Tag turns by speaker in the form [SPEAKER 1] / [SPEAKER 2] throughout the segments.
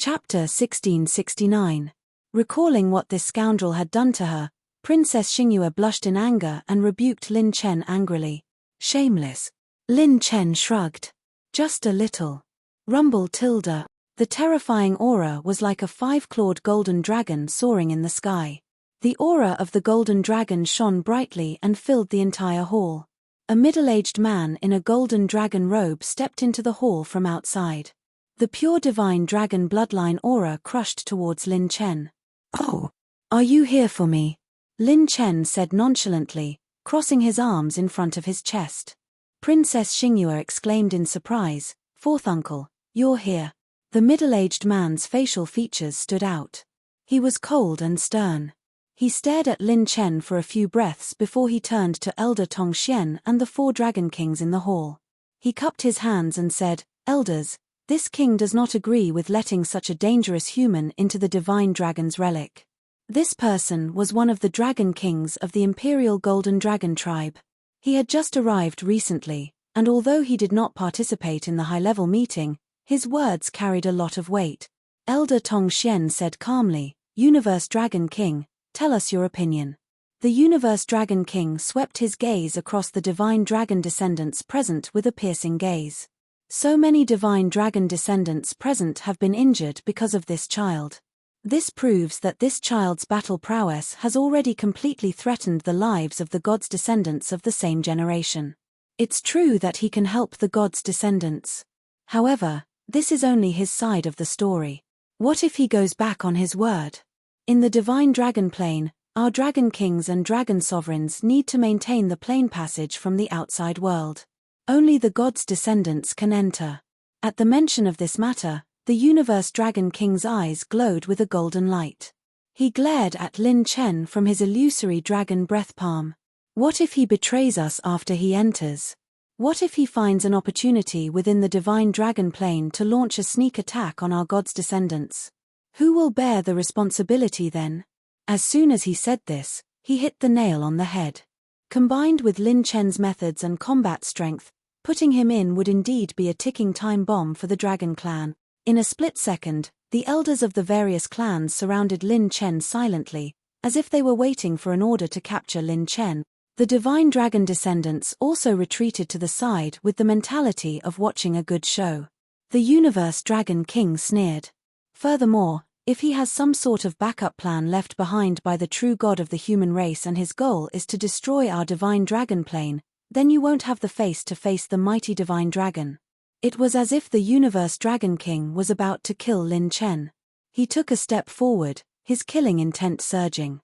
[SPEAKER 1] Chapter 1669. Recalling what this scoundrel had done to her, Princess Xingyue blushed in anger and rebuked Lin Chen angrily. Shameless. Lin Chen shrugged. Just a little. Rumbled Tilda. The terrifying aura was like a 5-clawed golden dragon soaring in the sky. The aura of the golden dragon shone brightly and filled the entire hall. A middle-aged man in a golden dragon robe stepped into the hall from outside. The pure divine dragon bloodline aura crushed towards Lin Chen. "Oh, are you here for me?" Lin Chen said nonchalantly, crossing his arms in front of his chest. Princess Xingyue exclaimed in surprise, "Fourth uncle, you're here." The middle-aged man's facial features stood out. He was cold and stern. He stared at Lin Chen for a few breaths before he turned to Elder Tongxian and the 4 dragon kings in the hall. He cupped his hands and said, "Elders, this king does not agree with letting such a dangerous human into the divine dragon's relic." This person was one of the dragon kings of the Imperial Golden Dragon tribe. He had just arrived recently, and although he did not participate in the high-level meeting, his words carried a lot of weight. Elder Tongxian said calmly, "Universe Dragon King, tell us your opinion." The Universe Dragon King swept his gaze across the divine dragon descendants present with a piercing gaze. So many divine dragon descendants present have been injured because of this child. This proves that this child's battle prowess has already completely threatened the lives of the god's descendants of the same generation. It's true that he can help the god's descendants. However, this is only his side of the story. What if he goes back on his word? In the divine dragon plane, our dragon kings and dragon sovereigns need to maintain the plane passage from the outside world. Only the god's descendants can enter. At the mention of this matter, the Universe Dragon King's eyes glowed with a golden light. He glared at Lin Chen from his illusory dragon breath palm. What if he betrays us after he enters? What if he finds an opportunity within the divine dragon plane to launch a sneak attack on our god's descendants? Who will bear the responsibility then? As soon as he said this, he hit the nail on the head. Combined with Lin Chen's methods and combat strength, putting him in would indeed be a ticking time bomb for the Dragon Clan. In a split second, the elders of the various clans surrounded Lin Chen silently, as if they were waiting for an order to capture Lin Chen. The divine dragon descendants also retreated to the side with the mentality of watching a good show. The Universe Dragon King sneered. Furthermore, if he has some sort of backup plan left behind by the true god of the human race and his goal is to destroy our divine dragon plane, then you won't have the face to face the mighty divine dragon. It was as if the Universe Dragon King was about to kill Lin Chen. He took a step forward, his killing intent surging.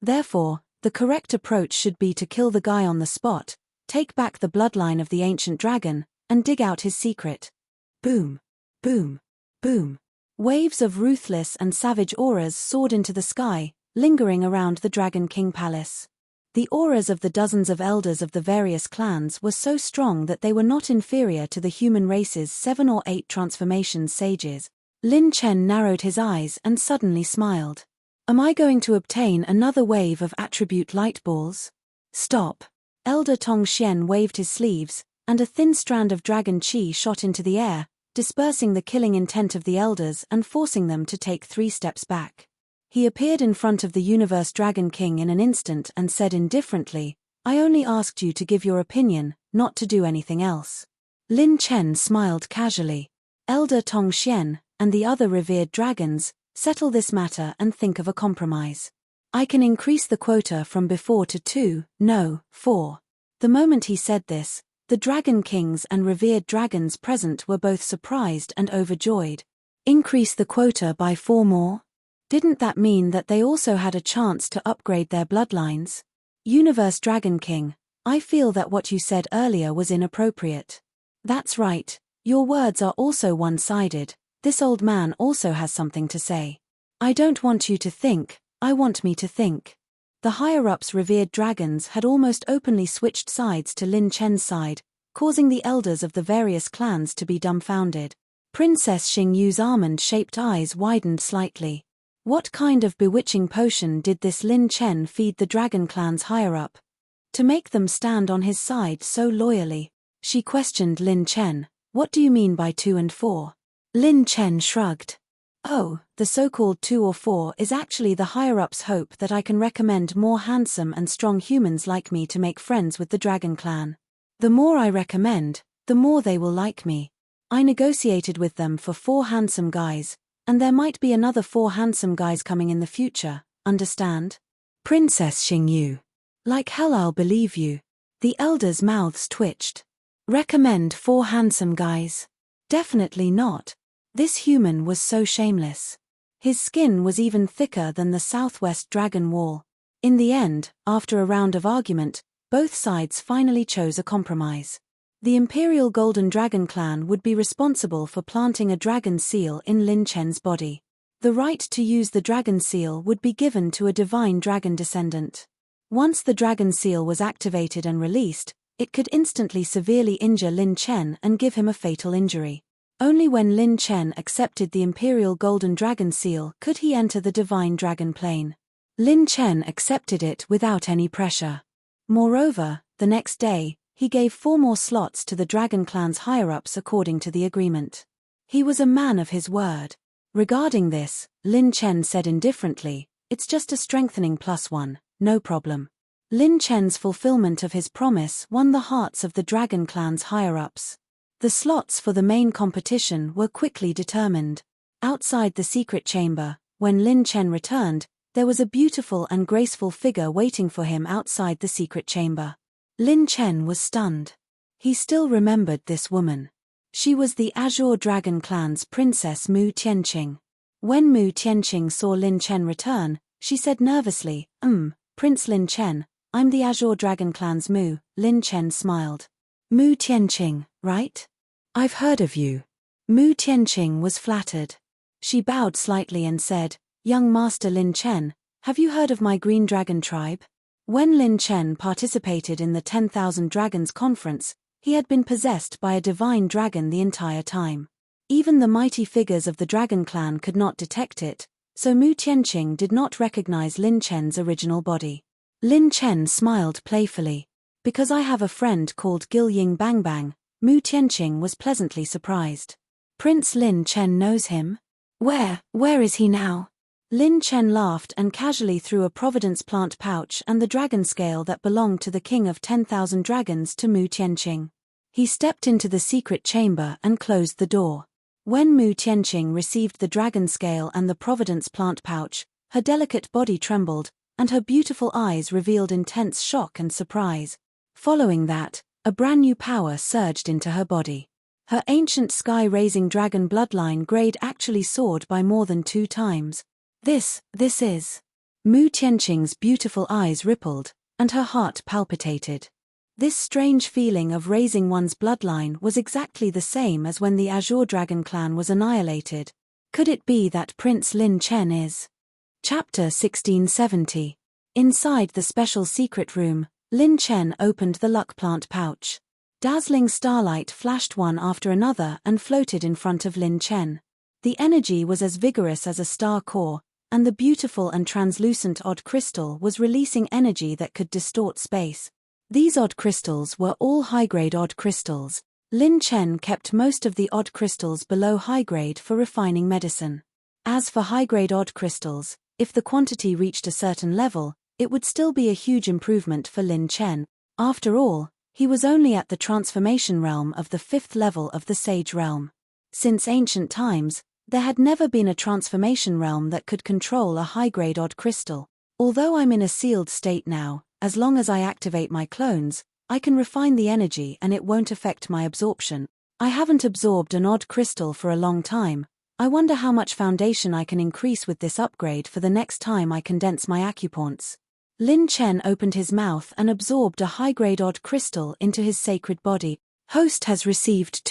[SPEAKER 1] Therefore, the correct approach should be to kill the guy on the spot, take back the bloodline of the ancient dragon, and dig out his secret. Boom, boom, boom. Waves of ruthless and savage auras soared into the sky, lingering around the Dragon King Palace. The auras of the dozens of elders of the various clans were so strong that they were not inferior to the human race's 7 or 8 transformation sages. Lin Chen narrowed his eyes and suddenly smiled. "Am I going to obtain another wave of attribute light balls?" "Stop." Elder Tongxian waved his sleeves, and a thin strand of dragon chi shot into the air, dispersing the killing intent of the elders and forcing them to take 3 steps back. He appeared in front of the Universe Dragon King in an instant and said indifferently, "I only asked you to give your opinion, not to do anything else." Lin Chen smiled casually. "Elder Tongxian, and the other revered dragons, settle this matter and think of a compromise. I can increase the quota from before to 2, no, 4. The moment he said this, the Dragon Kings and revered dragons present were both surprised and overjoyed. Increase the quota by 4 more? Didn't that mean that they also had a chance to upgrade their bloodlines? Universe Dragon King, I feel that what you said earlier was inappropriate. That's right, your words are also one-sided. This old man also has something to say. I don't want you to think, I want me to think. The higher-ups revered dragons had almost openly switched sides to Lin Chen's side, causing the elders of the various clans to be dumbfounded. Princess Xingyu's almond-shaped eyes widened slightly. What kind of bewitching potion did this Lin Chen feed the dragon clan's higher-up to make them stand on his side so loyally? She questioned Lin Chen, "What do you mean by 2 and 4? Lin Chen shrugged. Oh, the so-called 2 or 4 is actually the higher-ups' hope that I can recommend more handsome and strong humans like me to make friends with the Dragon Clan. The more I recommend, the more they will like me. I negotiated with them for 4 handsome guys, and there might be another 4 handsome guys coming in the future, understand? Princess Xingyu. Like hell I'll believe you. The elders' mouths twitched. Recommend 4 handsome guys? Definitely not. This human was so shameless. His skin was even thicker than the southwest dragon wall. In the end, after a round of argument, both sides finally chose a compromise. The Imperial Golden Dragon Clan would be responsible for planting a dragon seal in Lin Chen's body. The right to use the dragon seal would be given to a divine dragon descendant. Once the dragon seal was activated and released, it could instantly severely injure Lin Chen and give him a fatal injury. Only when Lin Chen accepted the Imperial Golden Dragon Seal could he enter the Divine Dragon Plane. Lin Chen accepted it without any pressure. Moreover, the next day, he gave 4 more slots to the Dragon Clan's higher-ups according to the agreement. He was a man of his word. Regarding this, Lin Chen said indifferently, "It's just a strengthening +1, no problem." Lin Chen's fulfillment of his promise won the hearts of the Dragon Clan's higher-ups. The slots for the main competition were quickly determined. Outside the secret chamber, when Lin Chen returned, there was a beautiful and graceful figure waiting for him outside the secret chamber. Lin Chen was stunned. He still remembered this woman. She was the Azure Dragon Clan's Princess Mu Tianqing. When Mu Tianqing saw Lin Chen return, she said nervously, Prince Lin Chen, I'm the Azure Dragon Clan's Mu." Lin Chen smiled. "Mu Tianqing, right? I've heard of you." Mu Tianqing was flattered. She bowed slightly and said, "Young Master Lin Chen, have you heard of my Green Dragon tribe?" When Lin Chen participated in the 10,000 Dragons conference, he had been possessed by a divine dragon the entire time. Even the mighty figures of the Dragon Clan could not detect it, so Mu Tianqing did not recognize Lin Chen's original body. Lin Chen smiled playfully. "Because I have a friend called Gil Ying Bang Bang," Mu Tianqing was pleasantly surprised. "Prince Lin Chen knows him? Where is he now?" Lin Chen laughed and casually threw a Providence plant pouch and the dragon scale that belonged to the King of 10,000 Dragons to Mu Tianqing. He stepped into the secret chamber and closed the door. When Mu Tianqing received the dragon scale and the Providence plant pouch, her delicate body trembled, and her beautiful eyes revealed intense shock and surprise. Following that, a brand new power surged into her body. Her ancient sky-raising dragon bloodline grade actually soared by more than 2 times. This is... Mu Tianqing's beautiful eyes rippled, and her heart palpitated. This strange feeling of raising one's bloodline was exactly the same as when the Azure Dragon Clan was annihilated. Could it be that Prince Lin Chen is... Chapter 1670. Inside the special secret room, Lin Chen opened the luck plant pouch. Dazzling starlight flashed one after another and floated in front of Lin Chen. The energy was as vigorous as a star core, and the beautiful and translucent odd crystal was releasing energy that could distort space. These odd crystals were all high-grade odd crystals. Lin Chen kept most of the odd crystals below high-grade for refining medicine. As for high-grade odd crystals, if the quantity reached a certain level, it would still be a huge improvement for Lin Chen. After all, he was only at the transformation realm of the 5th level of the Sage Realm. Since ancient times, there had never been a transformation realm that could control a high-grade odd crystal. Although I'm in a sealed state now, as long as I activate my clones, I can refine the energy and it won't affect my absorption. I haven't absorbed an odd crystal for a long time. I wonder how much foundation I can increase with this upgrade for the next time I condense my acupoints. Lin Chen opened his mouth and absorbed a high-grade odd crystal into his sacred body. Host has received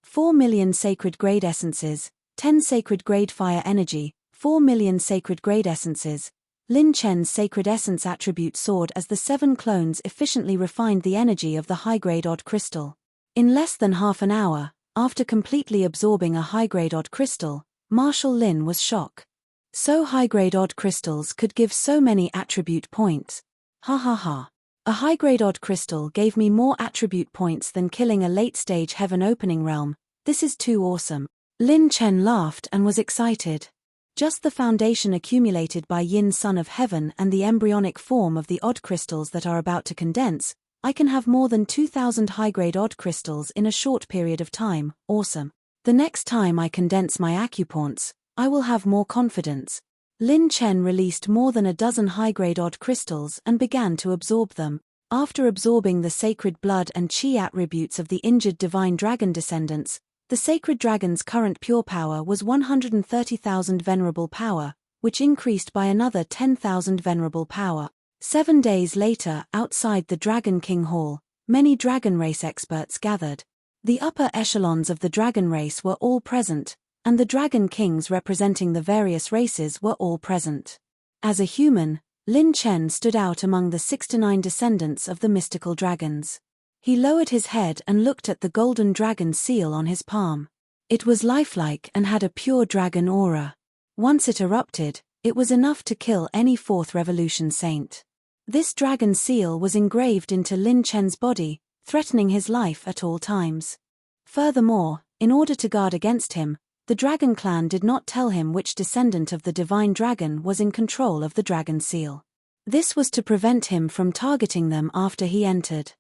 [SPEAKER 1] 4 million sacred grade essences, 10 sacred grade fire energy, 4 million sacred grade essences. Lin Chen's sacred essence attribute soared as the 7 clones efficiently refined the energy of the high-grade odd crystal. In less than half an hour, after completely absorbing a high-grade odd crystal, Marshal Lin was shocked. So high-grade odd crystals could give so many attribute points. Ha ha ha. A high-grade odd crystal gave me more attribute points than killing a late-stage heaven opening realm. This is too awesome. Lin Chen laughed and was excited. Just the foundation accumulated by Yin Son of Heaven and the embryonic form of the odd crystals that are about to condense, I can have more than 2,000 high-grade odd crystals in a short period of time. Awesome. The next time I condense my acupoints, I will have more confidence. Lin Chen released more than a dozen high-grade odd crystals and began to absorb them. After absorbing the sacred blood and qi attributes of the injured divine dragon descendants, the sacred dragon's current pure power was 130,000 venerable power, which increased by another 10,000 venerable power. 7 days later, outside the Dragon King Hall, many dragon race experts gathered. The upper echelons of the dragon race were all present, and the dragon kings representing the various races were all present. As a human, Lin Chen stood out among the 69 descendants of the mystical dragons. He lowered his head and looked at the golden dragon seal on his palm. It was lifelike and had a pure dragon aura. Once it erupted, it was enough to kill any Fourth Revolution saint. This dragon seal was engraved into Lin Chen's body, threatening his life at all times. Furthermore, in order to guard against him, the dragon clan did not tell him which descendant of the divine dragon was in control of the dragon seal. This was to prevent him from targeting them after he entered.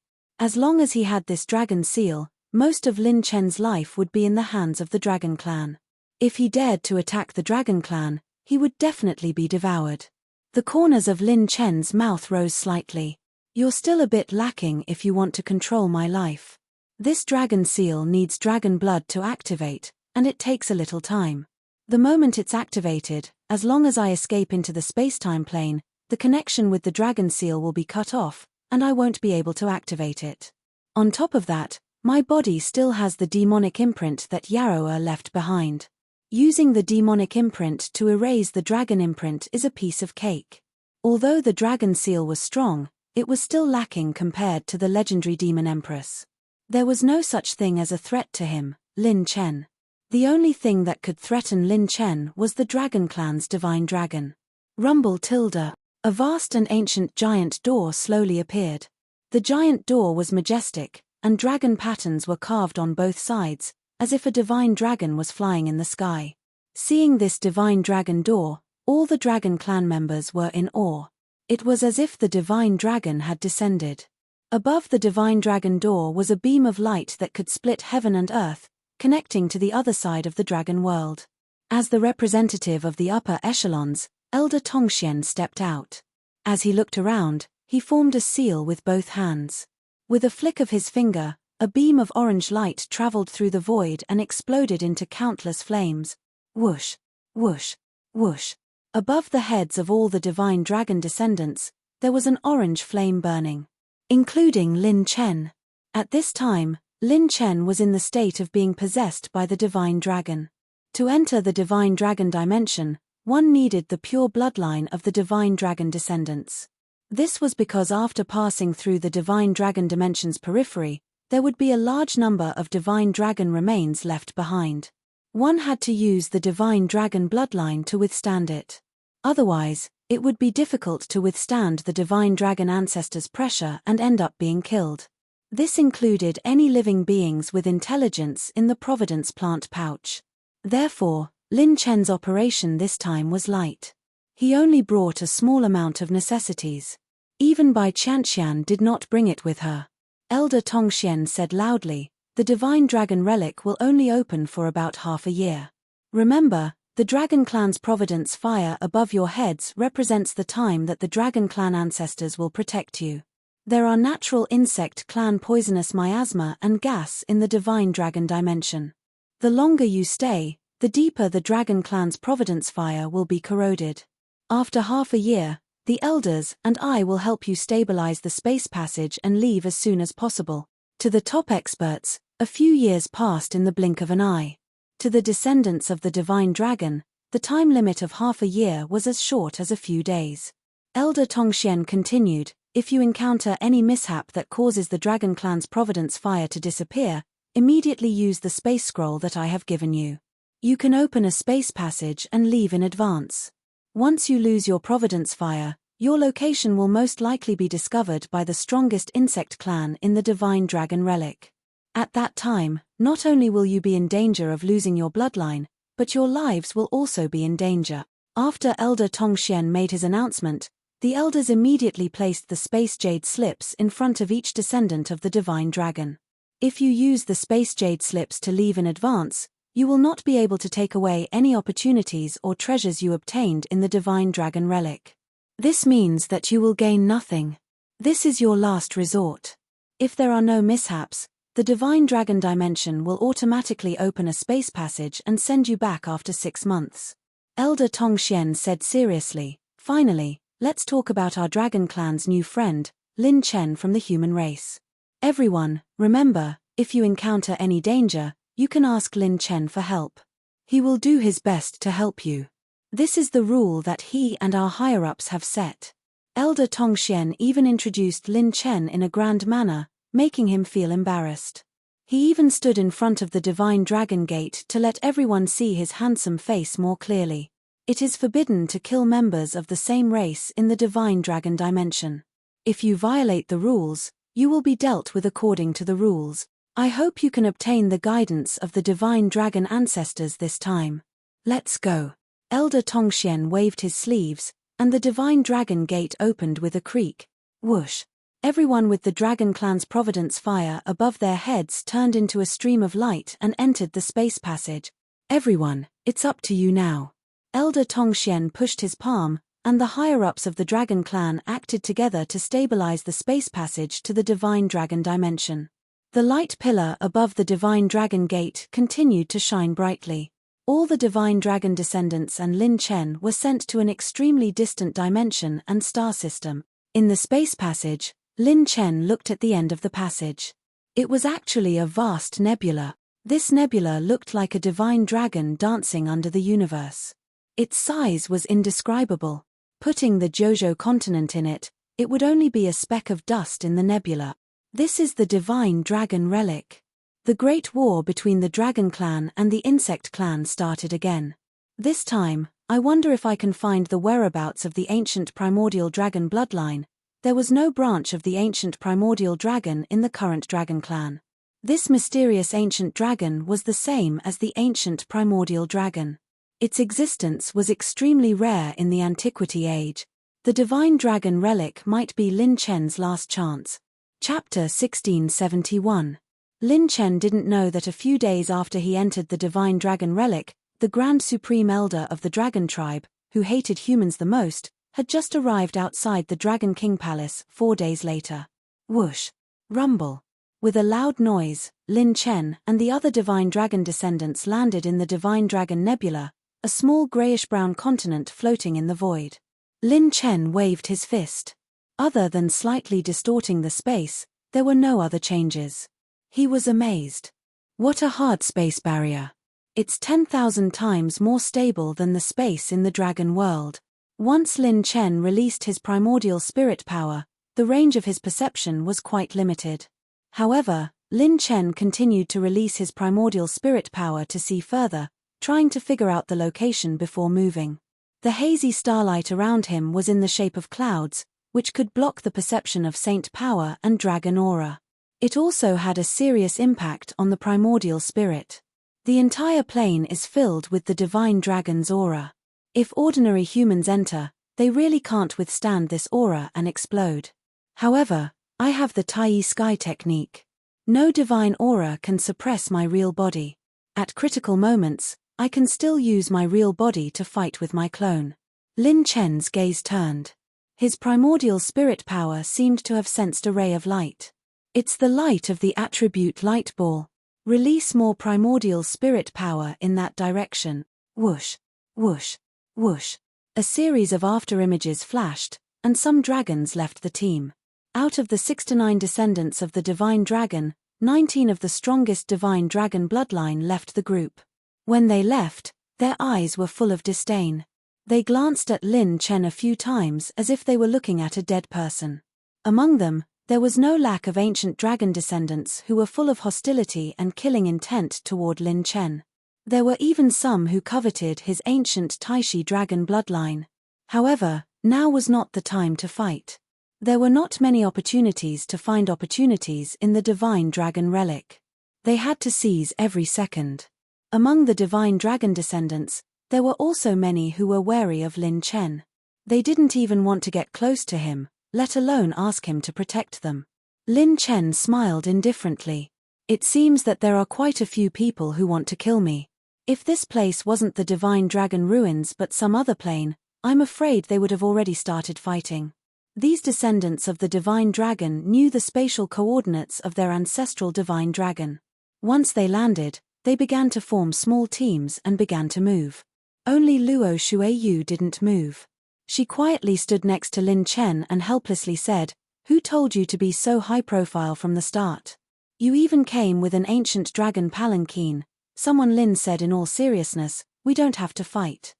[SPEAKER 1] As long as he had this dragon seal, most of Lin Chen's life would be in the hands of the dragon clan. If he dared to attack the dragon clan, he would definitely be devoured. The corners of Lin Chen's mouth rose slightly. You're still a bit lacking if you want to control my life. This dragon seal needs dragon blood to activate, and it takes a little time. The moment it's activated, as long as I escape into the space-time plane, the connection with the dragon seal will be cut off, and I won't be able to activate it. On top of that, my body still has the demonic imprint that Yaroa left behind. Using the demonic imprint to erase the dragon imprint is a piece of cake. Although the dragon seal was strong, it was still lacking compared to the legendary demon empress. There was no such thing as a threat to him, Lin Chen. The only thing that could threaten Lin Chen was the dragon clan's divine dragon. Rumble tilde. A vast and ancient giant door slowly appeared. The giant door was majestic, and dragon patterns were carved on both sides, as if a divine dragon was flying in the sky. Seeing this divine dragon door, all the dragon clan members were in awe. It was as if the divine dragon had descended. Above the divine dragon door was a beam of light that could split heaven and earth, connecting to the other side of the dragon world. As the representative of the upper echelons, Elder Tongxian stepped out. As he looked around, he formed a seal with both hands. With a flick of his finger, a beam of orange light traveled through the void and exploded into countless flames. Whoosh, whoosh, whoosh. Above the heads of all the divine dragon descendants, there was an orange flame burning, including Lin Chen. At this time, Lin Chen was in the state of being possessed by the divine dragon. To enter the divine dragon dimension, one needed the pure bloodline of the divine dragon descendants. This was because after passing through the divine dragon dimension's periphery, there would be a large number of divine dragon remains left behind. One had to use the divine dragon bloodline to withstand it. Otherwise, it would be difficult to withstand the divine dragon ancestors' pressure and end up being killed. This included any living beings with intelligence in the Providence plant pouch. Therefore, Lin Chen's operation this time was light. He only brought a small amount of necessities. Even Bai Qianqian did not bring it with her. Elder Tongxian said loudly, "The divine dragon relic will only open for about half a year. Remember, the dragon clan's providence fire above your heads represents the time that the dragon clan ancestors will protect you. There are natural insect clan poisonous miasma and gas in the divine dragon dimension. The longer you stay, the deeper the dragon clan's providence fire will be corroded. After half a year, the elders and I will help you stabilize the space passage and leave as soon as possible." To the top experts, a few years passed in the blink of an eye. To the descendants of the divine dragon, the time limit of half a year was as short as a few days. Elder Tongxian continued, "If you encounter any mishap that causes the dragon clan's providence fire to disappear, immediately use the space scroll that I have given you. You can open a space passage and leave in advance. Once you lose your providence fire, your location will most likely be discovered by the strongest insect clan in the divine dragon relic. At that time, Not only will you be in danger of losing your bloodline, but your lives will also be in danger. After Elder Tongxian made his announcement, the elders immediately placed the space jade slips in front of each descendant of the divine dragon. If you use the space jade slips to leave in advance, you will not be able to take away any opportunities or treasures you obtained in the divine dragon relic. This means that you will gain nothing. This is your last resort. If there are no mishaps, the divine dragon dimension will automatically open a space passage and send you back after 6 months. Elder Tongxian said seriously, "Finally, let's talk about our dragon clan's new friend, Lin Chen from the human race. Everyone, remember, if you encounter any danger, you can ask Lin Chen for help. He will do his best to help you. This is the rule that he and our higher-ups have set." Elder Tongxian even introduced Lin Chen in a grand manner, making him feel embarrassed. He even stood in front of the divine dragon gate to let everyone see his handsome face more clearly. It is forbidden to kill members of the same race in the divine dragon dimension. If you violate the rules, you will be dealt with according to the rules. I hope you can obtain the guidance of the divine dragon ancestors this time. Let's go. Elder Tongxian waved his sleeves, and the divine dragon gate opened with a creak. Whoosh. Everyone with the dragon clan's providence fire above their heads turned into a stream of light and entered the space passage. Everyone, it's up to you now. Elder Tongxian pushed his palm, and the higher-ups of the dragon clan acted together to stabilize the space passage to the divine dragon dimension. The light pillar above the divine dragon gate continued to shine brightly. All the divine dragon descendants and Lin Chen were sent to an extremely distant dimension and star system. In the space passage, Lin Chen looked at the end of the passage. It was actually a vast nebula. This nebula looked like a divine dragon dancing under the universe. Its size was indescribable. Putting the Jojo continent in it, it would only be a speck of dust in the nebula. This is the divine dragon relic. The great war between the dragon clan and the insect clan started again. This time, I wonder if I can find the whereabouts of the ancient primordial dragon bloodline. There was no branch of the ancient primordial dragon in the current dragon clan. This mysterious ancient dragon was the same as the ancient primordial dragon. Its existence was extremely rare in the Antiquity Age. The divine dragon relic might be Lin Chen's last chance. Chapter 1671. Lin Chen didn't know that a few days after he entered the divine dragon relic, the Grand Supreme Elder of the Dragon Tribe, who hated humans the most, had just arrived outside the Dragon King Palace 4 days later. Whoosh! Rumble! With a loud noise, Lin Chen and the other divine dragon descendants landed in the divine dragon nebula, a small grayish-brown continent floating in the void. Lin Chen waved his fist. Other than slightly distorting the space, there were no other changes. He was amazed. What a hard space barrier. It's 10,000 times more stable than the space in the dragon world. Once Lin Chen released his primordial spirit power, the range of his perception was quite limited. However, Lin Chen continued to release his primordial spirit power to see further, trying to figure out the location before moving. The hazy starlight around him was in the shape of clouds, which could block the perception of saint power and dragon aura. It also had a serious impact on the primordial spirit. The entire plane is filled with the divine dragon's aura. If ordinary humans enter, they really can't withstand this aura and explode. However, I have the Tai Sky technique. No divine aura can suppress my real body. At critical moments, I can still use my real body to fight with my clone. Lin Chen's gaze turned. His primordial spirit power seemed to have sensed a ray of light. It's the light of the attribute light ball. Release more primordial spirit power in that direction. Whoosh, whoosh, whoosh. A series of after-images flashed, and some dragons left the team. Out of the 69 descendants of the divine dragon, 19 of the strongest divine dragon bloodline left the group. When they left, their eyes were full of disdain. They glanced at Lin Chen a few times as if they were looking at a dead person. Among them, there was no lack of ancient dragon descendants who were full of hostility and killing intent toward Lin Chen. There were even some who coveted his ancient Taishi dragon bloodline. However, now was not the time to fight. There were not many opportunities to find opportunities in the divine dragon relic. They had to seize every second. Among the divine dragon descendants, there were also many who were wary of Lin Chen. They didn't even want to get close to him, let alone ask him to protect them. Lin Chen smiled indifferently. It seems that there are quite a few people who want to kill me. If this place wasn't the divine dragon ruins but some other plane, I'm afraid they would have already started fighting. These descendants of the divine dragon knew the spatial coordinates of their ancestral divine dragon. Once they landed, they began to form small teams and began to move. Only Luo Shuiyu didn't move. She quietly stood next to Lin Chen and helplessly said, "Who told you to be so high profile from the start? You even came with an ancient dragon palanquin." Someone Lin said in all seriousness, "We don't have to fight.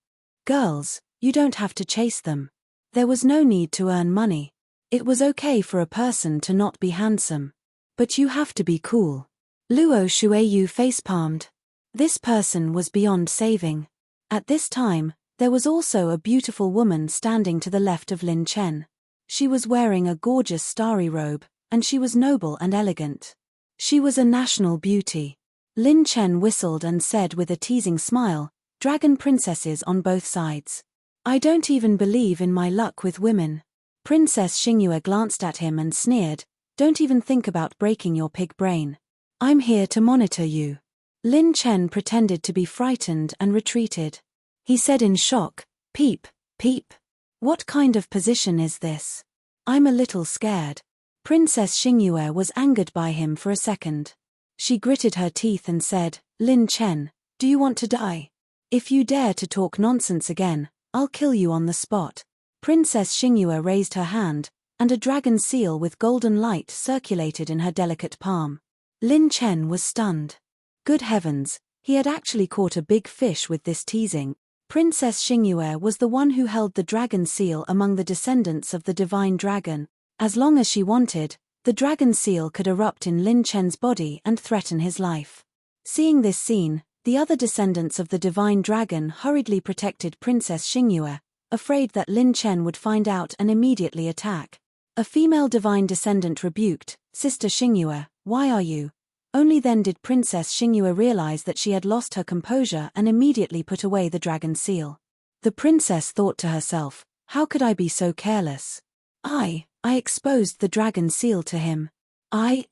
[SPEAKER 1] Girls, you don't have to chase them. There was no need to earn money. It was okay for a person to not be handsome. But you have to be cool." Luo Shuiyu facepalmed. This person was beyond saving. At this time, there was also a beautiful woman standing to the left of Lin Chen. She was wearing a gorgeous starry robe, and she was noble and elegant. She was a national beauty. Lin Chen whistled and said with a teasing smile, "Dragon princesses on both sides. I don't even believe in my luck with women." Princess Xingyue glanced at him and sneered, "Don't even think about breaking your pig brain. I'm here to monitor you." Lin Chen pretended to be frightened and retreated. He said in shock, "Peep, peep. What kind of position is this? I'm a little scared." Princess Xingyue was angered by him for a second. She gritted her teeth and said, "Lin Chen, do you want to die? If you dare to talk nonsense again, I'll kill you on the spot." Princess Xingyue raised her hand, and a dragon seal with golden light circulated in her delicate palm. Lin Chen was stunned. Good heavens, he had actually caught a big fish with this teasing. Princess Xingyue was the one who held the dragon seal among the descendants of the divine dragon. As long as she wanted, the dragon seal could erupt in Lin Chen's body and threaten his life. Seeing this scene, the other descendants of the divine dragon hurriedly protected Princess Xingyue, afraid that Lin Chen would find out and immediately attack. A female divine descendant rebuked, "Sister Xingyue, why are you?" Only then did Princess Xingyue realize that she had lost her composure and immediately put away the dragon seal. The princess thought to herself, "How could I be so careless? I exposed the dragon seal to him."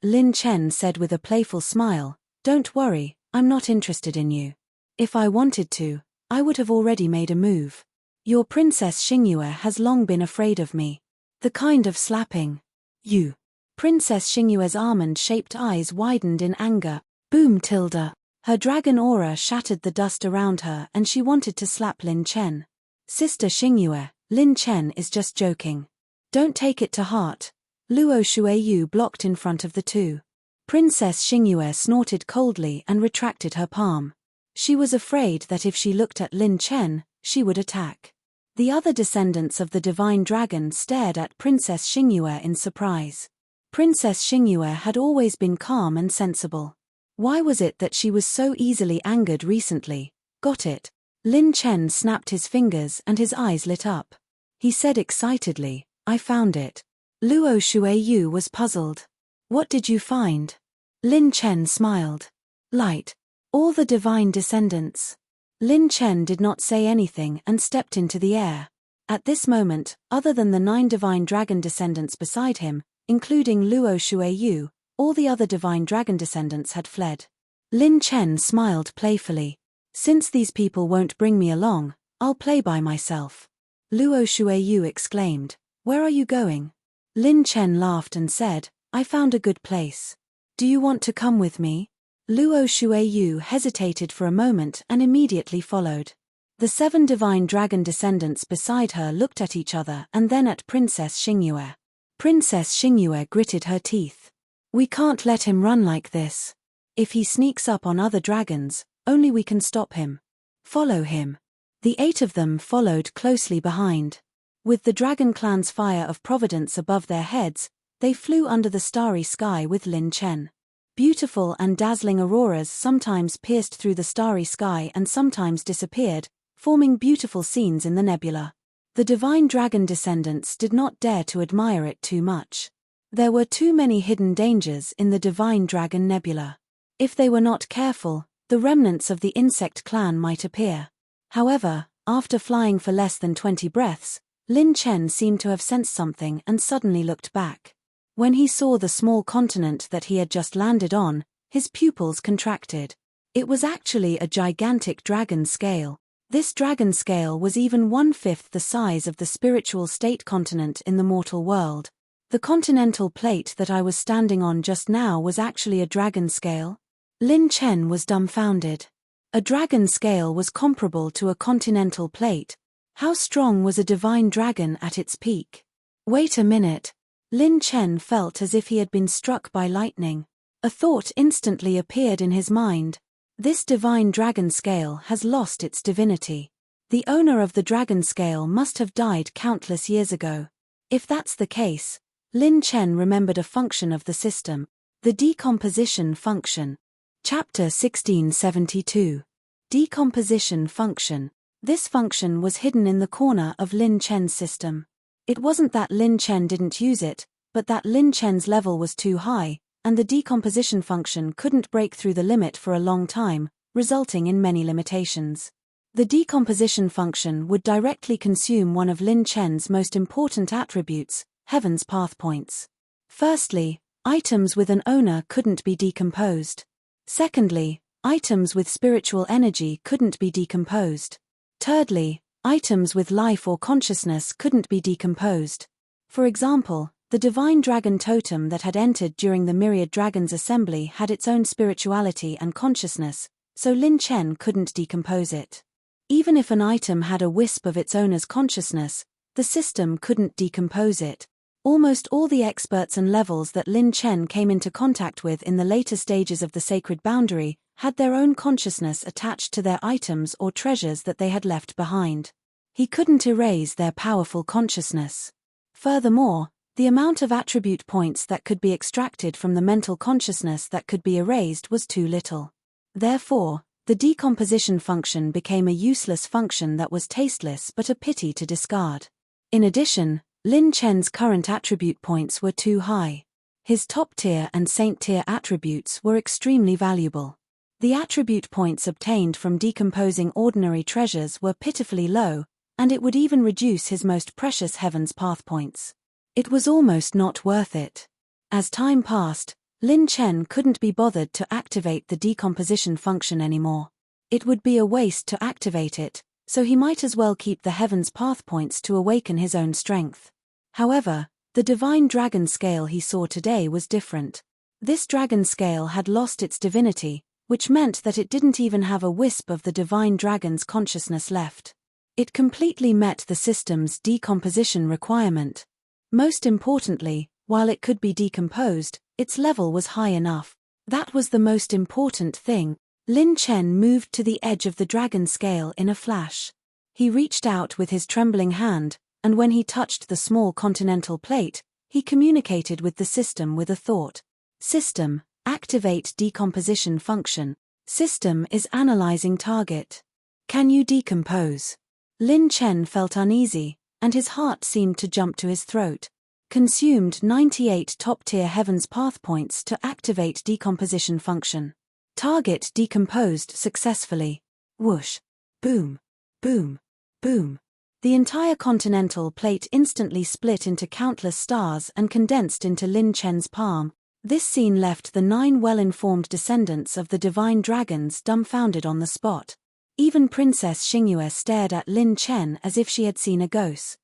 [SPEAKER 1] Lin Chen said with a playful smile, "Don't worry, I'm not interested in you. If I wanted to, I would have already made a move. Your Princess Xingyue has long been afraid of me. The kind of slapping. You." Princess Xingyue's almond-shaped eyes widened in anger. Boom tilde. Her dragon aura shattered the dust around her and she wanted to slap Lin Chen. "Sister Xingyue, Lin Chen is just joking. Don't take it to heart." Luo Shuiyu blocked in front of the two. Princess Xingyue snorted coldly and retracted her palm. She was afraid that if she looked at Lin Chen, she would attack. The other descendants of the divine dragon stared at Princess Xingyue in surprise. Princess Xingyue had always been calm and sensible. Why was it that she was so easily angered recently? Got it. Lin Chen snapped his fingers and his eyes lit up. He said excitedly, "I found it." Luo Shuiyu was puzzled. "What did you find?" Lin Chen smiled. "Light. All the divine descendants." Lin Chen did not say anything and stepped into the air. At this moment, other than the 9 divine dragon descendants beside him, including Luo Shuiyu, all the other divine dragon descendants had fled. Lin Chen smiled playfully. "Since these people won't bring me along, I'll play by myself." Luo Shuiyu exclaimed, "Where are you going?" Lin Chen laughed and said, "I found a good place. Do you want to come with me?" Luo Shuiyu hesitated for a moment and immediately followed. The 7 divine dragon descendants beside her looked at each other and then at Princess Xingyue. Princess Xingyue gritted her teeth. "We can't let him run like this. If he sneaks up on other dragons, only we can stop him. Follow him." The 8 of them followed closely behind. With the dragon clan's fire of providence above their heads, they flew under the starry sky with Lin Chen. Beautiful and dazzling auroras sometimes pierced through the starry sky and sometimes disappeared, forming beautiful scenes in the nebula. The divine dragon descendants did not dare to admire it too much. There were too many hidden dangers in the divine dragon nebula. If they were not careful, the remnants of the insect clan might appear. However, after flying for less than 20 breaths, Lin Chen seemed to have sensed something and suddenly looked back. When he saw the small continent that he had just landed on, his pupils contracted. It was actually a gigantic dragon scale. This dragon scale was even 1/5 the size of the spiritual state continent in the mortal world. The continental plate that I was standing on just now was actually a dragon scale? Lin Chen was dumbfounded. A dragon scale was comparable to a continental plate. How strong was a divine dragon at its peak? Wait a minute. Lin Chen felt as if he had been struck by lightning. A thought instantly appeared in his mind. This divine dragon scale has lost its divinity. The owner of the dragon scale must have died countless years ago. If that's the case, Lin Chen remembered a function of the system, the decomposition function. Chapter 1672. Decomposition function. This function was hidden in the corner of Lin Chen's system. It wasn't that Lin Chen didn't use it, but that Lin Chen's level was too high, and the decomposition function couldn't break through the limit for a long time, resulting in many limitations. The decomposition function would directly consume one of Lin Chen's most important attributes, Heaven's path points. Firstly, items with an owner couldn't be decomposed. Secondly, items with spiritual energy couldn't be decomposed. Thirdly, items with life or consciousness couldn't be decomposed. For example, the divine dragon totem that had entered during the myriad dragons assembly had its own spirituality and consciousness, so Lin Chen couldn't decompose it. Even if an item had a wisp of its owner's consciousness, the system couldn't decompose it. Almost all the experts and levels that Lin Chen came into contact with in the later stages of the sacred boundary had their own consciousness attached to their items or treasures that they had left behind. He couldn't erase their powerful consciousness. Furthermore, the amount of attribute points that could be extracted from the mental consciousness that could be erased was too little. Therefore, the decomposition function became a useless function that was tasteless but a pity to discard. In addition, Lin Chen's current attribute points were too high. His top-tier and saint-tier attributes were extremely valuable. The attribute points obtained from decomposing ordinary treasures were pitifully low, and it would even reduce his most precious Heaven's path points. It was almost not worth it. As time passed, Lin Chen couldn't be bothered to activate the decomposition function anymore. It would be a waste to activate it, so he might as well keep the Heaven's path points to awaken his own strength. However, the divine dragon scale he saw today was different. This dragon scale had lost its divinity, which meant that it didn't even have a wisp of the divine dragon's consciousness left. It completely met the system's decomposition requirement. Most importantly, while it could be decomposed, its level was high enough. That was the most important thing. Lin Chen moved to the edge of the dragon scale in a flash. He reached out with his trembling hand, and when he touched the small continental plate, he communicated with the system with a thought. System, activate decomposition function. System is analyzing target. Can you decompose? Lin Chen felt uneasy, and his heart seemed to jump to his throat. Consumed 98 top-tier Heaven's path points to activate decomposition function. Target decomposed successfully. Whoosh. Boom. Boom. Boom. The entire continental plate instantly split into countless stars and condensed into Lin Chen's palm. This scene left the 9 well-informed descendants of the divine dragons dumbfounded on the spot. Even Princess Xingyue stared at Lin Chen as if she had seen a ghost.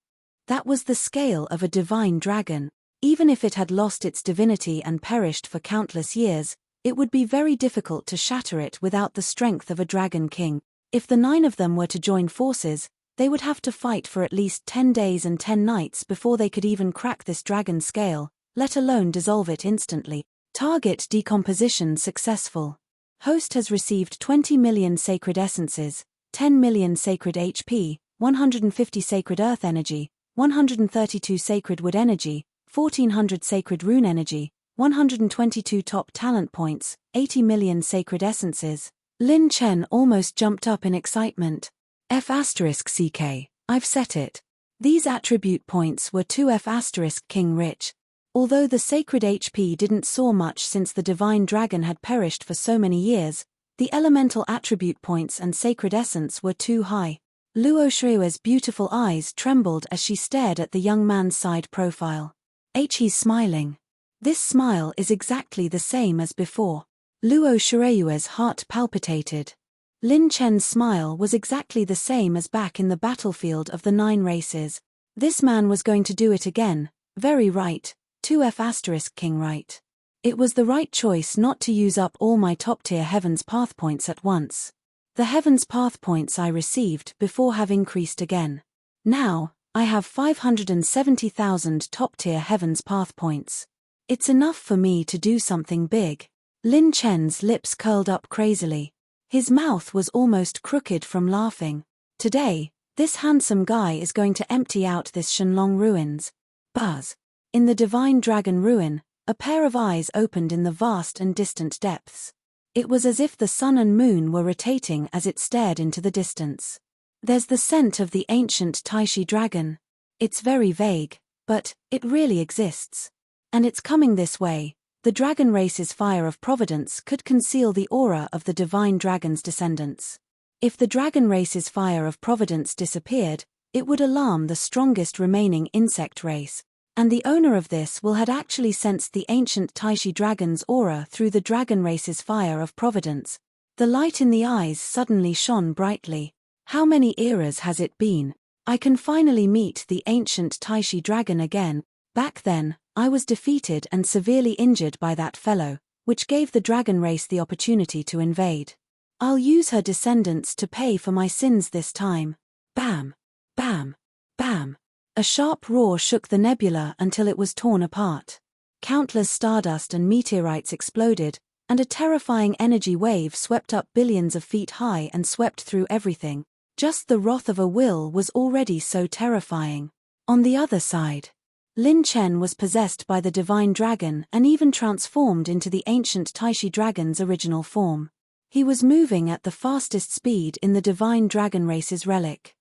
[SPEAKER 1] That was the scale of a divine dragon. Even if it had lost its divinity and perished for countless years, it would be very difficult to shatter it without the strength of a dragon king. If the 9 of them were to join forces, they would have to fight for at least 10 days and 10 nights before they could even crack this dragon scale, let alone dissolve it instantly. Target decomposition successful. Host has received 20 million sacred essences, 10 million sacred HP, 150 sacred earth energy, 132 sacred wood energy, 1400 sacred rune energy, 122 top talent points, 80 million sacred essences. Lin Chen almost jumped up in excitement. F*CK, I've set it. These attribute points were 2 F*King rich. Although the sacred HP didn't soar much since the divine dragon had perished for so many years, the elemental attribute points and sacred essence were too high. Luo Shui's beautiful eyes trembled as she stared at the young man's side profile. He's smiling. This smile is exactly the same as before. Luo Shui's heart palpitated. Lin Chen's smile was exactly the same as back in the battlefield of the 9 races. This man was going to do it again. Very right. 2F** King right. It was the right choice not to use up all my top-tier Heaven's Path points at once. The Heaven's Path points I received before have increased again. Now, I have 570,000 top-tier Heaven's Path points. It's enough for me to do something big. Lin Chen's lips curled up crazily. His mouth was almost crooked from laughing. Today, this handsome guy is going to empty out this Shenlong ruins. Buzz. In the divine dragon ruin, a pair of eyes opened in the vast and distant depths. It was as if the sun and moon were rotating as it stared into the distance. There's the scent of the ancient Taishi dragon. It's very vague, but it really exists. And it's coming this way. The dragon race's fire of providence could conceal the aura of the divine dragon's descendants. If the dragon race's fire of providence disappeared, it would alarm the strongest remaining insect race. And the owner of this will had actually sensed the ancient Taishi dragon's aura through the dragon race's fire of providence. The light in the eyes suddenly shone brightly. How many eras has it been? I can finally meet the ancient Taishi dragon again. Back then, I was defeated and severely injured by that fellow, which gave the dragon race the opportunity to invade. I'll use her descendants to pay for my sins this time. Bam! Bam! Bam! A sharp roar shook the nebula until it was torn apart. Countless stardust and meteorites exploded, and a terrifying energy wave swept up billions of feet high and swept through everything. Just the wrath of a will was already so terrifying. On the other side, Lin Chen was possessed by the divine dragon and even transformed into the ancient Taishi dragon's original form. He was moving at the fastest speed in the divine dragon race's relic.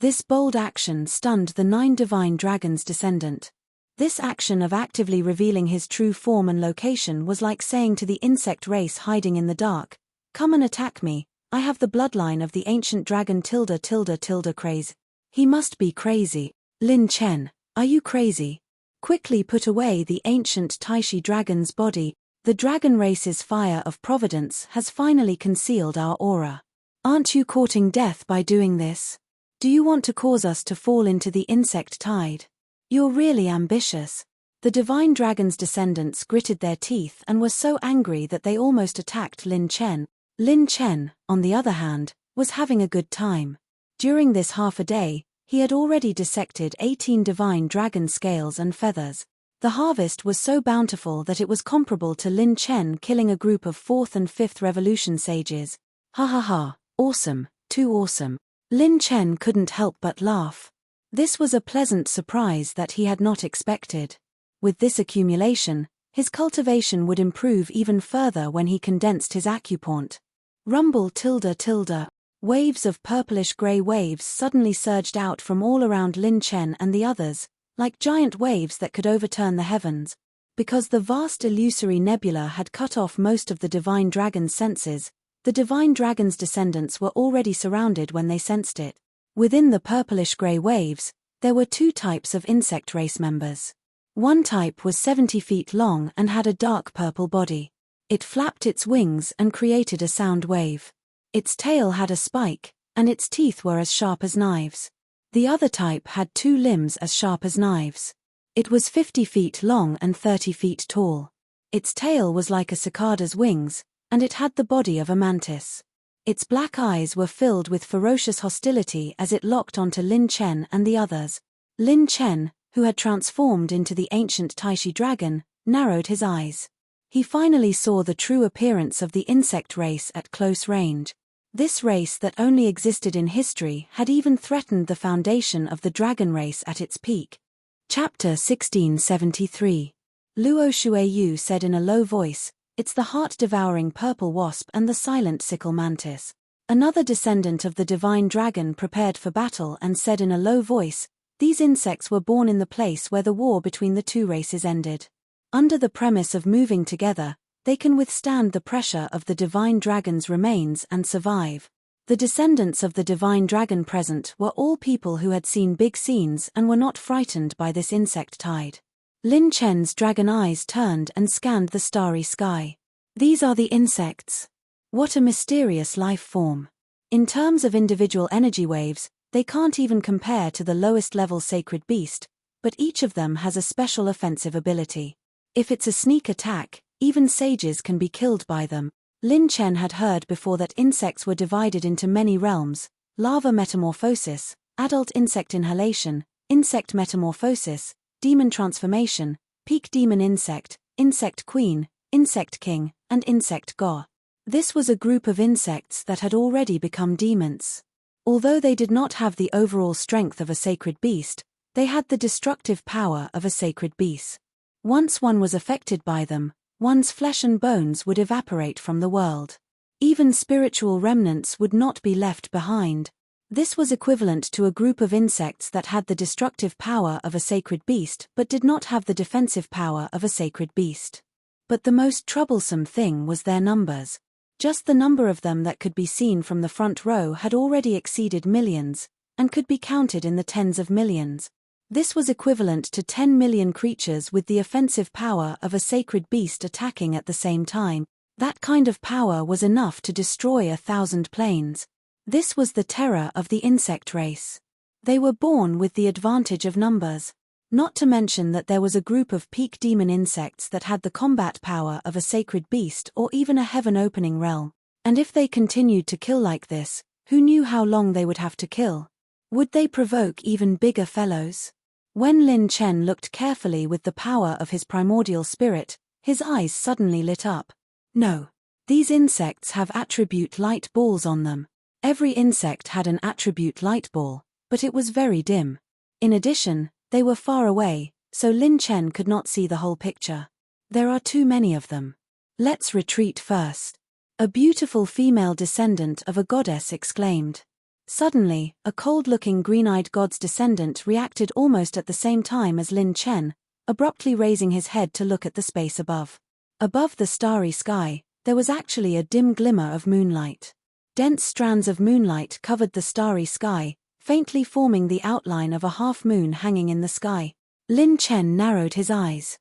[SPEAKER 1] This bold action stunned the 9 divine dragons' descendant. This action of actively revealing his true form and location was like saying to the insect race hiding in the dark, "Come and attack me, I have the bloodline of the ancient dragon craze. He must be crazy. Lin Chen, are you crazy? Quickly put away the ancient Taishi dragon's body. The dragon race's fire of providence has finally concealed our aura. Aren't you courting death by doing this? Do you want to cause us to fall into the insect tide? You're really ambitious." The divine dragon's descendants gritted their teeth and were so angry that they almost attacked Lin Chen. Lin Chen, on the other hand, was having a good time. During this half a day, he had already dissected 18 divine dragon scales and feathers. The harvest was so bountiful that it was comparable to Lin Chen killing a group of 4th and 5th revolution sages. Ha ha ha, awesome, too awesome. Lin Chen couldn't help but laugh. This was a pleasant surprise that he had not expected. With this accumulation, his cultivation would improve even further when he condensed his acupoint. Rumble tilde tilde. Waves of purplish-gray waves suddenly surged out from all around Lin Chen and the others, like giant waves that could overturn the heavens. Because the vast illusory nebula had cut off most of the divine dragon's senses, the divine dragon's descendants were already surrounded when they sensed it. Within the purplish-gray waves, there were 2 types of insect race members. One type was 70 feet long and had a dark purple body. It flapped its wings and created a sound wave. Its tail had a spike, and its teeth were as sharp as knives. The other type had 2 limbs as sharp as knives. It was 50 feet long and 30 feet tall. Its tail was like a cicada's wings, and it had the body of a mantis. Its black eyes were filled with ferocious hostility as it locked onto Lin Chen and the others. Lin Chen, who had transformed into the ancient Taishi dragon, narrowed his eyes. He finally saw the true appearance of the insect race at close range. This race that only existed in history had even threatened the foundation of the dragon race at its peak. Chapter 1673. Luo Shuiyu said in a low voice, "It's the heart-devouring purple wasp and the silent sickle mantis." Another descendant of the divine dragon prepared for battle and said in a low voice, "These insects were born in the place where the war between the 2 races ended. Under the premise of moving together, they can withstand the pressure of the divine dragon's remains and survive. The descendants of the divine dragon present were all people who had seen big scenes and were not frightened by this insect tide. Lin Chen's dragon eyes turned and scanned the starry sky. These are the insects. What a mysterious life form. In terms of individual energy waves, they can't even compare to the lowest level sacred beast, but each of them has a special offensive ability. If it's a sneak attack, even sages can be killed by them. Lin Chen had heard before that insects were divided into many realms: larva metamorphosis, adult insect inhalation, insect metamorphosis, demon transformation, peak demon insect, insect queen, insect king, and insect god. This was a group of insects that had already become demons. Although they did not have the overall strength of a sacred beast, they had the destructive power of a sacred beast. Once one was affected by them, one's flesh and bones would evaporate from the world. Even spiritual remnants would not be left behind. This was equivalent to a group of insects that had the destructive power of a sacred beast but did not have the defensive power of a sacred beast. But the most troublesome thing was their numbers. Just the number of them that could be seen from the front row had already exceeded millions, and could be counted in the tens of millions. This was equivalent to 10 million creatures with the offensive power of a sacred beast attacking at the same time. That kind of power was enough to destroy 1,000 planes. This was the terror of the insect race. They were born with the advantage of numbers. Not to mention that there was a group of peak demon insects that had the combat power of a sacred beast or even a heaven-opening realm. And if they continued to kill like this, who knew how long they would have to kill? Would they provoke even bigger fellows? When Lin Chen looked carefully with the power of his primordial spirit, his eyes suddenly lit up. No. These insects have attribute light balls on them. Every insect had an attribute light ball, but it was very dim. In addition, they were far away, so Lin Chen could not see the whole picture. There are too many of them. Let's retreat first. A beautiful female descendant of a goddess exclaimed. Suddenly, a cold-looking green-eyed god's descendant reacted almost at the same time as Lin Chen, abruptly raising his head to look at the space above. Above the starry sky, there was actually a dim glimmer of moonlight. Dense strands of moonlight covered the starry sky, faintly forming the outline of a half-moon hanging in the sky. Lin Chen narrowed his eyes.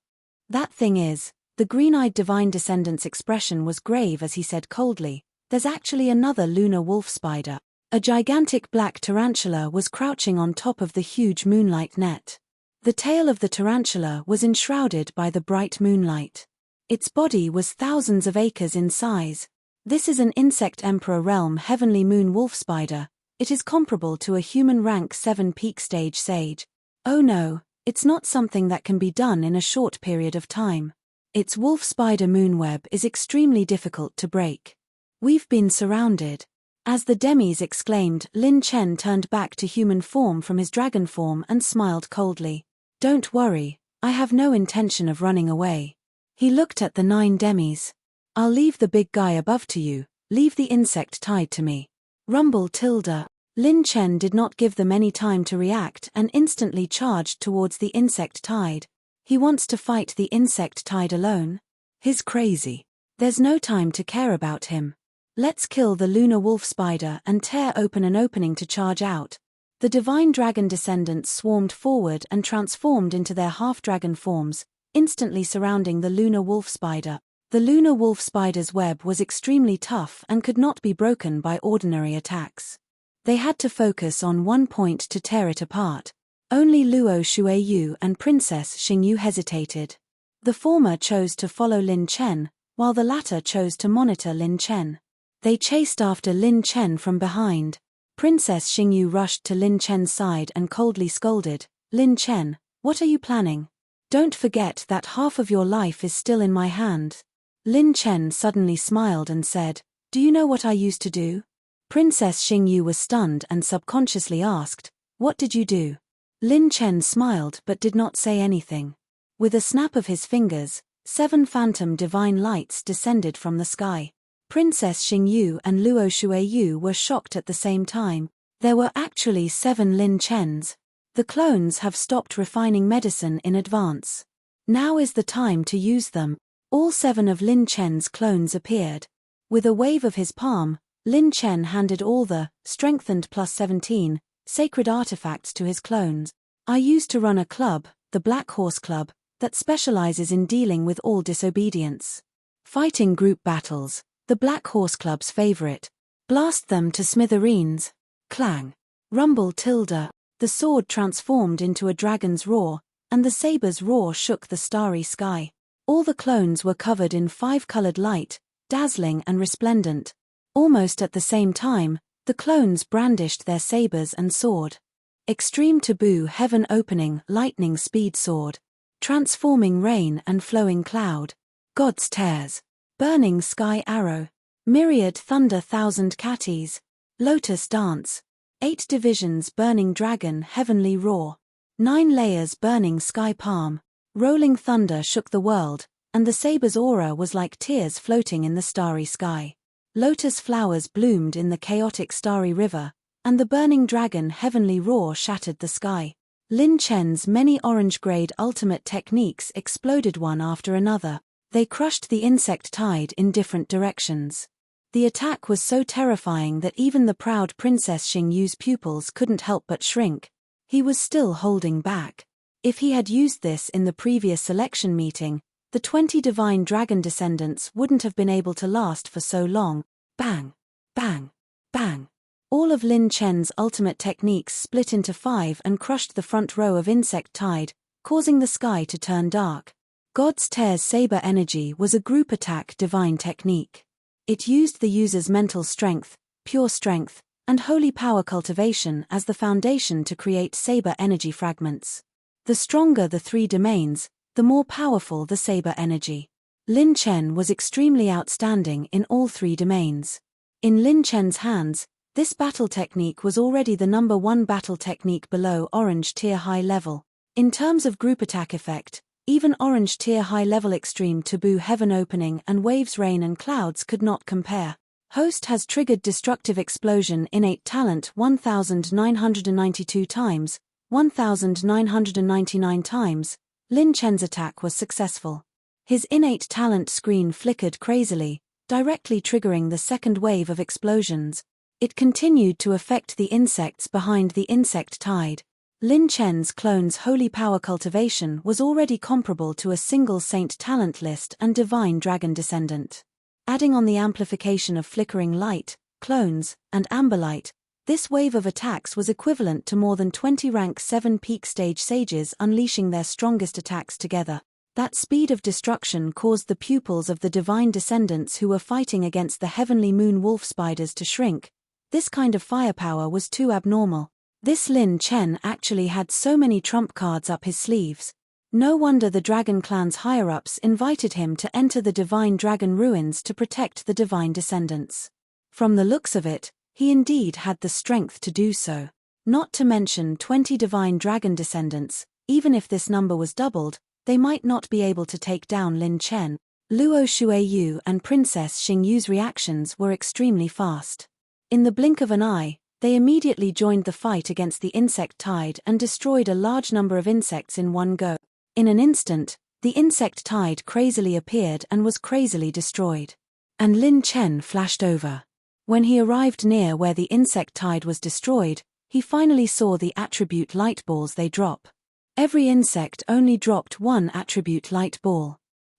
[SPEAKER 1] That thing is, the green-eyed divine descendant's expression was grave as he said coldly, there's actually another lunar wolf spider. A gigantic black tarantula was crouching on top of the huge moonlight net. The tail of the tarantula was enshrouded by the bright moonlight. Its body was thousands of acres in size. This is an insect emperor realm heavenly moon wolf spider. It is comparable to a human rank 7 peak stage sage. Oh no, it's not something that can be done in a short period of time. Its wolf spider moonweb is extremely difficult to break. We've been surrounded. As the demis exclaimed, Lin Chen turned back to human form from his dragon form and smiled coldly. Don't worry, I have no intention of running away. He looked at the 9 demis. I'll leave the big guy above to you, leave the insect tide to me. Rumble tilde. Lin Chen did not give them any time to react and instantly charged towards the insect tide. He wants to fight the insect tide alone? He's crazy. There's no time to care about him. Let's kill the lunar wolf spider and tear open an opening to charge out. The divine dragon descendants swarmed forward and transformed into their half-dragon forms, instantly surrounding the lunar wolf spider. The lunar wolf spider's web was extremely tough and could not be broken by ordinary attacks. They had to focus on one point to tear it apart. Only Luo Shuiyu and Princess Xingyu hesitated. The former chose to follow Lin Chen, while the latter chose to monitor Lin Chen. They chased after Lin Chen from behind. Princess Xingyu rushed to Lin Chen's side and coldly scolded, Lin Chen, what are you planning? Don't forget that half of your life is still in my hand. Lin Chen suddenly smiled and said, do you know what I used to do? Princess Xingyu was stunned and subconsciously asked, what did you do? Lin Chen smiled but did not say anything. With a snap of his fingers, 7 phantom divine lights descended from the sky. Princess Xingyu and Luo Shuiyu were shocked at the same time. There were actually 7 Lin Chens. The clones have stopped refining medicine in advance. Now is the time to use them. All 7 of Lin Chen's clones appeared. With a wave of his palm, Lin Chen handed all the strengthened +17 sacred artifacts to his clones. I used to run a club, the Black Horse Club, that specializes in dealing with all disobedience. Fighting group battles, the Black Horse Club's favorite. Blast them to smithereens. Clang. Rumble tilde. The sword transformed into a dragon's roar, and the saber's roar shook the starry sky. All the clones were covered in 5-colored light, dazzling and resplendent. Almost at the same time, the clones brandished their sabers and sword. Extreme taboo heaven opening lightning speed sword. Transforming rain and flowing cloud. God's tears. Burning sky arrow. Myriad thunder 1,000 catties. Lotus dance. 8 divisions burning dragon heavenly roar. 9 layers burning sky palm. Rolling thunder shook the world, and the saber's aura was like tears floating in the starry sky. Lotus flowers bloomed in the chaotic starry river, and the burning dragon heavenly roar shattered the sky. Lin Chen's many orange-grade ultimate techniques exploded one after another. They crushed the insect tide in different directions. The attack was so terrifying that even the proud Princess Xingyu's pupils couldn't help but shrink. He was still holding back. If he had used this in the previous selection meeting, the 20 divine dragon descendants wouldn't have been able to last for so long. Bang! Bang! Bang! All of Lin Chen's ultimate techniques split into 5 and crushed the front row of insect tide, causing the sky to turn dark. God's Tear's saber energy was a group attack divine technique. It used the user's mental strength, pure strength, and holy power cultivation as the foundation to create saber energy fragments. The stronger the 3 domains, the more powerful the saber energy. Lin Chen was extremely outstanding in all 3 domains. In Lin Chen's hands, this battle technique was already the number 1 battle technique below Orange Tier High level. In terms of group attack effect, even Orange Tier High level Extreme Taboo Heaven Opening and Waves Rain and Clouds could not compare. Host has triggered Destructive Explosion innate talent 1992 times, 1999 times. Lin Chen's attack was successful. His innate talent screen flickered crazily, directly triggering the second wave of explosions. It continued to affect the insects behind the insect tide. Lin Chen's clone's holy power cultivation was already comparable to a single saint talent list and divine dragon descendant. Adding on the amplification of flickering light, clones, and amber light, this wave of attacks was equivalent to more than 20 rank 7 peak stage sages unleashing their strongest attacks together. That speed of destruction caused the pupils of the divine descendants who were fighting against the heavenly moon wolf spiders to shrink. This kind of firepower was too abnormal. This Lin Chen actually had so many trump cards up his sleeves. No wonder the Dragon Clan's higher-ups invited him to enter the Divine Dragon Ruins to protect the divine descendants. From the looks of it, he indeed had the strength to do so. Not to mention 20 divine dragon descendants, even if this number was doubled, they might not be able to take down Lin Chen. Luo Shuiyu and Princess Xingyu's reactions were extremely fast. In the blink of an eye, they immediately joined the fight against the insect tide and destroyed a large number of insects in one go. In an instant, the insect tide crazily appeared and was crazily destroyed. And Lin Chen flashed over. When he arrived near where the insect tide was destroyed, he finally saw the attribute light balls they drop. Every insect only dropped 1 attribute light ball.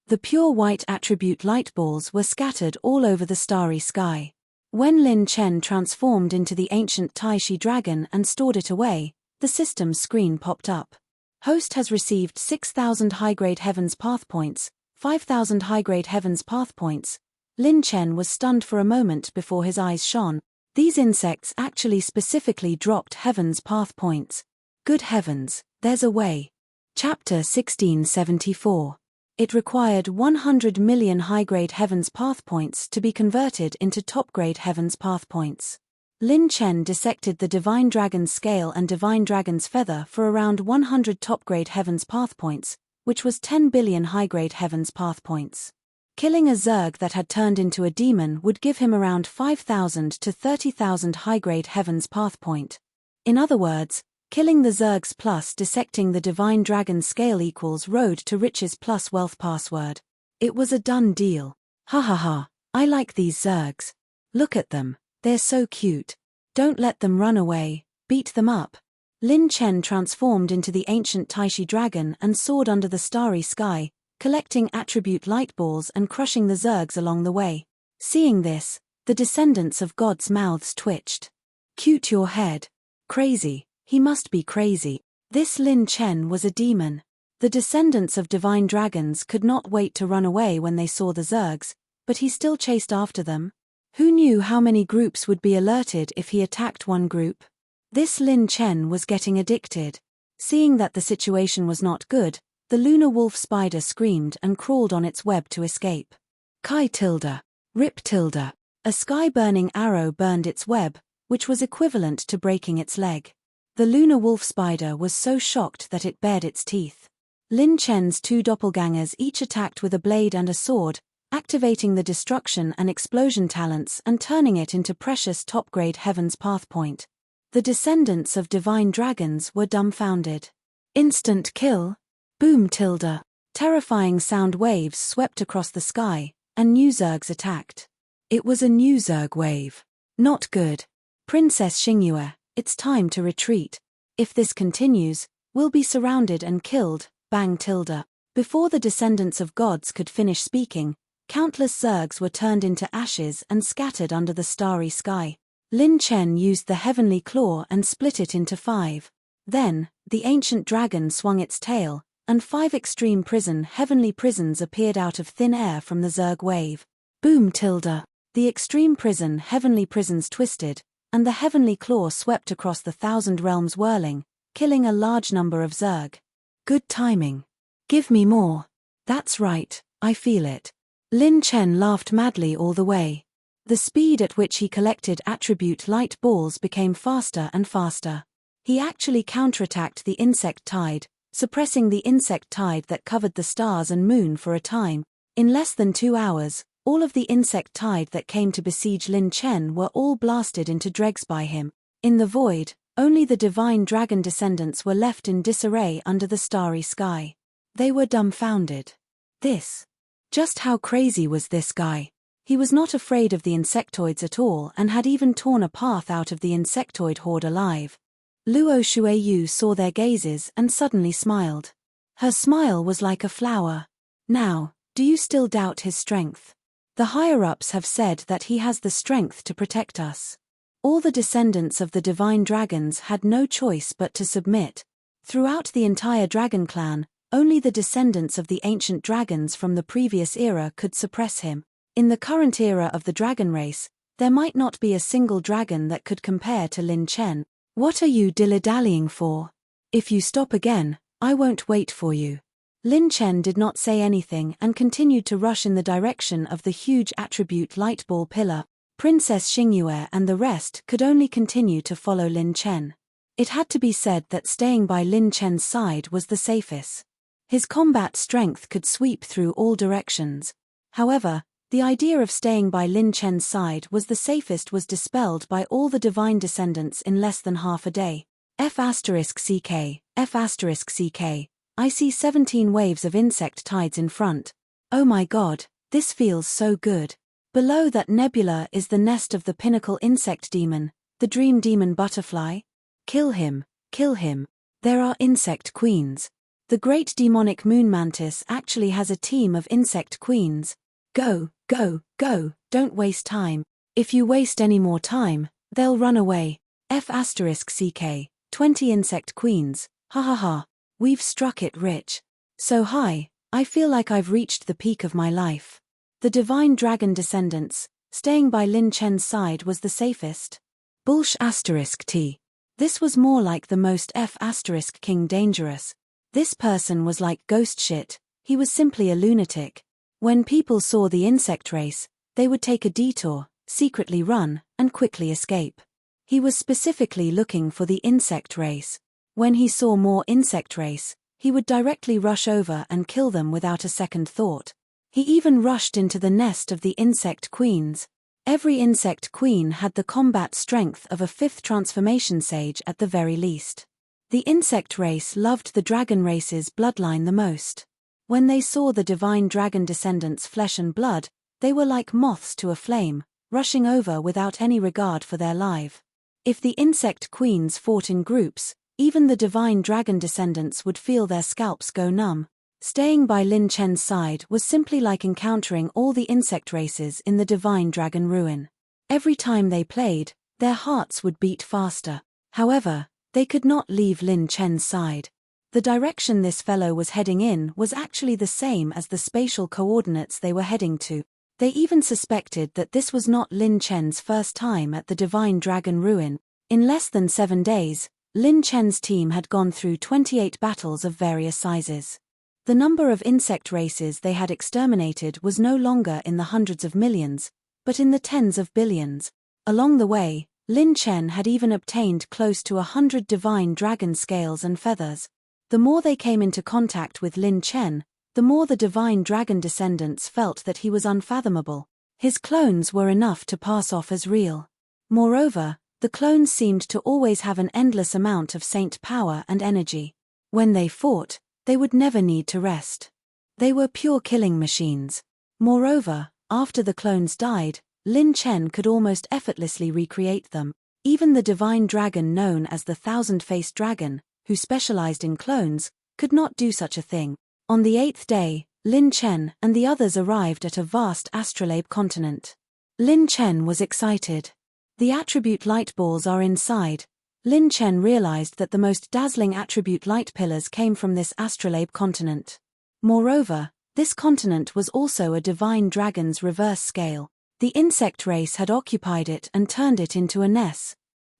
[SPEAKER 1] The pure white attribute light balls were scattered all over the starry sky. When Lin Chen transformed into the ancient Taishi dragon and stored it away, the system's screen popped up. Host has received 6,000 high-grade Heavens Path points, 5,000 high-grade Heavens Path points. Lin Chen was stunned for a moment before his eyes shone. These insects actually specifically dropped Heavens Path points. Good heavens, there's a way. Chapter 1674. It required 100 million high-grade Heavens Path points to be converted into top-grade Heavens Path points. Lin Chen dissected the Divine Dragon's scale and Divine Dragon's feather for around 100 top-grade Heavens Path points, which was 10 billion high-grade Heavens Path points. Killing a Zerg that had turned into a demon would give him around 5,000 to 30,000 high-grade Heavens Path point. In other words, Killing the Zergs plus dissecting the divine dragon scale equals road to riches plus wealth password. It was a done deal. Ha ha ha, I like these Zergs. Look at them, they're so cute. Don't let them run away, beat them up. Lin Chen transformed into the ancient Taishi dragon and soared under the starry sky, collecting attribute light balls and crushing the Zergs along the way. Seeing this, the descendants of gods' mouths twitched. Cute your head. Crazy, he must be crazy. This Lin Chen was a demon. The descendants of divine dragons could not wait to run away when they saw the Zergs, but he still chased after them. Who knew how many groups would be alerted if he attacked one group? This Lin Chen was getting addicted. Seeing that the situation was not good, the lunar wolf spider screamed and crawled on its web to escape. Kai tilde. Rip tilde. A sky-burning arrow burned its web, which was equivalent to breaking its leg. The lunar wolf spider was so shocked that it bared its teeth. Lin Chen's two doppelgangers each attacked with a blade and a sword, activating the destruction and explosion talents and turning it into precious top-grade Heaven's Path point. The descendants of divine dragons were dumbfounded. Instant kill. Boom tilde. Terrifying sound waves swept across the sky, and new Zergs attacked. It was a new Zerg wave. Not good. Princess Xingyue, it's time to retreat. If this continues, we'll be surrounded and killed. Bang tilde. Before the descendants of gods could finish speaking, countless Zergs were turned into ashes and scattered under the starry sky. Lin Chen used the heavenly claw and split it into 5. Then, the ancient dragon swung its tail, and 5 extreme heavenly prisons appeared out of thin air from the Zerg wave. Boom tilde. The extreme heavenly prisons twisted, and the heavenly claw swept across the 1,000 realms whirling, killing a large number of Zerg. Good timing. Give me more. That's right, I feel it. Lin Chen laughed madly all the way. The speed at which he collected attribute light balls became faster and faster. He actually counterattacked the insect tide, suppressing the insect tide that covered the stars and moon for a time. In less than 2 hours, all of the insect tide that came to besiege Lin Chen were all blasted into dregs by him. In the void, only the divine dragon descendants were left in disarray under the starry sky. They were dumbfounded. Just how crazy was this guy? He was not afraid of the insectoids at all and had even torn a path out of the insectoid horde alive. Luo Shuiyu saw their gazes and suddenly smiled. Her smile was like a flower. Now, do you still doubt his strength? The higher-ups have said that he has the strength to protect us. All the descendants of the divine dragons had no choice but to submit. Throughout the entire dragon clan, only the descendants of the ancient dragons from the previous era could suppress him. In the current era of the dragon race, there might not be a single dragon that could compare to Lin Chen. What are you dilly-dallying for? If you stop again, I won't wait for you. Lin Chen did not say anything and continued to rush in the direction of the huge attribute light ball pillar. Princess Xingyue and the rest could only continue to follow Lin Chen. It had to be said that staying by Lin Chen's side was the safest. His combat strength could sweep through all directions. However, the idea of staying by Lin Chen's side was the safest was dispelled by all the divine descendants in less than half a day. F***CK, F***CK, I see 17 waves of insect tides in front. Oh my god, this feels so good. Below that nebula is the nest of the pinnacle insect demon, the dream demon butterfly. Kill him, kill him. There are insect queens. The great demonic moon mantis actually has a team of insect queens. Go, go, go, don't waste time. If you waste any more time, they'll run away. F***CK, 20 insect queens, ha ha ha, we've struck it rich. So high, I feel like I've reached the peak of my life. The divine dragon descendants, staying by Lin Chen's side was the safest. Bullsh**T. This was more like the most F***King dangerous. This person was like ghost shit, he was simply a lunatic. When people saw the insect race, they would take a detour, secretly run, and quickly escape. He was specifically looking for the insect race. When he saw more insect race, he would directly rush over and kill them without a second thought. He even rushed into the nest of the insect queens. Every insect queen had the combat strength of a 5th transformation sage at the very least. The insect race loved the dragon race's bloodline the most. When they saw the divine dragon descendants' flesh and blood, they were like moths to a flame, rushing over without any regard for their life. If the insect queens fought in groups, even the divine dragon descendants would feel their scalps go numb. Staying by Lin Chen's side was simply like encountering all the insect races in the divine dragon ruin. Every time they played, their hearts would beat faster. However, they could not leave Lin Chen's side. The direction this fellow was heading in was actually the same as the spatial coordinates they were heading to. They even suspected that this was not Lin Chen's first time at the divine dragon ruin. In less than 7 days, Lin Chen's team had gone through 28 battles of various sizes. The number of insect races they had exterminated was no longer in the hundreds of millions, but in the tens of billions. Along the way, Lin Chen had even obtained close to 100 divine dragon scales and feathers. The more they came into contact with Lin Chen, the more the divine dragon descendants felt that he was unfathomable. His clones were enough to pass off as real. Moreover, the clones seemed to always have an endless amount of saint power and energy. When they fought, they would never need to rest. They were pure killing machines. Moreover, after the clones died, Lin Chen could almost effortlessly recreate them. Even the divine dragon known as the thousand-faced dragon, who specialized in clones, could not do such a thing. On the 8th day, Lin Chen and the others arrived at a vast astrolabe continent. Lin Chen was excited. The attribute light balls are inside. Lin Chen realized that the most dazzling attribute light pillars came from this astrolabe continent. Moreover, this continent was also a divine dragon's reverse scale. The insect race had occupied it and turned it into a nest.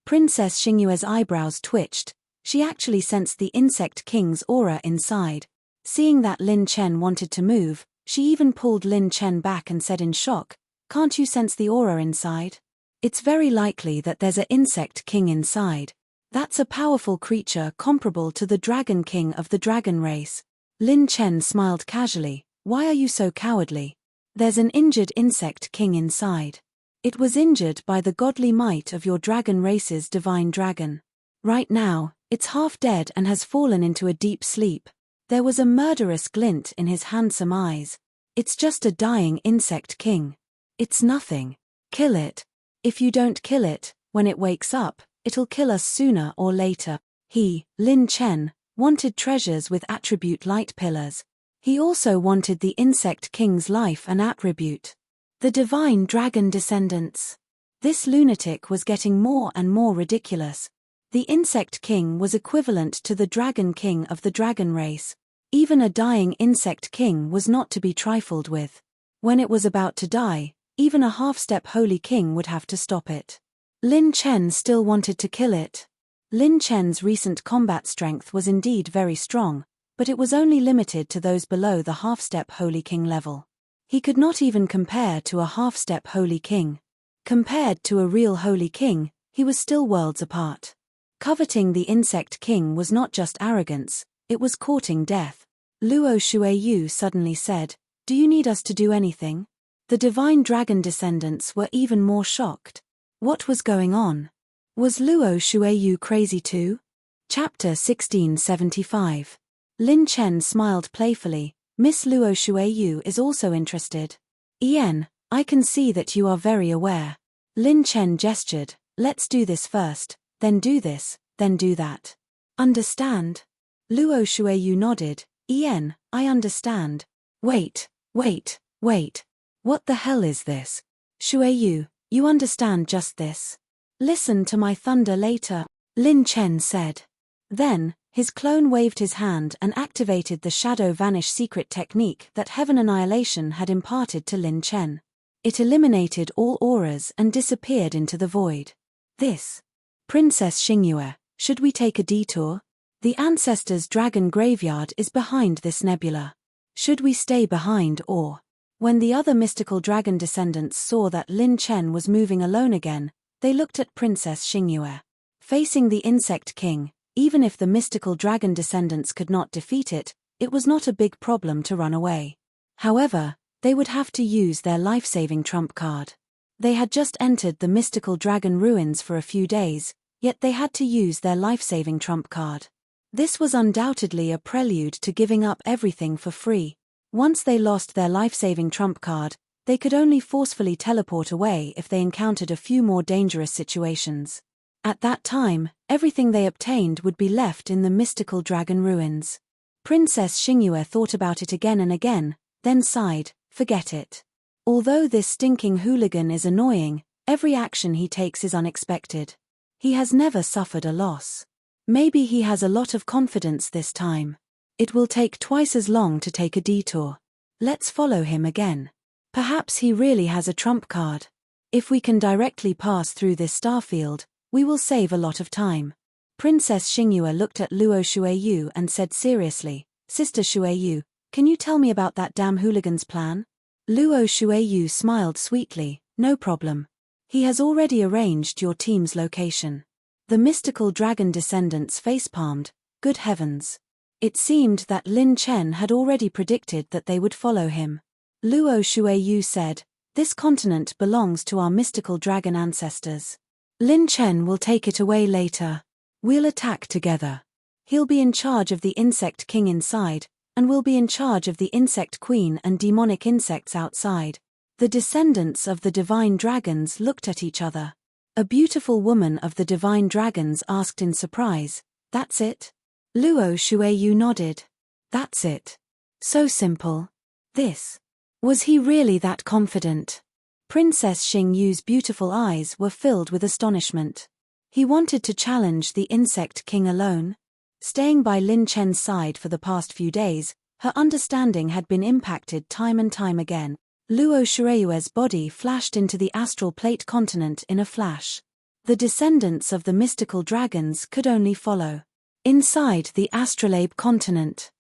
[SPEAKER 1] Princess Xingyue's eyebrows twitched. She actually sensed the insect king's aura inside. Seeing that Lin Chen wanted to move, she even pulled Lin Chen back and said in shock, "Can't you sense the aura inside? It's very likely that there's an insect king inside. That's a powerful creature comparable to the dragon king of the dragon race." Lin Chen smiled casually. "Why are you so cowardly? There's an injured insect king inside. It was injured by the godly might of your dragon race's divine dragon. Right now, it's half dead and has fallen into a deep sleep." There was a murderous glint in his handsome eyes. "It's just a dying insect king. It's nothing. Kill it. If you don't kill it, when it wakes up, it'll kill us sooner or later." He, Lin Chen, wanted treasures with attribute light pillars. He also wanted the insect king's life and attribute. The divine dragon descendants. This lunatic was getting more and more ridiculous. The insect king was equivalent to the dragon king of the dragon race. Even a dying insect king was not to be trifled with. When it was about to die, even a half-step holy king would have to stop it. Lin Chen still wanted to kill it. Lin Chen's recent combat strength was indeed very strong, but it was only limited to those below the half-step holy king level. He could not even compare to a half-step holy king. Compared to a real holy king, he was still worlds apart. Coveting the insect king was not just arrogance, it was courting death. Luo Shuiyu suddenly said, "Do you need us to do anything?" The divine dragon descendants were even more shocked. What was going on? Was Luo Shuiyu crazy too? Chapter 1675. Lin Chen smiled playfully. "Miss Luo Shuiyu is also interested." "Ian, I can see that you are very aware." Lin Chen gestured. "Let's do this first, then do this, then do that. Understand?" Luo Shuiyu nodded. "Ian, I understand." Wait. What the hell is this? Shuiyu, you understand just this. Listen to my thunder later, Lin Chen said. Then, his clone waved his hand and activated the Shadow Vanish secret technique that Heaven Annihilation had imparted to Lin Chen. It eliminated all auras and disappeared into the void. This. Princess Xingyue, should we take a detour? The ancestors' dragon graveyard is behind this nebula. Should we stay behind or? When the other mystical dragon descendants saw that Lin Chen was moving alone again, they looked at Princess Xingyue. Facing the insect king, even if the mystical dragon descendants could not defeat it, it was not a big problem to run away. However, they would have to use their life-saving trump card. They had just entered the mystical dragon ruins for a few days, yet they had to use their life-saving trump card. This was undoubtedly a prelude to giving up everything for free. Once they lost their life-saving trump card, they could only forcefully teleport away if they encountered a few more dangerous situations. At that time, everything they obtained would be left in the mystical dragon ruins. Princess Xingyue thought about it again and again, then sighed, forget it. Although this stinking hooligan is annoying, every action he takes is unexpected. He has never suffered a loss. Maybe he has a lot of confidence this time. It will take twice as long to take a detour. Let's follow him again. Perhaps he really has a trump card. If we can directly pass through this starfield, we will save a lot of time. Princess Xingyue looked at Luo Shuiyu and said seriously, Sister Shuiyu, can you tell me about that damn hooligan's plan? Luo Shuiyu smiled sweetly, no problem. He has already arranged your team's location. The mystical dragon descendants facepalmed, good heavens. It seemed that Lin Chen had already predicted that they would follow him. Luo Shuiyu said, this continent belongs to our mystical dragon ancestors. Lin Chen will take it away later. We'll attack together. He'll be in charge of the insect king inside, and we'll be in charge of the insect queen and demonic insects outside. The descendants of the divine dragons looked at each other. A beautiful woman of the divine dragons asked in surprise, that's it? Luo Shuiyu nodded. That's it. So simple. This. Was he really that confident? Princess Xingyu's beautiful eyes were filled with astonishment. He wanted to challenge the insect king alone. Staying by Lin Chen's side for the past few days, her understanding had been impacted time and time again. Luo Shuiyue's body flashed into the astral plate continent in a flash. The descendants of the mystical dragons could only follow. Inside the astrolabe continent,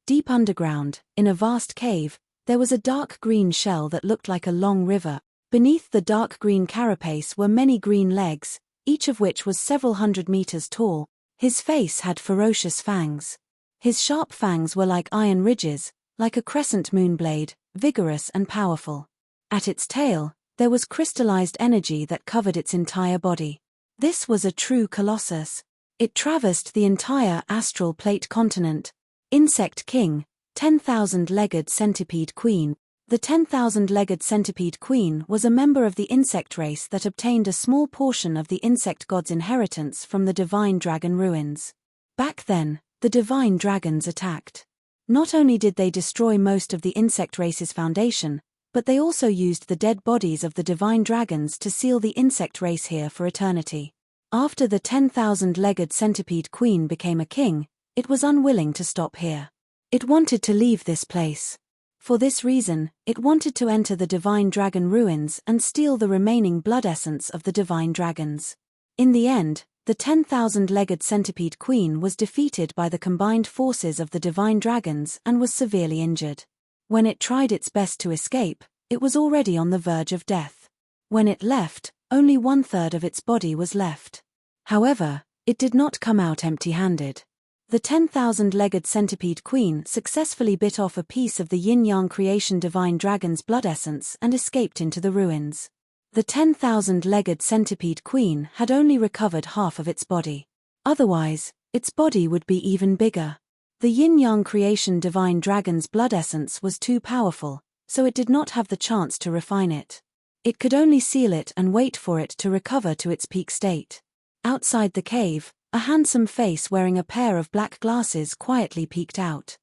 [SPEAKER 1] deep underground, in a vast cave, there was a dark green shell that looked like a long river. Beneath the dark green carapace were many green legs, each of which was several hundred meters tall. His face had ferocious fangs. His sharp fangs were like iron ridges, like a crescent moon blade, vigorous and powerful. At its tail, there was crystallized energy that covered its entire body. This was a true colossus. It traversed the entire astral plate continent. Insect King, 10,000-legged centipede queen. The 10,000-legged centipede queen was a member of the insect race that obtained a small portion of the insect god's inheritance from the divine dragon ruins. Back then, the divine dragons attacked. Not only did they destroy most of the insect race's foundation, but they also used the dead bodies of the divine dragons to seal the insect race here for eternity. After the 10,000-legged centipede queen became a king, it was unwilling to stop here. It wanted to leave this place. For this reason, it wanted to enter the divine dragon ruins and steal the remaining blood essence of the divine dragons. In the end, the 10,000-legged centipede queen was defeated by the combined forces of the divine dragons and was severely injured. When it tried its best to escape, it was already on the verge of death. When it left, only 1/3 of its body was left. However, it did not come out empty-handed. The 10,000-legged centipede queen successfully bit off a piece of the yin-yang creation divine dragon's blood essence and escaped into the ruins. The 10,000-legged centipede queen had only recovered half of its body. Otherwise, its body would be even bigger. The yin-yang creation divine dragon's blood essence was too powerful, so it did not have the chance to refine it. It could only seal it and wait for it to recover to its peak state. Outside the cave, a handsome face wearing a pair of black glasses quietly peeked out.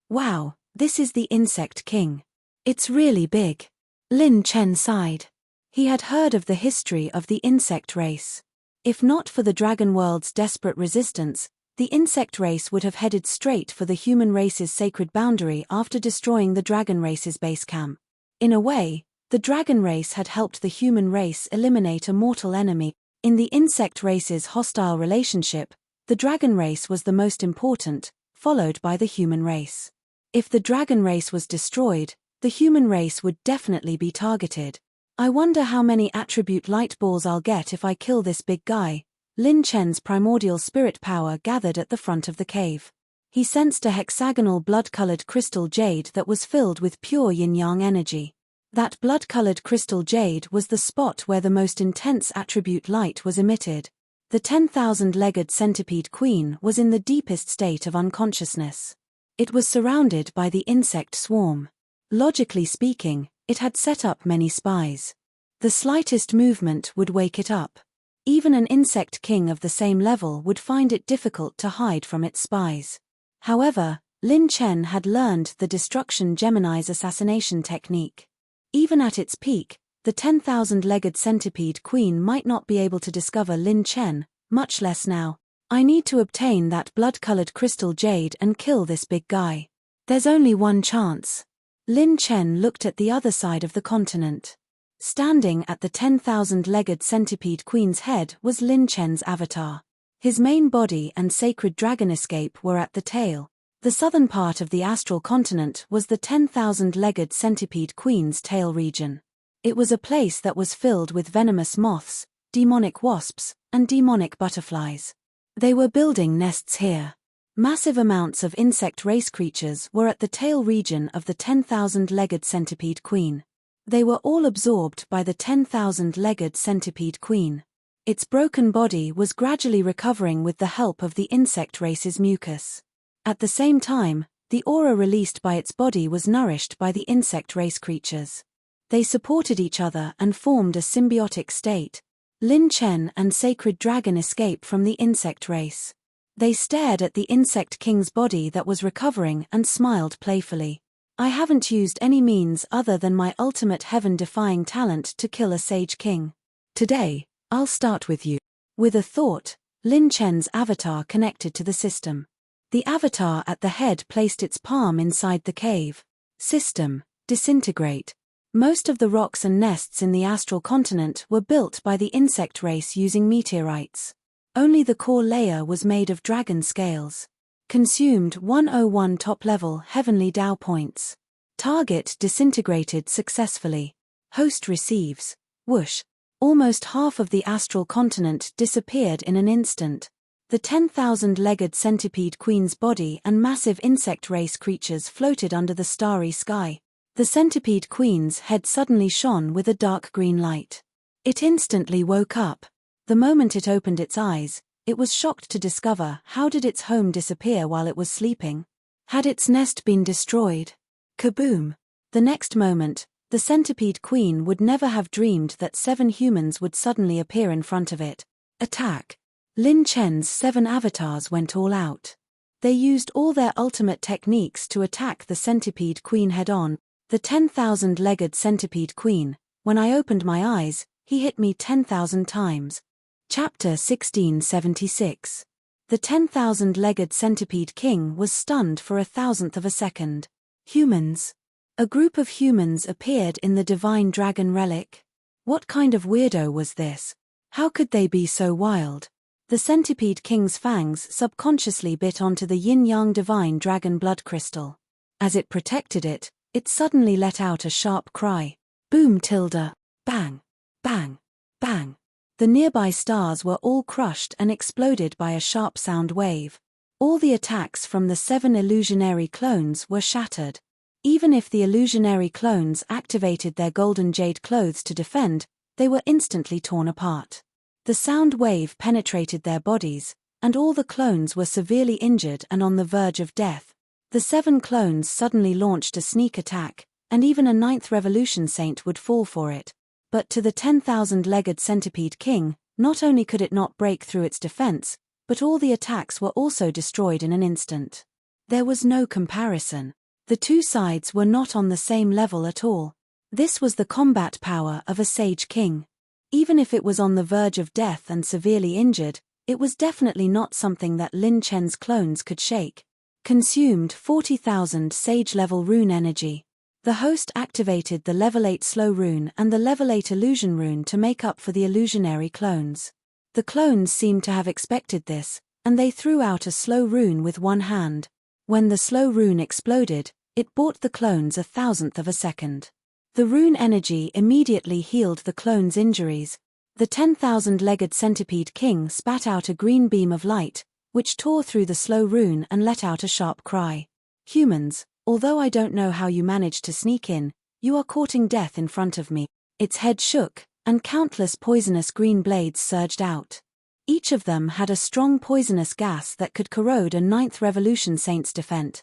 [SPEAKER 1] Wow, this is the insect king. It's really big. Lin Chen sighed. He had heard of the history of the insect race. If not for the dragon world's desperate resistance, the insect race would have headed straight for the human race's sacred boundary after destroying the dragon race's base camp. In a way, the dragon race had helped the human race eliminate a mortal enemy. In the insect race's hostile relationship, the dragon race was the most important, followed by the human race. If the dragon race was destroyed, the human race would definitely be targeted. I wonder how many attribute light balls I'll get if I kill this big guy. Lin Chen's primordial spirit power gathered at the front of the cave. He sensed a hexagonal blood-colored crystal jade that was filled with pure yin-yang energy. That blood-colored crystal jade was the spot where the most intense attribute light was emitted. The 10,000-legged centipede queen was in the deepest state of unconsciousness. It was surrounded by the insect swarm. Logically speaking, it had set up many spies. The slightest movement would wake it up. Even an insect king of the same level would find it difficult to hide from its spies. However, Lin Chen had learned the Destruction Gemini's assassination technique. Even at its peak, the 10,000-legged centipede queen might not be able to discover Lin Chen, much less now. I need to obtain that blood-colored crystal jade and kill this big guy. There's only one chance. Lin Chen looked at the other side of the continent. Standing at the 10,000-legged centipede queen's head was Lin Chen's avatar. His main body and sacred dragon escape were at the tail. The southern part of the astral continent was the 10,000-legged centipede queen's tail region. It was a place that was filled with venomous moths, demonic wasps, and demonic butterflies. They were building nests here. Massive amounts of insect race creatures were at the tail region of the 10,000-legged centipede queen. They were all absorbed by the 10,000-legged centipede queen. Its broken body was gradually recovering with the help of the insect race's mucus. At the same time, the aura released by its body was nourished by the insect race creatures. They supported each other and formed a symbiotic state. Lin Chen and Sacred Dragon escape from the insect race. They stared at the insect king's body that was recovering and smiled playfully. I haven't used any means other than my ultimate heaven-defying talent to kill a sage king. Today, I'll start with you. With a thought, Lin Chen's avatar connected to the system. The avatar at the head placed its palm inside the cave. System, disintegrate. Most of the rocks and nests in the astral continent were built by the insect race using meteorites. Only the core layer was made of dragon scales. Consumed 101 top-level heavenly Tao points. Target disintegrated successfully. Host receives. Whoosh. Almost half of the astral continent disappeared in an instant. The 10,000-legged centipede queen's body and massive insect race creatures floated under the starry sky. The centipede queen's head suddenly shone with a dark green light. It instantly woke up. The moment it opened its eyes, it was shocked to discover how did its home disappear while it was sleeping. Had its nest been destroyed? Kaboom! The next moment, the centipede queen would never have dreamed that 7 humans would suddenly appear in front of it. Attack! Lin Chen's 7 avatars went all out. They used all their ultimate techniques to attack the centipede queen head-on. The 10,000-legged centipede queen. When I opened my eyes, he hit me 10,000 times. Chapter 1676. The 10,000-legged centipede king was stunned for 1,000th of a second. Humans. A group of humans appeared in the divine dragon relic. What kind of weirdo was this? How could they be so wild? The centipede king's fangs subconsciously bit onto the yin-yang divine dragon blood crystal. As it protected it, it suddenly let out a sharp cry. Boom tilde. Bang. Bang. Bang. The nearby stars were all crushed and exploded by a sharp sound wave. All the attacks from the 7 illusionary clones were shattered. Even if the illusionary clones activated their golden jade clothes to defend, they were instantly torn apart. The sound wave penetrated their bodies, and all the clones were severely injured and on the verge of death. The 7 clones suddenly launched a sneak attack, and even a 9th Revolution Saint would fall for it. But to the 10,000-legged centipede king, not only could it not break through its defense, but all the attacks were also destroyed in an instant. There was no comparison. The two sides were not on the same level at all. This was the combat power of a sage king. Even if it was on the verge of death and severely injured, it was definitely not something that Lin Chen's clones could shake. Consumed 40,000 sage-level rune energy. The host activated the level 8 slow rune and the level 8 illusion rune to make up for the illusionary clones. The clones seemed to have expected this, and they threw out a slow rune with one hand. When the slow rune exploded, it bought the clones 1,000th of a second. The rune energy immediately healed the clones' injuries. The 10,000-legged centipede king spat out a green beam of light, which tore through the slow rune and let out a sharp cry. Humans, although I don't know how you managed to sneak in, you are courting death in front of me. Its head shook, and countless poisonous green blades surged out. Each of them had a strong poisonous gas that could corrode a Ninth Revolution Saint's defense.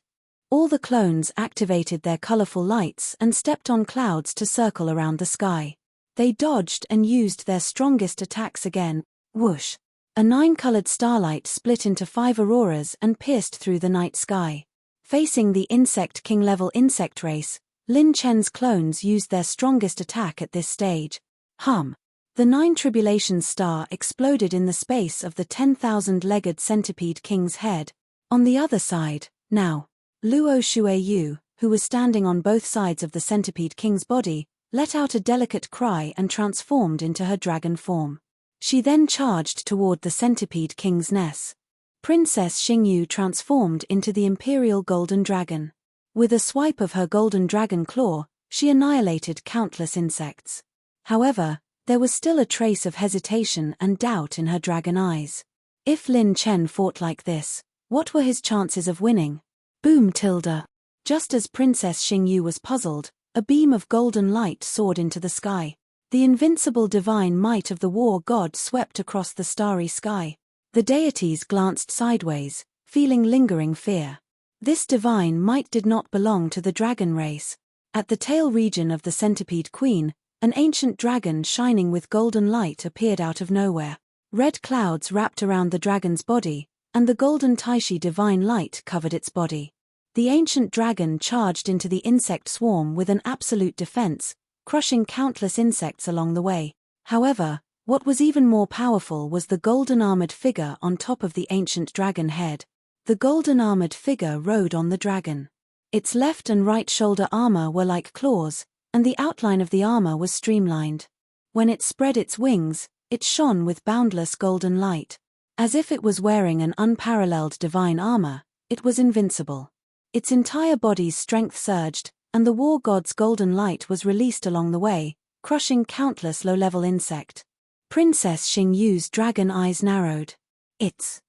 [SPEAKER 1] All the clones activated their colorful lights and stepped on clouds to circle around the sky. They dodged and used their strongest attacks again. Whoosh! A 9-colored starlight split into 5 auroras and pierced through the night sky. Facing the Insect King-level insect race, Lin Chen's clones used their strongest attack at this stage. Hum! The 9 Tribulations star exploded in the space of the 10,000-legged Centipede King's head. On the other side, now, Luo Shueyu, who was standing on both sides of the Centipede King's body, let out a delicate cry and transformed into her dragon form. She then charged toward the Centipede King's nest. Princess Xingyu transformed into the Imperial Golden Dragon. With a swipe of her golden dragon claw, she annihilated countless insects. However, there was still a trace of hesitation and doubt in her dragon eyes. If Lin Chen fought like this, what were his chances of winning? Boom! Just as Princess Xingyu was puzzled, a beam of golden light soared into the sky. The invincible divine might of the war god swept across the starry sky. The deities glanced sideways, feeling lingering fear. This divine might did not belong to the dragon race. At the tail region of the Centipede Queen, an ancient dragon shining with golden light appeared out of nowhere. Red clouds wrapped around the dragon's body, and the golden Taishi divine light covered its body. The ancient dragon charged into the insect swarm with an absolute defense, crushing countless insects along the way. However, what was even more powerful was the golden armored figure on top of the ancient dragon head. The golden armored figure rode on the dragon. Its left and right shoulder armor were like claws, and the outline of the armor was streamlined. When it spread its wings, it shone with boundless golden light. As if it was wearing an unparalleled divine armor, it was invincible. Its entire body's strength surged, and the war god's golden light was released along the way, crushing countless low-level insect. Princess Xingyu's dragon eyes narrowed. It's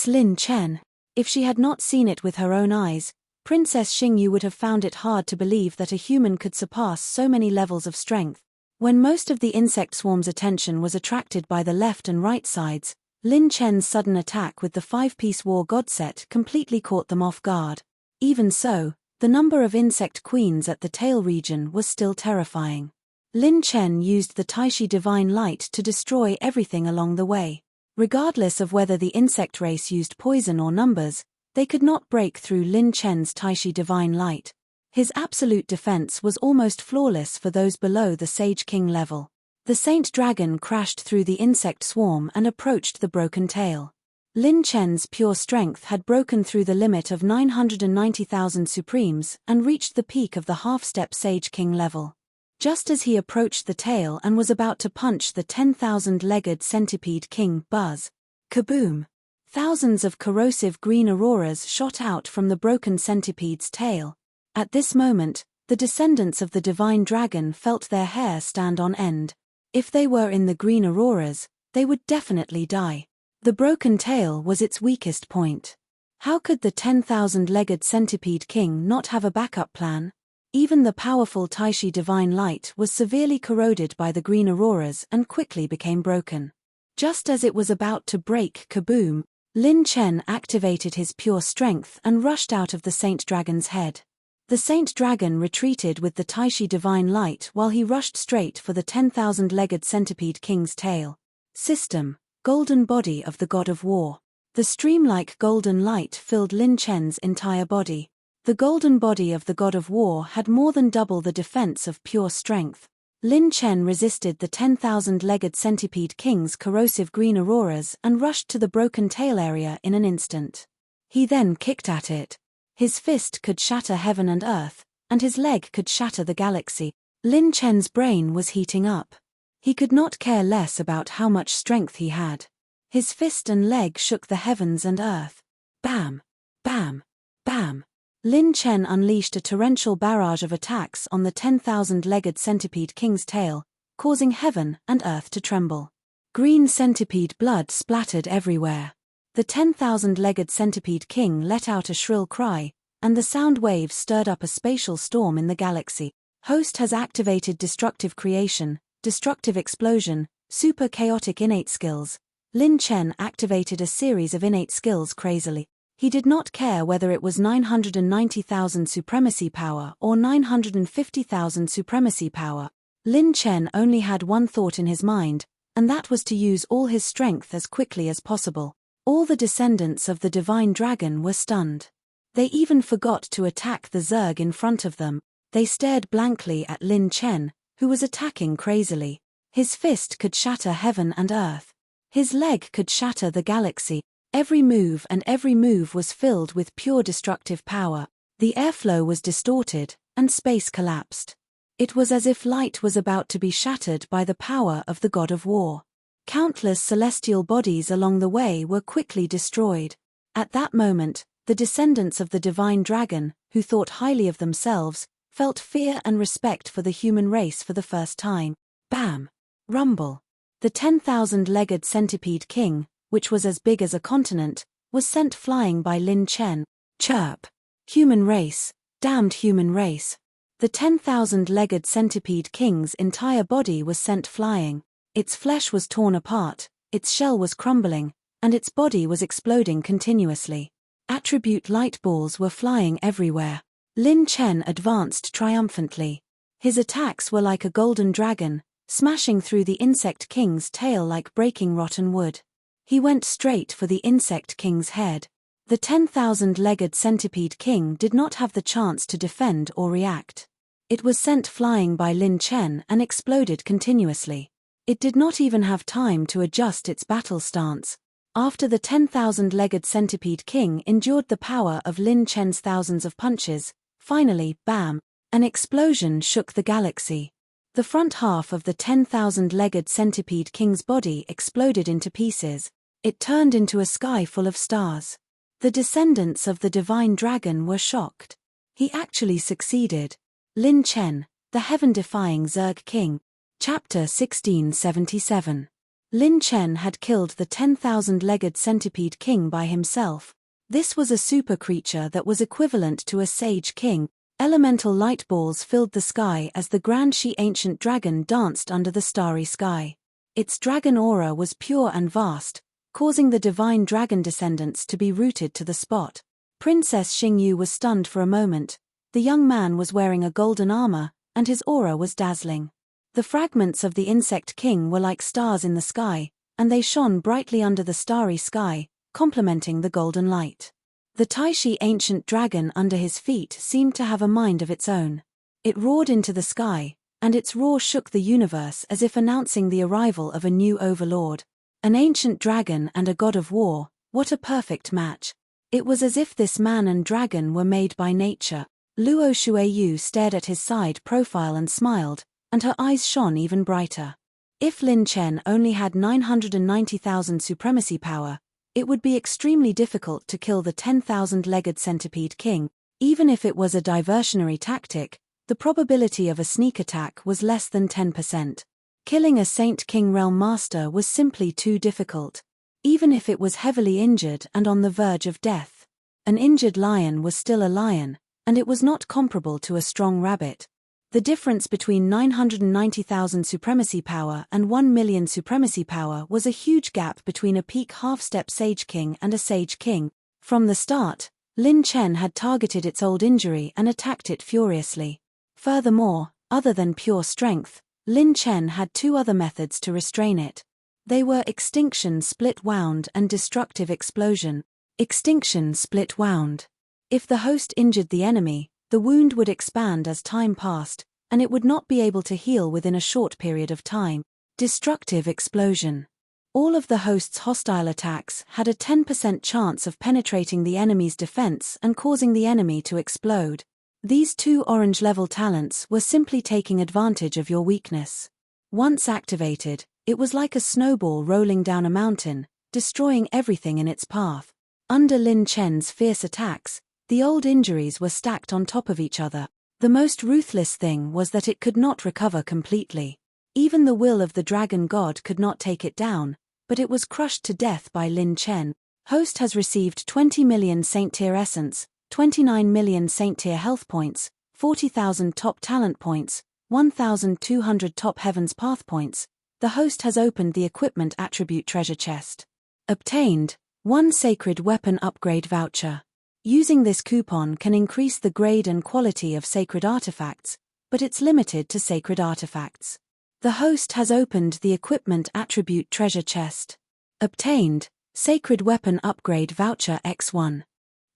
[SPEAKER 1] Lin Chen. If she had not seen it with her own eyes, Princess Xingyu would have found it hard to believe that a human could surpass so many levels of strength. When most of the insect swarm's attention was attracted by the left and right sides, Lin Chen's sudden attack with the 5-piece war god set completely caught them off guard. Even so, the number of insect queens at the tail region was still terrifying. Lin Chen used the Taishi divine light to destroy everything along the way. Regardless of whether the insect race used poison or numbers, they could not break through Lin Chen's Taishi divine light. His absolute defense was almost flawless for those below the Sage King level. The Saint Dragon crashed through the insect swarm and approached the broken tail. Lin Chen's pure strength had broken through the limit of 990,000 supremes and reached the peak of the half-step Sage King level. Just as he approached the tail and was about to punch the 10,000-legged Centipede King, buzz! Kaboom! Thousands of corrosive green auroras shot out from the broken centipede's tail. At this moment, the descendants of the divine dragon felt their hair stand on end. If they were in the green auroras, they would definitely die. The broken tail was its weakest point. How could the 10,000-legged Centipede King not have a backup plan? Even the powerful Taishi divine light was severely corroded by the green auroras and quickly became broken. Just as it was about to break, kaboom, Lin Chen activated his pure strength and rushed out of the Saint Dragon's head. The Saint Dragon retreated with the Taishi divine light while he rushed straight for the 10,000-legged Centipede King's tail. System: Golden body of the god of war. The stream-like golden light filled Lin Chen's entire body. The golden body of the god of war had more than double the defense of pure strength. Lin Chen resisted the 10,000-legged Centipede King's corrosive green auroras and rushed to the broken tail area in an instant. He then kicked at it. His fist could shatter heaven and earth, and his leg could shatter the galaxy. Lin Chen's brain was heating up. He could not care less about how much strength he had. His fist and leg shook the heavens and earth. Bam! Bam! Bam! Lin Chen unleashed a torrential barrage of attacks on the 10,000-legged Centipede King's tail, causing heaven and earth to tremble. Green centipede blood splattered everywhere. The 10,000-legged Centipede King let out a shrill cry, and the sound waves stirred up a spatial storm in the galaxy. Host has activated destructive creation, destructive explosion, super chaotic innate skills, Lin Chen activated a series of innate skills crazily. He did not care whether it was 990,000 supremacy power or 950,000 supremacy power. Lin Chen only had one thought in his mind, and that was to use all his strength as quickly as possible. All the descendants of the divine dragon were stunned. They even forgot to attack the Zerg in front of them. They stared blankly at Lin Chen, who was attacking crazily. His fist could shatter heaven and earth. His leg could shatter the galaxy. Every move was filled with pure destructive power. The airflow was distorted, and space collapsed. It was as if light was about to be shattered by the power of the god of war. Countless celestial bodies along the way were quickly destroyed. At that moment, the descendants of the divine dragon, who thought highly of themselves, felt fear and respect for the human race for the first time. Bam! Rumble. The 10,000-legged centipede king, which was as big as a continent, was sent flying by Lin Chen. Chirp. Human race. Damned human race. The 10,000-legged centipede king's entire body was sent flying. Its flesh was torn apart, its shell was crumbling, and its body was exploding continuously. Attribute light balls were flying everywhere. Lin Chen advanced triumphantly. His attacks were like a golden dragon, smashing through the insect king's tail like breaking rotten wood. He went straight for the insect king's head. The 10,000-legged centipede king did not have the chance to defend or react. It was sent flying by Lin Chen and exploded continuously. It did not even have time to adjust its battle stance. After the 10,000-legged centipede king endured the power of Lin Chen's thousands of punches, finally, bam, an explosion shook the galaxy. The front half of the 10,000-legged centipede king's body exploded into pieces. It turned into a sky full of stars. The descendants of the divine dragon were shocked. He actually succeeded. Lin Chen, the heaven-defying Zerg king. Chapter 1677. Lin Chen had killed the 10,000-legged centipede king by himself. This was a super creature that was equivalent to a sage king. Elemental light balls filled the sky as the Grand Shi ancient dragon danced under the starry sky. Its dragon aura was pure and vast, causing the divine dragon descendants to be rooted to the spot. Princess Xingyu was stunned for a moment. The young man was wearing a golden armor, and his aura was dazzling. The fragments of the insect king were like stars in the sky, and they shone brightly under the starry sky, complementing the golden light. The Taishi ancient dragon under his feet seemed to have a mind of its own. It roared into the sky, and its roar shook the universe as if announcing the arrival of a new overlord. An ancient dragon and a god of war, what a perfect match. It was as if this man and dragon were made by nature. Luo Shuiyu stared at his side profile and smiled, and her eyes shone even brighter. If Lin Chen only had 990,000 supremacy power, it would be extremely difficult to kill the 10,000-legged centipede king. Even if it was a diversionary tactic, the probability of a sneak attack was less than 10%. Killing a Saint King Realm Master was simply too difficult. Even if it was heavily injured and on the verge of death. An injured lion was still a lion, and it was not comparable to a strong rabbit. The difference between 990,000 supremacy power and 1 million supremacy power was a huge gap between a peak half-step Sage King and a Sage King. From the start, Lin Chen had targeted its old injury and attacked it furiously. Furthermore, other than pure strength, Lin Chen had two other methods to restrain it. They were Extinction Split Wound and Destructive Explosion. Extinction Split Wound. If the host injured the enemy, the wound would expand as time passed, and it would not be able to heal within a short period of time. Destructive Explosion. All of the host's hostile attacks had a 10% chance of penetrating the enemy's defense and causing the enemy to explode. These two orange-level talents were simply taking advantage of your weakness. Once activated, it was like a snowball rolling down a mountain, destroying everything in its path. Under Lin Chen's fierce attacks, the old injuries were stacked on top of each other. The most ruthless thing was that it could not recover completely. Even the will of the dragon god could not take it down, but it was crushed to death by Lin Chen. Host has received 20 million Saint Tier Essence, 29 million Saint Tier Health Points, 40,000 Top Talent Points, 1,200 Top Heavens Path Points. The host has opened the equipment attribute treasure chest. Obtained 1 sacred weapon upgrade voucher. Using this coupon can increase the grade and quality of sacred artifacts, but it's limited to sacred artifacts. The host has opened the equipment attribute treasure chest. Obtained sacred weapon upgrade voucher X1.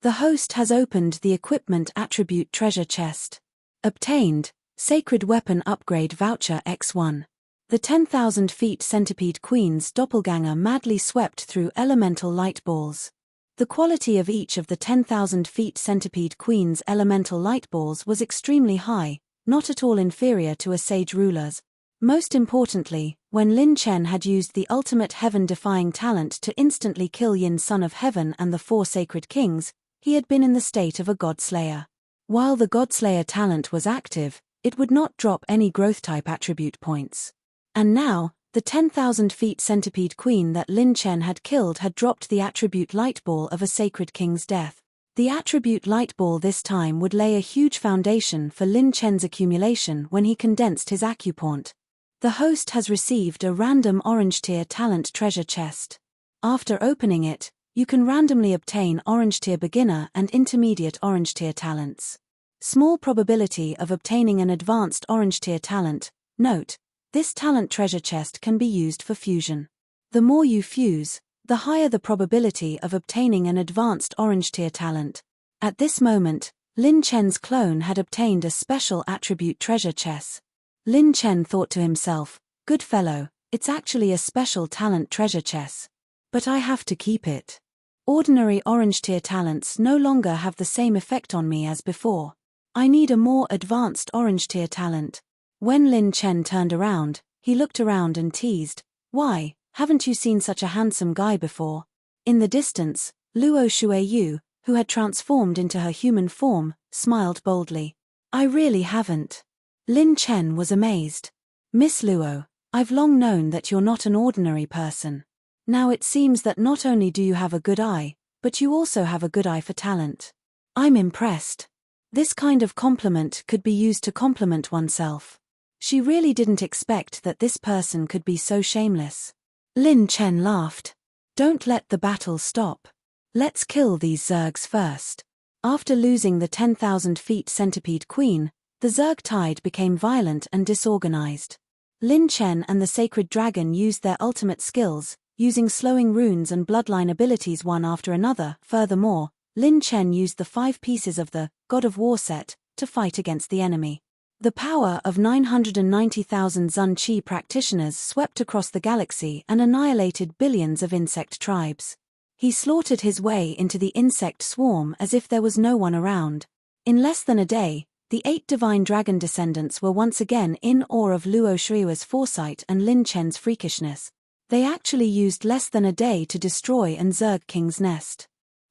[SPEAKER 1] The host has opened the equipment attribute treasure chest. Obtained sacred weapon upgrade voucher X1. The 10,000 feet centipede queen's doppelganger madly swept through elemental light balls. The quality of each of the 10,000 feet centipede queen's elemental light balls was extremely high, not at all inferior to a sage ruler's. Most importantly, when Lin Chen had used the ultimate heaven-defying talent to instantly kill Yin son of heaven and the 4 sacred kings, he had been in the state of a godslayer. While the godslayer talent was active, it would not drop any growth-type attribute points. And now, the 10,000 feet centipede queen that Lin Chen had killed had dropped the attribute light ball of a sacred king's death. The attribute light ball this time would lay a huge foundation for Lin Chen's accumulation when he condensed his acupoint. The host has received a random orange tier talent treasure chest. After opening it, you can randomly obtain orange tier beginner and intermediate orange tier talents. Small probability of obtaining an advanced orange tier talent. Note, this talent treasure chest can be used for fusion. The more you fuse, the higher the probability of obtaining an advanced orange tier talent. At this moment, Lin Chen's clone had obtained a special attribute treasure chest. Lin Chen thought to himself, good fellow, it's actually a special talent treasure chest. But I have to keep it. Ordinary orange tier talents no longer have the same effect on me as before. I need a more advanced orange tier talent. When Lin Chen turned around, he looked around and teased, why, haven't you seen such a handsome guy before? In the distance, Luo Shuiyu, who had transformed into her human form, smiled boldly. I really haven't. Lin Chen was amazed. Miss Luo, I've long known that you're not an ordinary person. Now it seems that not only do you have a good eye, but you also have a good eye for talent. I'm impressed. This kind of compliment could be used to compliment oneself. She really didn't expect that this person could be so shameless. Lin Chen laughed. Don't let the battle stop. Let's kill these Zergs first. After losing the 10,000 feet centipede queen, the Zerg tide became violent and disorganized. Lin Chen and the sacred dragon used their ultimate skills, using slowing runes and bloodline abilities one after another. Furthermore, Lin Chen used the 5 pieces of the God of War set to fight against the enemy. The power of 990,000 Zun Qi practitioners swept across the galaxy and annihilated billions of insect tribes. He slaughtered his way into the insect swarm as if there was no one around. In less than a day, the 8 divine dragon descendants were once again in awe of Luo Shui's foresight and Lin Chen's freakishness. They actually used less than a day to destroy an Zerg King's nest.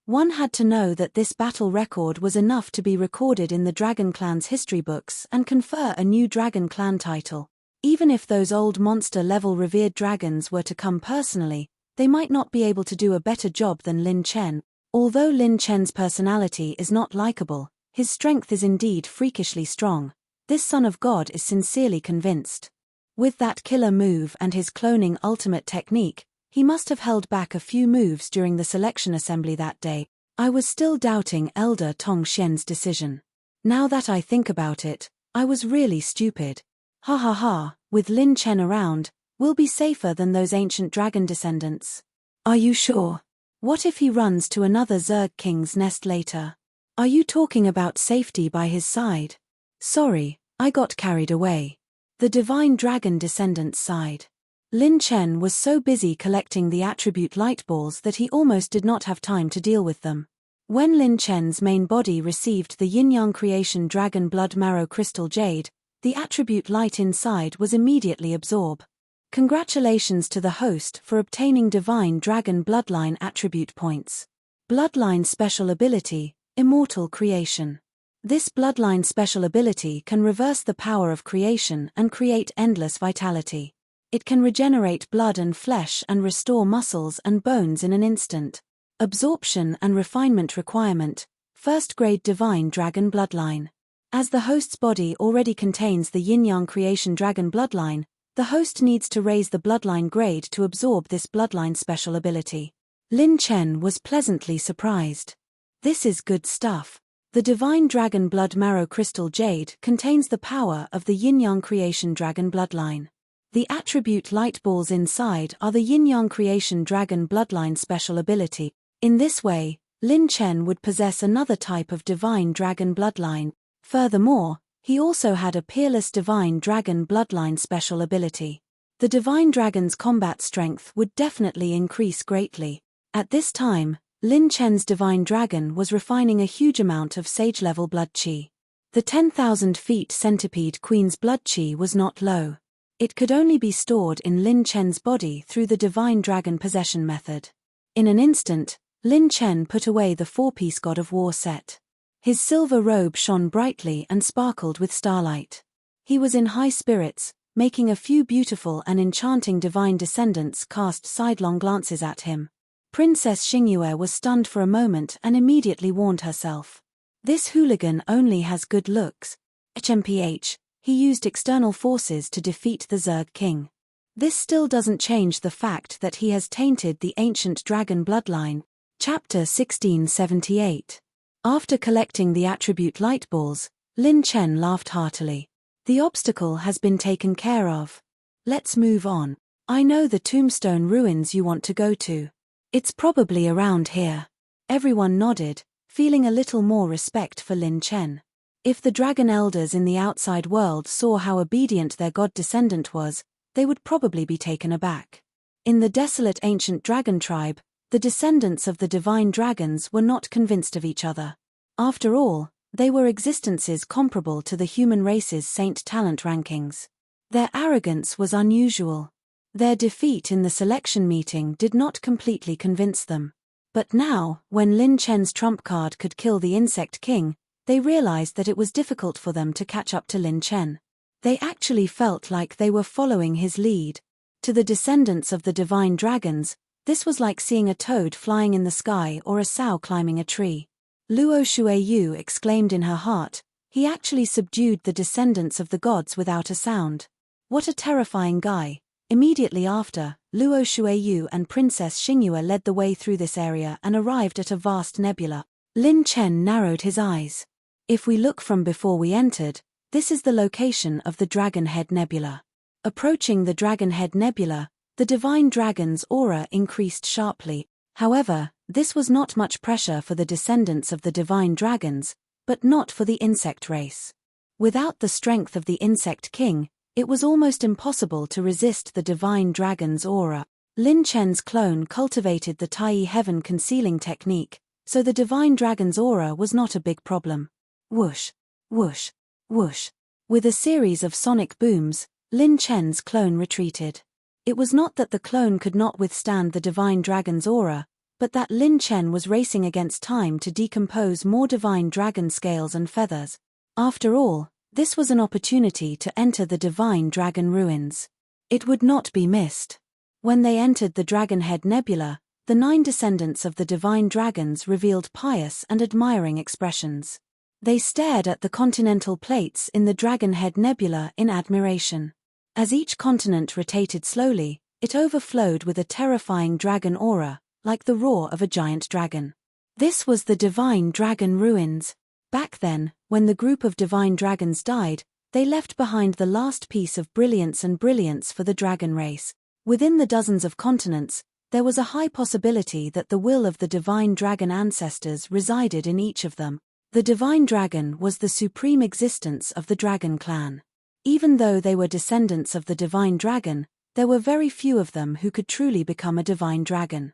[SPEAKER 1] One had to know that this battle record was enough to be recorded in the Dragon Clan's history books and confer a new Dragon Clan title. Even if those old monster-level revered dragons were to come personally, they might not be able to do a better job than Lin Chen. Although Lin Chen's personality is not likable, his strength is indeed freakishly strong. This son of God is sincerely convinced. With that killer move and his cloning ultimate technique, he must have held back a few moves during the selection assembly that day. I was still doubting Elder Tong Xian's decision. Now that I think about it, I was really stupid. Ha ha ha, with Lin Chen around, we'll be safer than those ancient dragon descendants. Are you sure? What if he runs to another Zerg King's nest later? Are you talking about safety by his side? Sorry, I got carried away. The divine dragon descendants sighed. Lin Chen was so busy collecting the attribute light balls that he almost did not have time to deal with them. When Lin Chen's main body received the yin-yang creation dragon blood marrow crystal jade, the attribute light inside was immediately absorbed. Congratulations to the host for obtaining divine dragon bloodline attribute points. Bloodline special ability, immortal creation. This bloodline special ability can reverse the power of creation and create endless vitality. It can regenerate blood and flesh and restore muscles and bones in an instant. Absorption and refinement requirement, first grade divine dragon bloodline. As the host's body already contains the yin-yang creation dragon bloodline, The host needs to raise the bloodline grade to absorb this bloodline special ability. Lin Chen was pleasantly surprised. This is good stuff. The Divine Dragon Blood Marrow Crystal Jade contains the power of the Yin-Yang Creation Dragon bloodline. The attribute light balls inside are the Yin-Yang Creation Dragon bloodline special ability. In this way, Lin Chen would possess another type of Divine Dragon bloodline. Furthermore, he also had a Peerless Divine Dragon bloodline special ability. The Divine Dragon's combat strength would definitely increase greatly. At this time, Lin Chen's Divine Dragon was refining a huge amount of Sage-level blood qi. The 10,000 feet Centipede Queen's blood qi was not low. It could only be stored in Lin Chen's body through the Divine Dragon possession method. In an instant, Lin Chen put away the four-piece God of War set. His silver robe shone brightly and sparkled with starlight. He was in high spirits, making a few beautiful and enchanting divine descendants cast sidelong glances at him. Princess Xingyue was stunned for a moment and immediately warned herself. This hooligan only has good looks. HMPH, he used external forces to defeat the Zerg King. This still doesn't change the fact that he has tainted the ancient dragon bloodline. Chapter 1678. After collecting the attribute light balls, Lin Chen laughed heartily. The obstacle has been taken care of. Let's move on. I know the tombstone ruins you want to go to. It's probably around here. Everyone nodded, feeling a little more respect for Lin Chen. If the dragon elders in the outside world saw how obedient their god descendant was, they would probably be taken aback. In the desolate ancient dragon tribe, the descendants of the divine dragons were not convinced of each other. After all, they were existences comparable to the human race's saint talent rankings. Their arrogance was unusual. Their defeat in the selection meeting did not completely convince them. But now, when Lin Chen's trump card could kill the Insect King, they realized that it was difficult for them to catch up to Lin Chen. They actually felt like they were following his lead. To the descendants of the divine dragons, this was like seeing a toad flying in the sky or a sow climbing a tree. Luo Shuiyu exclaimed in her heart, he actually subdued the descendants of the gods without a sound. What a terrifying guy. Immediately after, Luo Shuiyu and Princess Xingyue led the way through this area and arrived at a vast nebula. Lin Chen narrowed his eyes. If we look from before we entered, this is the location of the Dragon Head Nebula. Approaching the Dragon Head Nebula, the divine dragon's aura increased sharply. However, this was not much pressure for the descendants of the divine dragons, but not for the insect race. Without the strength of the Insect King, it was almost impossible to resist the divine dragon's aura. Lin Chen's clone cultivated the Tai Heaven concealing technique, so the divine dragon's aura was not a big problem. Whoosh, whoosh, whoosh. With a series of sonic booms, Lin Chen's clone retreated. It was not that the clone could not withstand the divine dragon's aura, but that Lin Chen was racing against time to decompose more divine dragon scales and feathers. After all, this was an opportunity to enter the divine dragon ruins. It would not be missed. When they entered the Dragon Head Nebula, the 9 descendants of the divine dragons revealed pious and admiring expressions. They stared at the continental plates in the Dragon Head Nebula in admiration. As each continent rotated slowly, it overflowed with a terrifying dragon aura, like the roar of a giant dragon. This was the Divine Dragon Ruins. Back then, when the group of divine dragons died, they left behind the last piece of brilliance and brilliance for the dragon race. Within the dozens of continents, there was a high possibility that the will of the divine dragon ancestors resided in each of them. The divine dragon was the supreme existence of the dragon clan. Even though they were descendants of the divine dragon, there were very few of them who could truly become a divine dragon.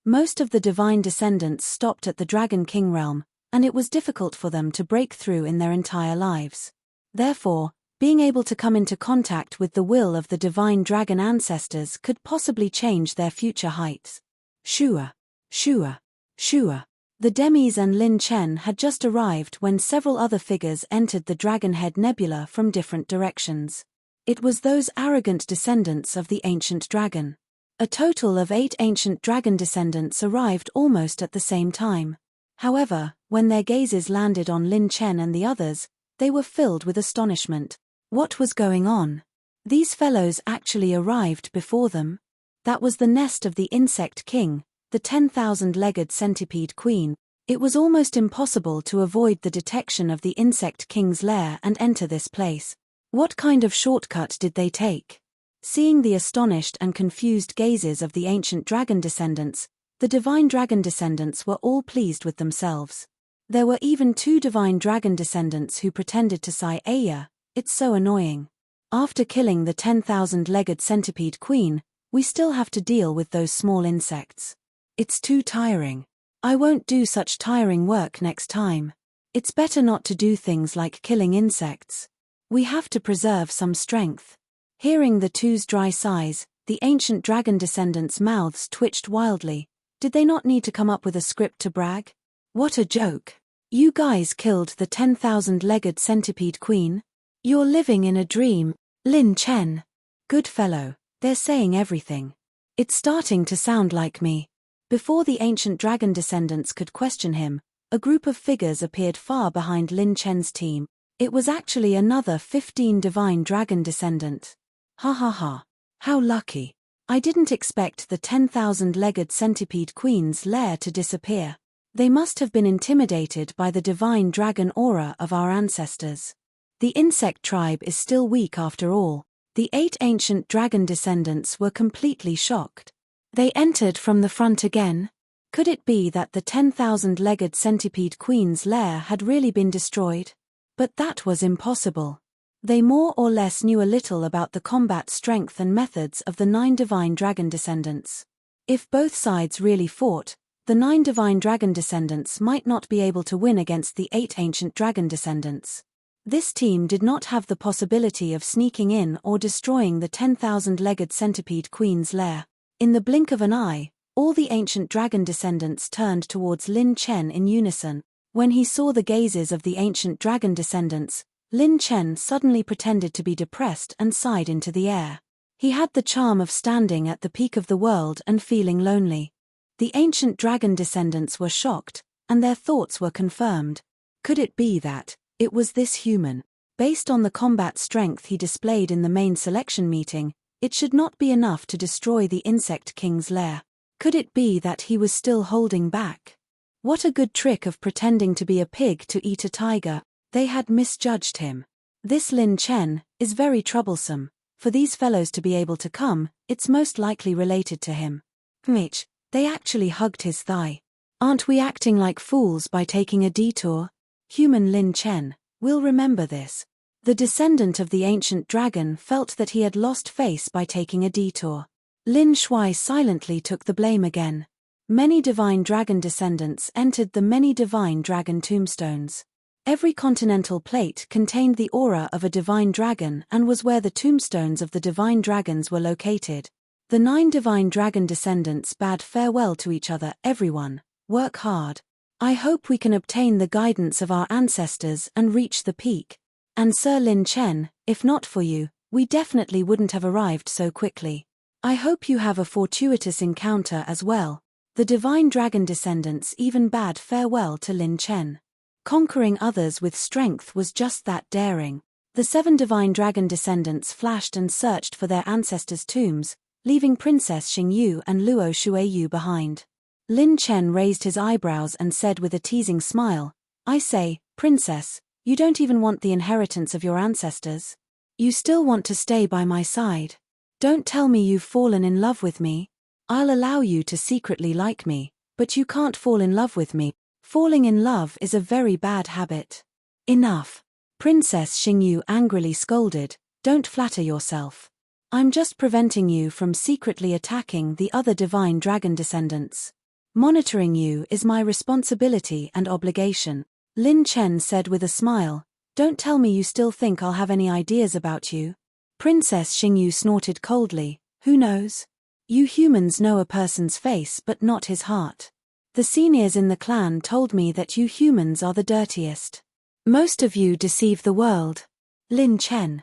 [SPEAKER 1] Most of the divine descendants stopped at the Dragon King realm, and it was difficult for them to break through in their entire lives. Therefore, being able to come into contact with the will of the divine dragon ancestors could possibly change their future heights. Shua, Shua, Shua. The Demis and Lin Chen had just arrived when several other figures entered the Dragon Head Nebula from different directions. It was those arrogant descendants of the ancient dragon. A total of 8 ancient dragon descendants arrived almost at the same time. However, when their gazes landed on Lin Chen and the others, they were filled with astonishment. What was going on? These fellows actually arrived before them. That was the nest of the insect king, the 10,000-legged centipede queen. It was almost impossible to avoid the detection of the insect king's lair and enter this place. What kind of shortcut did they take? Seeing the astonished and confused gazes of the ancient dragon descendants, the divine dragon descendants were all pleased with themselves. There were even 2 divine dragon descendants who pretended to sigh, "Aya, it's so annoying. After killing the 10,000-legged centipede queen, we still have to deal with those small insects. It's too tiring. I won't do such tiring work next time. It's better not to do things like killing insects. We have to preserve some strength." Hearing the 2's dry sighs, the ancient dragon descendants' mouths twitched wildly. Did they not need to come up with a script to brag? What a joke. You guys killed the 10,000-legged centipede queen? You're living in a dream, Lin Chen. Good fellow, they're saying everything. It's starting to sound like me. Before the ancient dragon descendants could question him, a group of figures appeared far behind Lin Chen's team. It was actually another 15 divine dragon descendant. Ha ha ha. How lucky. I didn't expect the 10,000-legged centipede queen's lair to disappear. They must have been intimidated by the divine dragon aura of our ancestors. The insect tribe is still weak after all. The 8 ancient dragon descendants were completely shocked. They entered from the front again. Could it be that the 10,000-legged centipede queen's lair had really been destroyed? But that was impossible. They more or less knew a little about the combat strength and methods of the 9 divine dragon descendants. If both sides really fought, the 9 divine dragon descendants might not be able to win against the 8 ancient dragon descendants. This team did not have the possibility of sneaking in or destroying the 10,000-legged centipede queen's lair. In the blink of an eye, all the ancient dragon descendants turned towards Lin Chen in unison. When he saw the gazes of the ancient dragon descendants, Lin Chen suddenly pretended to be depressed and sighed into the air. He had the charm of standing at the peak of the world and feeling lonely. The ancient dragon descendants were shocked, and their thoughts were confirmed. Could it be that it was this human? Based on the combat strength he displayed in the main selection meeting, it should not be enough to destroy the insect king's lair. Could it be that he was still holding back? What a good trick of pretending to be a pig to eat a tiger. They had misjudged him. This Lin Chen is very troublesome. For these fellows to be able to come, it's most likely related to him. Mitch, they actually hugged his thigh. Aren't we acting like fools by taking a detour? Human Lin Chen will remember this. The descendant of the ancient dragon felt that he had lost face by taking a detour. Lin Shui silently took the blame again. Many divine dragon descendants entered the many divine dragon tombstones. Every continental plate contained the aura of a divine dragon and was where the tombstones of the divine dragons were located. The 9 divine dragon descendants bade farewell to each other. Everyone, work hard. I hope we can obtain the guidance of our ancestors and reach the peak. And Sir Lin Chen, if not for you, we definitely wouldn't have arrived so quickly. I hope you have a fortuitous encounter as well. The divine dragon descendants even bade farewell to Lin Chen. Conquering others with strength was just that daring. The 7 divine dragon descendants flashed and searched for their ancestors' tombs, leaving Princess Xingyu and Luo Shuiyu behind. Lin Chen raised his eyebrows and said with a teasing smile, "I say, Princess, you don't even want the inheritance of your ancestors? You still want to stay by my side? Don't tell me you've fallen in love with me. I'll allow you to secretly like me, but you can't fall in love with me. Falling in love is a very bad habit." Enough. Princess Xingyu angrily scolded, "Don't flatter yourself. I'm just preventing you from secretly attacking the other divine dragon descendants. Monitoring you is my responsibility and obligation." Lin Chen said with a smile, "Don't tell me you still think I'll have any ideas about you." Princess Xingyu snorted coldly, "Who knows? You humans know a person's face but not his heart. The seniors in the clan told me that you humans are the dirtiest. Most of you deceive the world." Lin Chen,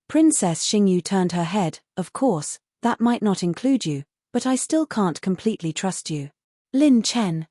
[SPEAKER 1] Princess Xingyu turned her head. "Of course, that might not include you, but I still can't completely trust you." Lin Chen,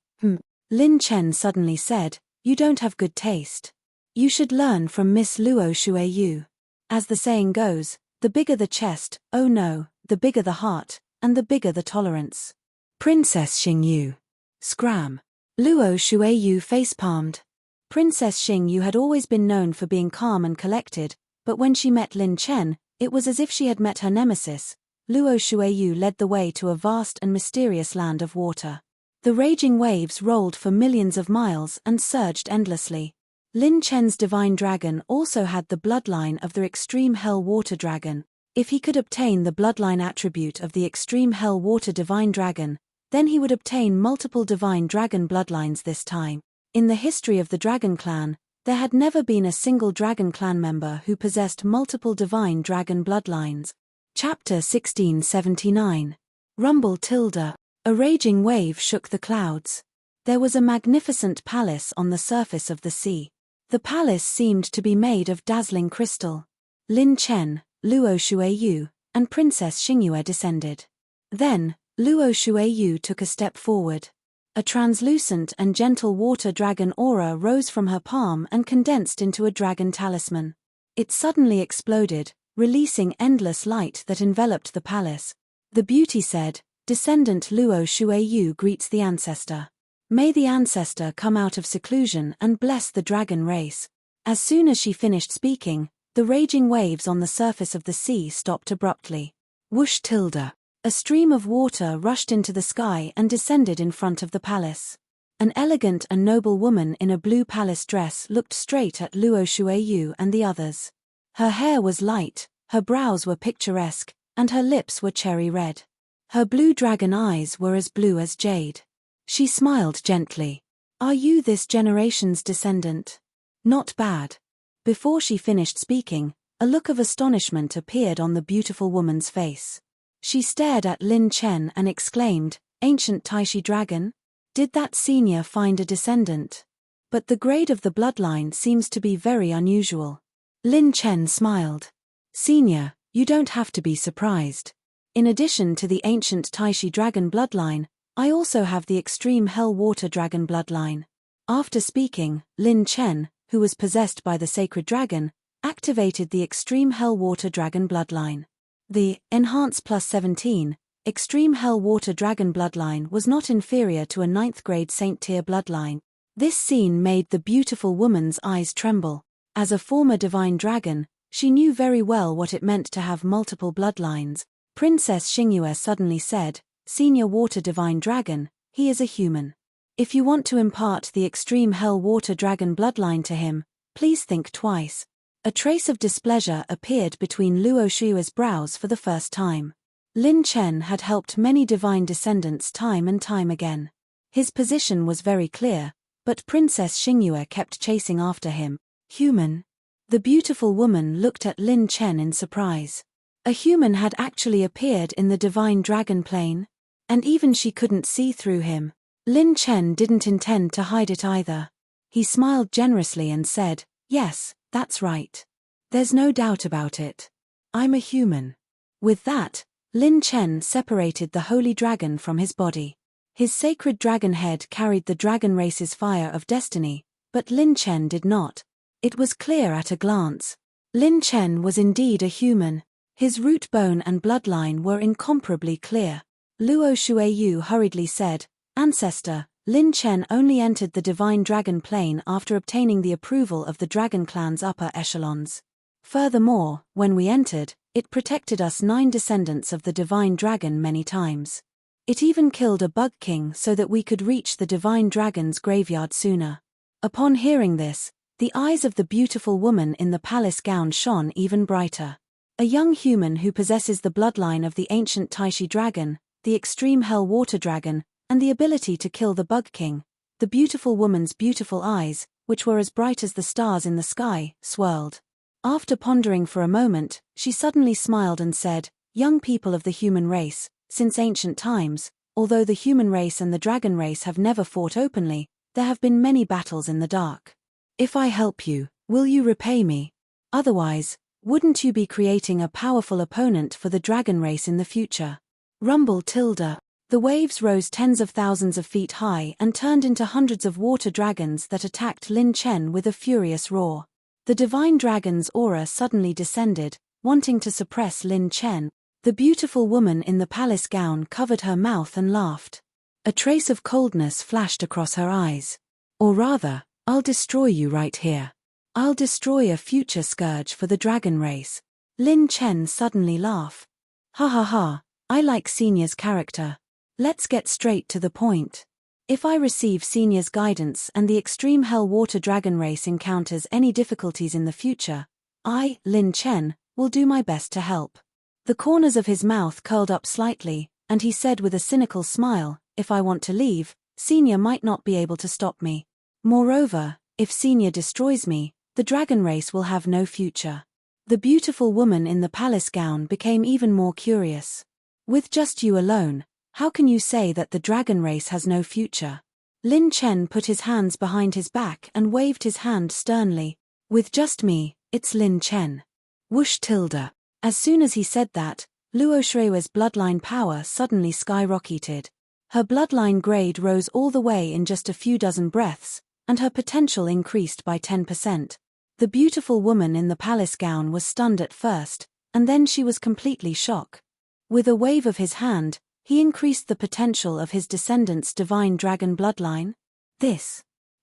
[SPEAKER 1] Lin Chen suddenly said, "You don't have good taste. You should learn from Miss Luo Shuiyu. As the saying goes, The bigger the chest, oh no, the bigger the heart, and the bigger the tolerance. Princess Xingyu. Scram. Luo Shuiyu facepalmed. Princess Xingyu had always been known for being calm and collected, but when she met Lin Chen, it was as if she had met her nemesis. Luo Shuiyu led the way to a vast and mysterious land of water. The raging waves rolled for millions of miles and surged endlessly. Lin Chen's divine dragon also had the bloodline of the extreme hell water dragon. If he could obtain the bloodline attribute of the extreme hell water divine dragon, then he would obtain multiple divine dragon bloodlines this time. In the history of the Dragon Clan, there had never been a single Dragon Clan member who possessed multiple divine dragon bloodlines. Chapter 1679. Rumble tilde. A raging wave shook the clouds. There was a magnificent palace on the surface of the sea. The palace seemed to be made of dazzling crystal. Lin Chen, Luo Shuiyu, and Princess Xingyu descended. Then, Luo Shuiyu took a step forward. A translucent and gentle water dragon aura rose from her palm and condensed into a dragon talisman. It suddenly exploded, releasing endless light that enveloped the palace. The beauty said, "Descendant Luo Shuiyu greets the ancestor. May the ancestor come out of seclusion and bless the dragon race." As soon as she finished speaking, the raging waves on the surface of the sea stopped abruptly. Whoosh tilde. A stream of water rushed into the sky and descended in front of the palace. An elegant and noble woman in a blue palace dress looked straight at Luo Shuiyu and the others. Her hair was light, her brows were picturesque, and her lips were cherry red. Her blue dragon eyes were as blue as jade. She smiled gently. "Are you this generation's descendant?" "Not bad." Before she finished speaking, a look of astonishment appeared on the beautiful woman's face. She stared at Lin Chen and exclaimed, "Ancient Taishi dragon? Did that senior find a descendant? But the grade of the bloodline seems to be very unusual." Lin Chen smiled. "Senior, you don't have to be surprised. In addition to the ancient Taishi dragon bloodline, I also have the extreme hell water dragon bloodline." After speaking, Lin Chen, who was possessed by the sacred dragon, activated the extreme hell water dragon bloodline. The Enhance plus 17 Extreme Hell Water Dragon bloodline was not inferior to a 9th grade Saint tier bloodline. This scene made the beautiful woman's eyes tremble. As a former divine dragon, she knew very well what it meant to have multiple bloodlines. Princess Xingyu suddenly said, "Senior Water Divine Dragon, he is a human. If you want to impart the Extreme Hell Water Dragon bloodline to him, please think twice." A trace of displeasure appeared between Luo Shuyu's brows for the first time. Lin Chen had helped many divine descendants time and time again. His position was very clear, but Princess Xingyu kept chasing after him. "Human?" The beautiful woman looked at Lin Chen in surprise. A human had actually appeared in the divine dragon plane, and even she couldn't see through him. Lin Chen didn't intend to hide it either. He smiled generously and said, "Yes, that's right. There's no doubt about it. I'm a human." With that, Lin Chen separated the holy dragon from his body. His sacred dragon head carried the dragon race's fire of destiny, but Lin Chen did not. It was clear at a glance. Lin Chen was indeed a human. His root bone and bloodline were incomparably clear. Luo Shuiyu hurriedly said, "Ancestor, Lin Chen only entered the divine dragon plane after obtaining the approval of the dragon clan's upper echelons. Furthermore, when we entered, it protected us 9 descendants of the divine dragon many times. It even killed a bug king so that we could reach the divine dragon's graveyard sooner." Upon hearing this, the eyes of the beautiful woman in the palace gown shone even brighter. A young human who possesses the bloodline of the ancient Taishi dragon, the extreme hell water dragon, and the ability to kill the bug king. The beautiful woman's beautiful eyes, which were as bright as the stars in the sky, swirled. After pondering for a moment, she suddenly smiled and said, "Young people of the human race, since ancient times, although the human race and the dragon race have never fought openly, there have been many battles in the dark. If I help you, will you repay me? Otherwise, wouldn't you be creating a powerful opponent for the dragon race in the future?" Rumble tilde. The waves rose tens of thousands of feet high and turned into hundreds of water dragons that attacked Lin Chen with a furious roar. The divine dragon's aura suddenly descended, wanting to suppress Lin Chen. The beautiful woman in the palace gown covered her mouth and laughed. A trace of coldness flashed across her eyes. Or rather, I'll destroy you right here. I'll destroy a future scourge for the dragon race. Lin Chen suddenly laughed. Ha ha ha, I like Senior's character. Let's get straight to the point. If I receive Senior's guidance and the extreme hell water dragon race encounters any difficulties in the future, I, Lin Chen, will do my best to help. The corners of his mouth curled up slightly, and he said with a cynical smile, if I want to leave, Senior might not be able to stop me. Moreover, if Senior destroys me, the dragon race will have no future. The beautiful woman in the palace gown became even more curious. With just you alone, how can you say that the dragon race has no future? Lin Chen put his hands behind his back and waved his hand sternly. With just me, it's Lin Chen. Whoosh tilde. As soon as he said that, Luo Shui's bloodline power suddenly skyrocketed. Her bloodline grade rose all the way in just a few dozen breaths, and her potential increased by 10%. The beautiful woman in the palace gown was stunned at first, and then she was completely shocked. With a wave of his hand, he increased the potential of his descendants' divine dragon bloodline.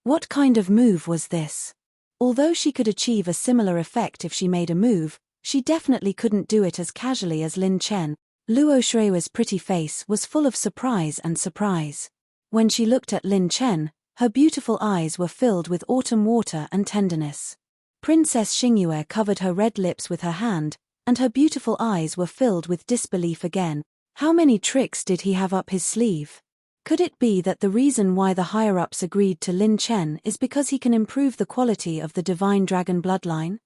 [SPEAKER 1] What kind of move was this? Although she could achieve a similar effect if she made a move, she definitely couldn't do it as casually as Lin Chen. Luo Shui's pretty face was full of surprise and surprise. When she looked at Lin Chen, her beautiful eyes were filled with autumn water and tenderness. Princess Xingyue covered her red lips with her hand, and her beautiful eyes were filled with disbelief again. How many tricks did he have up his sleeve? Could it be that the reason why the higher-ups agreed to Lin Chen is because he can improve the quality of the divine dragon bloodline?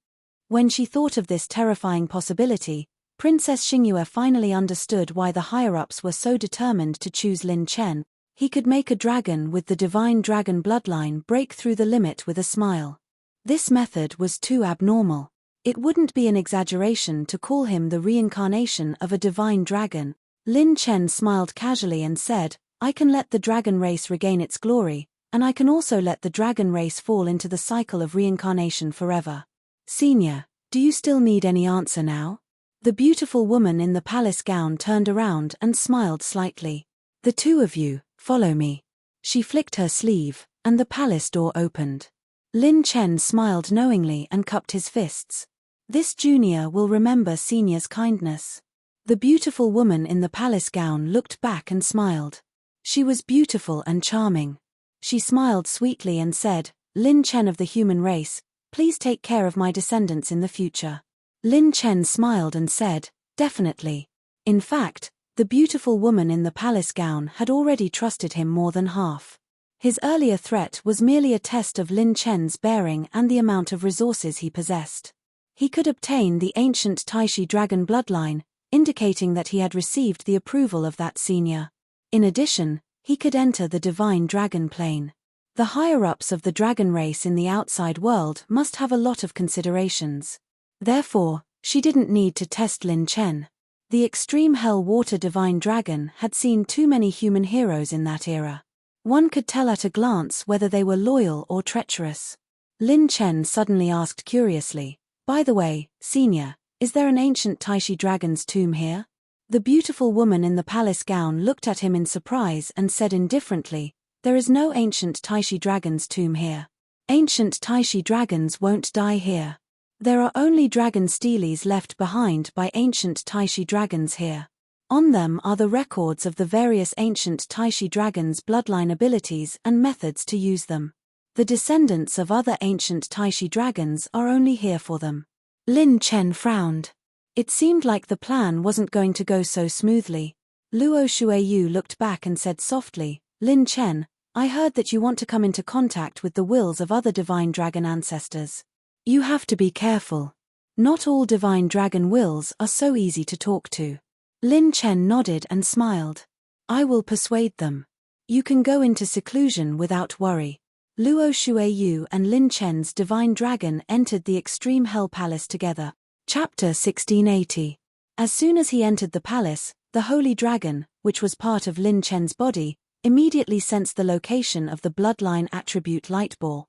[SPEAKER 1] When she thought of this terrifying possibility, Princess Xingyue finally understood why the higher-ups were so determined to choose Lin Chen. He could make a dragon with the divine dragon bloodline break through the limit with a smile. This method was too abnormal. It wouldn't be an exaggeration to call him the reincarnation of a divine dragon. Lin Chen smiled casually and said, I can let the dragon race regain its glory, and I can also let the dragon race fall into the cycle of reincarnation forever. Senior, do you still need any answer now? The beautiful woman in the palace gown turned around and smiled slightly. The two of you, follow me. She flicked her sleeve, and the palace door opened. Lin Chen smiled knowingly and cupped his fists. This junior will remember Senior's kindness. The beautiful woman in the palace gown looked back and smiled. She was beautiful and charming. She smiled sweetly and said, Lin Chen of the human race, please take care of my descendants in the future. Lin Chen smiled and said, definitely. In fact, the beautiful woman in the palace gown had already trusted him more than half. His earlier threat was merely a test of Lin Chen's bearing and the amount of resources he possessed. He could obtain the ancient Taishi dragon bloodline, indicating that he had received the approval of that senior. In addition, he could enter the divine dragon plane. The higher-ups of the dragon race in the outside world must have a lot of considerations. Therefore, she didn't need to test Lin Chen. The extreme hell water divine dragon had seen too many human heroes in that era. One could tell at a glance whether they were loyal or treacherous. Lin Chen suddenly asked curiously, by the way, Senior, is there an ancient Taishi dragon's tomb here? The beautiful woman in the palace gown looked at him in surprise and said indifferently, there is no ancient Taishi dragon's tomb here. Ancient Taishi dragons won't die here. There are only dragon steles left behind by ancient Taishi dragons here. On them are the records of the various ancient Taishi dragons' bloodline abilities and methods to use them. The descendants of other ancient Taishi dragons are only here for them. Lin Chen frowned. It seemed like the plan wasn't going to go so smoothly. Luo Shuiyu looked back and said softly, Lin Chen, I heard that you want to come into contact with the wills of other divine dragon ancestors. You have to be careful. Not all divine dragon wills are so easy to talk to. Lin Chen nodded and smiled. I will persuade them. You can go into seclusion without worry. Luo Shuiyu and Lin Chen's divine dragon entered the extreme hell palace together. Chapter 1680. As soon as he entered the palace, the holy dragon, which was part of Lin Chen's body, immediately sensed the location of the bloodline attribute light ball.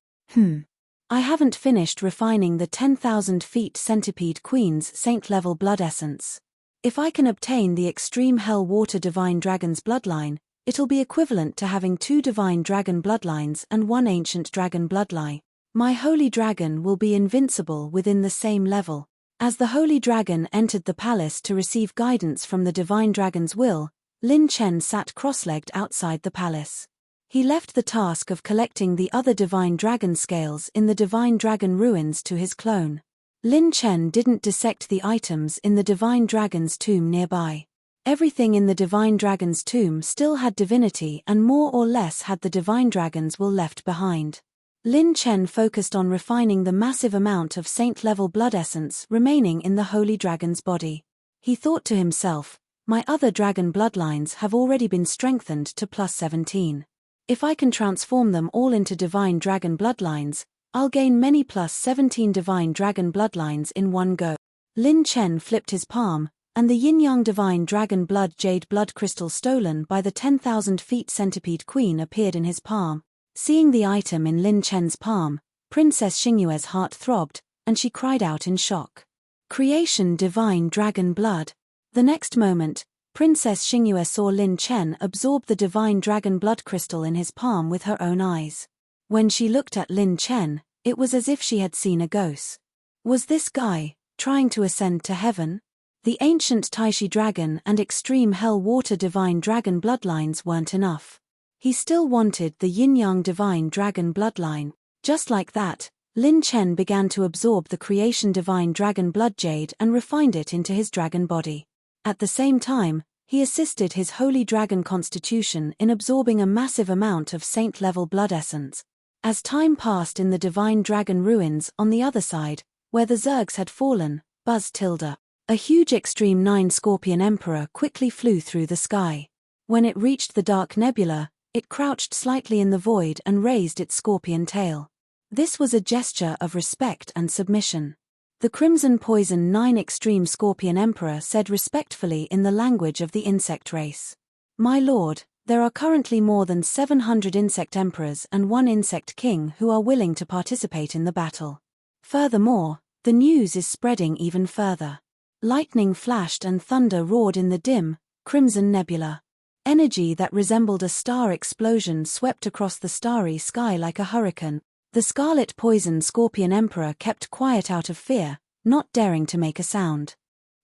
[SPEAKER 1] I haven't finished refining the 10,000 feet centipede queen's saint-level blood essence. If I can obtain the extreme hell water divine dragon's bloodline, it'll be equivalent to having 2 divine dragon bloodlines and 1 ancient dragon bloodline. My holy dragon will be invincible within the same level. As the holy dragon entered the palace to receive guidance from the divine dragon's will, Lin Chen sat cross-legged outside the palace. He left the task of collecting the other divine dragon scales in the divine dragon ruins to his clone. Lin Chen didn't dissect the items in the divine dragon's tomb nearby. Everything in the divine dragon's tomb still had divinity and more or less had the divine dragon's will left behind. Lin Chen focused on refining the massive amount of saint-level blood essence remaining in the holy dragon's body. He thought to himself, my other dragon bloodlines have already been strengthened to plus 17. If I can transform them all into divine dragon bloodlines, I'll gain many plus 17 divine dragon bloodlines in one go. Lin Chen flipped his palm, and the yin-yang divine dragon blood jade blood crystal stolen by the 10,000 feet centipede queen appeared in his palm. Seeing the item in Lin Chen's palm, Princess Xingyue's heart throbbed, and she cried out in shock. Creation divine dragon blood. The next moment, Princess Xingyue saw Lin Chen absorb the divine dragon blood crystal in his palm with her own eyes. When she looked at Lin Chen, it was as if she had seen a ghost. Was this guy trying to ascend to heaven? The ancient Taishi dragon and extreme hell water divine dragon bloodlines weren't enough. He still wanted the yin-yang divine dragon bloodline. Just like that, Lin Chen began to absorb the creation divine dragon blood jade and refined it into his dragon body. At the same time, he assisted his holy dragon constitution in absorbing a massive amount of saint-level blood essence. As time passed in the divine dragon ruins on the other side, where the Zergs had fallen, a huge Extreme 9 Scorpion Emperor quickly flew through the sky. When it reached the dark nebula, it crouched slightly in the void and raised its scorpion tail. This was a gesture of respect and submission. The Crimson Poison 9 Extreme Scorpion Emperor said respectfully in the language of the insect race. My lord, there are currently more than 700 insect emperors and 1 insect king who are willing to participate in the battle. Furthermore, the news is spreading even further. Lightning flashed and thunder roared in the dim, crimson nebula. Energy that resembled a star explosion swept across the starry sky like a hurricane. The Scarlet Poison Scorpion Emperor kept quiet out of fear, not daring to make a sound.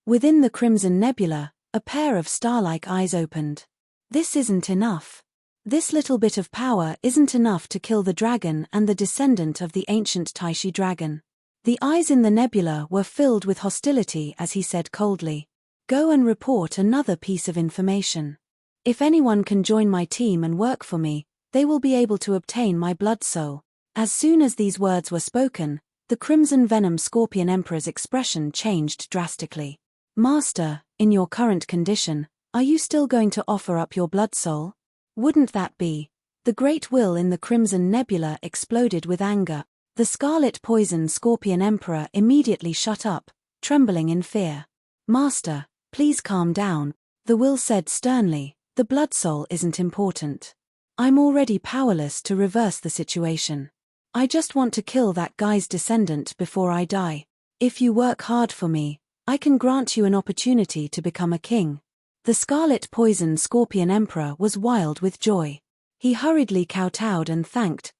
[SPEAKER 1] Within the Crimson Nebula, a pair of star-like eyes opened. This isn't enough. This little bit of power isn't enough to kill the dragon and the descendant of the ancient Taishi dragon. The eyes in the nebula were filled with hostility as he said coldly, "Go and report another piece of information. If anyone can join my team and work for me, they will be able to obtain my blood soul." As soon as these words were spoken, the Crimson Venom Scorpion Emperor's expression changed drastically. Master, in your current condition, are you still going to offer up your blood soul? Wouldn't that be? The great will in the Crimson Nebula exploded with anger. The Scarlet Poison Scorpion Emperor immediately shut up, trembling in fear. Master, please calm down, the will said sternly, the blood soul isn't important. I'm already powerless to reverse the situation. I just want to kill that guy's descendant before I die. If you work hard for me, I can grant you an opportunity to become a king. The Scarlet Poison Scorpion Emperor was wild with joy. He hurriedly kowtowed and thank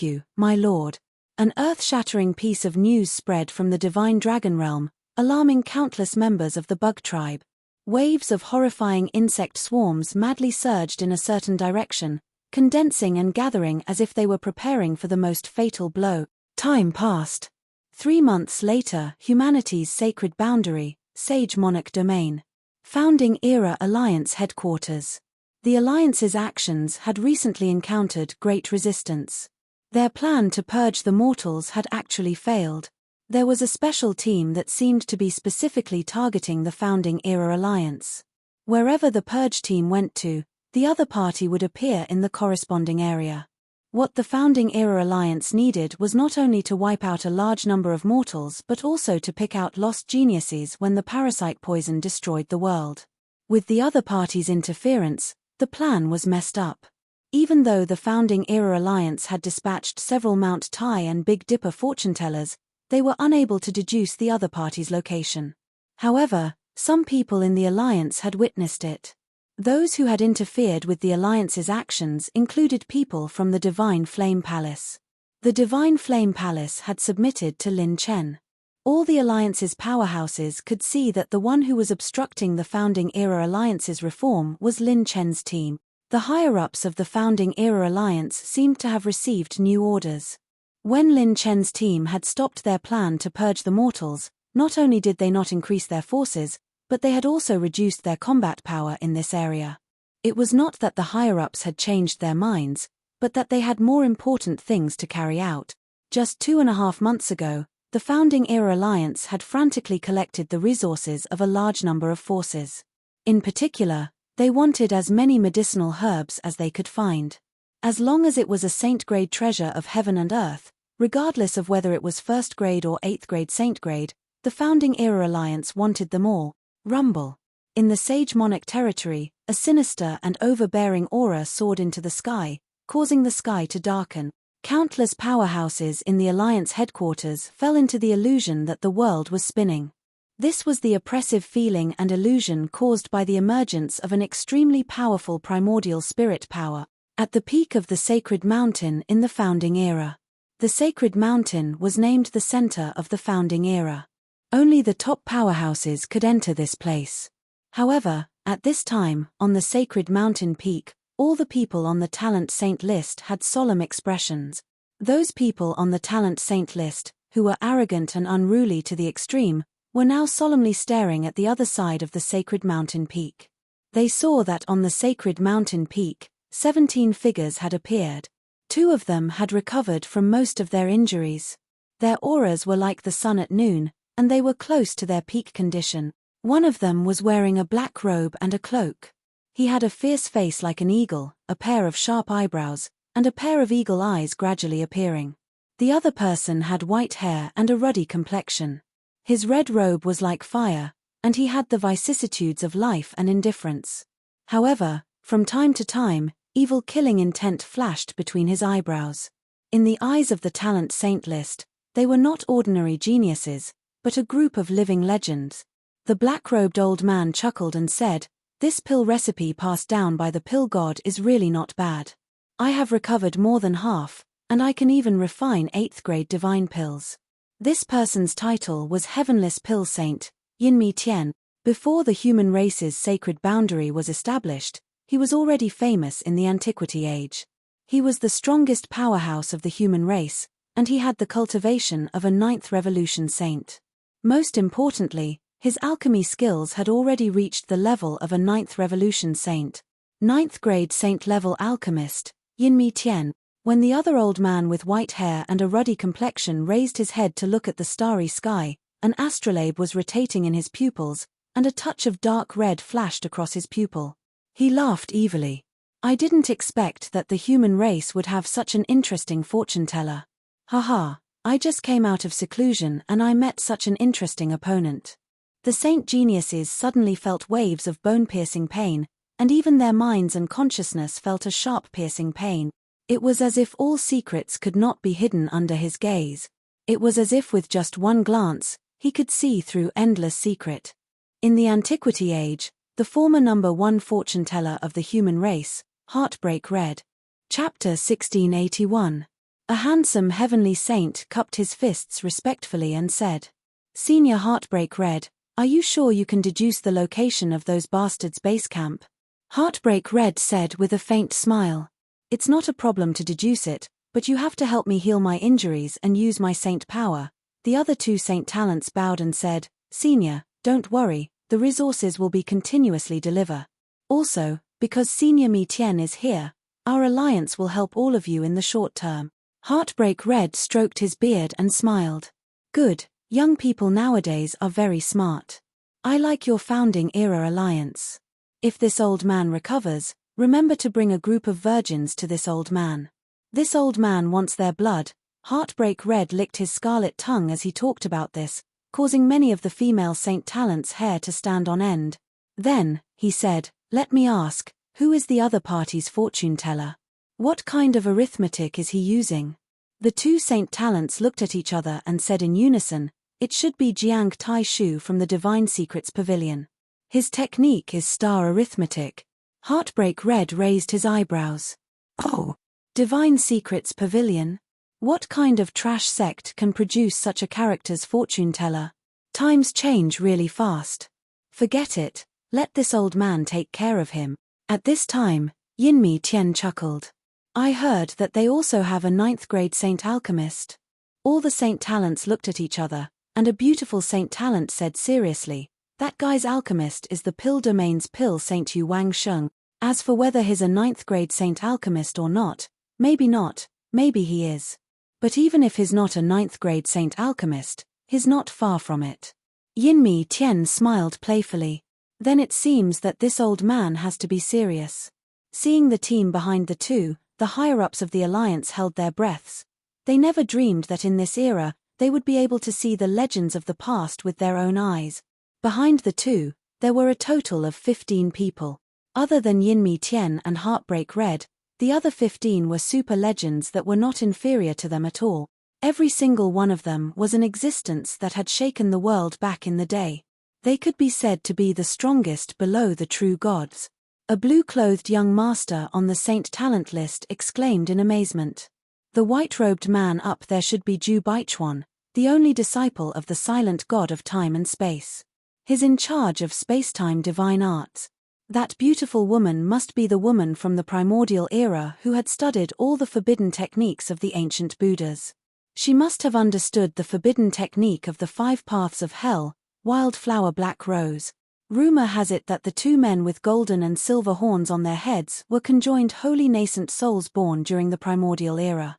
[SPEAKER 1] you, my lord. An earth-shattering piece of news spread from the divine dragon realm, alarming countless members of the bug tribe. Waves of horrifying insect swarms madly surged in a certain direction, condensing and gathering as if they were preparing for the most fatal blow. Time passed. 3 months later, humanity's sacred boundary, Sage Monarch Domain. Founding Era Alliance Headquarters. The Alliance's actions had recently encountered great resistance. Their plan to purge the mortals had actually failed. There was a special team that seemed to be specifically targeting the Founding Era Alliance. Wherever the purge team went to, the other party would appear in the corresponding area. What the Founding Era Alliance needed was not only to wipe out a large number of mortals but also to pick out lost geniuses when the parasite poison destroyed the world. With the other party's interference, the plan was messed up. Even though the Founding-era alliance had dispatched several Mount Tai and Big Dipper fortune-tellers, they were unable to deduce the other party's location. However, some people in the alliance had witnessed it. Those who had interfered with the alliance's actions included people from the Divine Flame Palace. The Divine Flame Palace had submitted to Lin Chen. All the alliance's powerhouses could see that the one who was obstructing the Founding-era alliance's reform was Lin Chen's team. The higher-ups of the Founding-era alliance seemed to have received new orders. When Lin Chen's team had stopped their plan to purge the mortals, not only did they not increase their forces, but they had also reduced their combat power in this area. It was not that the higher-ups had changed their minds, but that they had more important things to carry out. Just 2.5 months ago, the Founding-era alliance had frantically collected the resources of a large number of forces. In particular, they wanted as many medicinal herbs as they could find. As long as it was a saint-grade treasure of heaven and earth, regardless of whether it was 1st grade or 8th grade saint grade, the Founding-era alliance wanted them all. Rumble. In the Sage Monarch territory, a sinister and overbearing aura soared into the sky, causing the sky to darken. Countless powerhouses in the Alliance headquarters fell into the illusion that the world was spinning. This was the oppressive feeling and illusion caused by the emergence of an extremely powerful primordial spirit power, at the peak of the Sacred Mountain in the Founding Era. The Sacred Mountain was named the center of the Founding Era. Only the top powerhouses could enter this place. However, at this time, on the Sacred Mountain peak, all the people on the Talent Saint list had solemn expressions. Those people on the Talent Saint list, who were arrogant and unruly to the extreme, were now solemnly staring at the other side of the Sacred Mountain peak. They saw that on the Sacred Mountain peak, 17 figures had appeared. 2 of them had recovered from most of their injuries. Their auras were like the sun at noon, and they were close to their peak condition. One of them was wearing a black robe and a cloak. He had a fierce face like an eagle, a pair of sharp eyebrows, and a pair of eagle eyes gradually appearing. The other person had white hair and a ruddy complexion. His red robe was like fire, and he had the vicissitudes of life and indifference. However, from time to time, evil killing intent flashed between his eyebrows. In the eyes of the Talent Saint list, they were not ordinary geniuses, but a group of living legends. The black-robed old man chuckled and said, "This pill recipe passed down by the pill god is really not bad. I have recovered more than half, and I can even refine 8th grade divine pills." This person's title was Heavenless Pill Saint, Yinmi Tian. Before the human race's sacred boundary was established, he was already famous in the Antiquity Age. He was the strongest powerhouse of the human race, and he had the cultivation of a 9th Revolution saint. Most importantly, his alchemy skills had already reached the level of a 9th Revolution saint. 9th grade saint-level alchemist, Yinmi Tian. When the other old man with white hair and a ruddy complexion raised his head to look at the starry sky, an astrolabe was rotating in his pupils, and a touch of dark red flashed across his pupil. He laughed evilly. "I didn't expect that the human race would have such an interesting fortune-teller. Haha, I just came out of seclusion and I met such an interesting opponent." The saint geniuses suddenly felt waves of bone-piercing pain, and even their minds and consciousness felt a sharp piercing pain. It was as if all secrets could not be hidden under his gaze. It was as if with just one glance, he could see through endless secret. In the Antiquity Age, the former number 1 fortune-teller of the human race, Heartbreak Red. Chapter 1681. A handsome heavenly saint cupped his fists respectfully and said, "Senior Heartbreak Red, are you sure you can deduce the location of those bastards' base camp?" Heartbreak Red said with a faint smile, "It's not a problem to deduce it, but you have to help me heal my injuries and use my saint power." The other 2 saint talents bowed and said, "Senior, don't worry, the resources will be continuously deliver. Also, because Senior Mi Tian is here, our alliance will help all of you in the short term." Heartbreak Red stroked his beard and smiled. "Good, young people nowadays are very smart. I like your Founding-era alliance. If this old man recovers, remember to bring a group of virgins to this old man. This old man wants their blood." Heartbreak Red licked his scarlet tongue as he talked about this, causing many of the female Saint Talent's hair to stand on end. Then, he said, "Let me ask, who is the other party's fortune-teller?" What kind of arithmetic is he using? The two Saint Talents looked at each other and said in unison, "It should be Jiang Tai Shu from the Divine Secrets Pavilion. His technique is star arithmetic." Heartbreak Red raised his eyebrows. "Oh, Divine Secrets Pavilion? What kind of trash sect can produce such a character's fortune teller? Times change really fast. Forget it, let this old man take care of him." At this time, Yinmi Tian chuckled. "I heard that they also have a 9th-grade Saint Alchemist." All the Saint Talents looked at each other, and a beautiful Saint Talent said seriously, "That guy's alchemist is the Pill Domain's Pill Saint Yu Wang Sheng. As for whether he's a 9th-grade Saint Alchemist or not, maybe not, maybe he is. But even if he's not a 9th-grade Saint Alchemist, he's not far from it." Yinmi Tian smiled playfully. "Then it seems that this old man has to be serious." Seeing the team behind the two, the higher-ups of the Alliance held their breaths. They never dreamed that in this era, they would be able to see the legends of the past with their own eyes. Behind the two, there were a total of 15 people. Other than Yinmi Tian and Heartbreak Red, the other 15 were super legends that were not inferior to them at all. Every single one of them was an existence that had shaken the world back in the day. They could be said to be the strongest below the true gods. A blue-clothed young master on the Saint Talent list exclaimed in amazement. The white-robed man up there should be Ju Baichuan, the only disciple of the silent god of time and space. He's in charge of space-time divine arts. That beautiful woman must be the woman from the primordial era who had studied all the forbidden techniques of the ancient Buddhas. She must have understood the forbidden technique of the 5 paths of hell, wildflower black rose. Rumor has it that the two men with golden and silver horns on their heads were conjoined holy nascent souls born during the primordial era.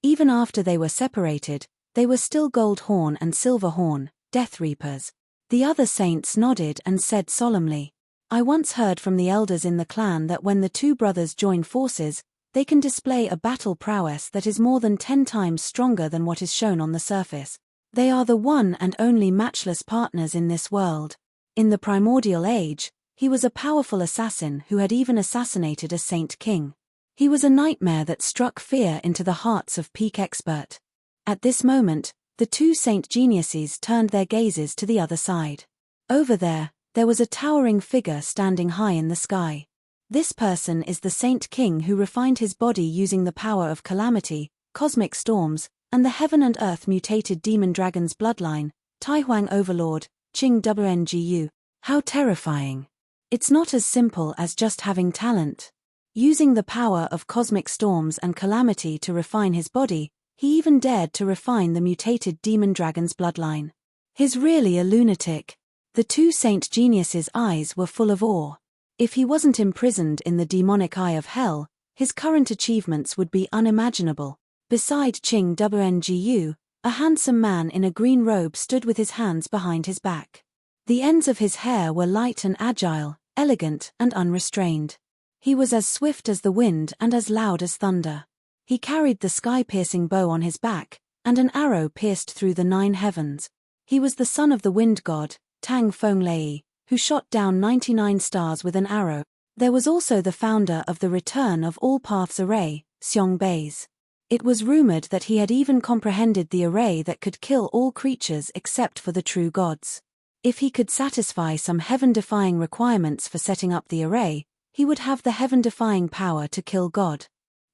[SPEAKER 1] Even after they were separated, they were still gold horn and silver horn, death reapers. The other saints nodded and said solemnly, "I once heard from the elders in the clan that when the two brothers join forces, they can display a battle prowess that is more than 10 times stronger than what is shown on the surface. They are the one and only matchless partners in this world." In the primordial age, he was a powerful assassin who had even assassinated a saint king. He was a nightmare that struck fear into the hearts of peak expert. At this moment, the two saint geniuses turned their gazes to the other side. Over there was a towering figure standing high in the sky. This person is the Saint King who refined his body using the power of calamity, cosmic storms, and the heaven and earth mutated demon dragon's bloodline, Taihuang Overlord, Qing Wngu. How terrifying. It's not as simple as just having talent. Using the power of cosmic storms and calamity to refine his body, he even dared to refine the mutated demon dragon's bloodline. He's really a lunatic. The two saint geniuses' eyes were full of awe. If he wasn't imprisoned in the demonic eye of hell, his current achievements would be unimaginable. Beside Qing Wngu, a handsome man in a green robe stood with his hands behind his back. The ends of his hair were light and agile, elegant and unrestrained. He was as swift as the wind and as loud as thunder. He carried the sky-piercing bow on his back, and an arrow pierced through the 9 heavens. He was the son of the wind god, Tang Fenglei, who shot down 99 stars with an arrow. There was also the founder of the Return of All Paths Array, Xiong Beis. It was rumored that he had even comprehended the array that could kill all creatures except for the true gods. If he could satisfy some heaven-defying requirements for setting up the array, he would have the heaven-defying power to kill God.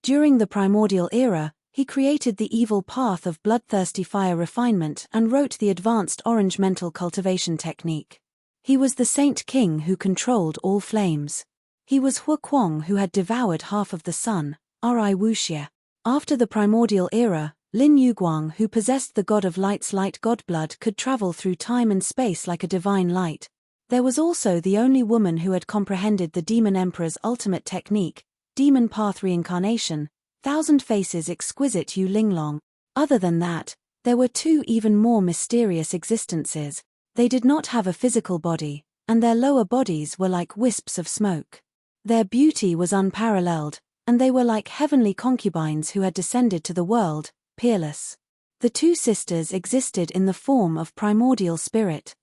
[SPEAKER 1] During the primordial era, he created the evil path of bloodthirsty fire refinement and wrote the advanced orange mental cultivation technique. He was the Saint King who controlled all flames. He was Hu Kuang who had devoured half of the sun, Ri Wuxie. After the primordial era, Lin Yuguang who possessed the god of light's light godblood could travel through time and space like a divine light. There was also the only woman who had comprehended the demon emperor's ultimate technique, demon path reincarnation, thousand faces exquisite Yu Linglong. Other than that, there were 2 even more mysterious existences. They did not have a physical body, and their lower bodies were like wisps of smoke. Their beauty was unparalleled, and they were like heavenly concubines who had descended to the world, peerless. The 2 sisters existed in the form of primordial spirit.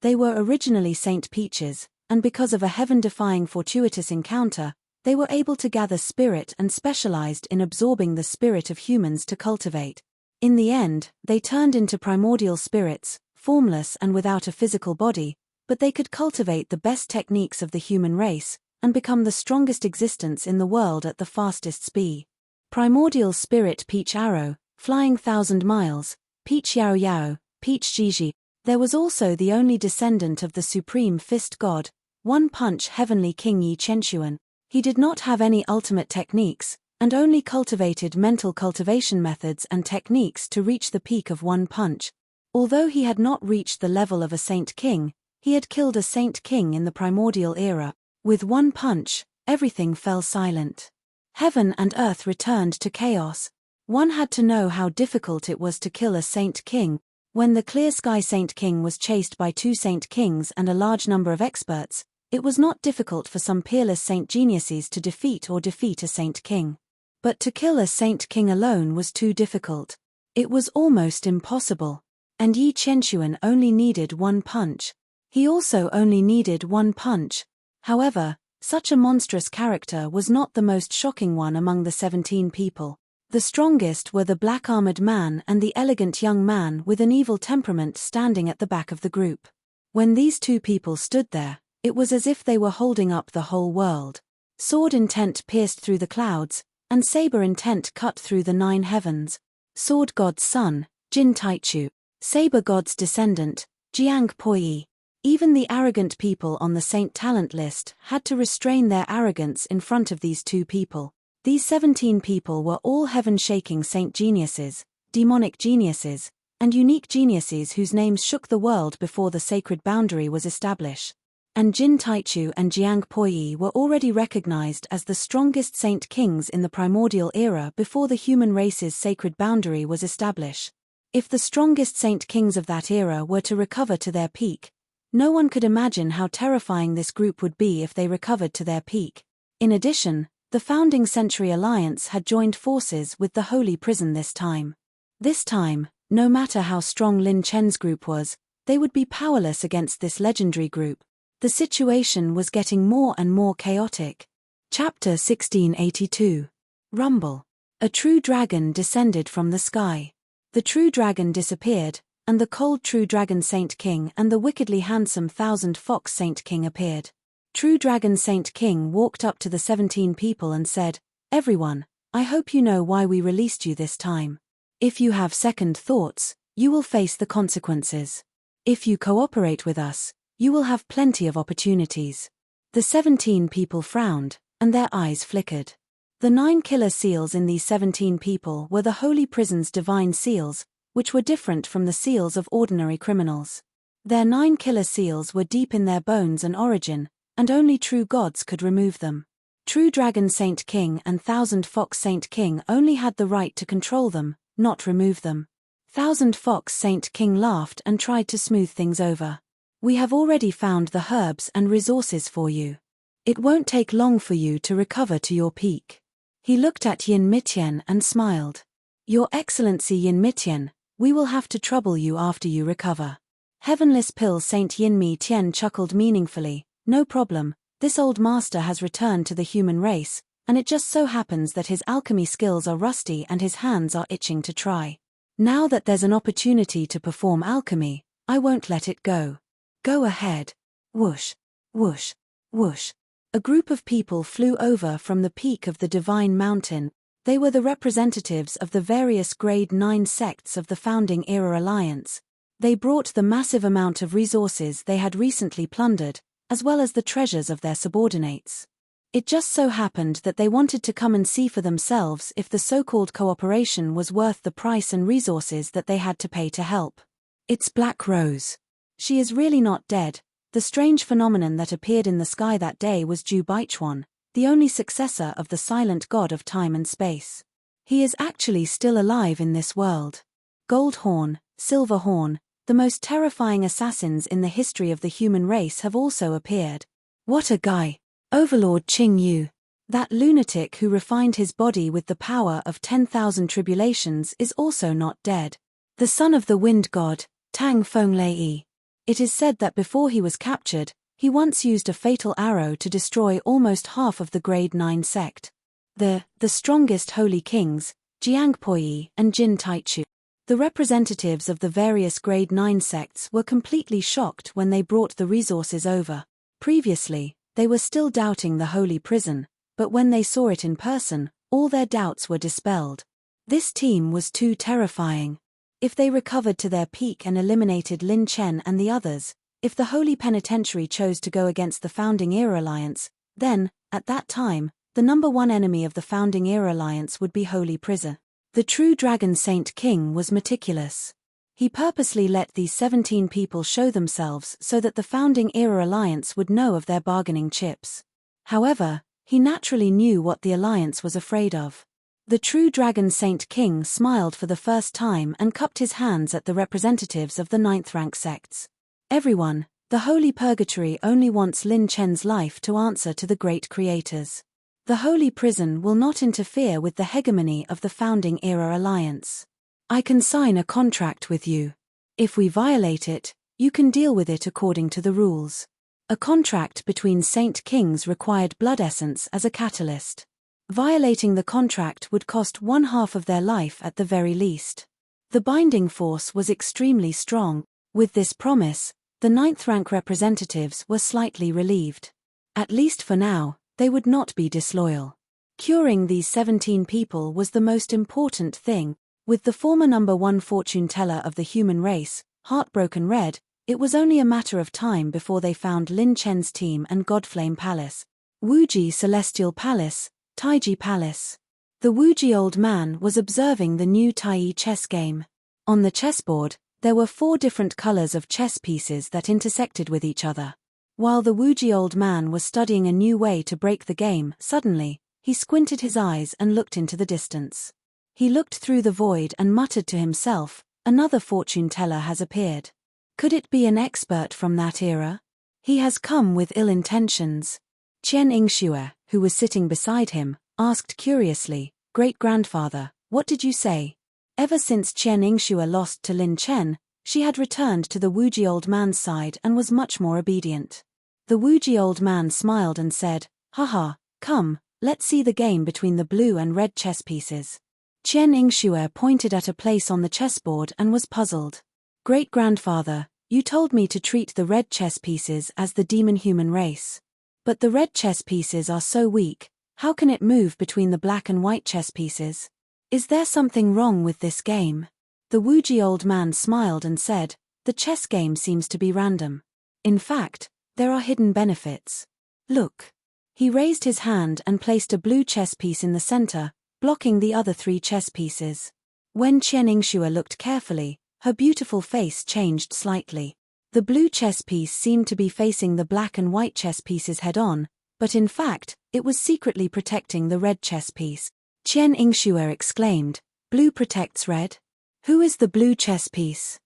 [SPEAKER 1] They were originally Saint Peaches, and because of a heaven-defying fortuitous encounter, They were able to gather spirit and specialized in absorbing the spirit of humans to cultivate. In the end, they turned into primordial spirits, formless and without a physical body, but they could cultivate the best techniques of the human race, and become the strongest existence in the world at the fastest speed. Primordial spirit Peach Arrow, flying 1,000 miles, Peach Yao Yao, Peach Jiji. There was also the only descendant of the supreme fist god, One Punch Heavenly King Yi Chenchuan. He did not have any ultimate techniques, and only cultivated mental cultivation methods and techniques to reach the peak of One Punch. Although he had not reached the level of a Saint King, he had killed a Saint King in the primordial era. With One Punch, everything fell silent. Heaven and earth returned to chaos. One had to know how difficult it was to kill a Saint King. When the Clear Sky Saint King was chased by 2 Saint Kings and a large number of experts, it was not difficult for some peerless Saint Geniuses to defeat a Saint King. But to kill a Saint King alone was too difficult. It was almost impossible. And Yi Chenchuan only needed 1 punch. He also only needed 1 punch. However, such a monstrous character was not the most shocking one among the 17 people. The strongest were the black-armored man and the elegant young man with an evil temperament standing at the back of the group. When these 2 people stood there, it was as if they were holding up the whole world. Sword intent pierced through the clouds, and saber intent cut through the 9 heavens. Sword god's son, Jin Taichu. Saber god's descendant, Jiang Poyi. Even the arrogant people on the Saint Talent list had to restrain their arrogance in front of these 2 people. These 17 people were all heaven-shaking Saint Geniuses, demonic geniuses, and unique geniuses whose names shook the world before the sacred boundary was established. And Jin Taichu and Jiang Poyi were already recognized as the strongest Saint Kings in the primordial era before the human race's sacred boundary was established. If the strongest Saint Kings of that era were to recover to their peak, no one could imagine how terrifying this group would be if they recovered to their peak. In addition, the founding Century Alliance had joined forces with the Holy Prison this time. This time, no matter how strong Lin Chen's group was, they would be powerless against this legendary group. The situation was getting more and more chaotic. Chapter 1682. Rumble. A true dragon descended from the sky. The true dragon disappeared, and the cold true dragon Saint King and the wickedly handsome 1,000 fox Saint King appeared. True dragon Saint King walked up to the 17 people and said, "Everyone, I hope you know why we released you this time. If you have second thoughts, you will face the consequences. If you cooperate with us, you will have plenty of opportunities." The 17 people frowned, and their eyes flickered. The 9 killer seals in these 17 people were the Holy Prison's divine seals, which were different from the seals of ordinary criminals. Their 9 killer seals were deep in their bones and origin, and only true gods could remove them. True Dragon Saint King and 1,000 Fox Saint King only had the right to control them, not remove them. 1,000 Fox Saint King laughed and tried to smooth things over. "We have already found the herbs and resources for you. It won't take long for you to recover to your peak." He looked at Yin Mitian and smiled. "Your Excellency Yin Mitian, we will have to trouble you after you recover." Heavenless Pill Saint Yin Mi Tian chuckled meaningfully. "No problem, this old master has returned to the human race, and it just so happens that his alchemy skills are rusty and his hands are itching to try. Now that there's an opportunity to perform alchemy, I won't let it go. Go ahead." Whoosh, whoosh, whoosh. A group of people flew over from the peak of the Divine Mountain. They were the representatives of the various Grade 9 sects of the Founding Era Alliance. They brought the massive amount of resources they had recently plundered, as well as the treasures of their subordinates. It just so happened that they wanted to come and see for themselves if the so-called cooperation was worth the price and resources that they had to pay to help. "It's Black Rose. She is really not dead." The strange phenomenon that appeared in the sky that day was Ju Baichuan, the only successor of the silent god of time and space. He is actually still alive in this world. Gold Horn, Silver Horn, the most terrifying assassins in the history of the human race have also appeared. What a guy! Overlord Qing Yu. That lunatic who refined his body with the power of 10,000 tribulations is also not dead. The son of the wind god, Tang Fenglei. It is said that before he was captured, He once used a fatal arrow to destroy almost half of the grade 9 sect. The strongest holy kings, Jiangpoyi and Jin Taichu. The representatives of the various grade 9 sects were completely shocked when they brought the resources over. Previously, they were still doubting the holy prison, but when they saw it in person, all their doubts were dispelled. This team was too terrifying. If they recovered to their peak and eliminated Lin Chen and the others, if the Holy Penitentiary chose to go against the Founding Era Alliance, then, at that time, the number one enemy of the Founding Era Alliance would be Holy Prison. The true Dragon Saint King was meticulous. He purposely let these 17 people show themselves so that the Founding Era Alliance would know of their bargaining chips. However, he naturally knew what the Alliance was afraid of. The true Dragon Saint King smiled for the first time and cupped his hands at the representatives of the 9th rank sects. Everyone, the Holy Purgatory only wants Lin Chen's life to answer to the great creators. The Holy Prison will not interfere with the hegemony of the Founding Era Alliance. I can sign a contract with you. If we violate it, you can deal with it according to the rules. A contract between Saint Kings required blood essence as a catalyst. Violating the contract would cost 1/2 of their life at the very least. The binding force was extremely strong. With this promise, the 9th rank representatives were slightly relieved. At least for now, they would not be disloyal. Curing these 17 people was the most important thing. With the former number 1 fortune teller of the human race, Heartbroken Red, it was only a matter of time before they found Lin Chen's team and Godflame Palace, Wuji Celestial Palace, Taiji Palace. The Wuji old man was observing the new Tai chess game. On the chessboard, there were 4 different colors of chess pieces that intersected with each other. While the Wuji old man was studying a new way to break the game, suddenly, he squinted his eyes and looked into the distance. He looked through the void and muttered to himself, "Another fortune teller has appeared. Could it be an expert from that era? He has come with ill intentions." Qian Yingxue, who was sitting beside him, asked curiously, "Great-grandfather, what did you say?" Ever since Qian Yingxue lost to Lin Chen, she had returned to the Wuji old man's side and was much more obedient. The Wuji old man smiled and said, "Haha, come, let's see the game between the blue and red chess pieces." Qian Yingxue pointed at a place on the chessboard and was puzzled. "Great-grandfather, you told me to treat the red chess pieces as the demon human race. But the red chess pieces are so weak, how can it move between the black and white chess pieces? Is there something wrong with this game?" The Wuji old man smiled and said, "The chess game seems to be random. In fact, there are hidden benefits. Look." He raised his hand and placed a blue chess piece in the center, blocking the other 3 chess pieces. When Qian Yingxue looked carefully, her beautiful face changed slightly. The blue chess piece seemed to be facing the black and white chess pieces head-on, but in fact, it was secretly protecting the red chess piece. Qian Yingxue exclaimed, "Blue protects red? Who is the blue chess piece?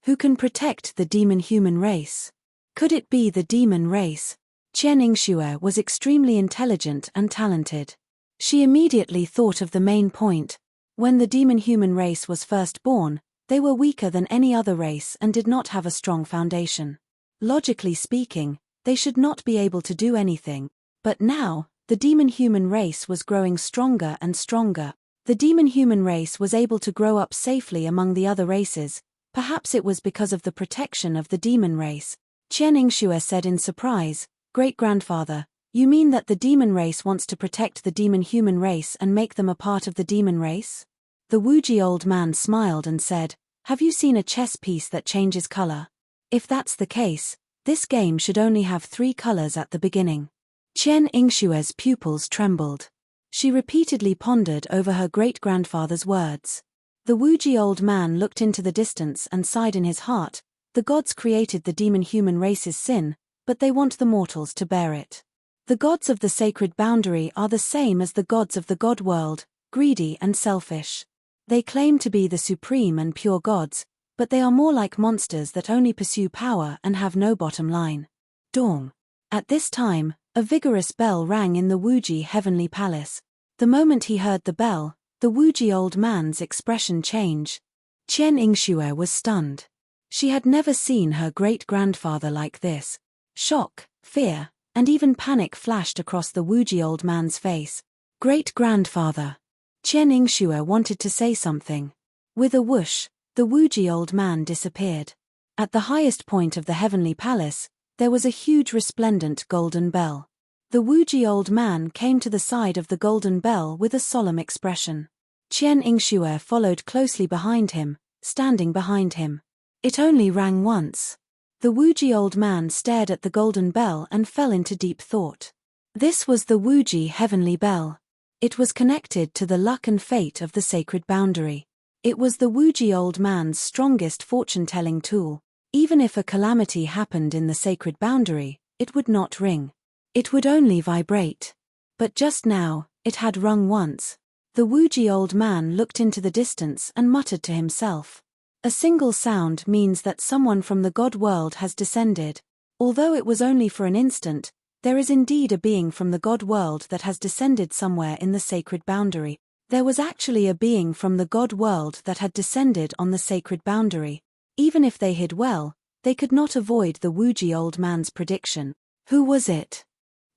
[SPEAKER 1] Who can protect the demon human race? Could it be the demon race?" Qian Yingxue was extremely intelligent and talented. She immediately thought of the main point. When the demon human race was first born, they were weaker than any other race and did not have a strong foundation. Logically speaking, they should not be able to do anything. But now, the demon human race was growing stronger and stronger. The demon human race was able to grow up safely among the other races. Perhaps it was because of the protection of the demon race. Qian Yingxue said in surprise, "Great-grandfather, you mean that the demon race wants to protect the demon human race and make them a part of the demon race?" The Wuji old man smiled and said, "Have you seen a chess piece that changes color? If that's the case, this game should only have 3 colors at the beginning." Qian Yingxue's pupils trembled. She repeatedly pondered over her great-grandfather's words. The Wuji old man looked into the distance and sighed in his heart. The gods created the demon human race's sin, but they want the mortals to bear it. The gods of the sacred boundary are the same as the gods of the god world, greedy and selfish. They claim to be the supreme and pure gods, but they are more like monsters that only pursue power and have no bottom line. Dawn. At this time, a vigorous bell rang in the Wuji heavenly palace. The moment he heard the bell, the Wuji old man's expression changed. Qian Yingxue was stunned. She had never seen her great-grandfather like this. Shock, fear, and even panic flashed across the Wuji old man's face. Great-grandfather. Qian Yingxue wanted to say something. With a whoosh, the Wuji old man disappeared. At the highest point of the heavenly palace, there was a huge resplendent golden bell. The Wuji old man came to the side of the golden bell with a solemn expression. Qian Yingxue followed closely behind him, standing behind him. It only rang once. The Wuji old man stared at the golden bell and fell into deep thought. This was the Wuji heavenly bell. It was connected to the luck and fate of the sacred boundary. It was the Wuji old man's strongest fortune-telling tool. Even if a calamity happened in the sacred boundary, it would not ring. It would only vibrate. But just now, it had rung once. The Wuji old man looked into the distance and muttered to himself. A single sound means that someone from the God world has descended. Although it was only for an instant, there is indeed a being from the God world that has descended somewhere in the sacred boundary. There was actually a being from the God world that had descended on the sacred boundary. Even if they hid well, they could not avoid the Wuji old man's prediction. Who was it?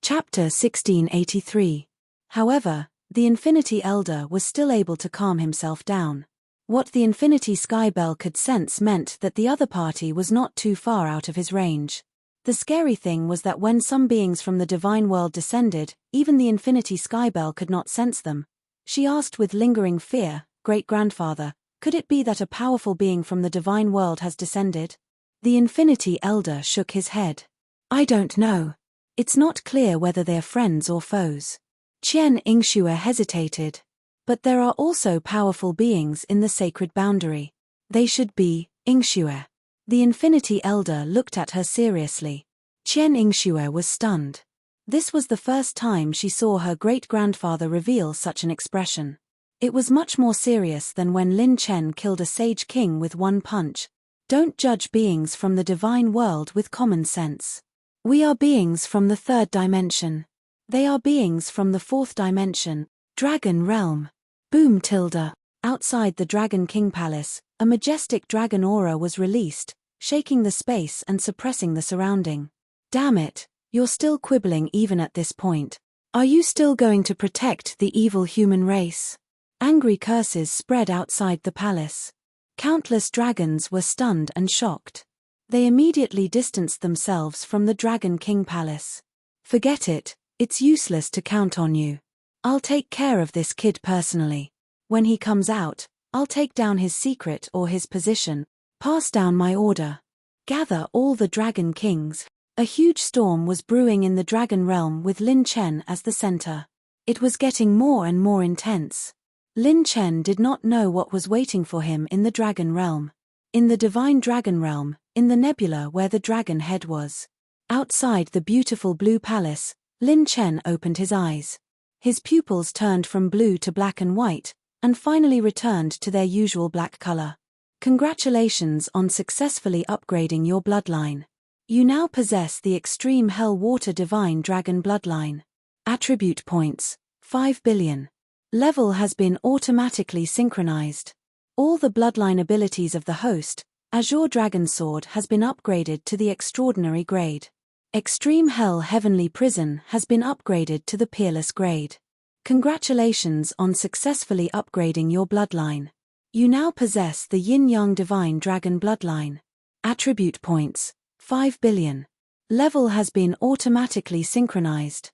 [SPEAKER 1] Chapter 1683. However, the Infinity Elder was still able to calm himself down. What the Infinity Sky Bell could sense meant that the other party was not too far out of his range. The scary thing was that when some beings from the divine world descended, even the Infinity Sky Bell could not sense them. She asked with lingering fear, "Great-grandfather, could it be that a powerful being from the divine world has descended?" The Infinity Elder shook his head. "I don't know. It's not clear whether they're friends or foes." Qian Yingxue hesitated. But there are also powerful beings in the sacred boundary. They should be, Yingxue. The Infinity Elder looked at her seriously. Qian Yingxue was stunned. This was the first time she saw her great-grandfather reveal such an expression. It was much more serious than when Lin Chen killed a sage king with one punch. Don't judge beings from the divine world with common sense. We are beings from the third dimension. They are beings from the fourth dimension, Dragon Realm. Boom tilde. Outside the Dragon King Palace, a majestic dragon aura was released, shaking the space and suppressing the surrounding. Damn it, you're still quibbling even at this point. Are you still going to protect the evil human race? Angry curses spread outside the palace. Countless dragons were stunned and shocked. They immediately distanced themselves from the Dragon King Palace. Forget it, it's useless to count on you. I'll take care of this kid personally. When he comes out, I'll take down his secret or his position, pass down my order. Gather all the Dragon Kings. A huge storm was brewing in the Dragon Realm with Lin Chen as the center. It was getting more and more intense. Lin Chen did not know what was waiting for him in the Dragon Realm. In the Divine Dragon Realm, in the nebula where the dragon head was. Outside the beautiful blue palace, Lin Chen opened his eyes. His pupils turned from blue to black and white, and finally returned to their usual black color. Congratulations on successfully upgrading your bloodline. You now possess the Extreme Hell Water Divine Dragon Bloodline. Attribute points, 5 billion. Level has been automatically synchronized. All the bloodline abilities of the host, Azure Dragon Sword has been upgraded to the extraordinary grade. Extreme Hell Heavenly Prison has been upgraded to the Peerless grade. Congratulations on successfully upgrading your bloodline. You now possess the Yin-Yang Divine Dragon Bloodline. Attribute points, 5 billion. Level has been automatically synchronized.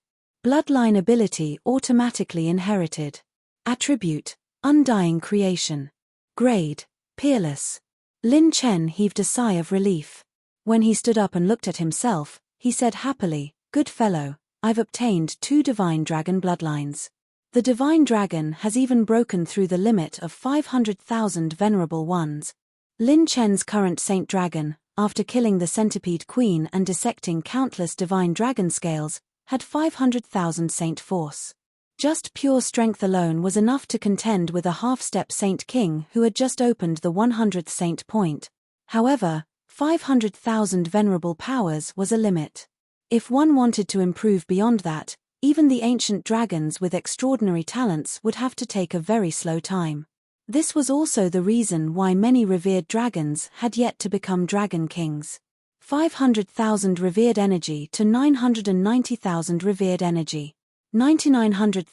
[SPEAKER 1] Bloodline ability automatically inherited. Attribute, Undying Creation. Grade, Peerless. Lin Chen heaved a sigh of relief. When he stood up and looked at himself, he said happily, "Good fellow, I've obtained 2 divine dragon bloodlines. The divine dragon has even broken through the limit of 500,000 venerable ones." Lin Chen's current saint dragon, after killing the centipede queen and dissecting countless divine dragon scales, had 500,000 saint force. Just pure strength alone was enough to contend with a half-step saint king who had just opened the 100th saint point. However, 500,000 venerable powers was a limit. If one wanted to improve beyond that, even the ancient dragons with extraordinary talents would have to take a very slow time. This was also the reason why many revered dragons had yet to become dragon kings. 500,000 revered energy to 990,000 revered energy. 9,900,000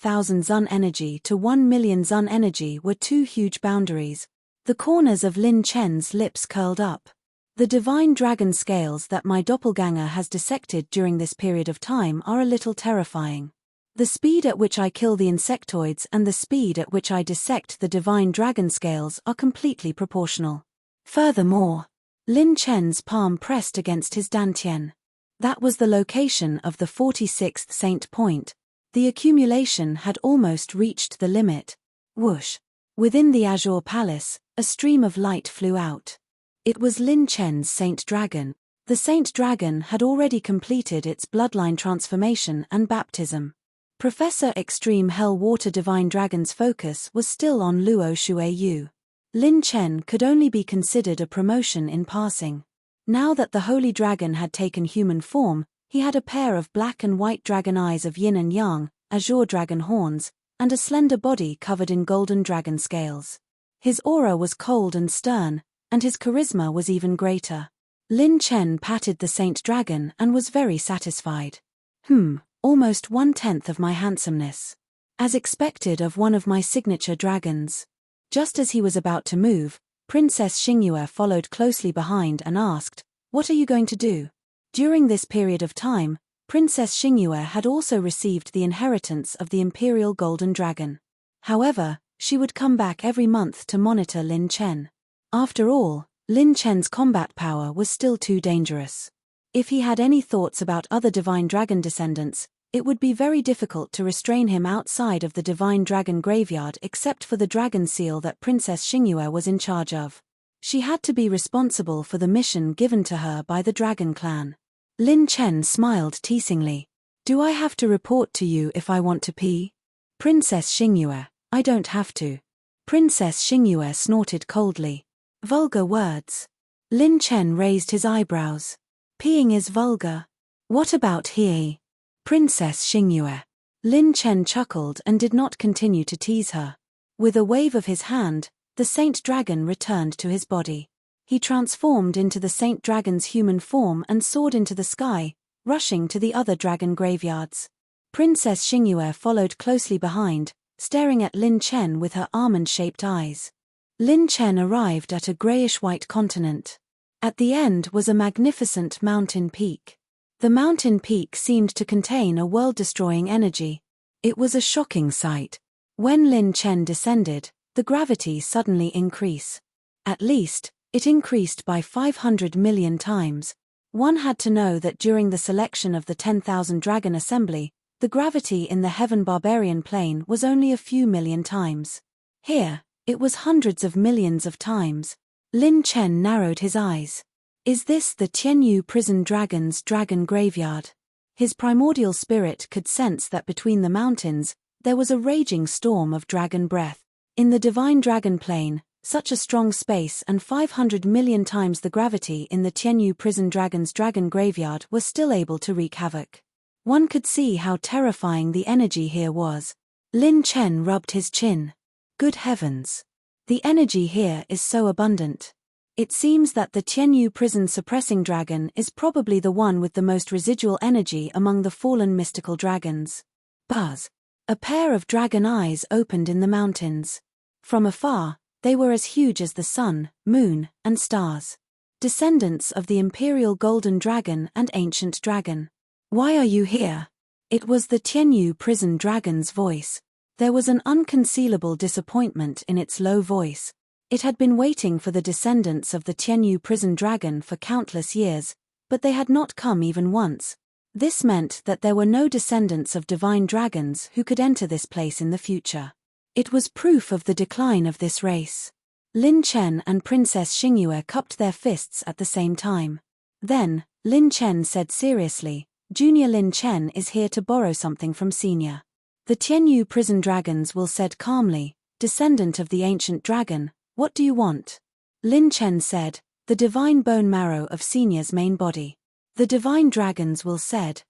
[SPEAKER 1] Zun energy to 1 million Zun energy were two huge boundaries. The corners of Lin Chen's lips curled up. The divine dragon scales that my doppelganger has dissected during this period of time are a little terrifying. The speed at which I kill the insectoids and the speed at which I dissect the divine dragon scales are completely proportional. Furthermore, Lin Chen's palm pressed against his dantian. That was the location of the 46th saint point. The accumulation had almost reached the limit. Whoosh! Within the azure palace, a stream of light flew out. It was Lin Chen's saint dragon. The saint dragon had already completed its bloodline transformation and baptism. Professor Extreme Hell Water Divine Dragon's focus was still on Luo Shuiyu. Lin Chen could only be considered a promotion in passing. Now that the holy dragon had taken human form, he had a pair of black and white dragon eyes of yin and yang, azure dragon horns, and a slender body covered in golden dragon scales. His aura was cold and stern, and his charisma was even greater. Lin Chen patted the saint dragon and was very satisfied. Almost 1/10 of my handsomeness. As expected of one of my signature dragons. Just as he was about to move, Princess Xingyue followed closely behind and asked, "What are you going to do?" During this period of time, Princess Xingyue had also received the inheritance of the Imperial Golden Dragon. However, she would come back every month to monitor Lin Chen. After all, Lin Chen's combat power was still too dangerous. If he had any thoughts about other divine dragon descendants, it would be very difficult to restrain him outside of the divine dragon graveyard except for the dragon seal that Princess Xingyue was in charge of. She had to be responsible for the mission given to her by the dragon clan. Lin Chen smiled teasingly. "Do I have to report to you if I want to pee?" "Princess Xingyue, I don't have to." Princess Xingyue snorted coldly. "Vulgar words." Lin Chen raised his eyebrows. "Peeing is vulgar. What about he?" Princess Xingyue. Lin Chen chuckled and did not continue to tease her. With a wave of his hand, the saint dragon returned to his body. He transformed into the saint dragon's human form and soared into the sky, rushing to the other dragon graveyards. Princess Xingyue followed closely behind, staring at Lin Chen with her almond-shaped eyes. Lin Chen arrived at a grayish-white continent. At the end was a magnificent mountain peak. The mountain peak seemed to contain a world-destroying energy. It was a shocking sight. When Lin Chen descended, the gravity suddenly increased. At least, it increased by 500 million times. One had to know that during the selection of the 10,000 Dragon Assembly, the gravity in the Heaven Barbarian Plane was only a few million times. Here, it was hundreds of millions of times. Lin Chen narrowed his eyes. Is this the Tianyu Prison Dragon's dragon graveyard? His primordial spirit could sense that between the mountains, there was a raging storm of dragon breath. In the divine dragon plane, such a strong space and 500 million times the gravity in the Tianyu Prison Dragon's dragon graveyard were still able to wreak havoc. One could see how terrifying the energy here was. Lin Chen rubbed his chin. Good heavens! The energy here is so abundant. It seems that the Tianyu Prison Suppressing Dragon is probably the one with the most residual energy among the fallen mystical dragons. Buzz! A pair of dragon eyes opened in the mountains. From afar, they were as huge as the sun, moon, and stars. Descendants of the Imperial Golden Dragon and Ancient Dragon. Why are you here? It was the Tianyu Prison Dragon's voice. There was an unconcealable disappointment in its low voice. It had been waiting for the descendants of the Tianyu Prison Dragon for countless years, but they had not come even once. This meant that there were no descendants of divine dragons who could enter this place in the future. It was proof of the decline of this race. Lin Chen and Princess Xingyue cupped their fists at the same time. Then, Lin Chen said seriously, Junior Lin Chen is here to borrow something from Senior. The Tianyu Prison Dragons will said calmly, descendant of the ancient dragon, what do you want? Lin Chen said, the divine bone marrow of Senior's main body. The divine dragons will said,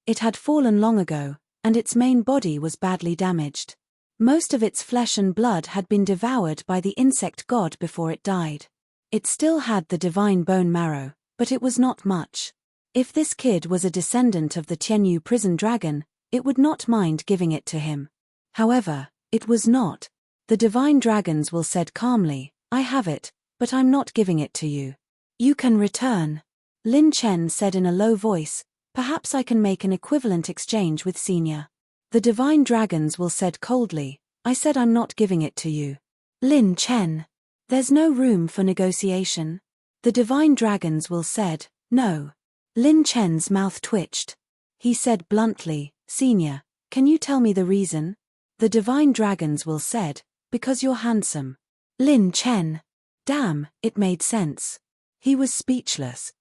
[SPEAKER 1] It had fallen long ago, and its main body was badly damaged. Most of its flesh and blood had been devoured by the insect god before it died. It still had the divine bone marrow, but it was not much. If this kid was a descendant of the Tianyu prison dragon, it would not mind giving it to him. However, it was not. The divine dragons will said calmly, I have it, but I'm not giving it to you. You can return. Lin Chen said in a low voice, perhaps I can make an equivalent exchange with Senior. The divine dragons will said coldly, I said I'm not giving it to you. Lin Chen. There's no room for negotiation. The divine dragons will said, no. Lin Chen's mouth twitched. He said bluntly, Senior, can you tell me the reason? The divine dragons will said, because you're handsome. Lin Chen. Damn, it made sense. He was speechless.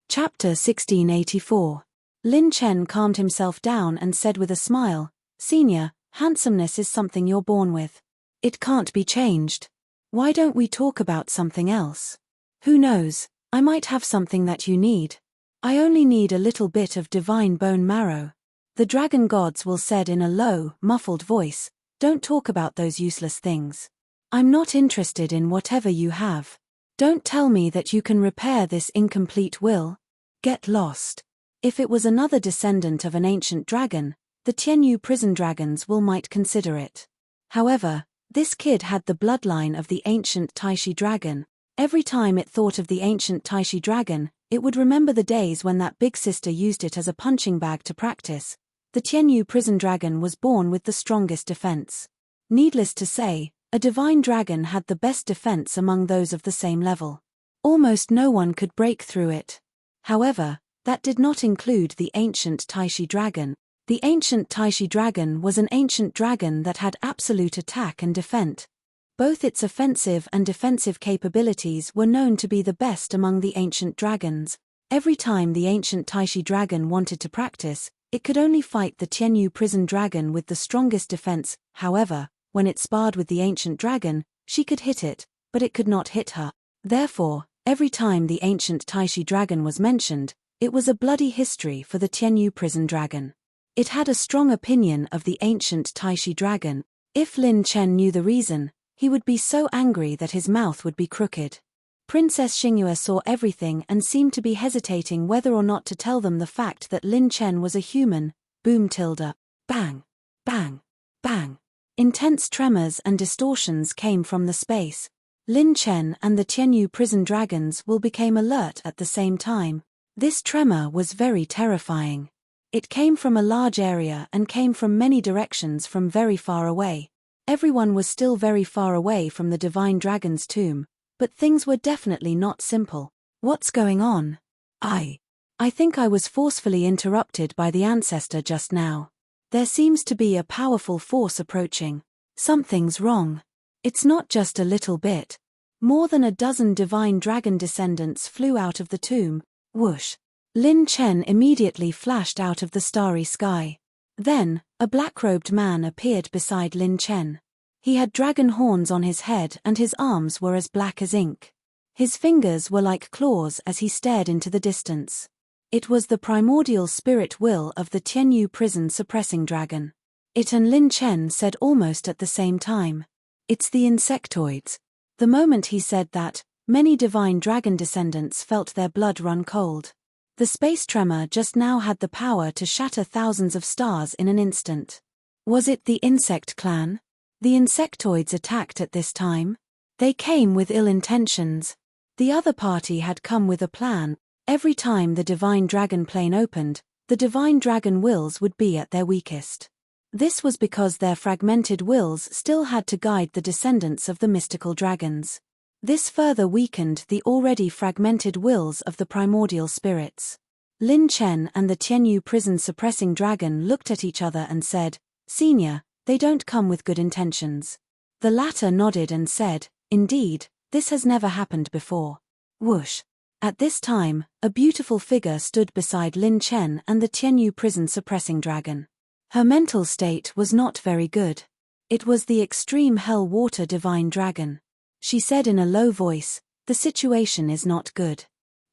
[SPEAKER 1] Chapter 1684. Lin Chen calmed himself down and said with a smile, Senior, handsomeness is something you're born with. It can't be changed. Why don't we talk about something else? Who knows, I might have something that you need. I only need a little bit of divine bone marrow. The dragon gods will said in a low, muffled voice, don't talk about those useless things. I'm not interested in whatever you have. Don't tell me that you can repair this incomplete will. Get lost. If it was another descendant of an ancient dragon, the Tianyu prison dragons will might consider it. However, this kid had the bloodline of the ancient Taishi dragon. Every time it thought of the ancient Taishi dragon, it would remember the days when that big sister used it as a punching bag to practice. The Tianyu prison dragon was born with the strongest defense. Needless to say, a divine dragon had the best defense among those of the same level. Almost no one could break through it. However, that did not include the ancient Taishi dragon. The ancient Taishi dragon was an ancient dragon that had absolute attack and defense. Both its offensive and defensive capabilities were known to be the best among the ancient dragons. Every time the ancient Taishi dragon wanted to practice, it could only fight the Tianyu prison dragon with the strongest defense. However, when it sparred with the ancient dragon, she could hit it, but it could not hit her. Therefore, every time the ancient Taishi dragon was mentioned, it was a bloody history for the Tianyu prison dragon. It had a strong opinion of the ancient Taishi dragon. If Lin Chen knew the reason, he would be so angry that his mouth would be crooked. Princess Xingyue saw everything and seemed to be hesitating whether or not to tell them the fact that Lin Chen was a human. Boom tilde. Bang. Bang. Bang. Intense tremors and distortions came from the space. Lin Chen and the Tianyu prison dragons became alert at the same time. This tremor was very terrifying. It came from a large area and came from many directions from very far away. Everyone was still very far away from the divine dragon's tomb, but things were definitely not simple. What's going on? I think I was forcefully interrupted by the ancestor just now. There seems to be a powerful force approaching. Something's wrong. It's not just a little bit. More than a dozen divine dragon descendants flew out of the tomb. Whoosh. Lin Chen immediately flashed out of the starry sky. Then, a black-robed man appeared beside Lin Chen. He had dragon horns on his head and his arms were as black as ink. His fingers were like claws as he stared into the distance. It was the primordial spirit will of the Tianyu prison suppressing dragon. It and Lin Chen said almost at the same time. It's the insectoids. The moment he said that, many divine dragon descendants felt their blood run cold. The space tremor just now had the power to shatter thousands of stars in an instant. Was it the insect clan? The insectoids attacked at this time? They came with ill intentions. The other party had come with a plan. Every time the divine dragon plane opened, the divine dragon wills would be at their weakest. This was because their fragmented wills still had to guide the descendants of the mystical dragons. This further weakened the already fragmented wills of the primordial spirits. Lin Chen and the Tianyu prison suppressing dragon looked at each other and said, Senior, they don't come with good intentions. The latter nodded and said, Indeed, this has never happened before. Whoosh. At this time, a beautiful figure stood beside Lin Chen and the Tianyu prison suppressing dragon. Her mental state was not very good. It was the extreme hell water divine dragon. She said in a low voice, the situation is not good.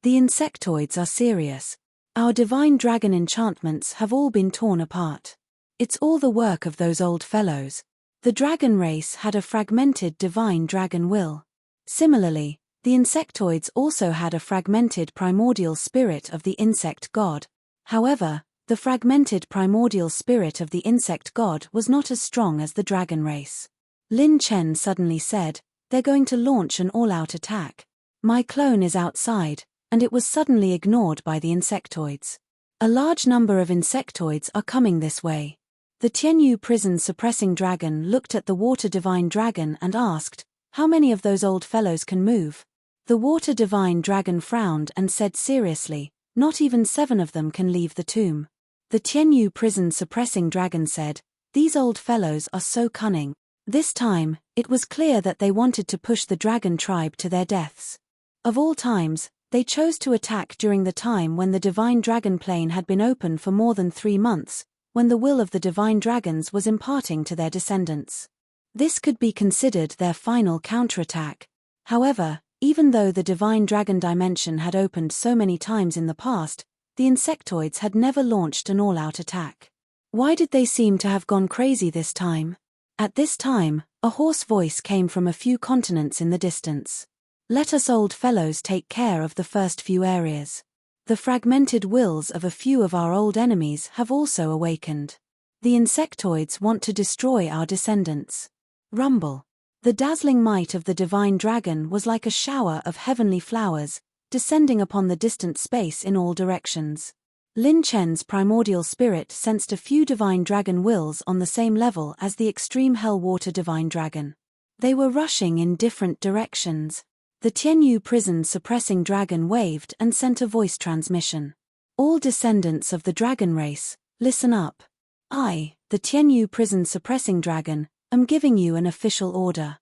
[SPEAKER 1] The insectoids are serious. Our divine dragon enchantments have all been torn apart. It's all the work of those old fellows. The dragon race had a fragmented divine dragon will. Similarly, The insectoids also had a fragmented primordial spirit of the insect god. However, the fragmented primordial spirit of the insect god was not as strong as the dragon race. Lin Chen suddenly said, "They're going to launch an all-out attack. My clone is outside," and it was suddenly ignored by the insectoids. "A large number of insectoids are coming this way." The Tianyu prison suppressing dragon looked at the water divine dragon and asked, "How many of those old fellows can move?" The water divine dragon frowned and said seriously, "Not even 7 of them can leave the tomb." The Tianyu prison suppressing dragon said, "These old fellows are so cunning." This time, it was clear that they wanted to push the dragon tribe to their deaths. Of all times, they chose to attack during the time when the divine dragon plane had been open for more than 3 months, when the will of the divine dragons was imparting to their descendants. This could be considered their final counterattack. However, even though the divine dragon dimension had opened so many times in the past, the insectoids had never launched an all-out attack. Why did they seem to have gone crazy this time? At this time, a hoarse voice came from a few continents in the distance. "Let us old fellows take care of the first few areas. The fragmented wills of a few of our old enemies have also awakened. The insectoids want to destroy our descendants." Rumble. The dazzling might of the divine dragon was like a shower of heavenly flowers, descending upon the distant space in all directions. Lin Chen's primordial spirit sensed a few divine dragon wills on the same level as the extreme hell water divine dragon. They were rushing in different directions. The Tianyu prison suppressing dragon waved and sent a voice transmission. "All descendants of the dragon race, listen up. I, the Tianyu prison suppressing dragon, am giving you an official order.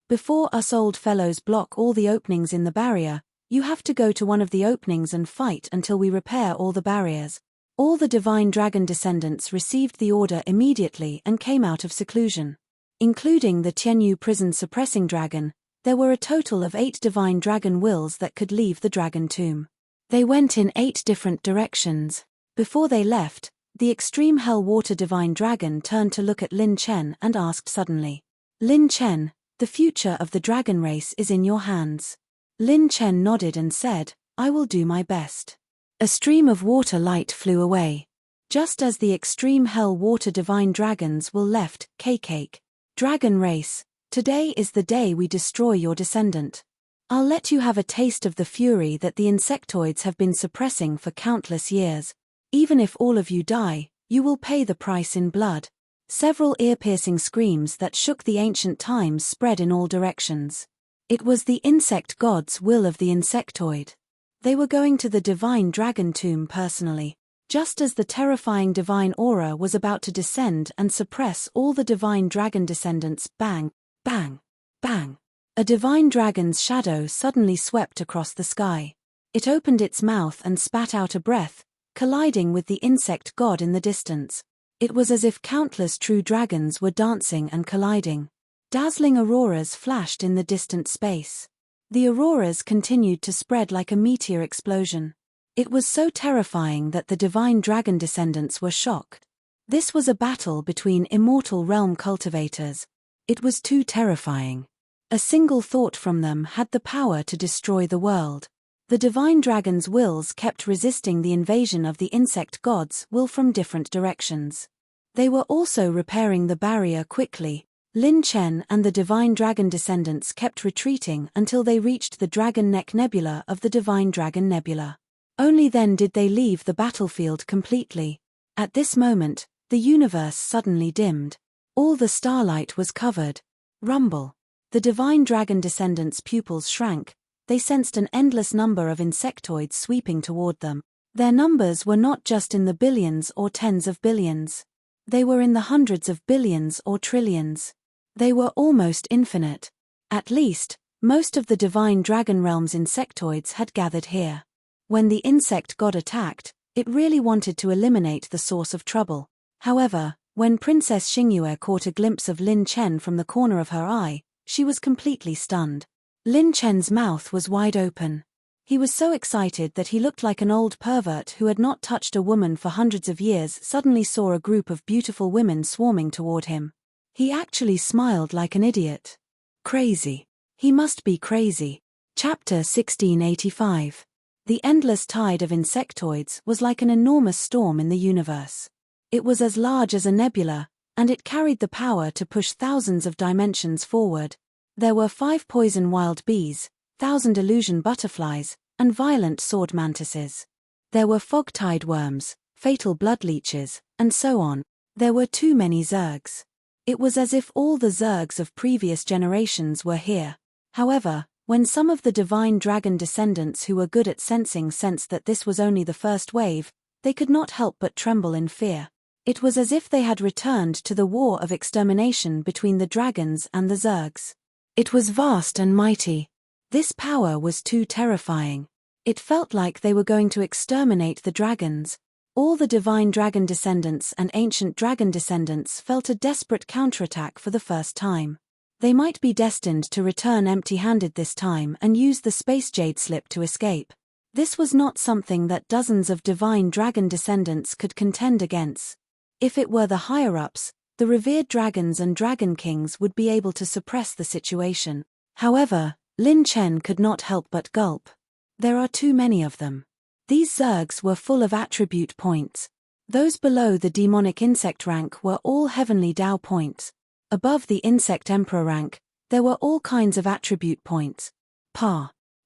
[SPEAKER 1] Before us old fellows block all the openings in the barrier, you have to go to one of the openings and fight until we repair all the barriers." All the divine dragon descendants received the order immediately and came out of seclusion. Including the Tianyu prison suppressing dragon, there were a total of 8 divine dragon wills that could leave the dragon tomb. They went in 8 different directions. Before they left, the extreme hell water divine dragon turned to look at Lin Chen and asked suddenly, "Lin Chen, the future of the dragon race is in your hands." Lin Chen nodded and said, "I will do my best." A stream of water light flew away. Just as the extreme hell water divine dragons were left, Cake. "Dragon race, today is the day we destroy your descendant. I'll let you have a taste of the fury that the insectoids have been suppressing for countless years. Even if all of you die, you will pay the price in blood." Several ear-piercing screams that shook the ancient times spread in all directions. It was the insect god's will of the insectoid. They were going to the divine dragon tomb personally. Just as the terrifying divine aura was about to descend and suppress all the divine dragon descendants, bang, bang, bang. A divine dragon's shadow suddenly swept across the sky. It opened its mouth and spat out a breath, colliding with the insect god in the distance. It was as if countless true dragons were dancing and colliding. Dazzling auroras flashed in the distant space. The auroras continued to spread like a meteor explosion. It was so terrifying that the divine dragon descendants were shocked. This was a battle between immortal realm cultivators. It was too terrifying. A single thought from them had the power to destroy the world. The divine dragon's wills kept resisting the invasion of the insect god's will from different directions. They were also repairing the barrier quickly. Lin Chen and the divine dragon descendants kept retreating until they reached the Dragon Neck Nebula of the Divine Dragon Nebula. Only then did they leave the battlefield completely. At this moment, the universe suddenly dimmed. All the starlight was covered. Rumble. The divine dragon descendants' pupils shrank. They sensed an endless number of insectoids sweeping toward them. Their numbers were not just in the billions or tens of billions. They were in the hundreds of billions or trillions. They were almost infinite. At least, most of the divine dragon realm's insectoids had gathered here. When the insect god attacked, it really wanted to eliminate the source of trouble. However, when Princess Xingyue caught a glimpse of Lin Chen from the corner of her eye, she was completely stunned. Lin Chen's mouth was wide open. He was so excited that he looked like an old pervert who had not touched a woman for hundreds of years suddenly saw a group of beautiful women swarming toward him. He actually smiled like an idiot. Crazy. He must be crazy. Chapter 1685. The endless tide of insectoids was like an enormous storm in the universe. It was as large as a nebula, and it carried the power to push thousands of dimensions forward. There were 5 poison wild bees, 1,000 illusion butterflies, and violent sword mantises. There were fog-tide worms, fatal blood leeches, and so on. There were too many zergs. It was as if all the zergs of previous generations were here. However, when some of the divine dragon descendants who were good at sensing sensed that this was only the first wave, they could not help but tremble in fear. It was as if they had returned to the war of extermination between the dragons and the zergs. It was vast and mighty. This power was too terrifying. It felt like they were going to exterminate the dragons. All the divine dragon descendants and ancient dragon descendants felt a desperate counterattack for the first time. They might be destined to return empty-handed this time and use the space jade slip to escape. This was not something that dozens of divine dragon descendants could contend against. If it were the higher-ups, the revered dragons and dragon kings would be able to suppress the situation. However, Lin Chen could not help but gulp. There are too many of them. These zergs were full of attribute points. Those below the demonic insect rank were all heavenly Dao points. Above the insect emperor rank, there were all kinds of attribute points.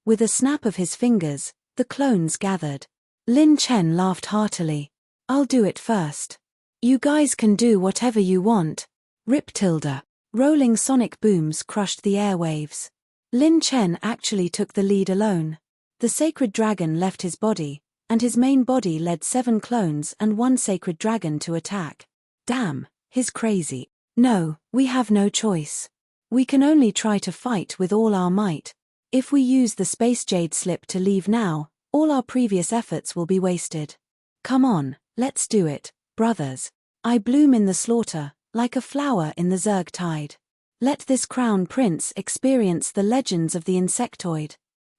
[SPEAKER 1] With a snap of his fingers, the clones gathered. Lin Chen laughed heartily. I'll do it first. You guys can do whatever you want. Rip tilde. Rolling sonic booms crushed the airwaves. Lin Chen actually took the lead alone. The sacred dragon left his body, and his main body led 7 clones and 1 sacred dragon to attack. Damn, he's crazy. No, we have no choice. We can only try to fight with all our might. If we use the space jade slip to leave now, all our previous efforts will be wasted. Come on, let's do it, brothers. I bloom in the slaughter, like a flower in the zerg tide. Let this crown prince experience the legends of the insectoid.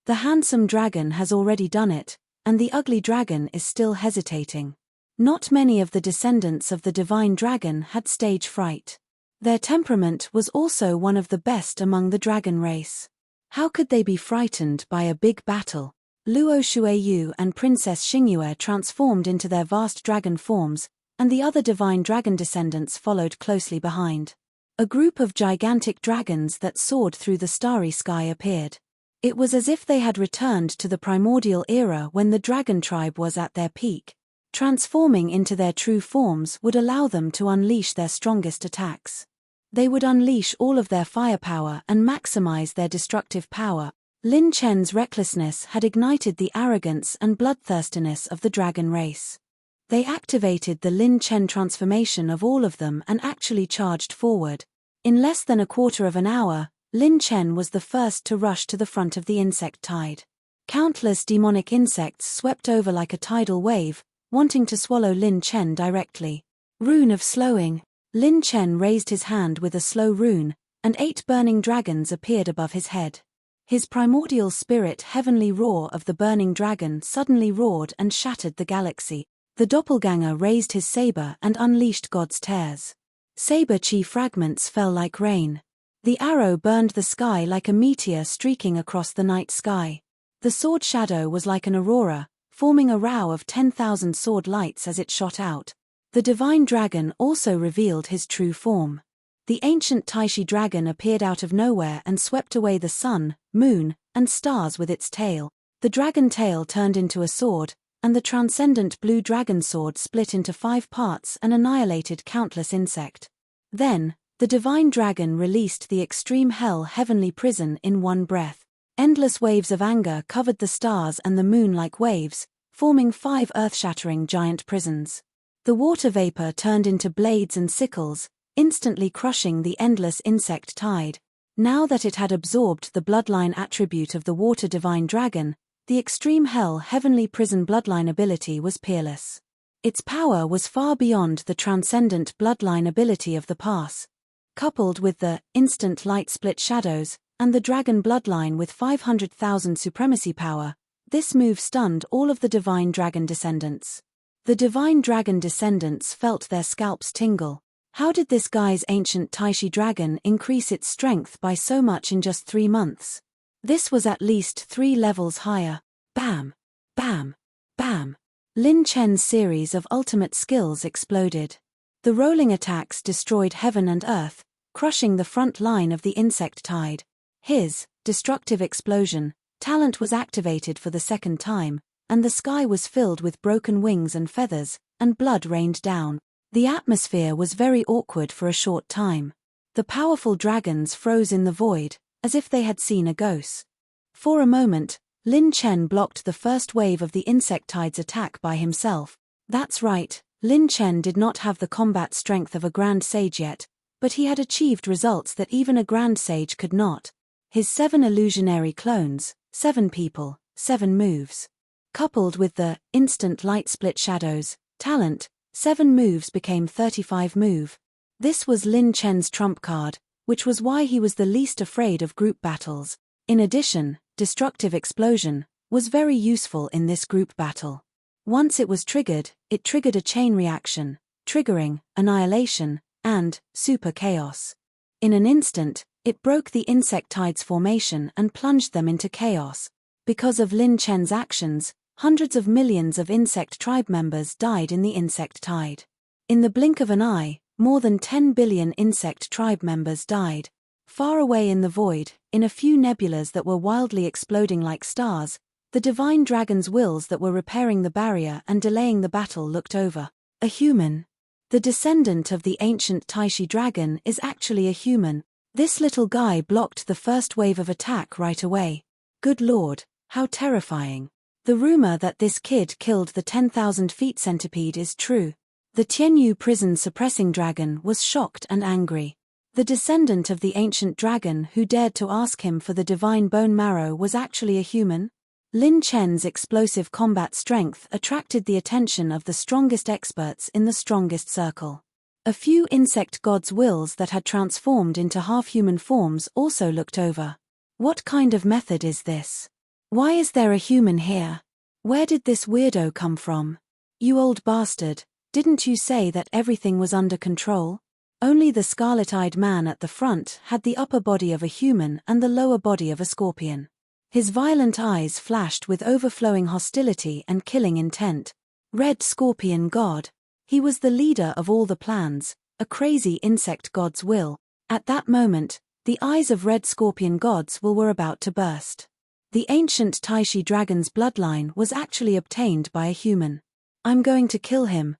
[SPEAKER 1] The handsome dragon has already done it, and the ugly dragon is still hesitating. Not many of the descendants of the divine dragon had stage fright. Their temperament was also one of the best among the dragon race. How could they be frightened by a big battle? Luo Shuiyu and Princess Xingyue transformed into their vast dragon forms, and the other divine dragon descendants followed closely behind. A group of gigantic dragons that soared through the starry sky appeared. It was as if they had returned to the primordial era when the dragon tribe was at their peak. Transforming into their true forms would allow them to unleash their strongest attacks. They would unleash all of their firepower and maximize their destructive power. Lin Chen's recklessness had ignited the arrogance and bloodthirstiness of the dragon race. They activated the Lin Chen transformation of all of them and actually charged forward. In less than a quarter of an hour, Lin Chen was the first to rush to the front of the insect tide. Countless demonic insects swept over like a tidal wave, wanting to swallow Lin Chen directly. Rune of slowing. Lin Chen raised his hand with a slow rune, and 8 burning dragons appeared above his head. His primordial spirit heavenly roar of the burning dragon suddenly roared and shattered the galaxy. The doppelganger raised his saber and unleashed God's tears. Saber chi fragments fell like rain. The arrow burned the sky like a meteor streaking across the night sky. The sword shadow was like an aurora, forming a row of 10,000 sword lights as it shot out. The divine dragon also revealed his true form. The ancient Taishi dragon appeared out of nowhere and swept away the sun, moon, and stars with its tail. The dragon tail turned into a sword, and the transcendent blue dragon sword split into 5 parts and annihilated countless insect. Then, the divine dragon released the extreme hell heavenly prison in one breath. Endless waves of anger covered the stars and the moon like waves, forming 5 earth-shattering giant prisons. The water vapor turned into blades and sickles, instantly crushing the endless insect tide. Now that it had absorbed the bloodline attribute of the water divine dragon, the extreme hell heavenly prison bloodline ability was peerless. Its power was far beyond the transcendent bloodline ability of the pass. Coupled with the instant light split shadows, and the dragon bloodline with 500,000 supremacy power, this move stunned all of the divine dragon descendants. The divine dragon descendants felt their scalps tingle. How did this guy's ancient Taishi dragon increase its strength by so much in just 3 months? This was at least 3 levels higher. Bam! Bam! Bam! Lin Chen's series of ultimate skills exploded. The rolling attacks destroyed heaven and earth, crushing the front line of the insect tide. His destructive explosion talent was activated for the second time, and the sky was filled with broken wings and feathers, and blood rained down. The atmosphere was very awkward for a short time. The powerful dragons froze in the void, as if they had seen a ghost. For a moment, Lin Chen blocked the first wave of the insectide's attack by himself. That's right, Lin Chen did not have the combat strength of a Grand Sage yet, but he had achieved results that even a Grand Sage could not. His 7 illusionary clones, 7 people, 7 moves. Coupled with the instant light split shadows talent, 7 moves became 35 move. This was Lin Chen's trump card, which was why he was the least afraid of group battles. In addition, destructive explosion was very useful in this group battle. Once it was triggered, it triggered a chain reaction, triggering annihilation and super chaos. In an instant, it broke the insectide's formation and plunged them into chaos. Because of Lin Chen's actions, hundreds of millions of insect tribe members died in the insect tide. In the blink of an eye, more than 10 billion insect tribe members died. Far away in the void, in a few nebulas that were wildly exploding like stars, the divine dragon's wills that were repairing the barrier and delaying the battle looked over. A human. The descendant of the ancient Taishi dragon is actually a human. This little guy blocked the first wave of attack right away. Good lord, how terrifying. The rumor that this kid killed the 10,000 feet centipede is true. The Tianyu prison suppressing dragon was shocked and angry. The descendant of the ancient dragon who dared to ask him for the divine bone marrow was actually a human. Lin Chen's explosive combat strength attracted the attention of the strongest experts in the strongest circle. A few insect gods' wills that had transformed into half-human forms also looked over. What kind of method is this? Why is there a human here? Where did this weirdo come from? You old bastard, didn't you say that everything was under control? Only the scarlet-eyed man at the front had the upper body of a human and the lower body of a scorpion. His violent eyes flashed with overflowing hostility and killing intent. Red Scorpion God. He was the leader of all the plans, a crazy insect god's will. At that moment, the eyes of Red Scorpion God's will were about to burst. The ancient Taishi dragon's bloodline was actually obtained by a human. I'm going to kill him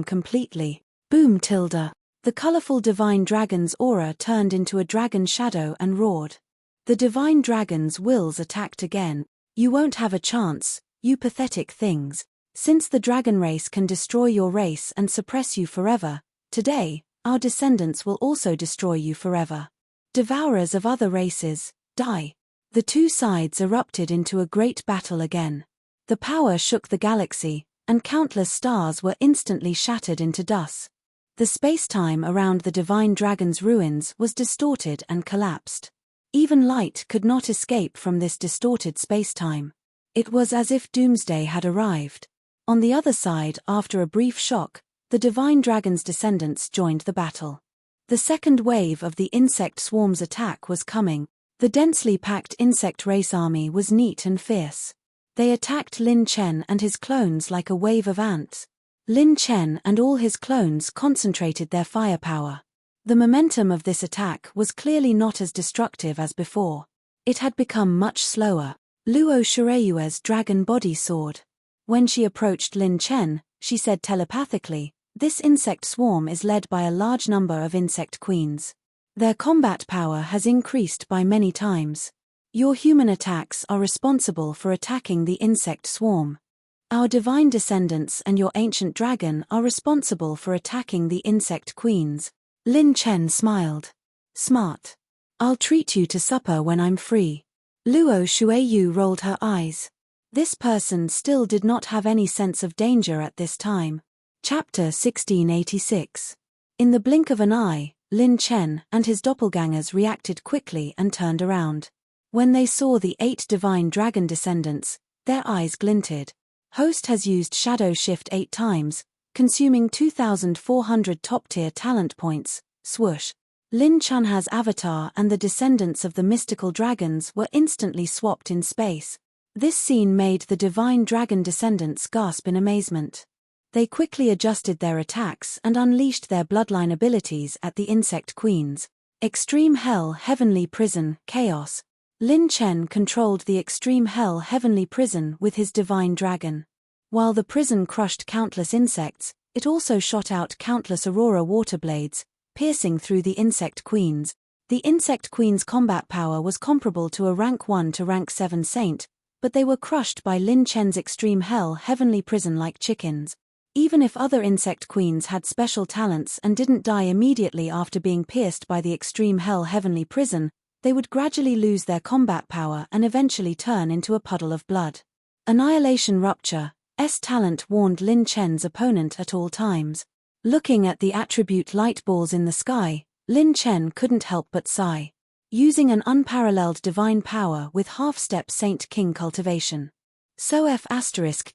[SPEAKER 1] completely. Boom tilde. The colorful divine dragon's aura turned into a dragon shadow and roared. The divine dragon's wills attacked again. You won't have a chance, you pathetic things. Since the dragon race can destroy your race and suppress you forever, today, our descendants will also destroy you forever. Devourers of other races, die. The two sides erupted into a great battle again. The power shook the galaxy, and countless stars were instantly shattered into dust. The space-time around the divine dragon's ruins was distorted and collapsed. Even light could not escape from this distorted space-time. It was as if doomsday had arrived. On the other side, after a brief shock, the divine dragon's descendants joined the battle. The second wave of the insect swarm's attack was coming. The densely packed insect race army was neat and fierce. They attacked Lin Chen and his clones like a wave of ants. Lin Chen and all his clones concentrated their firepower. The momentum of this attack was clearly not as destructive as before. It had become much slower. Luo Shireyue's dragon body sword. When she approached Lin Chen, she said telepathically, "This insect swarm is led by a large number of insect queens. Their combat power has increased by many times. Your human attacks are responsible for attacking the insect swarm. Our divine descendants and your ancient dragon are responsible for attacking the insect queens." Lin Chen smiled. Smart. I'll treat you to supper when I'm free. Luo Shuiyu rolled her eyes. This person still did not have any sense of danger at this time. Chapter 1686. In the blink of an eye, Lin Chen and his doppelgangers reacted quickly and turned around. When they saw the 8 divine dragon descendants, their eyes glinted. Host has used Shadow Shift 8 times, consuming 2,400 top-tier talent points. Swoosh. Lin Chunha's avatar and the descendants of the mystical dragons were instantly swapped in space. This scene made the divine dragon descendants gasp in amazement. They quickly adjusted their attacks and unleashed their bloodline abilities at the insect queens. Extreme Hell Heavenly Prison, Chaos. Lin Chen controlled the Extreme Hell Heavenly Prison with his divine dragon. While the prison crushed countless insects, it also shot out countless aurora water blades, piercing through the insect queens. The insect queen's combat power was comparable to a rank 1 to rank 7 saint, but they were crushed by Lin Chen's Extreme Hell Heavenly Prison like chickens. Even if other insect queens had special talents and didn't die immediately after being pierced by the Extreme Hell Heavenly Prison, they would gradually lose their combat power and eventually turn into a puddle of blood. Annihilation Rupture's talent warned Lin Chen's opponent at all times. Looking at the attribute light balls in the sky, Lin Chen couldn't help but sigh. Using an unparalleled divine power with half-step Saint King cultivation. So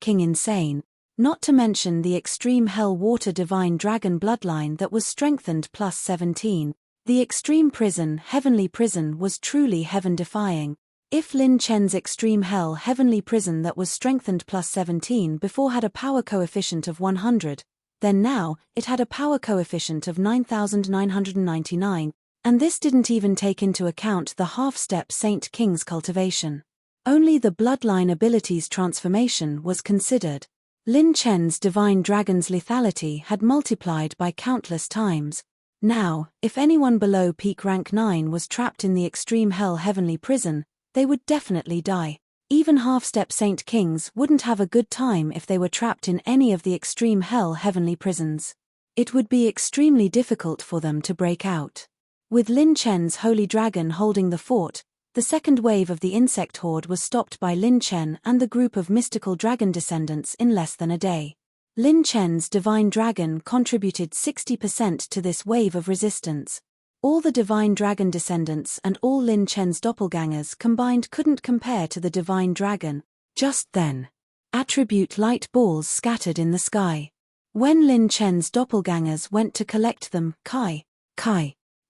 [SPEAKER 1] King insane. Not to mention the Extreme Hell Water Divine Dragon bloodline that was strengthened plus 17. The Extreme Prison Heavenly Prison was truly heaven-defying. If Lin Chen's Extreme Hell Heavenly Prison that was strengthened plus 17 before had a power coefficient of 100, then now it had a power coefficient of 9,999, and this didn't even take into account the half-step Saint King's cultivation. Only the bloodline abilities transformation was considered. Lin Chen's divine dragon's lethality had multiplied by countless times. Now, if anyone below peak rank 9 was trapped in the Extreme Hell Heavenly Prison, they would definitely die. Even half-step Saint Kings wouldn't have a good time if they were trapped in any of the Extreme Hell Heavenly Prisons. It would be extremely difficult for them to break out. With Lin Chen's Holy Dragon holding the fort, the second wave of the insect horde was stopped by Lin Chen and the group of mystical dragon descendants in less than a day. Lin Chen's divine dragon contributed 60% to this wave of resistance. All the divine dragon descendants and all Lin Chen's doppelgangers combined couldn't compare to the divine dragon. Just then, attribute light balls scattered in the sky. When Lin Chen's doppelgangers went to collect them,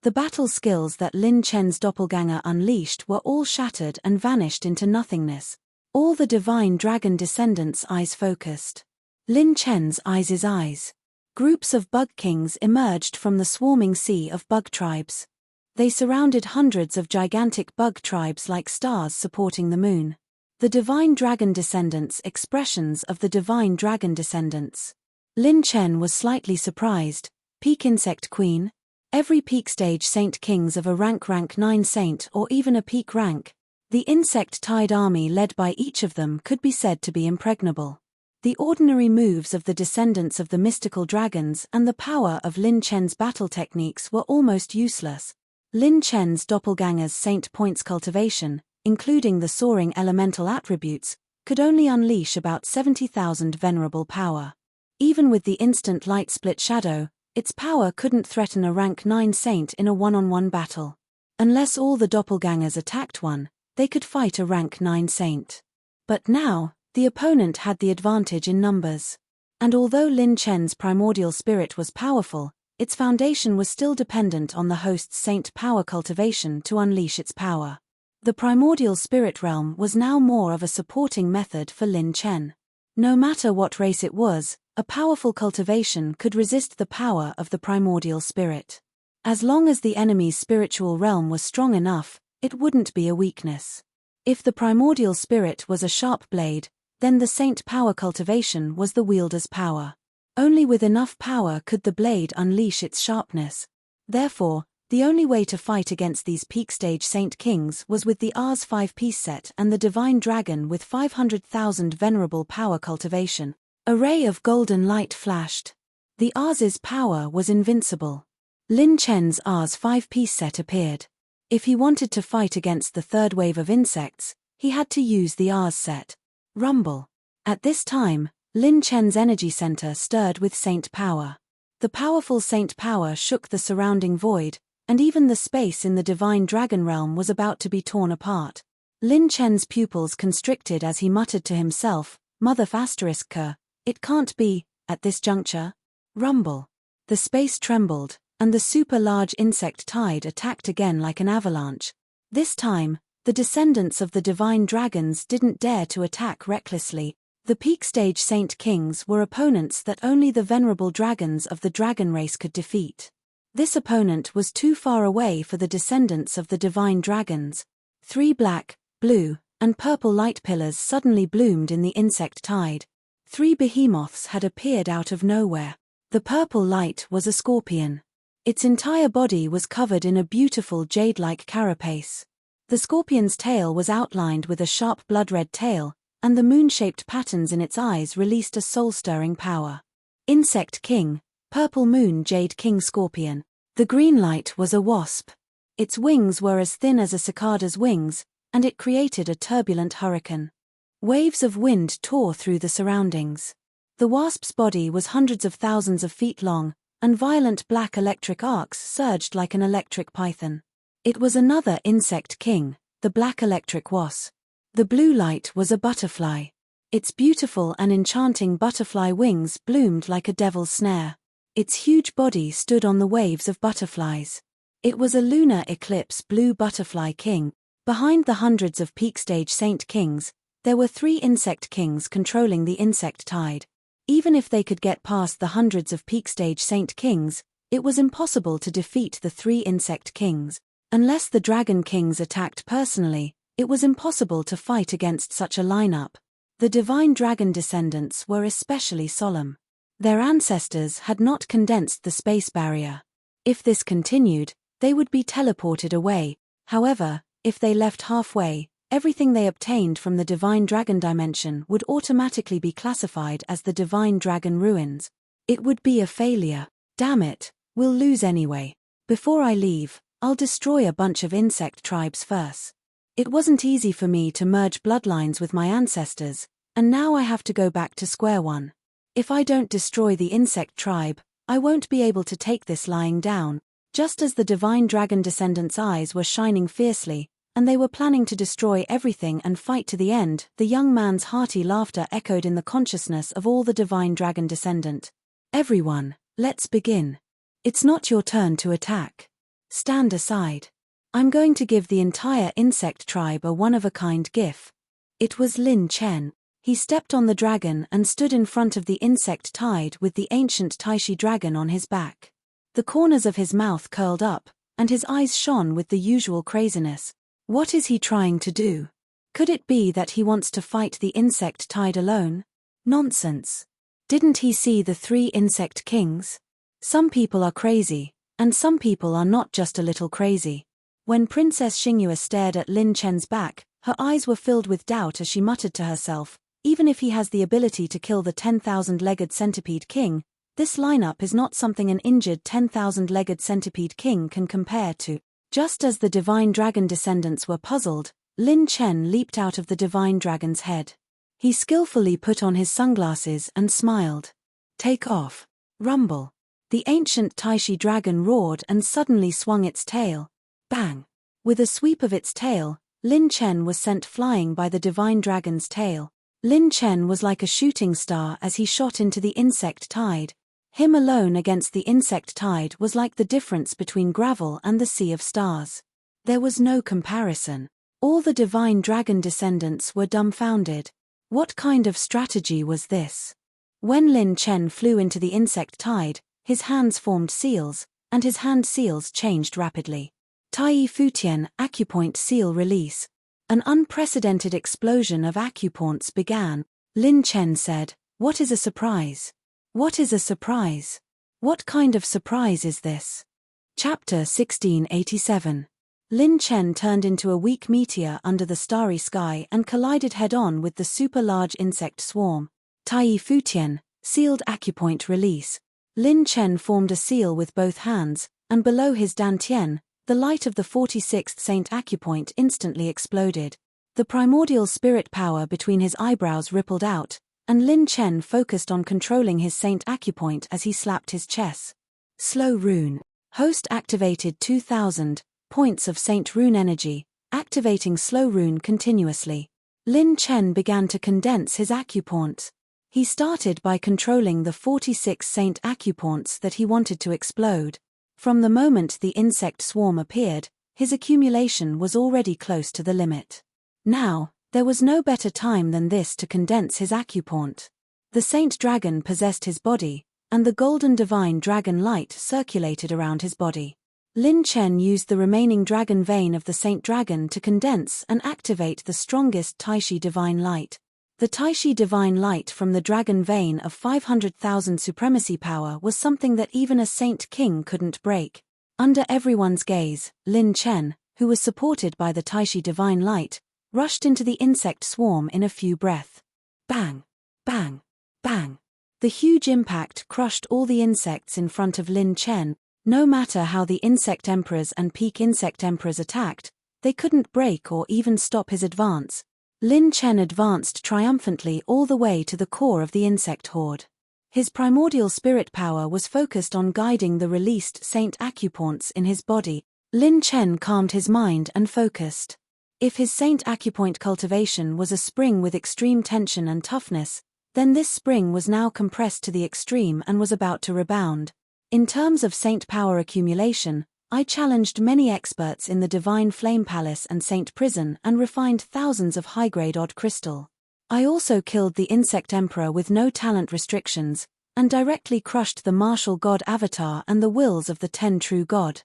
[SPEAKER 1] the battle skills that Lin Chen's doppelganger unleashed were all shattered and vanished into nothingness. All the divine dragon descendants' eyes focused. Lin Chen's eyes. Groups of bug kings emerged from the swarming sea of bug tribes. They surrounded hundreds of gigantic bug tribes like stars supporting the moon. The divine dragon descendants expressions of the divine dragon descendants. Lin Chen was slightly surprised. Peak insect queen? Every peak stage Saint Kings of a rank 9 saint or even a peak rank. The insect-tied army led by each of them could be said to be impregnable. The ordinary moves of the descendants of the mystical dragons and the power of Lin Chen's battle techniques were almost useless. Lin Chen's doppelganger's Saint Points cultivation, including the soaring elemental attributes, could only unleash about 70,000 venerable power. Even with the instant light split shadow, its power couldn't threaten a rank 9 saint in a one-on-one battle. Unless all the doppelgangers attacked one, they could fight a rank 9 saint. But now, the opponent had the advantage in numbers. And although Lin Chen's primordial spirit was powerful, its foundation was still dependent on the host's saint power cultivation to unleash its power. The primordial spirit realm was now more of a supporting method for Lin Chen. No matter what race it was, a powerful cultivation could resist the power of the primordial spirit. As long as the enemy's spiritual realm was strong enough, it wouldn't be a weakness. If the primordial spirit was a sharp blade, then the saint power cultivation was the wielder's power. Only with enough power could the blade unleash its sharpness. Therefore, the only way to fight against these peak stage Saint Kings was with the Rs 5-piece set and the Divine Dragon with 500,000 venerable power cultivation. A ray of golden light flashed. The Rs's power was invincible. Lin Chen's Rs 5-piece set appeared. If he wanted to fight against the third wave of insects, he had to use the Rs set. Rumble. At this time, Lin Chen's energy center stirred with saint power. The powerful saint power shook the surrounding void, and even the space in the divine dragon realm was about to be torn apart. Lin Chen's pupils constricted as he muttered to himself, Mother ***, it can't be, at this juncture. Rumble. The space trembled, and the super-large insect tide attacked again like an avalanche. This time, the descendants of the divine dragons didn't dare to attack recklessly. The peak stage Saint Kings were opponents that only the venerable dragons of the dragon race could defeat. This opponent was too far away for the descendants of the divine dragons. 3 black, blue, and purple light pillars suddenly bloomed in the insect tide. 3 behemoths had appeared out of nowhere. The purple light was a scorpion. Its entire body was covered in a beautiful jade-like carapace. The scorpion's tail was outlined with a sharp blood-red tail, and the moon-shaped patterns in its eyes released a soul-stirring power. Insect King, Purple Moon Jade King Scorpion. The green light was a wasp. Its wings were as thin as a cicada's wings, and it created a turbulent hurricane. Waves of wind tore through the surroundings. The wasp's body was hundreds of thousands of feet long, and violent black electric arcs surged like an electric python. It was another insect king, the black electric wasp. The blue light was a butterfly. Its beautiful and enchanting butterfly wings bloomed like a devil's snare. Its huge body stood on the waves of butterflies. It was a lunar eclipse blue butterfly king. Behind the hundreds of peak stage saint kings, there were 3 insect kings controlling the insect tide. Even if they could get past the hundreds of peak stage saint kings, it was impossible to defeat the 3 insect kings. Unless the dragon kings attacked personally, it was impossible to fight against such a lineup. The divine dragon descendants were especially solemn. Their ancestors had not condensed the space barrier. If this continued, they would be teleported away. However, if they left halfway, everything they obtained from the divine dragon dimension would automatically be classified as the divine dragon ruins. It would be a failure. Damn it, we'll lose anyway. Before I leave, I'll destroy a bunch of insect tribes first. It wasn't easy for me to merge bloodlines with my ancestors, and now I have to go back to square one. If I don't destroy the insect tribe, I won't be able to take this lying down. Just as the divine dragon descendants' eyes were shining fiercely, and they were planning to destroy everything and fight to the end, the young man's hearty laughter echoed in the consciousness of all the divine dragon descendant. Everyone, let's begin. It's not your turn to attack. Stand aside. I'm going to give the entire insect tribe a one-of-a-kind gift. It was Lin Chen. He stepped on the dragon and stood in front of the insect tide with the ancient Taishi dragon on his back. The corners of his mouth curled up, and his eyes shone with the usual craziness. What is he trying to do? Could it be that he wants to fight the insect tide alone? Nonsense. Didn't he see the 3 insect kings? Some people are crazy, and some people are not just a little crazy. When Princess Xingyue stared at Lin Chen's back, her eyes were filled with doubt as she muttered to herself, even if he has the ability to kill the 10,000-legged centipede king, this lineup is not something an injured 10,000-legged centipede king can compare to. Just as the divine dragon descendants were puzzled, Lin Chen leaped out of the divine dragon's head. He skillfully put on his sunglasses and smiled. Take off. Rumble. The ancient Taishi dragon roared and suddenly swung its tail. Bang! With a sweep of its tail, Lin Chen was sent flying by the divine dragon's tail. Lin Chen was like a shooting star as he shot into the insect tide. Him alone against the insect tide was like the difference between gravel and the sea of stars. There was no comparison. All the divine dragon descendants were dumbfounded. What kind of strategy was this? When Lin Chen flew into the insect tide, his hands formed seals, and his hand seals changed rapidly. Tai Futian acupoint seal release. An unprecedented explosion of acupoints began. Lin Chen said, "What is a surprise? What is a surprise? What kind of surprise is this?" Chapter 1687. Lin Chen turned into a weak meteor under the starry sky and collided head-on with the super-large insect swarm. Tai Futian, sealed acupoint release. Lin Chen formed a seal with both hands, and below his dantian, the light of the 46th Saint Acupoint instantly exploded. The primordial spirit power between his eyebrows rippled out, and Lin Chen focused on controlling his Saint Acupoint as he slapped his chest. Slow Rune. Host activated 2,000 points of Saint Rune energy, activating Slow Rune continuously. Lin Chen began to condense his acupoints. He started by controlling the 46 Saint Acupoints that he wanted to explode. From the moment the insect swarm appeared, his accumulation was already close to the limit. Now, there was no better time than this to condense his acupoint. The Saint Dragon possessed his body, and the golden divine dragon light circulated around his body. Lin Chen used the remaining dragon vein of the Saint Dragon to condense and activate the strongest Taishi divine light. The Taishi divine light from the dragon vein of 500,000 supremacy power was something that even a Saint King couldn't break. Under everyone's gaze, Lin Chen, who was supported by the Taishi divine light, rushed into the insect swarm in a few breaths. Bang! Bang! Bang! The huge impact crushed all the insects in front of Lin Chen. No matter how the insect emperors and peak insect emperors attacked, they couldn't break or even stop his advance. Lin Chen advanced triumphantly all the way to the core of the insect horde. His primordial spirit power was focused on guiding the released Saint Acupoints in his body. Lin Chen calmed his mind and focused. If his Saint Acupoint cultivation was a spring with extreme tension and toughness, then this spring was now compressed to the extreme and was about to rebound. In terms of Saint power accumulation, I challenged many experts in the Divine Flame Palace and Saint Prison and refined thousands of high-grade odd crystal. I also killed the Insect Emperor with no talent restrictions, and directly crushed the martial god avatar and the wills of the 10 true god.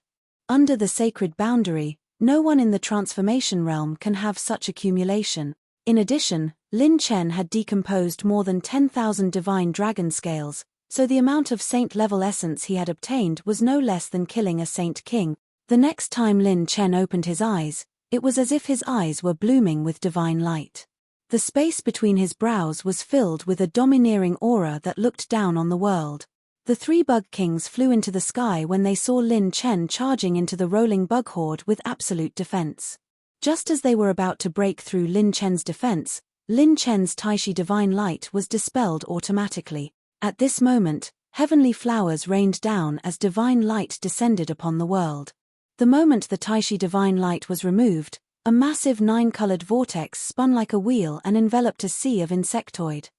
[SPEAKER 1] Under the sacred boundary, no one in the transformation realm can have such accumulation. In addition, Lin Chen had decomposed more than 10,000 divine dragon scales, so the amount of saint-level essence he had obtained was no less than killing a Saint King. The next time Lin Chen opened his eyes, it was as if his eyes were blooming with divine light. The space between his brows was filled with a domineering aura that looked down on the world. The 3 bug kings flew into the sky when they saw Lin Chen charging into the rolling bug horde with absolute defense. Just as they were about to break through Lin Chen's defense, Lin Chen's Taishi divine light was dispelled automatically. At this moment, heavenly flowers rained down as divine light descended upon the world. The moment the Taishi divine light was removed, a massive 9-colored vortex spun like a wheel and enveloped a sea of insectoid.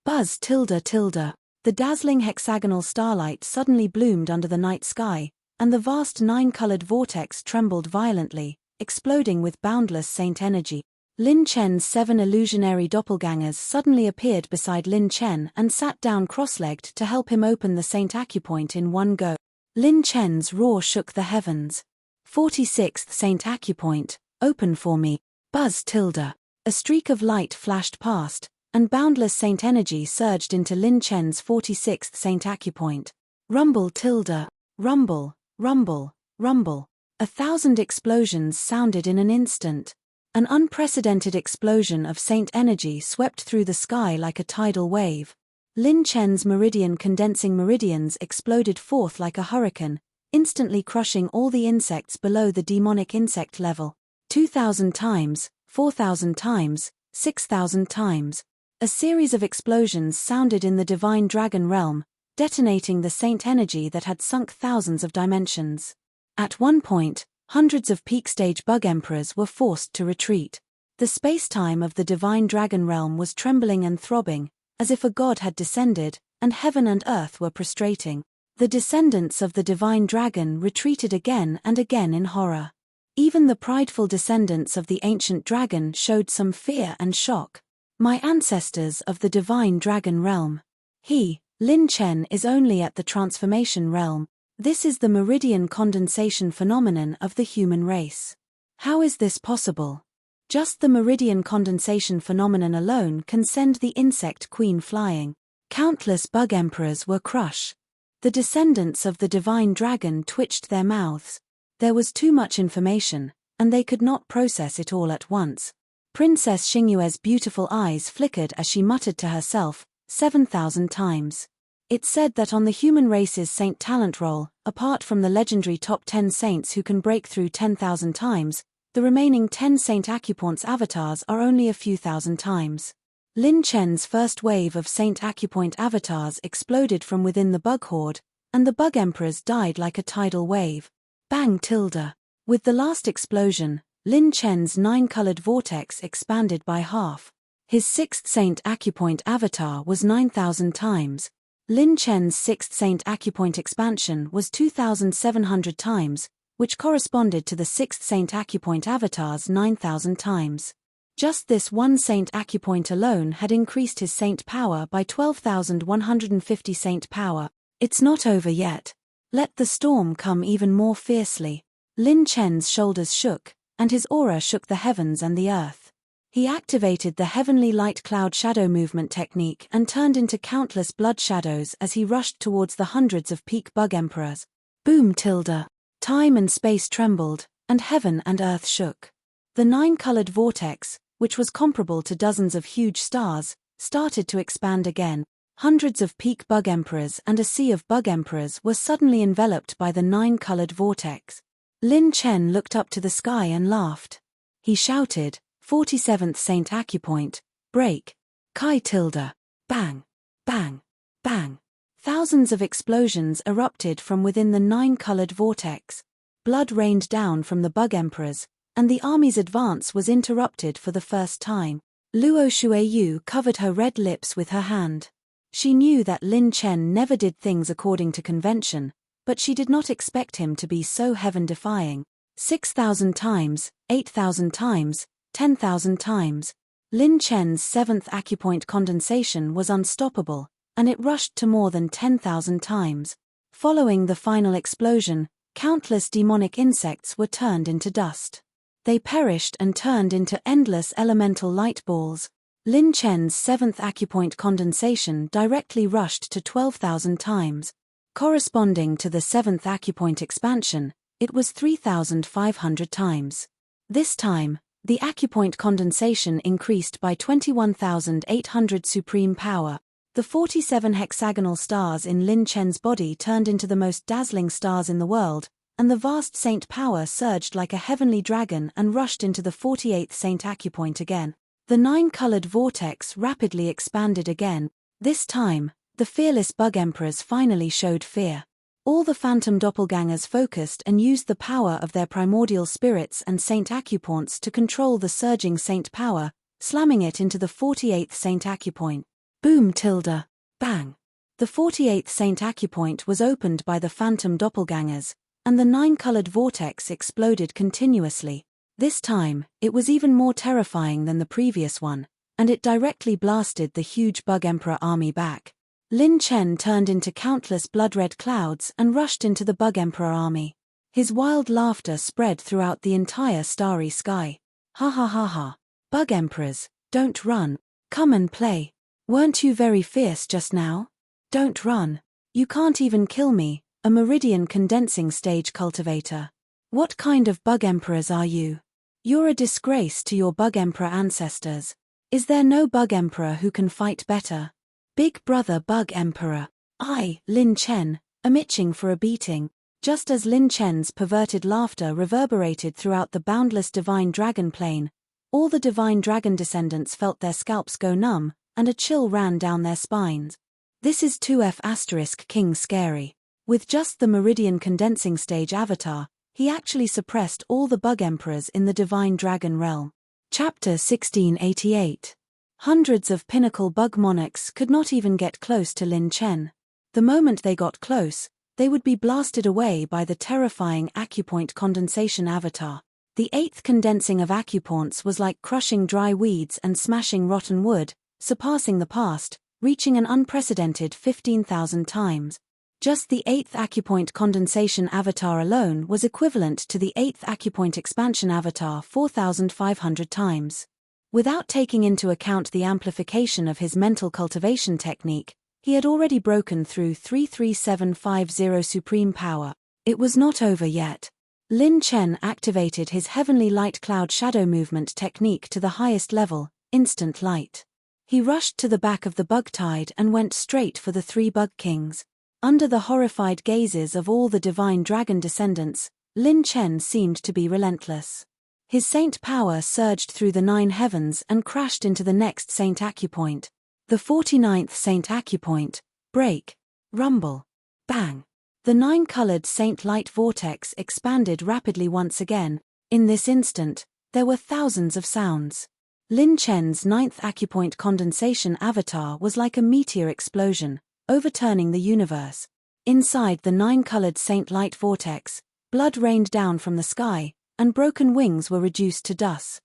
[SPEAKER 1] Buzz tilde tilde. The dazzling hexagonal starlight suddenly bloomed under the night sky, and the vast 9-colored vortex trembled violently, exploding with boundless saint energy. Lin Chen's 7 illusionary doppelgangers suddenly appeared beside Lin Chen and sat down cross-legged to help him open the Saint Acupoint in one go. Lin Chen's roar shook the heavens. 46th Saint Acupoint, open for me. Buzz tilde. A streak of light flashed past, and boundless saint energy surged into Lin Chen's 46th Saint Acupoint. Rumble tilde. Rumble, rumble, rumble. 1,000 explosions sounded in an instant. An unprecedented explosion of saint energy swept through the sky like a tidal wave. Lin Chen's meridian condensing meridians exploded forth like a hurricane, instantly crushing all the insects below the demonic insect level. 2,000 times, 4,000 times, 6,000 times. A series of explosions sounded in the divine dragon realm, detonating the saint energy that had sunk thousands of dimensions. At one point, hundreds of peak stage bug emperors were forced to retreat. The space-time of the divine dragon realm was trembling and throbbing, as if a god had descended, and heaven and earth were prostrating. The descendants of the divine dragon retreated again and again in horror. Even the prideful descendants of the ancient dragon showed some fear and shock. My ancestors of the divine dragon realm. He, Lin Chen, is only at the transformation realm. This is the meridian condensation phenomenon of the human race. How is this possible? Just the meridian condensation phenomenon alone can send the insect queen flying. Countless bug emperors were crushed. The descendants of the divine dragon twitched their mouths. There was too much information, and they could not process it all at once. Princess Xingyue's beautiful eyes flickered as she muttered to herself, 7,000 times. It said that on the human race's saint talent roll, apart from the legendary top 10 saints who can break through 10,000 times, the remaining 10 Saint Acupoint's avatars are only a few thousand times. Lin Chen's first wave of Saint Acupoint avatars exploded from within the bug horde, and the bug emperors died like a tidal wave. Bang tilde. With the last explosion, Lin Chen's 9-colored vortex expanded by half. His 6th Saint Acupoint avatar was 9,000 times. Lin Chen's sixth Saint Acupoint expansion was 2,700 times, which corresponded to the sixth Saint Acupoint avatar's 9,000 times. Just this one Saint Acupoint alone had increased his saint power by 12,150 saint power. It's not over yet. Let the storm come even more fiercely. Lin Chen's shoulders shook, and his aura shook the heavens and the earth. He activated the heavenly light cloud shadow movement technique and turned into countless blood shadows as he rushed towards the hundreds of peak bug emperors. Boom tilde. Time and space trembled, and heaven and earth shook. The nine-colored vortex, which was comparable to dozens of huge stars, started to expand again. Hundreds of peak bug emperors and a sea of bug emperors were suddenly enveloped by the nine-colored vortex. Lin Chen looked up to the sky and laughed. He shouted, 47th Saint Acupoint, break. Kai tilde. Bang. Bang. Bang. Thousands of explosions erupted from within the nine-colored vortex. Blood rained down from the bug emperors, and the army's advance was interrupted for the first time. Luo Shuiyu covered her red lips with her hand. She knew that Lin Chen never did things according to convention, but she did not expect him to be so heaven-defying. 6,000 times, 8,000 times, 10,000 times. Lin Chen's seventh acupoint condensation was unstoppable, and it rushed to more than 10,000 times. Following the final explosion, countless demonic insects were turned into dust. They perished and turned into endless elemental light balls. Lin Chen's seventh acupoint condensation directly rushed to 12,000 times. Corresponding to the seventh acupoint expansion, it was 3,500 times. This time, the acupoint condensation increased by 21,800 supreme power. The 47 hexagonal stars in Lin Chen's body turned into the most dazzling stars in the world, and the vast saint power surged like a heavenly dragon and rushed into the 48th Saint Acupoint again. The nine-colored vortex rapidly expanded again. This time, the fearless bug emperors finally showed fear. All the phantom doppelgangers focused and used the power of their primordial spirits and Saint Acupoints to control the surging saint power, slamming it into the 48th Saint Acupoint. Boom tilde. Bang. The 48th Saint Acupoint was opened by the phantom doppelgangers, and the nine-colored vortex exploded continuously. This time, it was even more terrifying than the previous one, and it directly blasted the huge bug emperor army back. Lin Chen turned into countless blood-red clouds and rushed into the bug emperor army. His wild laughter spread throughout the entire starry sky. Ha ha ha ha. Bug emperors, don't run. Come and play. Weren't you very fierce just now? Don't run. You can't even kill me, a meridian condensing stage cultivator. What kind of bug emperors are you? You're a disgrace to your bug emperor ancestors. Is there no bug emperor who can fight better? Big brother bug emperor. I, Lin Chen, am itching for a beating. Just as Lin Chen's perverted laughter reverberated throughout the boundless divine dragon plane, all the divine dragon descendants felt their scalps go numb, and a chill ran down their spines. This is 2F** King Scary. With just the meridian condensing stage avatar, he actually suppressed all the bug emperors in the divine dragon realm. Chapter 1688. Hundreds of pinnacle bug monarchs could not even get close to Lin Chen. The moment they got close, they would be blasted away by the terrifying acupoint condensation avatar. The eighth condensing of acupoints was like crushing dry weeds and smashing rotten wood, surpassing the past, reaching an unprecedented 15,000 times. Just the eighth acupoint condensation avatar alone was equivalent to the eighth acupoint expansion avatar 4,500 times. Without taking into account the amplification of his mental cultivation technique, he had already broken through 33750 supreme power. It was not over yet. Lin Chen activated his heavenly light cloud shadow movement technique to the highest level, instant light. He rushed to the back of the bug tide and went straight for the three bug kings. Under the horrified gazes of all the divine dragon descendants, Lin Chen seemed to be relentless. His saint power surged through the nine heavens and crashed into the next Saint Acupoint. The 49th Saint Acupoint, break, rumble, bang. The nine-colored Saint Light Vortex expanded rapidly once again. In this instant, there were thousands of sounds. Lin Chen's ninth acupoint condensation avatar was like a meteor explosion, overturning the universe. Inside the 9-colored Saint Light vortex, blood rained down from the sky, and broken wings were reduced to dust.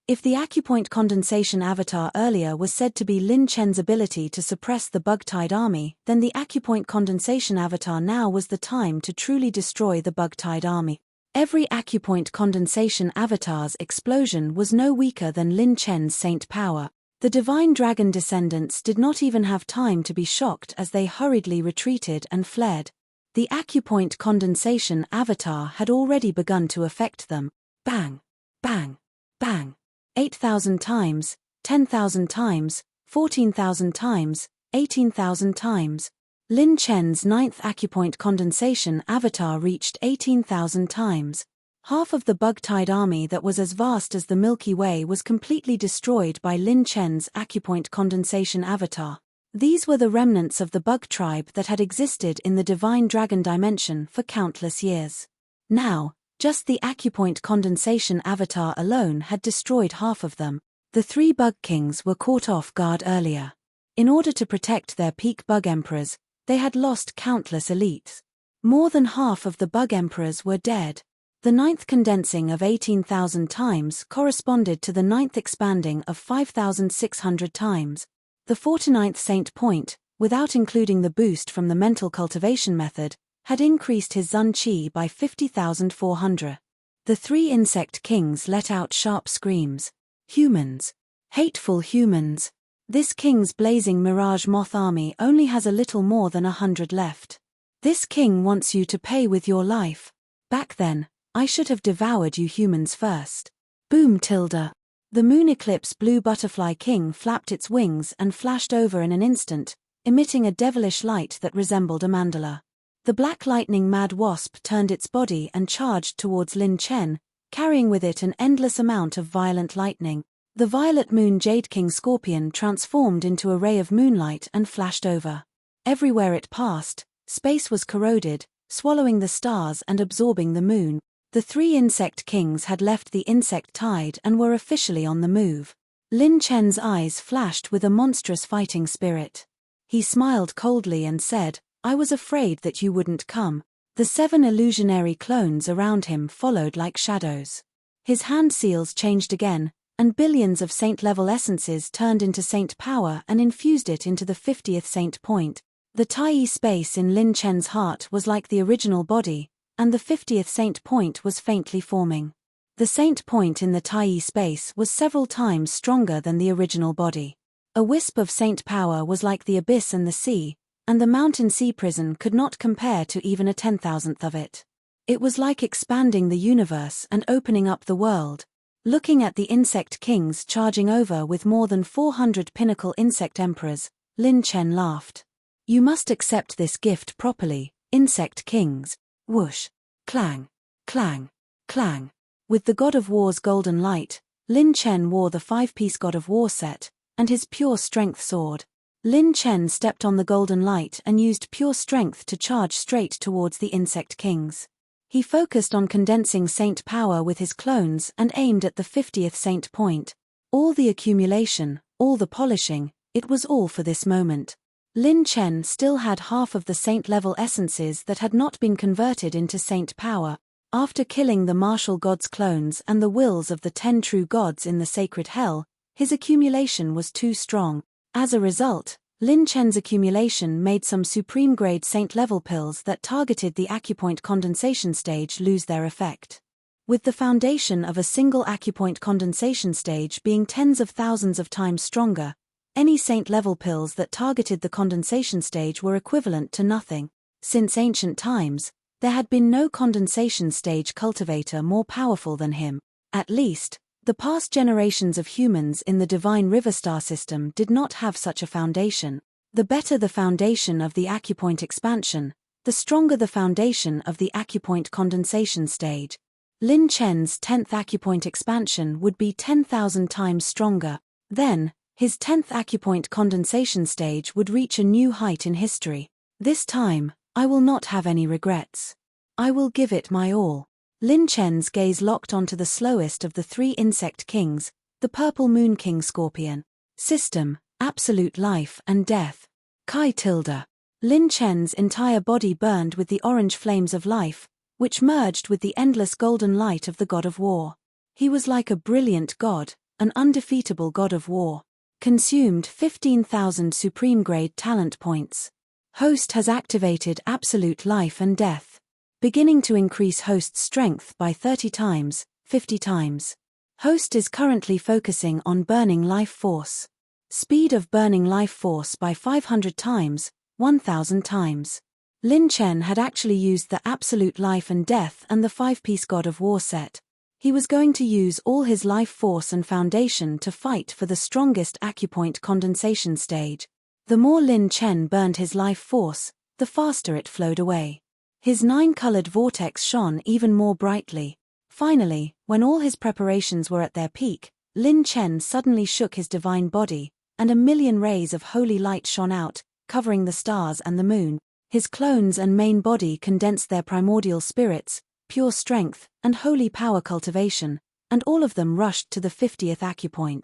[SPEAKER 1] If the acupoint condensation avatar earlier was said to be Lin Chen's ability to suppress the bug-tide army, then the acupoint condensation avatar now was the time to truly destroy the bug-tide army. Every acupoint condensation avatar's explosion was no weaker than Lin Chen's saint power. The divine dragon descendants did not even have time to be shocked as they hurriedly retreated and fled. The acupoint condensation avatar had already begun to affect them. Bang! Bang! Bang! 8,000 times, 10,000 times, 14,000 times, 18,000 times. Lin Chen's 9th acupoint condensation avatar reached 18,000 times. Half of the bug-tide army that was as vast as the Milky Way was completely destroyed by Lin Chen's acupoint condensation avatar. These were the remnants of the bug tribe that had existed in the divine dragon dimension for countless years. Now, just the acupoint condensation avatar alone had destroyed half of them. The 3 bug kings were caught off guard earlier. In order to protect their peak bug emperors, they had lost countless elites. More than half of the bug emperors were dead. The 9th condensing of 18,000 times corresponded to the 9th expanding of 5,600 times. The 49th saint point, without including the boost from the mental cultivation method, had increased his Zun Qi by 50,400. The 3 insect kings let out sharp screams. Humans! Hateful humans! This king's blazing mirage moth army only has a little more than 100 left. This king wants you to pay with your life. Back then, I should have devoured you humans first. Boom tilde. The moon eclipse blue butterfly king flapped its wings and flashed over in an instant, emitting a devilish light that resembled a mandala. The black lightning mad wasp turned its body and charged towards Lin Chen, carrying with it an endless amount of violent lightning. The violet moon jade king scorpion transformed into a ray of moonlight and flashed over. Everywhere it passed, space was corroded, swallowing the stars and absorbing the moon. The 3 insect kings had left the insect tide and were officially on the move. Lin Chen's eyes flashed with a monstrous fighting spirit. He smiled coldly and said, "I was afraid that you wouldn't come." The 7 illusionary clones around him followed like shadows. His hand seals changed again, and billions of saint-level essences turned into saint power and infused it into the 50th saint point. The Tai space in Lin Chen's heart was like the original body, and the 50th saint point was faintly forming. The saint point in the Tai space was several times stronger than the original body. A wisp of saint power was like the abyss and the sea, and the mountain sea prison could not compare to even a 10,000th of it. It was like expanding the universe and opening up the world. Looking at the insect kings charging over with more than 400 pinnacle insect emperors, Lin Chen laughed. "You must accept this gift properly, insect kings." Whoosh! Clang! Clang! Clang! With the God of War's golden light, Lin Chen wore the 5-piece God of War set, and his pure strength sword. Lin Chen stepped on the golden light and used pure strength to charge straight towards the insect kings. He focused on condensing saint power with his clones and aimed at the 50th saint point. All the accumulation, all the polishing, it was all for this moment. Lin Chen still had half of the saint-level essences that had not been converted into saint power. After killing the martial gods' clones and the wills of the 10 true gods in the sacred hell, his accumulation was too strong. As a result, Lin Chen's accumulation made some supreme-grade saint-level pills that targeted the acupoint condensation stage lose their effect. With the foundation of a single acupoint condensation stage being tens of thousands of times stronger, any saint-level pills that targeted the condensation stage were equivalent to nothing. Since ancient times, there had been no condensation stage cultivator more powerful than him. At least, the past generations of humans in the divine river star system did not have such a foundation. The better the foundation of the acupoint expansion, the stronger the foundation of the acupoint condensation stage. Lin Chen's 10th acupoint expansion would be 10,000 times stronger. Then, his 10th acupoint condensation stage would reach a new height in history. This time, I will not have any regrets. I will give it my all. Lin Chen's gaze locked onto the slowest of the 3 insect kings, the purple moon king scorpion. System, absolute life and death. Kai tilde. Lin Chen's entire body burned with the orange flames of life, which merged with the endless golden light of the god of war. He was like a brilliant god, an undefeatable god of war. Consumed 15,000 supreme-grade talent points. Host has activated absolute life and death, beginning to increase Host's strength by 30 times, 50 times. Host is currently focusing on burning life force. Speed of burning life force by 500 times, 1,000 times. Lin Chen had actually used the absolute life and death and the 5-piece god of war set. He was going to use all his life force and foundation to fight for the strongest acupoint condensation stage. The more Lin Chen burned his life force, the faster it flowed away. His 9-colored vortex shone even more brightly. Finally, when all his preparations were at their peak, Lin Chen suddenly shook his divine body, and a million rays of holy light shone out, covering the stars and the moon. His clones and main body condensed their primordial spirits, pure strength, and holy power cultivation, and all of them rushed to the 50th acupoint.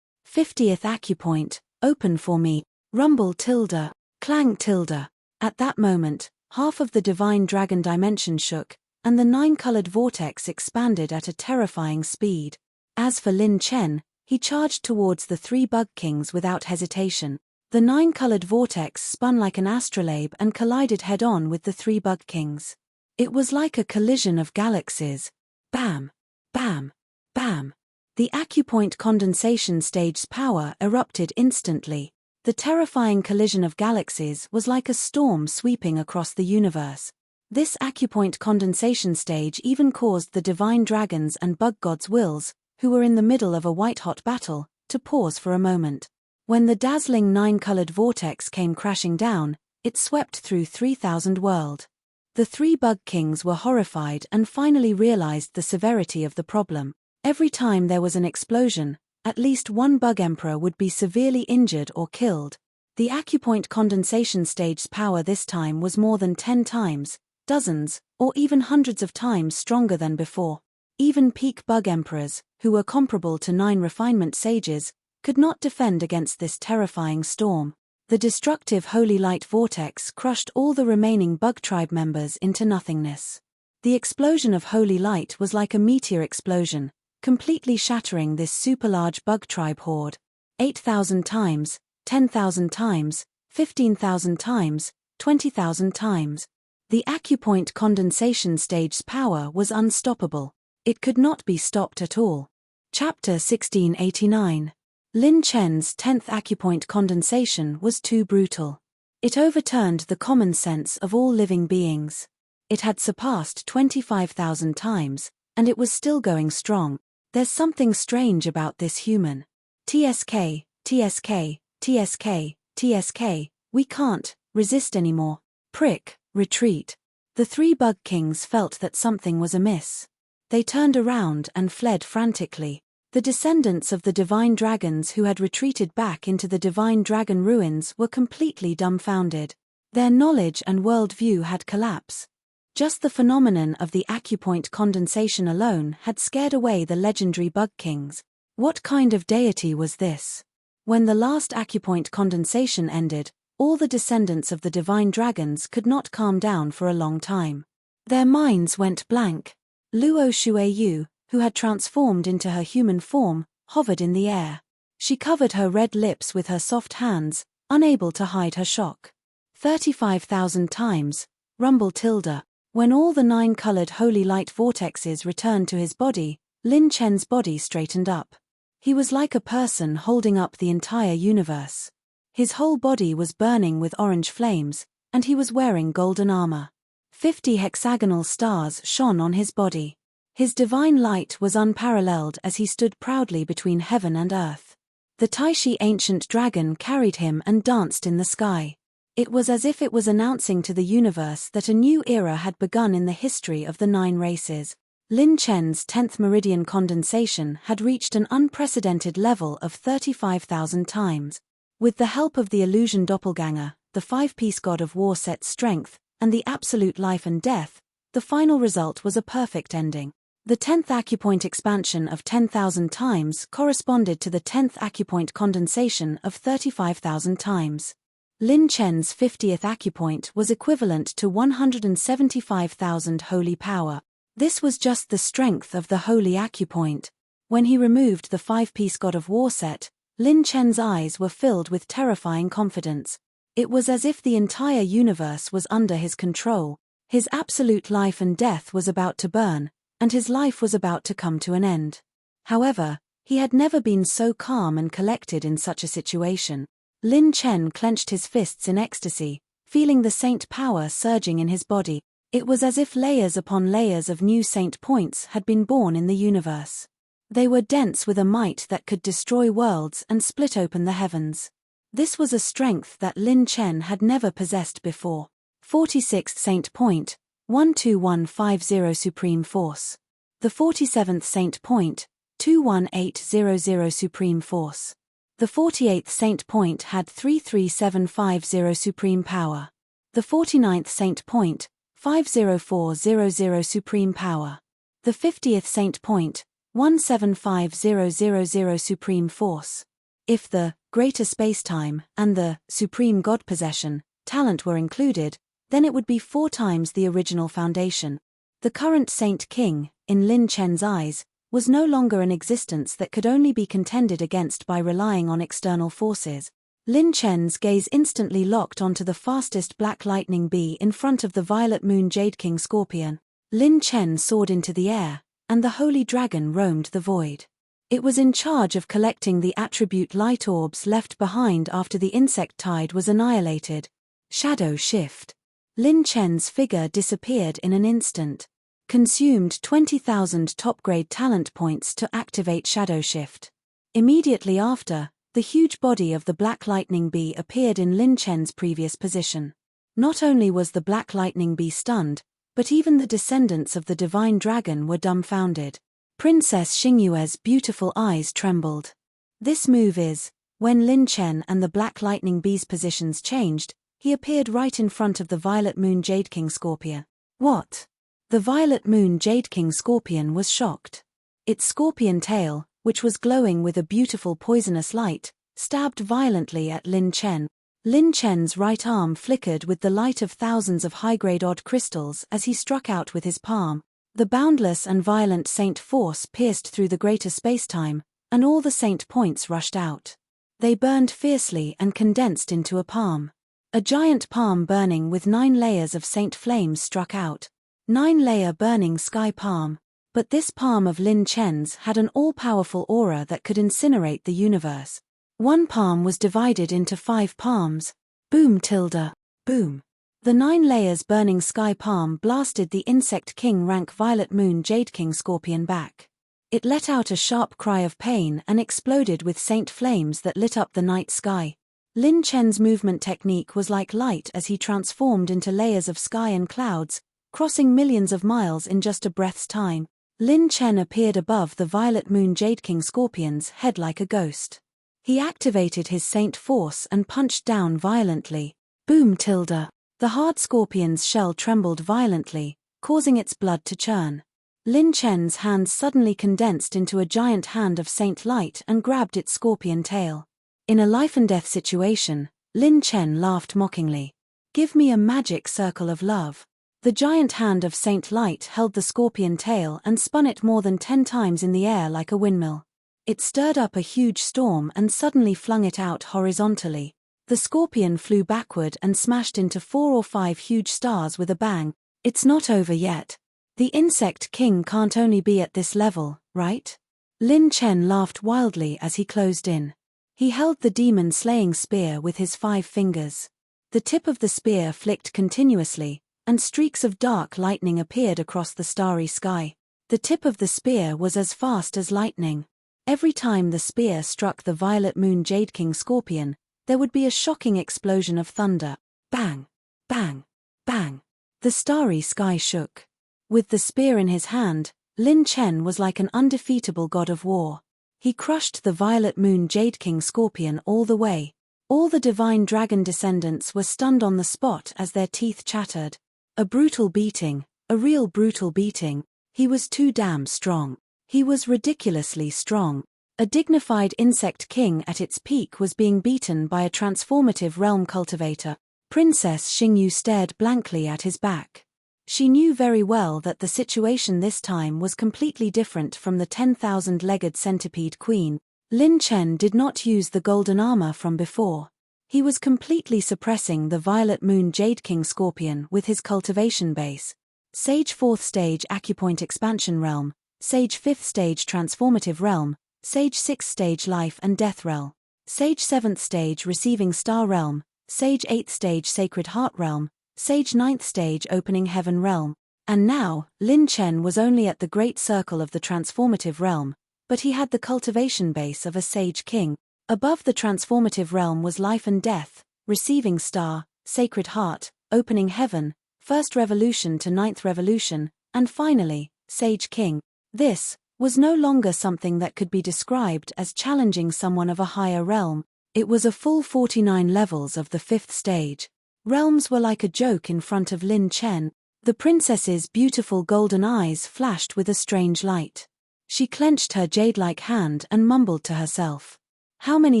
[SPEAKER 1] 50th acupoint, open for me, rumble tilde, clang tilde. At that moment, half of the divine dragon dimension shook, and the 9-colored vortex expanded at a terrifying speed. As for Lin Chen, he charged towards the 3 bug kings without hesitation. The 9-colored vortex spun like an astrolabe and collided head-on with the 3 bug kings. It was like a collision of galaxies. Bam! Bam! Bam! The acupoint condensation stage's power erupted instantly. The terrifying collision of galaxies was like a storm sweeping across the universe. This acupoint condensation stage even caused the divine dragons and bug gods' wills, who were in the middle of a white-hot battle, to pause for a moment. When the dazzling 9-colored vortex came crashing down, it swept through 3,000 world. The 3 bug kings were horrified and finally realized the severity of the problem. Every time there was an explosion, at least one bug emperor would be severely injured or killed. The acupoint condensation stage's power this time was more than 10 times, dozens, or even hundreds of times stronger than before. Even peak bug emperors, who were comparable to 9 refinement sages, could not defend against this terrifying storm. The destructive holy light vortex crushed all the remaining bug tribe members into nothingness. The explosion of holy light was like a meteor explosion, completely shattering this super-large bug tribe horde. 8,000 times, 10,000 times, 15,000 times, 20,000 times. The acupoint condensation stage's power was unstoppable. It could not be stopped at all. Chapter 1689. Lin Chen's 10th acupoint condensation was too brutal. It overturned the common sense of all living beings. It had surpassed 25,000 times, and it was still going strong. There's something strange about this human. TSK, TSK, TSK, TSK, we can't resist anymore. Prick, retreat. The 3 bug kings felt that something was amiss. They turned around and fled frantically. The descendants of the divine dragons who had retreated back into the divine dragon ruins were completely dumbfounded. Their knowledge and worldview had collapsed. Just the phenomenon of the acupoint condensation alone had scared away the legendary bug kings. What kind of deity was this? When the last acupoint condensation ended, all the descendants of the divine dragons could not calm down for a long time. Their minds went blank. Luo Shuiyu, who had transformed into her human form, hovered in the air. She covered her red lips with her soft hands, unable to hide her shock. 35,000 times, rumble tilde. When all the 9-colored holy light vortexes returned to his body, Lin Chen's body straightened up. He was like a person holding up the entire universe. His whole body was burning with orange flames, and he was wearing golden armor. 50 hexagonal stars shone on his body. His divine light was unparalleled as he stood proudly between heaven and earth. The Taishi ancient dragon carried him and danced in the sky. It was as if it was announcing to the universe that a new era had begun in the history of the 9 races. Lin Chen's 10th meridian condensation had reached an unprecedented level of 35,000 times. With the help of the illusion doppelganger, the 5-piece god of war set strength, and the absolute life and death, the final result was a perfect ending. The 10th acupoint expansion of 10,000 times corresponded to the 10th acupoint condensation of 35,000 times. Lin Chen's 50th acupoint was equivalent to 175,000 holy power. This was just the strength of the holy acupoint. When he removed the 5-piece God of War set, Lin Chen's eyes were filled with terrifying confidence. It was as if the entire universe was under his control. His absolute life and death was about to burn, and his life was about to come to an end. However, he had never been so calm and collected in such a situation. Lin Chen clenched his fists in ecstasy, feeling the saint power surging in his body. It was as if layers upon layers of new saint points had been born in the universe. They were dense with a might that could destroy worlds and split open the heavens. This was a strength that Lin Chen had never possessed before. 46th Saint Point, 12150 Supreme Force. The 47th Saint Point, 21800 Supreme Force. The 48th Saint Point had 33750 Supreme Power. The 49th Saint Point, 50400 Supreme Power. The 50th Saint Point, 175000 Supreme Force. If the greater spacetime and the supreme God possession talent were included, then it would be 4 times the original foundation. The current Saint King, in Lin Chen's eyes, was no longer an existence that could only be contended against by relying on external forces. Lin Chen's gaze instantly locked onto the fastest black lightning bee in front of the violet moon Jade King Scorpion. Lin Chen soared into the air, and the holy dragon roamed the void. It was in charge of collecting the attribute light orbs left behind after the insect tide was annihilated. Shadow shift. Lin Chen's figure disappeared in an instant. Consumed 20,000 top-grade talent points to activate Shadow Shift. Immediately after, the huge body of the Black Lightning Bee appeared in Lin Chen's previous position. Not only was the Black Lightning Bee stunned, but even the descendants of the Divine Dragon were dumbfounded. Princess Xingyue's beautiful eyes trembled. This move is, when Lin Chen and the Black Lightning Bee's positions changed, he appeared right in front of the Violet Moon Jade King Scorpion. What? The Violet Moon Jade King Scorpion was shocked. Its scorpion tail, which was glowing with a beautiful poisonous light, stabbed violently at Lin Chen. Lin Chen's right arm flickered with the light of thousands of high-grade odd crystals as he struck out with his palm. The boundless and violent saint force pierced through the greater spacetime, and all the saint points rushed out. They burned fiercely and condensed into a palm. A giant palm burning with 9 layers of saint flames struck out. 9-layer burning sky palm, but this palm of Lin Chen's had an all-powerful aura that could incinerate the universe. One palm was divided into 5 palms. Boom tilde, boom. The 9 layers burning sky palm blasted the Insect King rank Violet Moon Jade King Scorpion back. It let out a sharp cry of pain and exploded with saint flames that lit up the night sky. Lin Chen's movement technique was like light as he transformed into layers of sky and clouds, crossing millions of miles in just a breath's time. Lin Chen appeared above the Violet Moon Jade King Scorpion's head like a ghost. He activated his saint force and punched down violently. Boom tilde. The hard scorpion's shell trembled violently, causing its blood to churn. Lin Chen's hand suddenly condensed into a giant hand of Saint Light and grabbed its scorpion tail. In a life-and-death situation, Lin Chen laughed mockingly. Give me a magic circle of love. The giant hand of Saint Light held the scorpion tail and spun it more than 10 times in the air like a windmill. It stirred up a huge storm and suddenly flung it out horizontally. The scorpion flew backward and smashed into 4 or 5 huge stars with a bang. It's not over yet. The Insect King can't only be at this level, right? Lin Chen laughed wildly as he closed in. He held the demon-slaying spear with his 5 fingers. The tip of the spear flicked continuously, and streaks of dark lightning appeared across the starry sky. The tip of the spear was as fast as lightning. Every time the spear struck the Violet Moon Jade King Scorpion, there would be a shocking explosion of thunder. Bang! Bang! Bang! The starry sky shook. With the spear in his hand, Lin Chen was like an undefeatable god of war. He crushed the Violet Moon Jade King Scorpion all the way. All the Divine Dragon descendants were stunned on the spot as their teeth chattered. A brutal beating, a real brutal beating. He was too damn strong. He was ridiculously strong. A dignified insect king at its peak was being beaten by a transformative realm cultivator. Princess Xingyu stared blankly at his back. She knew very well that the situation this time was completely different from the 10,000-legged centipede queen. Lin Chen did not use the golden armor from before. He was completely suppressing the Violet Moon Jade King Scorpion with his cultivation base. Sage 4th Stage Acupoint Expansion Realm, Sage 5th Stage Transformative Realm, Sage 6th Stage Life and Death Realm, Sage 7th Stage Receiving Star Realm, Sage 8th Stage Sacred Heart Realm, Sage 9th Stage Opening Heaven Realm. And now, Lin Chen was only at the Great Circle of the Transformative Realm, but he had the cultivation base of a Sage King. Above the Transformative Realm was Life and Death, Receiving Star, Sacred Heart, Opening Heaven, First Revolution to Ninth Revolution, and finally, Sage King. This was no longer something that could be described as challenging someone of a higher realm. It was a full 49 levels of the 5th stage. Realms were like a joke in front of Lin Chen. The princess's beautiful golden eyes flashed with a strange light. She clenched her jade-like hand and mumbled to herself. How many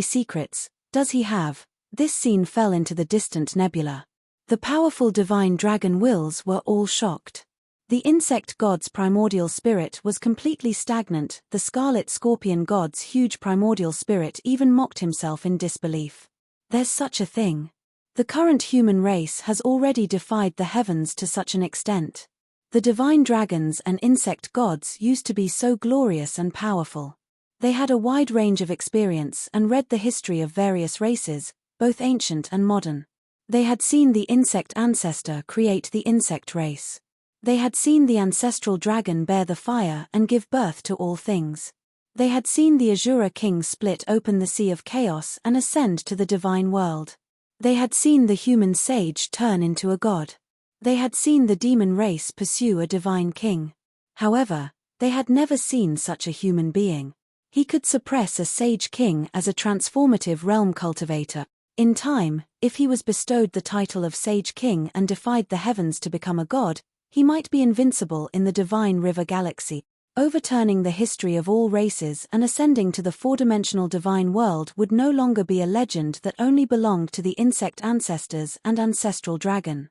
[SPEAKER 1] secrets does he have? This scene fell into the distant nebula. The powerful divine dragon wills were all shocked. The insect god's primordial spirit was completely stagnant. The scarlet scorpion god's huge primordial spirit even mocked himself in disbelief. There's such a thing. The current human race has already defied the heavens to such an extent. The divine dragons and insect gods used to be so glorious and powerful. They had a wide range of experience and read the history of various races, both ancient and modern. They had seen the insect ancestor create the insect race. They had seen the ancestral dragon bear the fire and give birth to all things. They had seen the Azura king split open the sea of chaos and ascend to the divine world. They had seen the human sage turn into a god. They had seen the demon race pursue a divine king. However, they had never seen such a human being. He could suppress a sage king as a transformative realm cultivator. In time, if he was bestowed the title of Sage King and defied the heavens to become a god, he might be invincible in the divine river galaxy. Overturning the history of all races and ascending to the four-dimensional divine world would no longer be a legend that only belonged to the insect ancestors and ancestral dragon.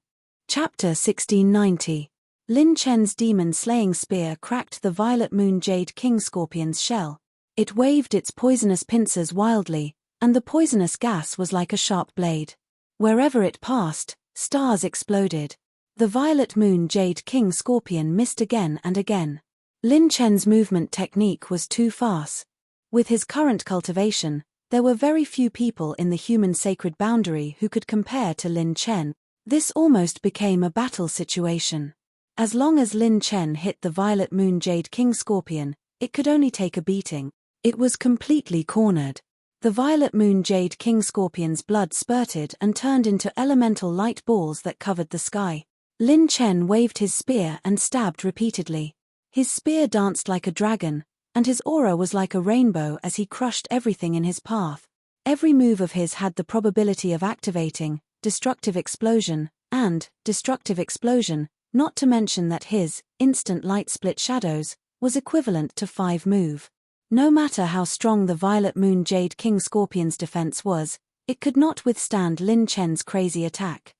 [SPEAKER 1] Chapter 1690. Lin Chen's demon-slaying spear cracked the Violet Moon Jade King Scorpion's shell. It waved its poisonous pincers wildly, and the poisonous gas was like a sharp blade. Wherever it passed, stars exploded. The Violet Moon Jade King Scorpion missed again and again. Lin Chen's movement technique was too fast. With his current cultivation, there were very few people in the human sacred boundary who could compare to Lin Chen. This almost became a battle situation. As long as Lin Chen hit the Violet Moon Jade King Scorpion, it could only take a beating. It was completely cornered. The Violet Moon Jade King Scorpion's blood spurted and turned into elemental light balls that covered the sky. Lin Chen waved his spear and stabbed repeatedly. His spear danced like a dragon, and his aura was like a rainbow as he crushed everything in his path. Every move of his had the probability of activating destructive explosion, and destructive explosion, not to mention that his instant light split shadows was equivalent to 5 move. No matter how strong the Violet Moon Jade King Scorpion's defense was, it could not withstand Lin Chen's crazy attack.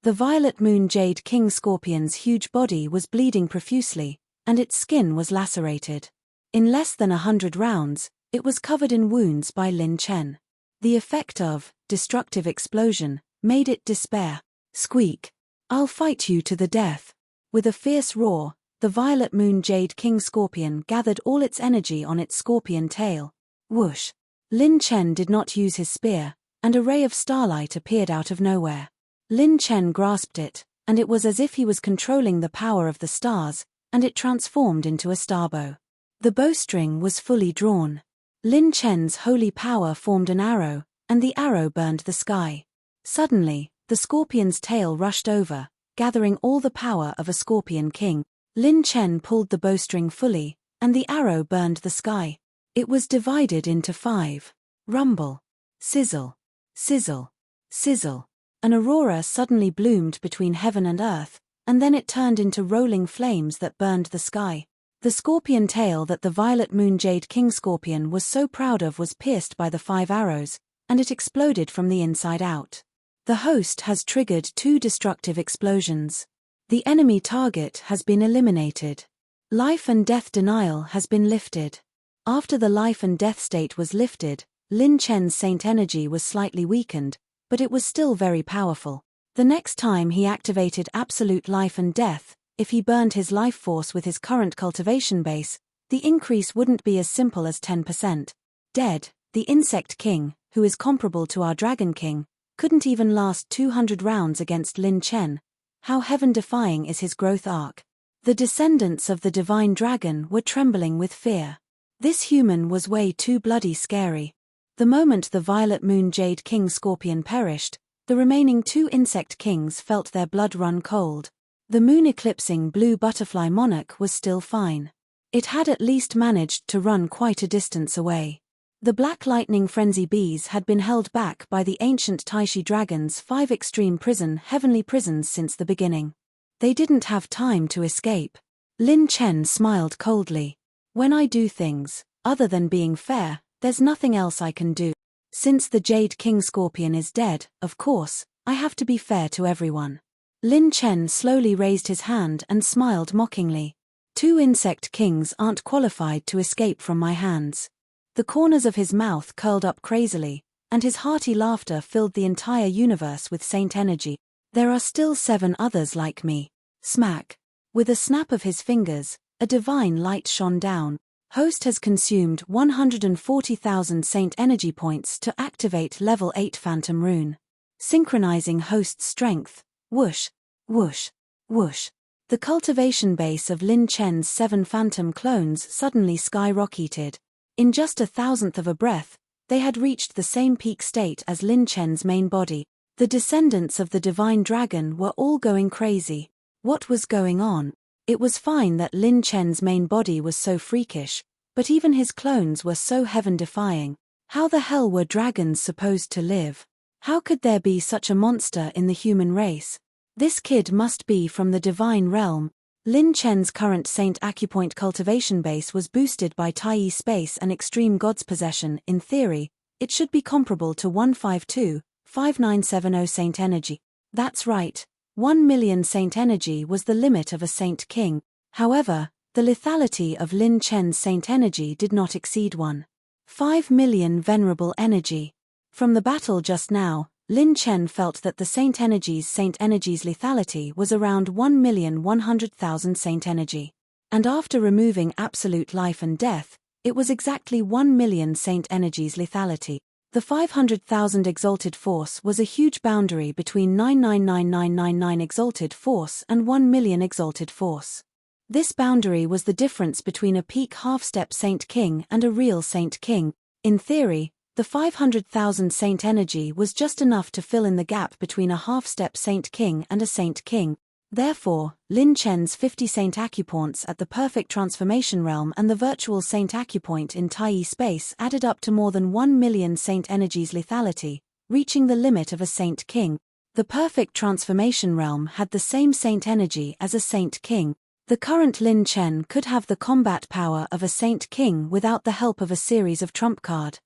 [SPEAKER 1] The Violet Moon Jade King Scorpion's huge body was bleeding profusely, and its skin was lacerated. In less than 100 rounds, it was covered in wounds by Lin Chen. The effect of destructive explosion made it despair. Squeak! I'll fight you to the death. With a fierce roar, the Violet Moon Jade King Scorpion gathered all its energy on its scorpion tail. Whoosh! Lin Chen did not use his spear, and a ray of starlight appeared out of nowhere. Lin Chen grasped it, and it was as if he was controlling the power of the stars, and it transformed into a starbow. The bowstring was fully drawn. Lin Chen's holy power formed an arrow, and the arrow burned the sky. Suddenly, the scorpion's tail rushed over, gathering all the power of a scorpion king. Lin Chen pulled the bowstring fully, and the arrow burned the sky. It was divided into 5. Rumble. Sizzle. Sizzle. Sizzle. An aurora suddenly bloomed between heaven and earth, and then it turned into rolling flames that burned the sky. The scorpion tail that the violet moon jade king scorpion was so proud of was pierced by the 5 arrows, and it exploded from the inside out. The host has triggered 2 destructive explosions. The enemy target has been eliminated. Life and death denial has been lifted. After the life and death state was lifted, Lin Chen's saint energy was slightly weakened, but it was still very powerful. The next time he activated absolute life and death, if he burned his life force with his current cultivation base, the increase wouldn't be as simple as 10%. Dead, the insect king, who is comparable to our dragon king, couldn't even last 200 rounds against Lin Chen. How heaven-defying is his growth arc. The descendants of the divine dragon were trembling with fear. This human was way too bloody scary. The moment the violet moon jade king scorpion perished, the remaining 2 insect kings felt their blood run cold. The moon-eclipsing blue butterfly monarch was still fine. It had at least managed to run quite a distance away. The black lightning frenzy bees had been held back by the ancient Taishi dragon's 5 extreme heavenly prisons since the beginning. They didn't have time to escape. Lin Chen smiled coldly. When I do things, other than being fair, there's nothing else I can do. Since the Jade King Scorpion is dead, of course, I have to be fair to everyone. Lin Chen slowly raised his hand and smiled mockingly. 2 insect kings aren't qualified to escape from my hands. The corners of his mouth curled up crazily, and his hearty laughter filled the entire universe with saint energy. There are still 7 others like me. Smack. With a snap of his fingers, a divine light shone down. Host has consumed 140,000 saint energy points to activate level 8 phantom rune. Synchronizing host's strength. Whoosh, whoosh, whoosh. The cultivation base of Lin Chen's 7 phantom clones suddenly skyrocketed. In just 1,000th of a breath, they had reached the same peak state as Lin Chen's main body. The descendants of the divine dragon were all going crazy. What was going on? It was fine that Lin Chen's main body was so freakish, but even his clones were so heaven-defying. How the hell were dragons supposed to live? How could there be such a monster in the human race? This kid must be from the divine realm. Lin Chen's current Saint Acupoint cultivation base was boosted by Taiyi space and extreme god's possession. In theory, it should be comparable to 152,5970 Saint energy. That's right, 1 million Saint energy was the limit of a Saint King. However, the lethality of Lin Chen's Saint energy did not exceed 1.5 million venerable energy. From the battle just now, Lin Chen felt that the Saint Energy's lethality was around 1,100,000 Saint energy. And after removing absolute life and death, it was exactly 1 million Saint energy's lethality. The 500,000 exalted force was a huge boundary between 99999 exalted force and 1 million exalted force. This boundary was the difference between a peak half-step Saint King and a real Saint King. In theory, the 500,000 Saint energy was just enough to fill in the gap between a half-step Saint King and a Saint King. Therefore, Lin Chen's 50 Saint Acupoints at the perfect transformation realm and the virtual Saint Acupoint in Taiyi space added up to more than 1 million Saint energy's lethality, reaching the limit of a Saint King. The perfect transformation realm had the same Saint energy as a Saint King. The current Lin Chen could have the combat power of a Saint King without the help of a series of trump card.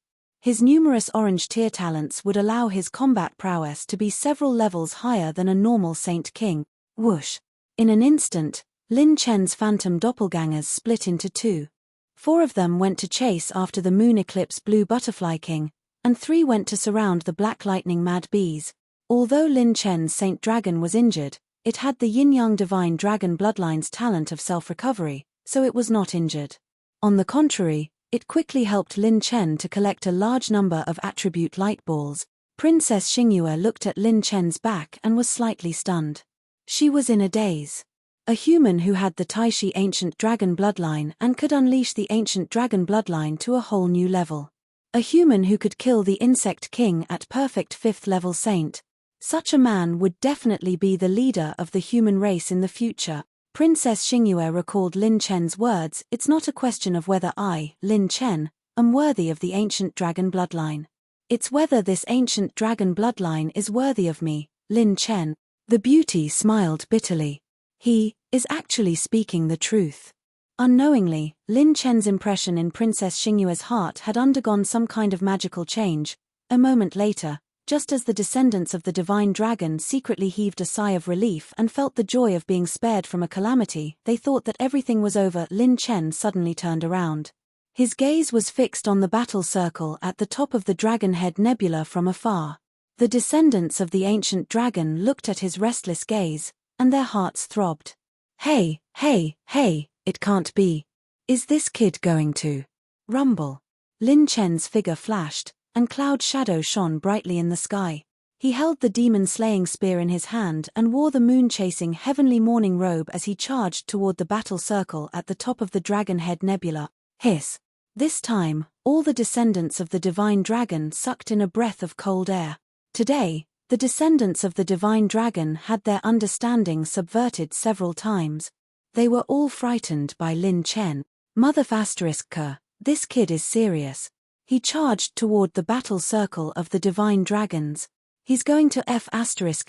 [SPEAKER 1] His numerous orange tier talents would allow his combat prowess to be several levels higher than a normal Saint King. Whoosh. In an instant, Lin Chen's phantom doppelgangers split into 2. 4 of them went to chase after the moon eclipse blue butterfly king, and 3 went to surround the black lightning mad bees. Although Lin Chen's Saint Dragon was injured, it had the yin-yang divine dragon bloodline's talent of self-recovery, so it was not injured. On the contrary, it quickly helped Lin Chen to collect a large number of attribute light balls. Princess Xingyue looked at Lin Chen's back and was slightly stunned. She was in a daze. A human who had the Taishi ancient dragon bloodline and could unleash the ancient dragon bloodline to a whole new level. A human who could kill the insect king at perfect 5th level saint. Such a man would definitely be the leader of the human race in the future. Princess Xingyue recalled Lin Chen's words, "It's not a question of whether I, Lin Chen, am worthy of the ancient dragon bloodline. It's whether this ancient dragon bloodline is worthy of me, Lin Chen." The beauty smiled bitterly. He is actually speaking the truth. Unknowingly, Lin Chen's impression in Princess Xingyue's heart had undergone some kind of magical change. A moment later, just as the descendants of the divine dragon secretly heaved a sigh of relief and felt the joy of being spared from a calamity, they thought that everything was over. Lin Chen suddenly turned around. His gaze was fixed on the battle circle at the top of the Dragonhead Nebula from afar. The descendants of the ancient dragon looked at his restless gaze, and their hearts throbbed. Hey, hey, hey, it can't be. Is this kid going to rumble? Lin Chen's figure flashed, and cloud shadow shone brightly in the sky. He held the demon-slaying spear in his hand and wore the moon-chasing heavenly morning robe as he charged toward the battle circle at the top of the Dragonhead Nebula. Hiss! This time, all the descendants of the divine dragon sucked in a breath of cold air. Today, the descendants of the divine dragon had their understanding subverted several times. They were all frightened by Lin Chen. Mother **K, this kid is serious. He charged toward the battle circle of the divine dragons. He's going to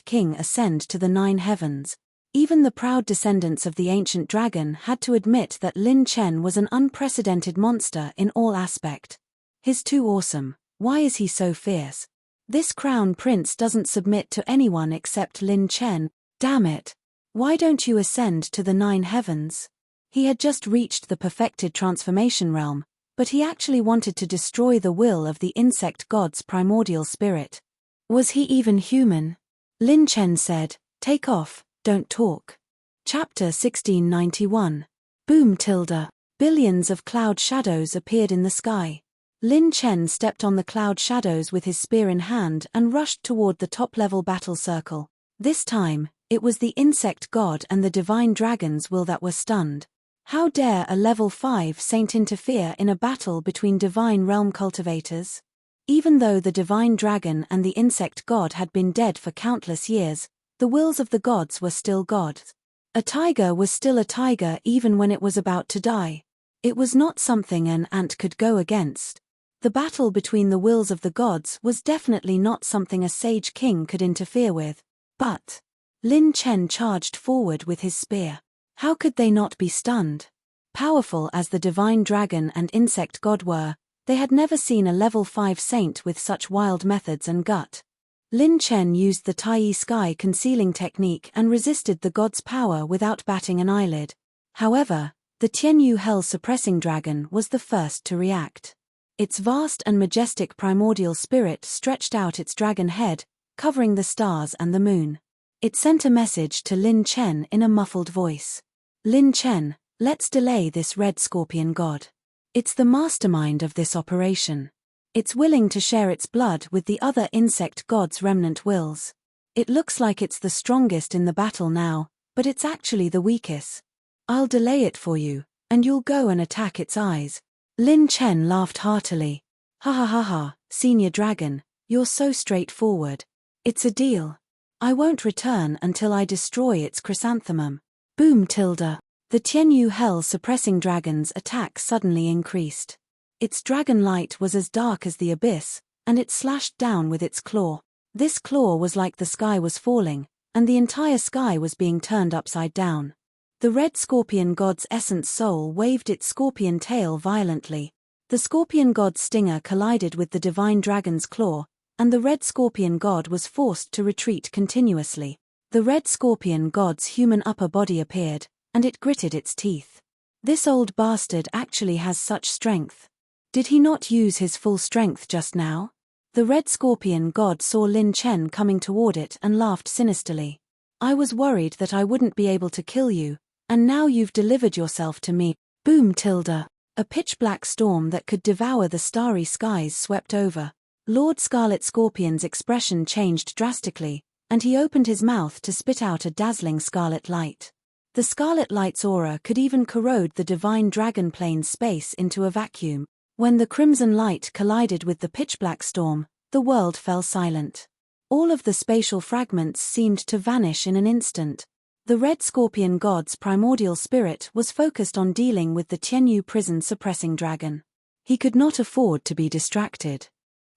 [SPEAKER 1] **King ascend to the 9 heavens. Even the proud descendants of the ancient dragon had to admit that Lin Chen was an unprecedented monster in all aspect. He's too awesome. Why is he so fierce? This crown prince doesn't submit to anyone except Lin Chen. Damn it. Why don't you ascend to the 9 heavens? He had just reached the perfected transformation realm, but he actually wanted to destroy the will of the insect god's primordial spirit. Was he even human? Lin Chen said, "Take off, don't talk." Chapter 1691. Boom tilde. Billions of cloud shadows appeared in the sky. Lin Chen stepped on the cloud shadows with his spear in hand and rushed toward the top-level battle circle. This time, it was the insect god and the divine dragon's will that were stunned. How dare a level 5 saint interfere in a battle between divine realm cultivators? Even though the divine dragon and the insect god had been dead for countless years, the wills of the gods were still gods. A tiger was still a tiger even when it was about to die. It was not something an ant could go against. The battle between the wills of the gods was definitely not something a sage king could interfere with. But Lin Chen charged forward with his spear. How could they not be stunned? Powerful as the divine dragon and insect god were, they had never seen a level 5 saint with such wild methods and gut. Lin Chen used the Tai Sky concealing technique and resisted the god's power without batting an eyelid. However, the Tianyu Hell suppressing dragon was the first to react. Its vast and majestic primordial spirit stretched out its dragon head, covering the stars and the moon. It sent a message to Lin Chen in a muffled voice. Lin Chen, let's delay this red scorpion god. It's the mastermind of this operation. It's willing to share its blood with the other insect god's remnant wills. It looks like it's the strongest in the battle now, but it's actually the weakest. I'll delay it for you, and you'll go and attack its eyes. Lin Chen laughed heartily. Ha ha ha ha, senior dragon, you're so straightforward. It's a deal. I won't return until I destroy its chrysanthemum. Boom tilde. The Tianyu Hell suppressing dragon's attack suddenly increased. Its dragon light was as dark as the abyss, and it slashed down with its claw. This claw was like the sky was falling, and the entire sky was being turned upside down. The red scorpion god's essence soul waved its scorpion tail violently. The scorpion god's stinger collided with the divine dragon's claw, and the red scorpion god was forced to retreat continuously. The red scorpion god's human upper body appeared, and it gritted its teeth. This old bastard actually has such strength. Did he not use his full strength just now? The red scorpion god saw Lin Chen coming toward it and laughed sinisterly. I was worried that I wouldn't be able to kill you, and now you've delivered yourself to me. Boom tilde. A pitch-black storm that could devour the starry skies swept over. Lord Scarlet Scorpion's expression changed drastically, and he opened his mouth to spit out a dazzling scarlet light. The scarlet light's aura could even corrode the divine dragon plane's space into a vacuum. When the crimson light collided with the pitch-black storm, the world fell silent. All of the spatial fragments seemed to vanish in an instant. The red scorpion god's primordial spirit was focused on dealing with the Tianyu prison suppressing dragon. He could not afford to be distracted.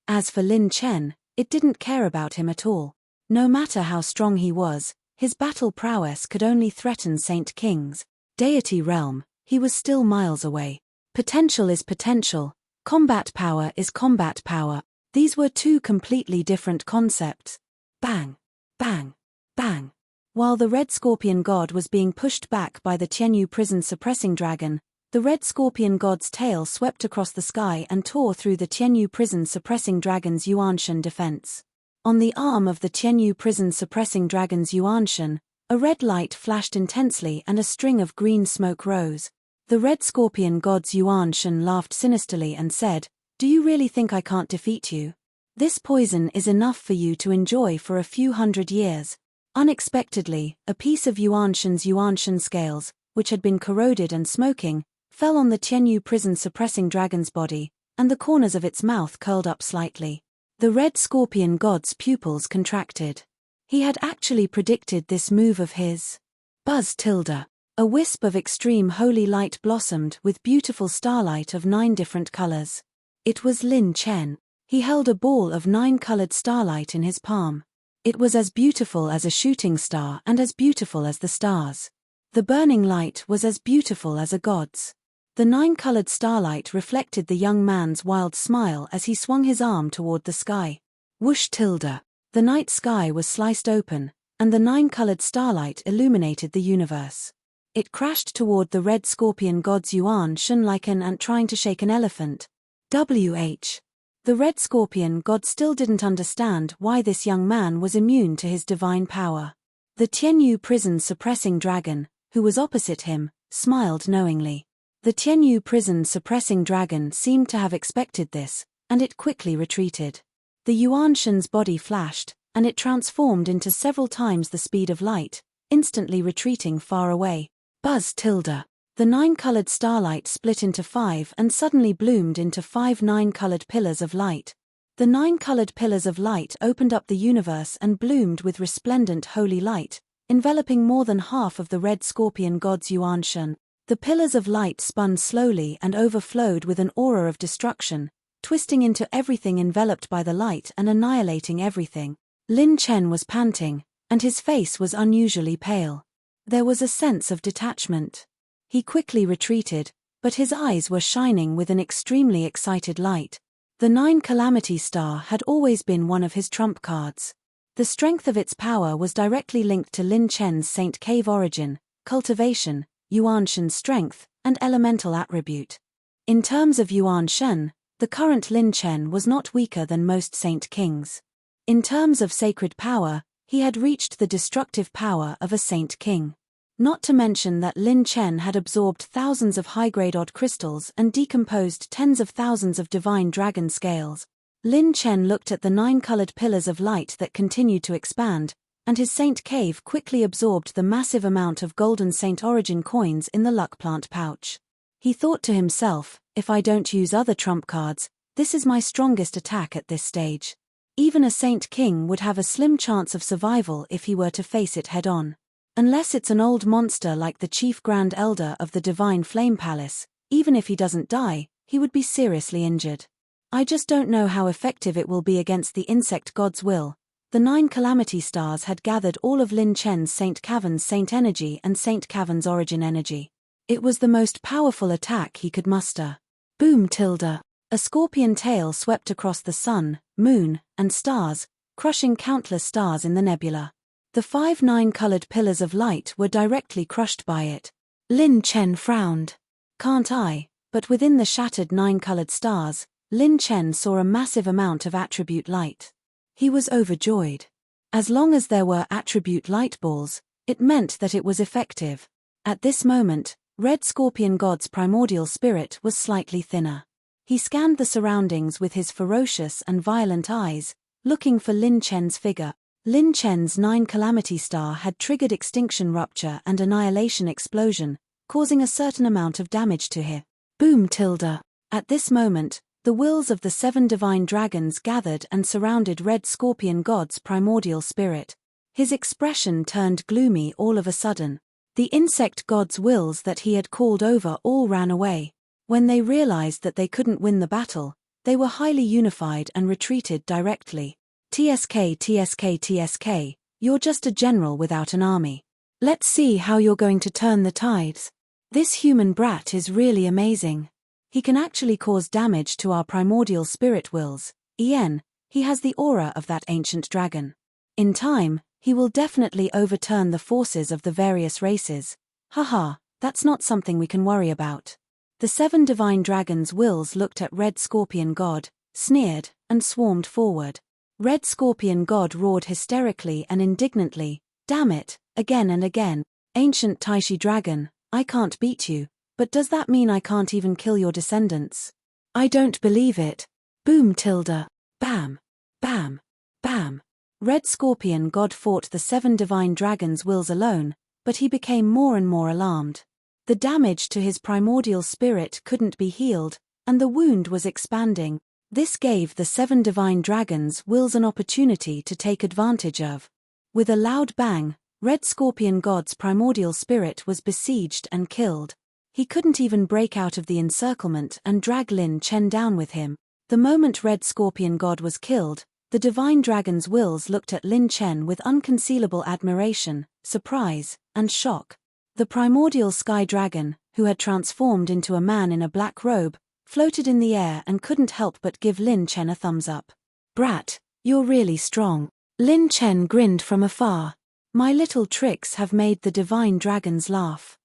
[SPEAKER 1] As for Lin Chen, it didn't care about him at all. No matter how strong he was, his battle prowess could only threaten Saint King's deity realm. He was still miles away. Potential is potential. Combat power is combat power. These were two completely different concepts. Bang! Bang! Bang! While the Red Scorpion God was being pushed back by the Tianyu prison suppressing dragon, the Red Scorpion God's tail swept across the sky and tore through the Tianyu prison suppressing dragon's Yuanshan defense. On the arm of the Tianyu prison suppressing dragon's Yuanshan, a red light flashed intensely and a string of green smoke rose. The Red Scorpion God's Yuanshan laughed sinisterly and said, "Do you really think I can't defeat you? This poison is enough for you to enjoy for a few hundred years." Unexpectedly, a piece of Yuanshan's Yuanshan scales, which had been corroded and smoking, fell on the Tianyu prison suppressing dragon's body, and the corners of its mouth curled up slightly. The Red Scorpion God's pupils contracted. He had actually predicted this move of his. Buzz tilde. A wisp of extreme holy light blossomed with beautiful starlight of 9 different colors. It was Lin Chen. He held a ball of 9-colored starlight in his palm. It was as beautiful as a shooting star and as beautiful as the stars. The burning light was as beautiful as a god's. The 9-colored starlight reflected the young man's wild smile as he swung his arm toward the sky. Whoosh tilde. The night sky was sliced open, and the 9-colored starlight illuminated the universe. It crashed toward the Red Scorpion God's Yuanshan like an ant trying to shake an elephant. WH. The Red Scorpion God still didn't understand why this young man was immune to his divine power. The Tianyu prison suppressing dragon, who was opposite him, smiled knowingly. The Tianyu prison suppressing dragon seemed to have expected this, and it quickly retreated. The Yuanshan's body flashed, and it transformed into several times the speed of light, instantly retreating far away. Buzz tilde. The 9-colored starlight split into 5 and suddenly bloomed into 5 9-colored pillars of light. The 9-colored pillars of light opened up the universe and bloomed with resplendent holy light, enveloping more than half of the Red Scorpion God's Yuanshan. The pillars of light spun slowly and overflowed with an aura of destruction, twisting into everything enveloped by the light and annihilating everything. Lin Chen was panting, and his face was unusually pale. There was a sense of detachment. He quickly retreated, but his eyes were shining with an extremely excited light. The 9 Calamity Star had always been one of his trump cards. The strength of its power was directly linked to Lin Chen's Saint Cave origin, cultivation, Yuanshan strength, and elemental attribute. In terms of Yuanshan, the current Lin Chen was not weaker than most Saint Kings. In terms of sacred power, he had reached the destructive power of a Saint King. Not to mention that Lin Chen had absorbed thousands of high-grade odd crystals and decomposed tens of thousands of divine dragon scales. Lin Chen looked at the 9-colored pillars of light that continued to expand, and his Saint Cave quickly absorbed the massive amount of golden Saint Origin coins in the luck plant pouch. He thought to himself, if I don't use other trump cards, this is my strongest attack at this stage. Even a Saint King would have a slim chance of survival if he were to face it head-on. Unless it's an old monster like the Chief Grand Elder of the Divine Flame Palace, even if he doesn't die, he would be seriously injured. I just don't know how effective it will be against the insect god's will. The 9 Calamity Stars had gathered all of Lin Chen's Saint Cavern's Saint Energy and Saint Cavern's Origin Energy. It was the most powerful attack he could muster. Boom tilde. A scorpion tail swept across the sun, moon, and stars, crushing countless stars in the nebula. The 5 9-colored pillars of light were directly crushed by it. Lin Chen frowned. Can't I? But within the shattered 9-colored stars, Lin Chen saw a massive amount of attribute light. He was overjoyed. As long as there were attribute light balls, it meant that it was effective. At this moment, Red Scorpion God's primordial spirit was slightly thinner. He scanned the surroundings with his ferocious and violent eyes, looking for Lin Chen's figure. Lin Chen's 9 Calamity Star had triggered extinction rupture and annihilation explosion, causing a certain amount of damage to him. Boom tilde. At this moment, the wills of the 7 divine dragons gathered and surrounded Red Scorpion God's primordial spirit. His expression turned gloomy all of a sudden. The insect god's wills that he had called over all ran away. When they realized that they couldn't win the battle, they were highly unified and retreated directly. TSK TSK TSK, you're just a general without an army. Let's see how you're going to turn the tides. This human brat is really amazing. He can actually cause damage to our primordial spirit wills. He has the aura of that ancient dragon. In time, he will definitely overturn the forces of the various races. Haha, that's not something we can worry about. The 7 divine dragons' wills looked at Red Scorpion God, sneered, and swarmed forward. Red Scorpion God roared hysterically and indignantly, "Damn it, again and again. Ancient Taishi dragon, I can't beat you, but does that mean I can't even kill your descendants? I don't believe it. Boom tilde. Bam. Bam. Bam." Red Scorpion God fought the 7 divine dragons' wills alone, but he became more and more alarmed. The damage to his primordial spirit couldn't be healed, and the wound was expanding. This gave the 7 divine dragons' wills an opportunity to take advantage of. With a loud bang, Red Scorpion God's primordial spirit was besieged and killed. He couldn't even break out of the encirclement and drag Lin Chen down with him. The moment Red Scorpion God was killed, the divine dragon's wills looked at Lin Chen with unconcealable admiration, surprise, and shock. The primordial sky dragon, who had transformed into a man in a black robe, floated in the air and couldn't help but give Lin Chen a thumbs up. "Brat, you're really strong." Lin Chen grinned from afar. "My little tricks have made the divine dragons laugh."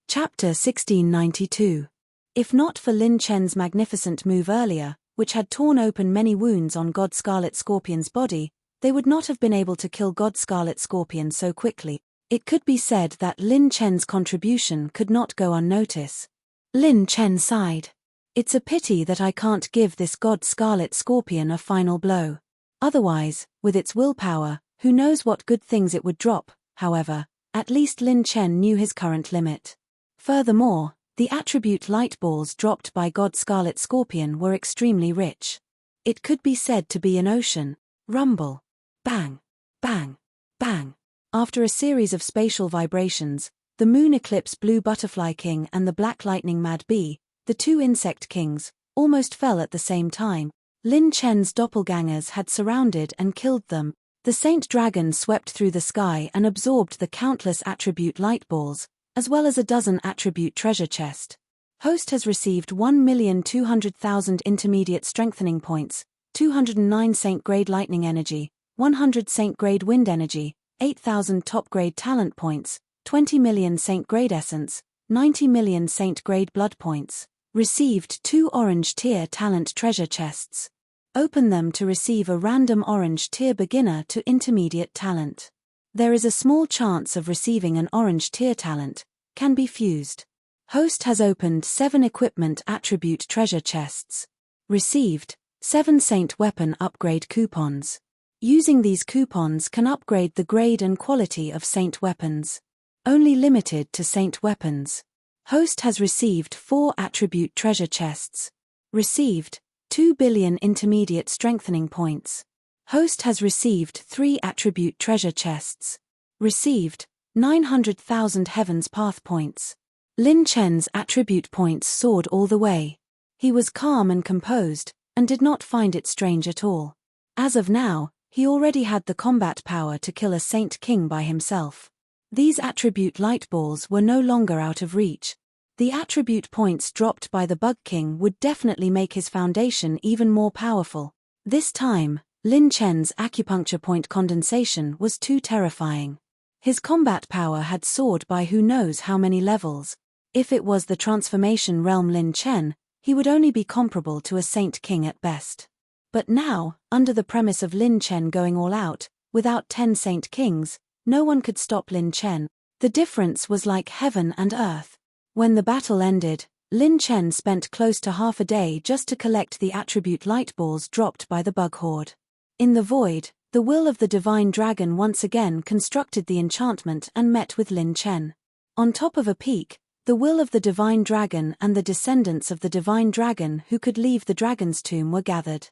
[SPEAKER 1] Chapter 1692. If not for Lin Chen's magnificent move earlier, which had torn open many wounds on God Scarlet Scorpion's body, they would not have been able to kill God Scarlet Scorpion so quickly. It could be said that Lin Chen's contribution could not go unnoticed. Lin Chen sighed. "It's a pity that I can't give this God Scarlet Scorpion a final blow. Otherwise, with its willpower, who knows what good things it would drop." However, at least Lin Chen knew his current limit. Furthermore, the attribute light balls dropped by God Scarlet Scorpion were extremely rich. It could be said to be an ocean. Rumble. Bang. Bang. Bang. After a series of spatial vibrations, the Moon Eclipse Blue Butterfly King and the Black Lightning Mad Bee, the 2 insect kings, almost fell at the same time. Lin Chen's doppelgangers had surrounded and killed them. The Saint Dragon swept through the sky and absorbed the countless attribute light balls, as well as a dozen attribute treasure chest. Host has received 1,200,000 intermediate strengthening points, 209 Saint Grade Lightning Energy, 100 Saint Grade Wind Energy, 8,000 Top Grade Talent Points, 20 million Saint Grade Essence, 90 million Saint Grade Blood Points. Received 2 Orange Tier Talent Treasure Chests. Open them to receive a random Orange Tier Beginner to Intermediate Talent. There is a small chance of receiving an Orange Tier Talent, can be fused. Host has opened 7 Equipment Attribute Treasure Chests. Received 7 Saint Weapon Upgrade Coupons. Using these coupons can upgrade the grade and quality of Saint Weapons. Only limited to Saint Weapons. Host has received 4 Attribute Treasure Chests. Received 2 billion Intermediate Strengthening Points. Host has received 3 Attribute Treasure Chests. Received 900,000 Heaven's Path Points. Lin Chen's attribute points soared all the way. He was calm and composed, and did not find it strange at all. As of now, he already had the combat power to kill a Saint King by himself. These attribute light balls were no longer out of reach. The attribute points dropped by the Bug King would definitely make his foundation even more powerful. This time, Lin Chen's acupuncture point condensation was too terrifying. His combat power had soared by who knows how many levels. If it was the transformation realm Lin Chen, he would only be comparable to a Saint King at best. But now, under the premise of Lin Chen going all out, without 10 Saint Kings, no one could stop Lin Chen. The difference was like heaven and earth. When the battle ended, Lin Chen spent close to half a day just to collect the attribute light balls dropped by the Bug Horde. In the void, the will of the Divine Dragon once again constructed the enchantment and met with Lin Chen. On top of a peak, the will of the Divine Dragon and the descendants of the Divine Dragon who could leave the Dragon's tomb were gathered.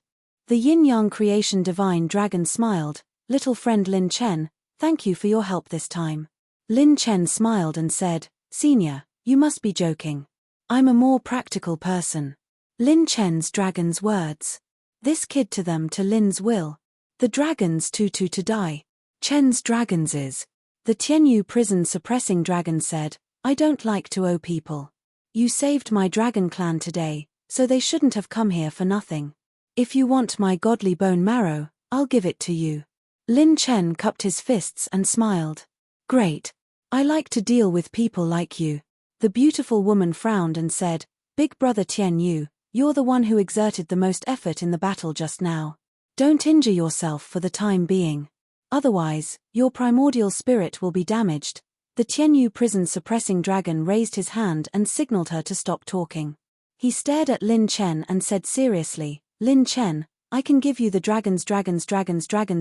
[SPEAKER 1] The Yin-Yang creation Divine Dragon smiled, "Little friend Lin Chen, thank you for your help this time." Lin Chen smiled and said, "Senior, you must be joking. I'm a more practical person." Lin Chen's dragon's words. This kid to them to Lin's will. The dragons to die. Chen's dragons is. The Tianyu prison suppressing dragon said, I don't like to owe people. You saved my dragon clan today, so they shouldn't have come here for nothing. If you want my godly bone marrow, I'll give it to you. Lin Chen cupped his fists and smiled. Great. I like to deal with people like you. The beautiful woman frowned and said, Big brother Tian Yu, you're the one who exerted the most effort in the battle just now. Don't injure yourself for the time being. Otherwise, your primordial spirit will be damaged. The Tianyu prison suppressing dragon raised his hand and signaled her to stop talking. He stared at Lin Chen and said seriously, Lin Chen, I can give you the dragon's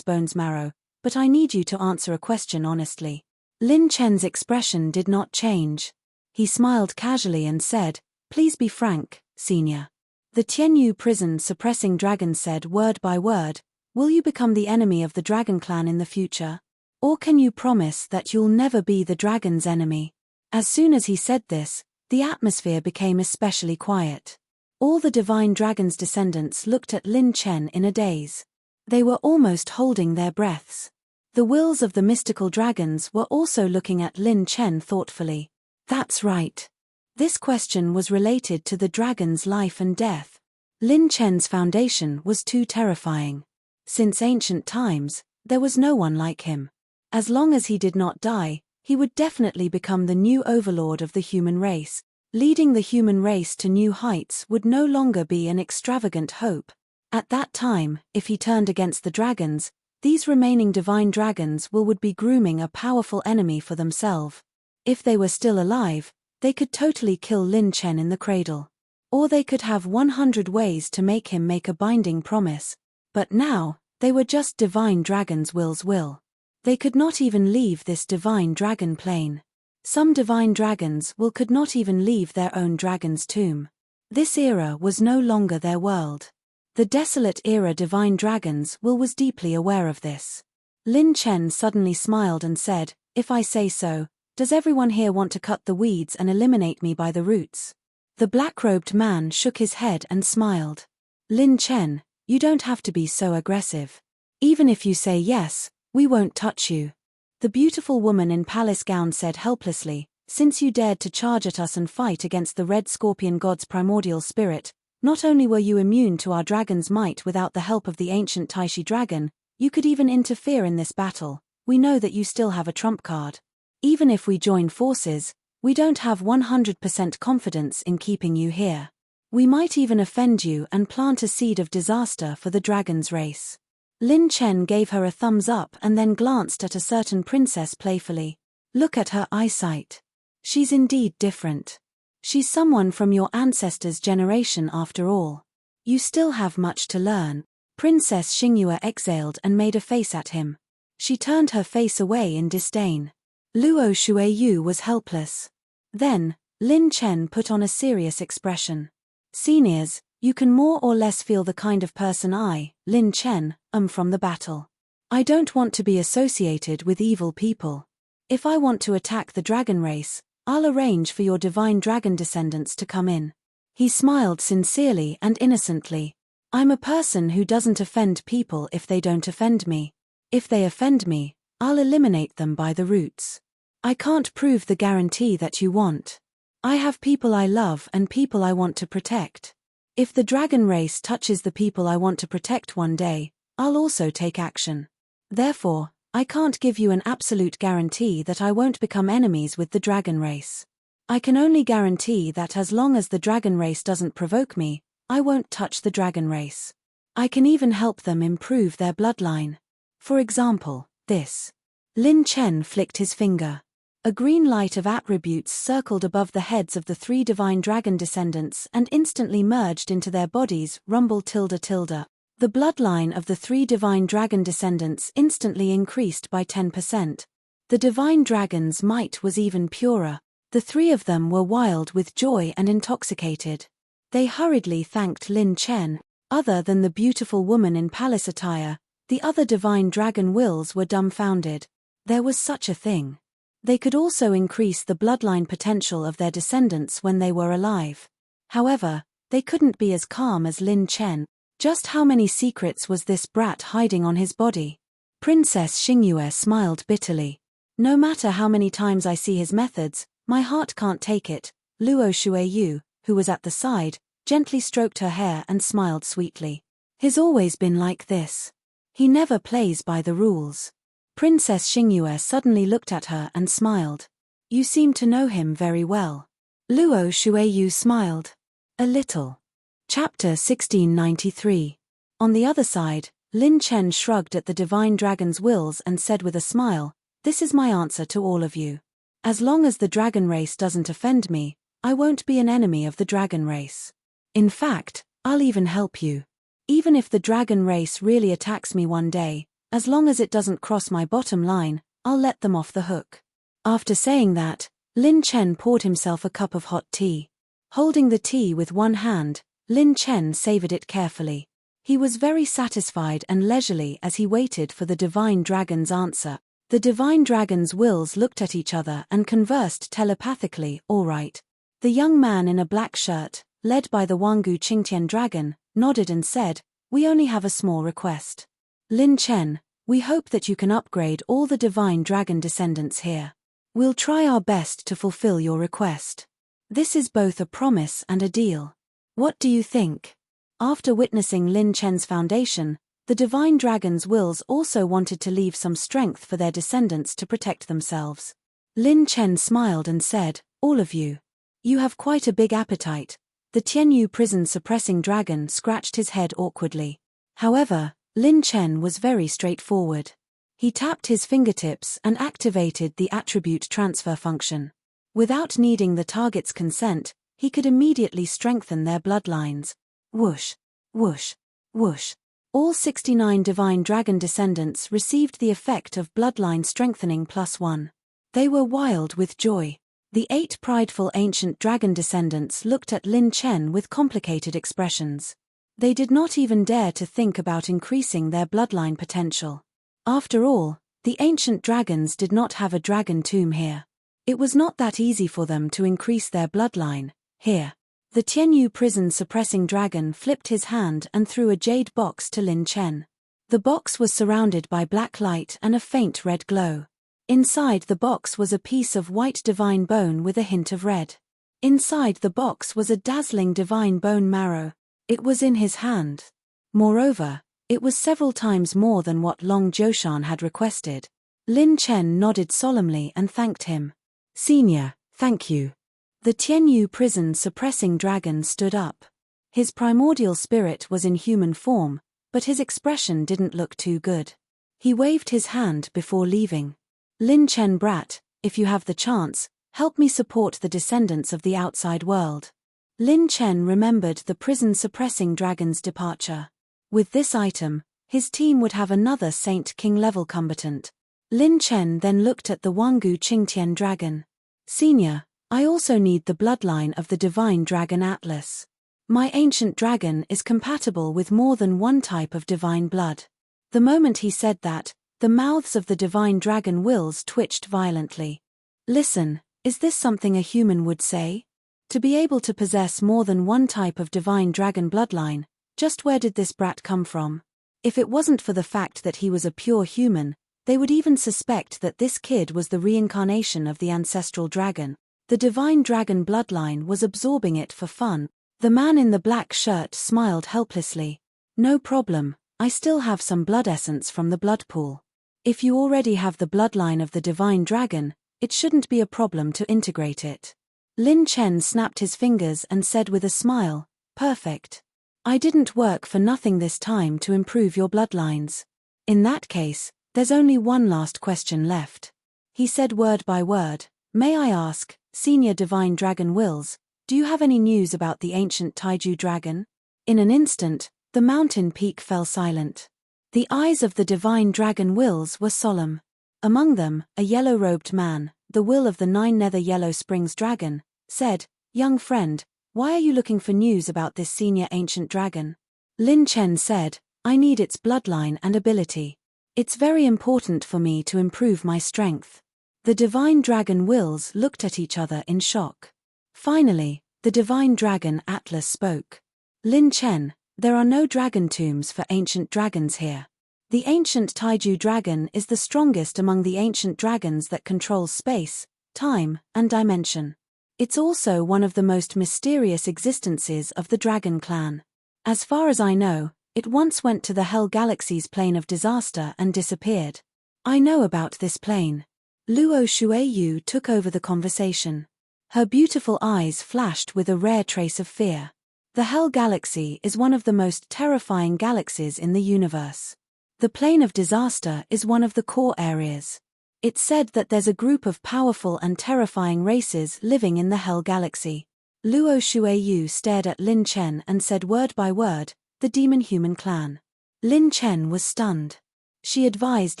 [SPEAKER 1] bones marrow, but I need you to answer a question honestly. Lin Chen's expression did not change. He smiled casually and said, Please be frank, senior. The Tianyu prison suppressing dragon said word by word, Will you become the enemy of the dragon clan in the future? Or can you promise that you'll never be the dragon's enemy? As soon as he said this, the atmosphere became especially quiet. All the divine dragon's descendants looked at Lin Chen in a daze. They were almost holding their breaths. The wills of the mystical dragons were also looking at Lin Chen thoughtfully. That's right. This question was related to the dragon's life and death. Lin Chen's foundation was too terrifying. Since ancient times, there was no one like him. As long as he did not die, he would definitely become the new overlord of the human race. Leading the human race to new heights would no longer be an extravagant hope. At that time, if he turned against the dragons, these remaining divine dragons would be grooming a powerful enemy for themselves. If they were still alive, they could totally kill Lin Chen in the cradle. Or they could have 100 ways to make him make a binding promise. But now, they were just divine dragons' will. They could not even leave this divine dragon plane. Some divine dragons could not even leave their own dragon's tomb. This era was no longer their world. The desolate era divine dragons was deeply aware of this. Lin Chen suddenly smiled and said, If I say so, does everyone here want to cut the weeds and eliminate me by the roots? The black-robed man shook his head and smiled. Lin Chen, you don't have to be so aggressive. Even if you say yes, we won't touch you. The beautiful woman in palace gown said helplessly, Since you dared to charge at us and fight against the red scorpion god's primordial spirit, not only were you immune to our dragon's might without the help of the ancient Taishi dragon, you could even interfere in this battle. We know that you still have a trump card. Even if we join forces, we don't have 100% confidence in keeping you here. We might even offend you and plant a seed of disaster for the dragon's race. Lin Chen gave her a thumbs up and then glanced at a certain princess playfully. Look at her eyesight. She's indeed different. She's someone from your ancestors' generation after all. You still have much to learn. Princess Xingyue exhaled and made a face at him. She turned her face away in disdain. Luo Shuiyu was helpless. Then, Lin Chen put on a serious expression. Seniors, you can more or less feel the kind of person I, Lin Chen, am from the battle. I don't want to be associated with evil people. If I want to attack the dragon race, I'll arrange for your divine dragon descendants to come in. He smiled sincerely and innocently. I'm a person who doesn't offend people if they don't offend me. If they offend me, I'll eliminate them by the roots. I can't prove the guarantee that you want. I have people I love and people I want to protect. If the dragon race touches the people I want to protect one day, I'll also take action. Therefore, I can't give you an absolute guarantee that I won't become enemies with the dragon race. I can only guarantee that as long as the dragon race doesn't provoke me, I won't touch the dragon race. I can even help them improve their bloodline. For example, this. Lin Chen flicked his finger. A green light of attributes circled above the heads of the 3 divine dragon descendants and instantly merged into their bodies. Rumble tilde tilde. The bloodline of the 3 divine dragon descendants instantly increased by 10%. The divine dragon's might was even purer. The 3 of them were wild with joy and intoxicated. They hurriedly thanked Lin Chen. Other than the beautiful woman in palace attire, the other divine dragon wills were dumbfounded. There was such a thing. They could also increase the bloodline potential of their descendants when they were alive. However, they couldn't be as calm as Lin Chen. Just how many secrets was this brat hiding on his body? Princess Xingyue smiled bitterly. No matter how many times I see his methods, My heart can't take it. Luo Shuiyu, who was at the side, gently stroked her hair and smiled sweetly. He's always been like this. He never plays by the rules. Princess Xingyue suddenly looked at her and smiled. You seem to know him very well. Luo Shuiyu smiled. A little. Chapter 1693. On the other side, Lin Chen shrugged at the divine dragon's wills and said with a smile, "This is my answer to all of you. As long as the dragon race doesn't offend me, I won't be an enemy of the dragon race. In fact, I'll even help you. Even if the dragon race really attacks me one day, as long as it doesn't cross my bottom line, I'll let them off the hook." After saying that, Lin Chen poured himself a cup of hot tea. Holding the tea with one hand, Lin Chen savored it carefully. He was very satisfied and leisurely as he waited for the divine dragon's answer. The divine dragon's wills looked at each other and conversed telepathically. All right. The young man in a black shirt, led by the Wangu Qingtian dragon, nodded and said, "We only have a small request. Lin Chen, we hope that you can upgrade all the divine dragon descendants here. We'll try our best to fulfill your request. This is both a promise and a deal. What do you think?" After witnessing Lin Chen's foundation, the divine dragon's wills also wanted to leave some strength for their descendants to protect themselves. Lin Chen smiled and said, "All of you. You have quite a big appetite." The Tianyu prison suppressing dragon scratched his head awkwardly. However, Lin Chen was very straightforward. He tapped his fingertips and activated the attribute transfer function. Without needing the target's consent, he could immediately strengthen their bloodlines. Whoosh, whoosh, whoosh. All 69 divine dragon descendants received the effect of bloodline strengthening +1. They were wild with joy. The 8 prideful ancient dragon descendants looked at Lin Chen with complicated expressions. They did not even dare to think about increasing their bloodline potential. After all, the ancient dragons did not have a dragon tomb here. It was not that easy for them to increase their bloodline here. The Tianyu prison suppressing dragon flipped his hand and threw a jade box to Lin Chen. The box was surrounded by black light and a faint red glow. Inside the box was a piece of white divine bone with a hint of red. Inside the box was a dazzling divine bone marrow. It was in his hand. Moreover, it was several times more than what Long Jiushan had requested. Lin Chen nodded solemnly and thanked him. "Senior, thank you." The Tianyu prison suppressing dragon stood up. His primordial spirit was in human form, but his expression didn't look too good. He waved his hand before leaving. "Lin Chen brat, if you have the chance, help me support the descendants of the outside world." Lin Chen remembered the prison suppressing dragon's departure. With this item, his team would have another Saint King level combatant. Lin Chen then looked at the Wangu Qingtian dragon. "Senior, I also need the bloodline of the divine dragon Atlas. My ancient dragon is compatible with more than one type of divine blood." The moment he said that, the mouths of the divine dragon wills twitched violently. Listen, is this something a human would say? To be able to possess more than one type of divine dragon bloodline, just where did this brat come from? If it wasn't for the fact that he was a pure human, they would even suspect that this kid was the reincarnation of the ancestral dragon. The divine dragon bloodline was absorbing it for fun. The man in the black shirt smiled helplessly. "No problem, I still have some blood essence from the blood pool. If you already have the bloodline of the divine dragon, it shouldn't be a problem to integrate it." Lin Chen snapped his fingers and said with a smile, "Perfect. I didn't work for nothing this time to improve your bloodlines. In that case, there's only one last question left." He said word by word, "May I ask, Senior Divine Dragon Wills, do you have any news about the ancient Taiju dragon?" In an instant, the mountain peak fell silent. The eyes of the divine dragon wills were solemn. Among them, a yellow-robed man, the will of the 9 Nether Yellow Springs dragon, said, "Young friend, why are you looking for news about this senior ancient dragon?" Lin Chen said, "I need its bloodline and ability. It's very important for me to improve my strength." The divine dragon wills looked at each other in shock. Finally, the divine dragon Atlas spoke. "Lin Chen, there are no dragon tombs for ancient dragons here. The ancient Taiju dragon is the strongest among the ancient dragons that controls space, time, and dimension. It's also one of the most mysterious existences of the Dragon Clan. As far as I know, it once went to the Hell Galaxy's plane of disaster and disappeared. I know about this plane. Luo Shueyu took over the conversation. Her beautiful eyes flashed with a rare trace of fear. The Hell Galaxy is one of the most terrifying galaxies in the universe. The plane of disaster is one of the core areas. It's said that there's a group of powerful and terrifying races living in the Hell Galaxy. Luo Shueyu stared at Lin Chen and said word by word, the demon-human clan. Lin Chen was stunned. She advised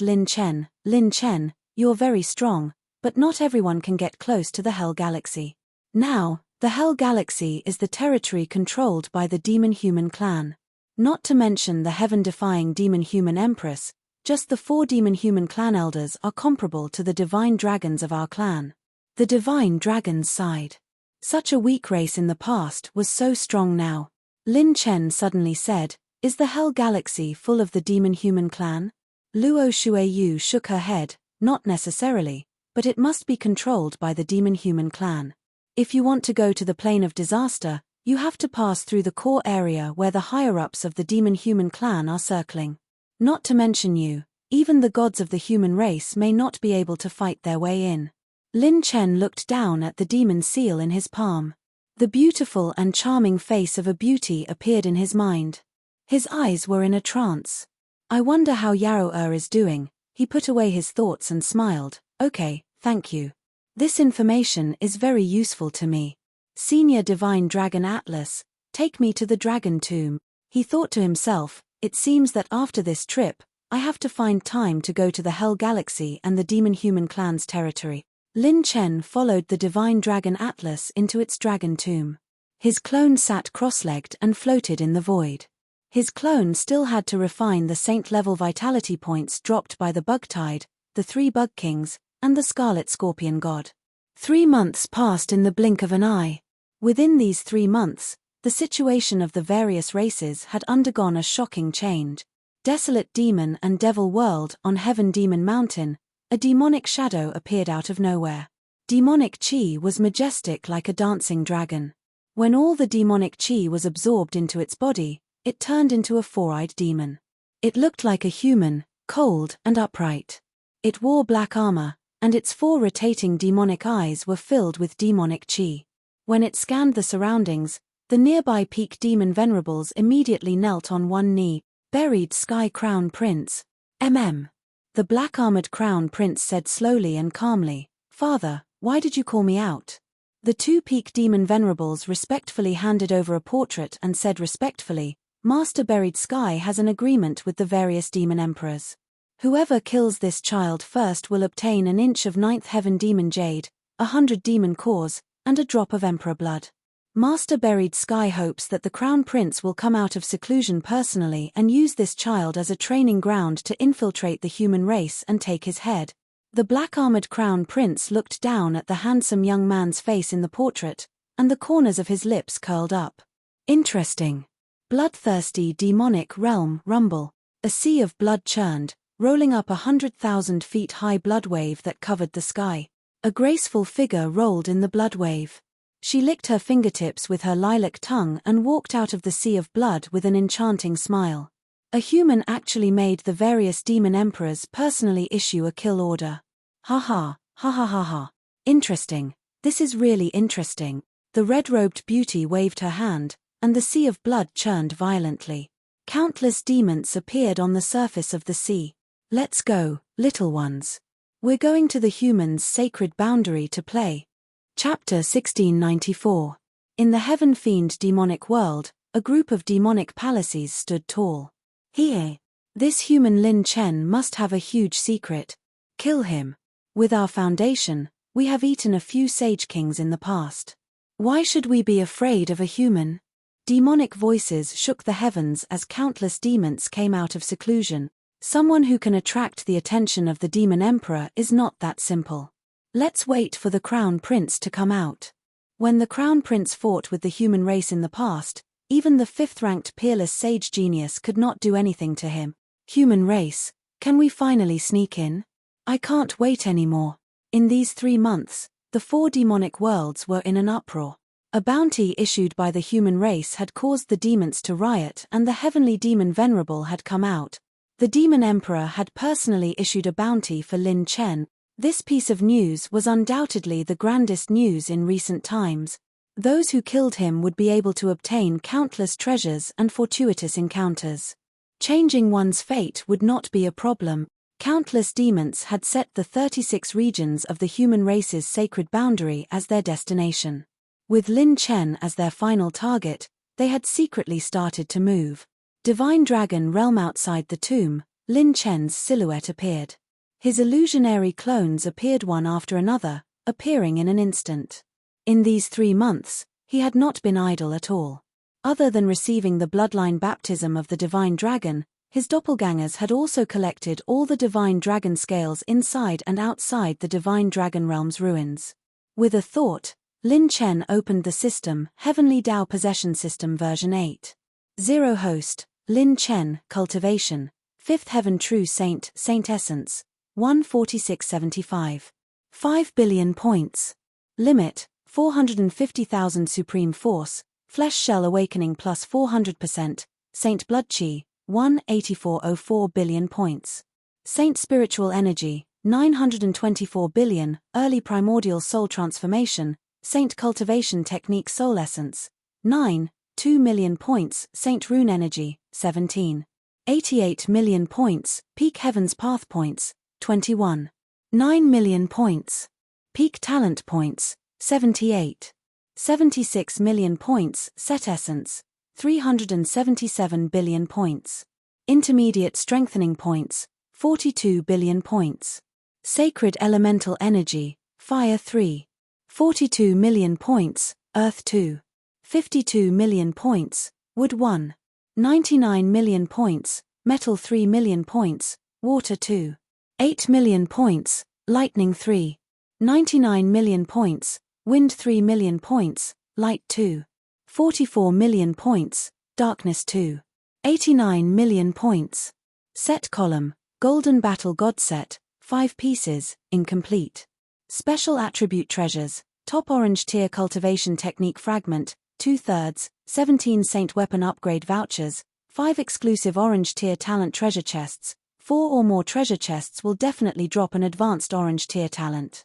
[SPEAKER 1] Lin Chen, you're very strong, but not everyone can get close to the Hell Galaxy. Now, the Hell Galaxy is the territory controlled by the demon-human clan. Not to mention the heaven-defying demon-human empress, just the 4 demon-human clan elders are comparable to the divine dragons of our clan. The divine dragons sighed. Such a weak race in the past was so strong now. Lin Chen suddenly said, is the Hell Galaxy full of the demon-human clan? Luo Shueyu shook her head, not necessarily, but it must be controlled by the demon-human clan. If you want to go to the plane of disaster, you have to pass through the core area where the higher-ups of the demon-human clan are circling. Not to mention you, even the gods of the human race may not be able to fight their way in. Lin Chen looked down at the demon seal in his palm. The beautiful and charming face of a beauty appeared in his mind. His eyes were in a trance. I wonder how Yarrow is doing. He put away his thoughts and smiled. Okay, thank you. This information is very useful to me. Senior Divine Dragon Atlas, take me to the Dragon Tomb. He thought to himself, it seems that after this trip, I have to find time to go to the Hell Galaxy and the demon-human clan's territory. Lin Chen followed the Divine Dragon Atlas into its Dragon Tomb. His clone sat cross-legged and floated in the void. His clone still had to refine the saint-level vitality points dropped by the Bug Tide, the 3 Bug Kings, and the Scarlet Scorpion God. 3 months passed in the blink of an eye. Within these 3 months, the situation of the various races had undergone a shocking change. Desolate Demon and Devil World on Heaven Demon Mountain, a demonic shadow appeared out of nowhere. Demonic chi was majestic like a dancing dragon. When all the demonic chi was absorbed into its body, it turned into a 4-eyed demon. It looked like a human, cold and upright. It wore black armor, and its 4 rotating demonic eyes were filled with demonic chi. When it scanned the surroundings, the nearby peak demon venerables immediately knelt on one knee. Buried Sky Crown Prince. The black-armored Crown Prince said slowly and calmly, Father, why did you call me out? The 2 peak demon venerables respectfully handed over a portrait and said respectfully, Master Buried Sky has an agreement with the various demon emperors. Whoever kills this child first will obtain an inch of 9th heaven demon jade, 100 demon cores, and a drop of emperor blood. Master Buried Sky hopes that the Crown Prince will come out of seclusion personally and use this child as a training ground to infiltrate the human race and take his head. The black-armored Crown Prince looked down at the handsome young man's face in the portrait, and the corners of his lips curled up. Interesting. Bloodthirsty demonic realm rumble. A sea of blood churned, rolling up 100,000 feet high blood wave that covered the sky. A graceful figure rolled in the blood wave. She licked her fingertips with her lilac tongue and walked out of the sea of blood with an enchanting smile. A human actually made the various demon emperors personally issue a kill order. Ha ha, ha ha ha ha. Interesting. This is really interesting. The red-robed beauty waved her hand, and the sea of blood churned violently. Countless demons appeared on the surface of the sea. Let's go, little ones. We're going to the humans' sacred boundary to play. Chapter 1694. In the Heaven Fiend demonic world, a group of demonic palaces stood tall. Here. This human Lin Chen must have a huge secret. Kill him. With our foundation, we have eaten a few sage kings in the past. Why should we be afraid of a human? Demonic voices shook the heavens as countless demons came out of seclusion. Someone who can attract the attention of the demon emperor is not that simple. Let's wait for the Crown Prince to come out. When the Crown Prince fought with the human race in the past, even the 5th-ranked peerless sage genius could not do anything to him. Human race, can we finally sneak in? I can't wait anymore. In these 3 months, The 4 demonic worlds were in an uproar. A bounty issued by the human race had caused the demons to riot, and the heavenly demon Venerable had come out. The demon emperor had personally issued a bounty for Lin Chen. This piece of news was undoubtedly the grandest news in recent times. Those who killed him would be able to obtain countless treasures and fortuitous encounters. Changing one's fate would not be a problem. Countless demons had set the 36 regions of the human race's sacred boundary as their destination. With Lin Chen as their final target, they had secretly started to move. Divine Dragon realm outside the tomb, Lin Chen's silhouette appeared. His illusionary clones appeared one after another, appearing in an instant. In these 3 months, he had not been idle at all. Other than receiving the bloodline baptism of the Divine Dragon, his doppelgangers had also collected all the Divine Dragon scales inside and outside the Divine Dragon realm's ruins. With a thought, Lin Chen opened the system, Heavenly Dao Possession System version 8. 0 Host, Lin Chen, Cultivation, 5th Heaven True Saint, Saint Essence, 14675. 5 billion points. Limit, 450,000 Supreme Force, Flesh Shell Awakening plus 400%, Saint Blood Chi, 18404 billion points. Saint Spiritual Energy, 924 billion, Early Primordial Soul Transformation, Saint Cultivation Technique Soul Essence, 2 million points, Saint Rune Energy, 17. 88 million points, Peak Heavens Path Points, 21. 9 million points. Peak Talent Points, 78. 76 million points, Set Essence, 377 billion points. Intermediate Strengthening Points, 42 billion points. Sacred Elemental Energy, Fire 3. 42 million points, Earth 2. 52 million points, Wood 1. 99 million points, Metal 3 million points, Water 2. 8 million points, Lightning 3. 99 million points, Wind 3 million points, Light 2. 44 million points, Darkness 2. 89 million points. Set Column, Golden Battle God Set, 5 pieces, incomplete. Special Attribute Treasures, Top Orange Tier Cultivation Technique Fragment, 2/3, 17 Saint Weapon Upgrade Vouchers, 5 exclusive Orange Tier Talent Treasure Chests. 4 or more treasure chests will definitely drop an advanced Orange Tier talent.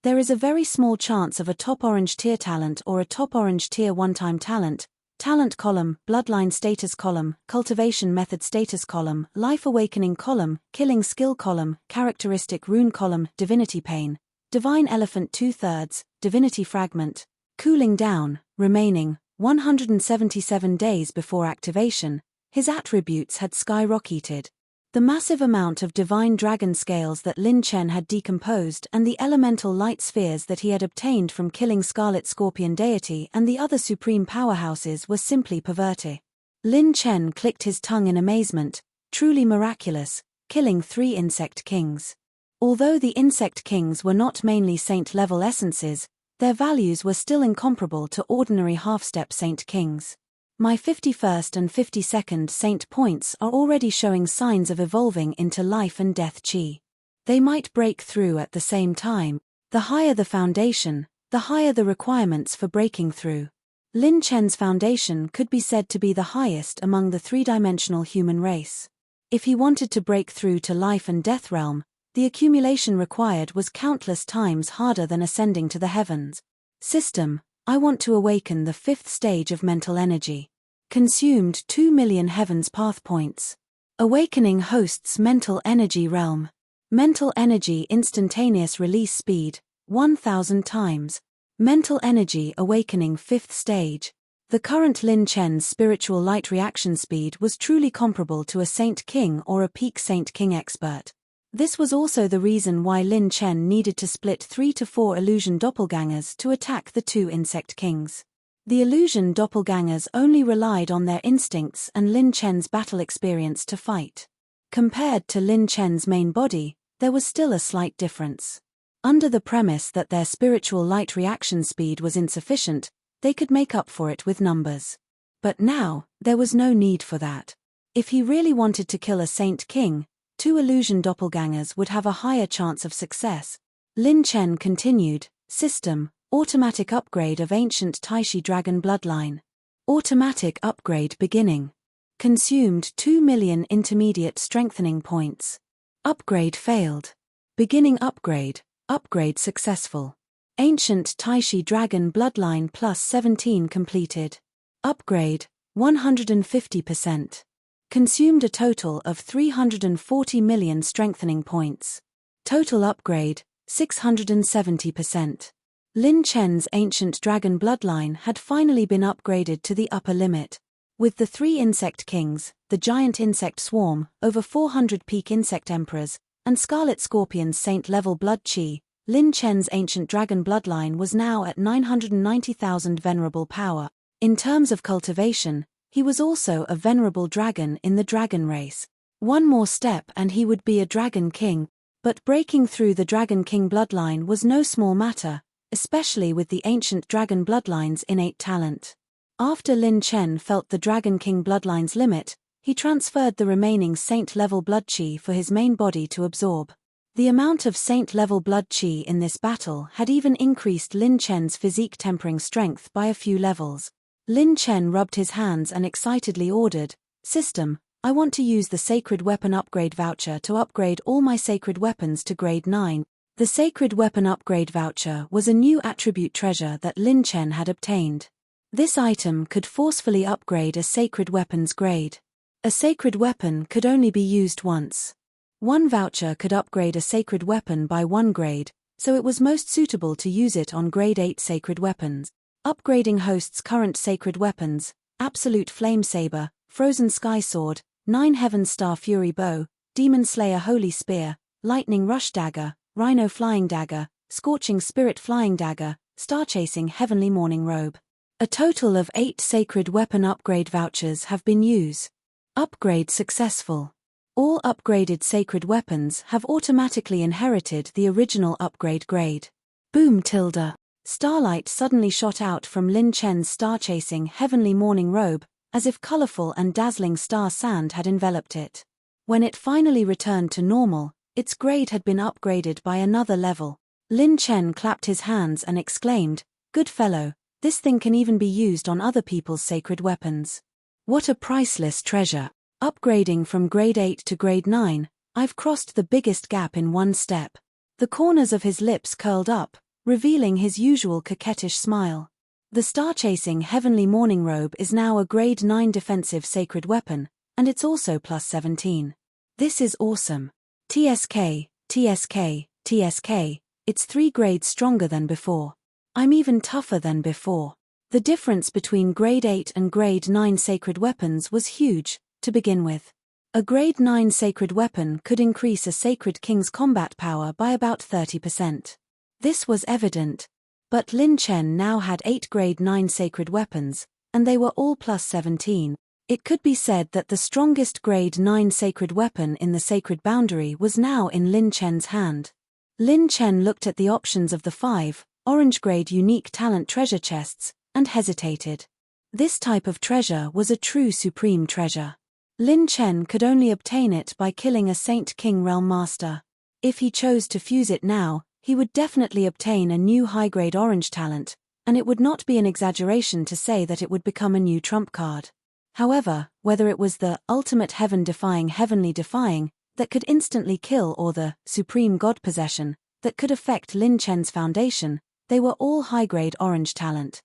[SPEAKER 1] There is a very small chance of a Top Orange Tier talent or a Top Orange Tier one-time talent. Talent Column, Bloodline Status Column, Cultivation Method Status Column, Life Awakening Column, Killing Skill Column, Characteristic Rune Column, Divinity Pain, Divine Elephant 2/3, Divinity Fragment, Cooling Down, remaining 177 days before activation. His attributes had skyrocketed. The massive amount of Divine Dragon scales that Lin Chen had decomposed and the elemental light spheres that he had obtained from killing Scarlet Scorpion Deity and the other supreme powerhouses were simply perverted. Lin Chen clicked his tongue in amazement, truly miraculous, killing 3 Insect Kings. Although the Insect Kings were not mainly saint-level essences, their values were still incomparable to ordinary half-step Saint Kings. My 51st and 52nd Saint points are already showing signs of evolving into life and death chi. They might break through at the same time. The higher the foundation, the higher the requirements for breaking through. Lin Chen's foundation could be said to be the highest among the 3-dimensional human race. If he wanted to break through to life and death realm, the accumulation required was countless times harder than ascending to the heavens. System, I want to awaken the 5th stage of mental energy. Consumed 2 million heavens path points. Awakening hosts mental energy realm. Mental energy instantaneous release speed, 1000 times. Mental energy awakening 5th stage. The current Lin Chen's spiritual light reaction speed was truly comparable to a Saint King or a peak Saint King expert. This was also the reason why Lin Chen needed to split 3 to 4 illusion doppelgangers to attack the 2 Insect Kings. The illusion doppelgangers only relied on their instincts and Lin Chen's battle experience to fight. Compared to Lin Chen's main body, there was still a slight difference. Under the premise that their spiritual light reaction speed was insufficient, they could make up for it with numbers. But now, there was no need for that. If he really wanted to kill a Saint King, 2 illusion doppelgangers would have a higher chance of success. Lin Chen continued, System: automatic upgrade of ancient Taishi dragon bloodline. Automatic upgrade beginning. Consumed 2 million intermediate strengthening points. Upgrade failed. Beginning upgrade. Upgrade successful. Ancient Taishi dragon bloodline plus 17 completed. Upgrade 150%. Consumed a total of 340 million strengthening points. Total upgrade 670%. Lin Chen's ancient dragon bloodline had finally been upgraded to the upper limit. With the 3 insect kings, the giant insect swarm, over 400 peak insect emperors, and scarlet scorpion's saint-level blood chi, Lin Chen's ancient dragon bloodline was now at 990,000 venerable power. In terms of cultivation, he was also a venerable dragon in the dragon race. One more step and he would be a dragon king, but breaking through the dragon king bloodline was no small matter, especially with the ancient dragon bloodline's innate talent. After Lin Chen felt the dragon king bloodline's limit, he transferred the remaining saint-level blood chi for his main body to absorb. The amount of saint-level blood chi in this battle had even increased Lin Chen's physique tempering strength by a few levels. Lin Chen rubbed his hands and excitedly ordered, "System, I want to use the sacred weapon upgrade voucher to upgrade all my sacred weapons to grade 9. The sacred weapon upgrade voucher was a new attribute treasure that Lin Chen had obtained. This item could forcefully upgrade a sacred weapon's grade. A sacred weapon could only be used once. One voucher could upgrade a sacred weapon by 1 grade, so it was most suitable to use it on grade 8 sacred weapons. Upgrading host's current sacred weapons: Absolute Flame Saber, Frozen Sky Sword, 9 Heaven Star Fury Bow, Demon Slayer Holy Spear, Lightning Rush Dagger, Rhino Flying Dagger, Scorching Spirit Flying Dagger, Star-Chasing Heavenly Morning Robe. A total of 8 sacred weapon upgrade vouchers have been used. Upgrade successful. All upgraded sacred weapons have automatically inherited the original upgrade grade. Boom tilde. Starlight suddenly shot out from Lin Chen's star-chasing heavenly morning robe, as if colorful and dazzling star sand had enveloped it. When it finally returned to normal, its grade had been upgraded by another level. Lin Chen clapped his hands and exclaimed, "Good fellow, this thing can even be used on other people's sacred weapons. What a priceless treasure. Upgrading from grade 8 to grade 9, I've crossed the biggest gap in one step." The corners of his lips curled up, revealing his usual coquettish smile. The star-chasing heavenly morning robe is now a grade 9 defensive sacred weapon, and it's also plus 17. This is awesome. TSK, TSK, TSK, it's 3 grades stronger than before. I'm even tougher than before. The difference between grade 8 and grade 9 sacred weapons was huge, to begin with. A grade 9 sacred weapon could increase a sacred king's combat power by about 30%. This was evident. But Lin Chen now had 8 grade 9 sacred weapons, and they were all plus 17. It could be said that the strongest grade 9 sacred weapon in the sacred boundary was now in Lin Chen's hand. Lin Chen looked at the options of the 5 orange grade unique talent treasure chests, and hesitated. This type of treasure was a true supreme treasure. Lin Chen could only obtain it by killing a Saint King Realm Master. If he chose to fuse it now, he would definitely obtain a new high-grade orange talent, and it would not be an exaggeration to say that it would become a new trump card. However, whether it was the ultimate heaven-defying heavenly defying that could instantly kill or the supreme god possession that could affect Lin Chen's foundation, they were all high-grade orange talent.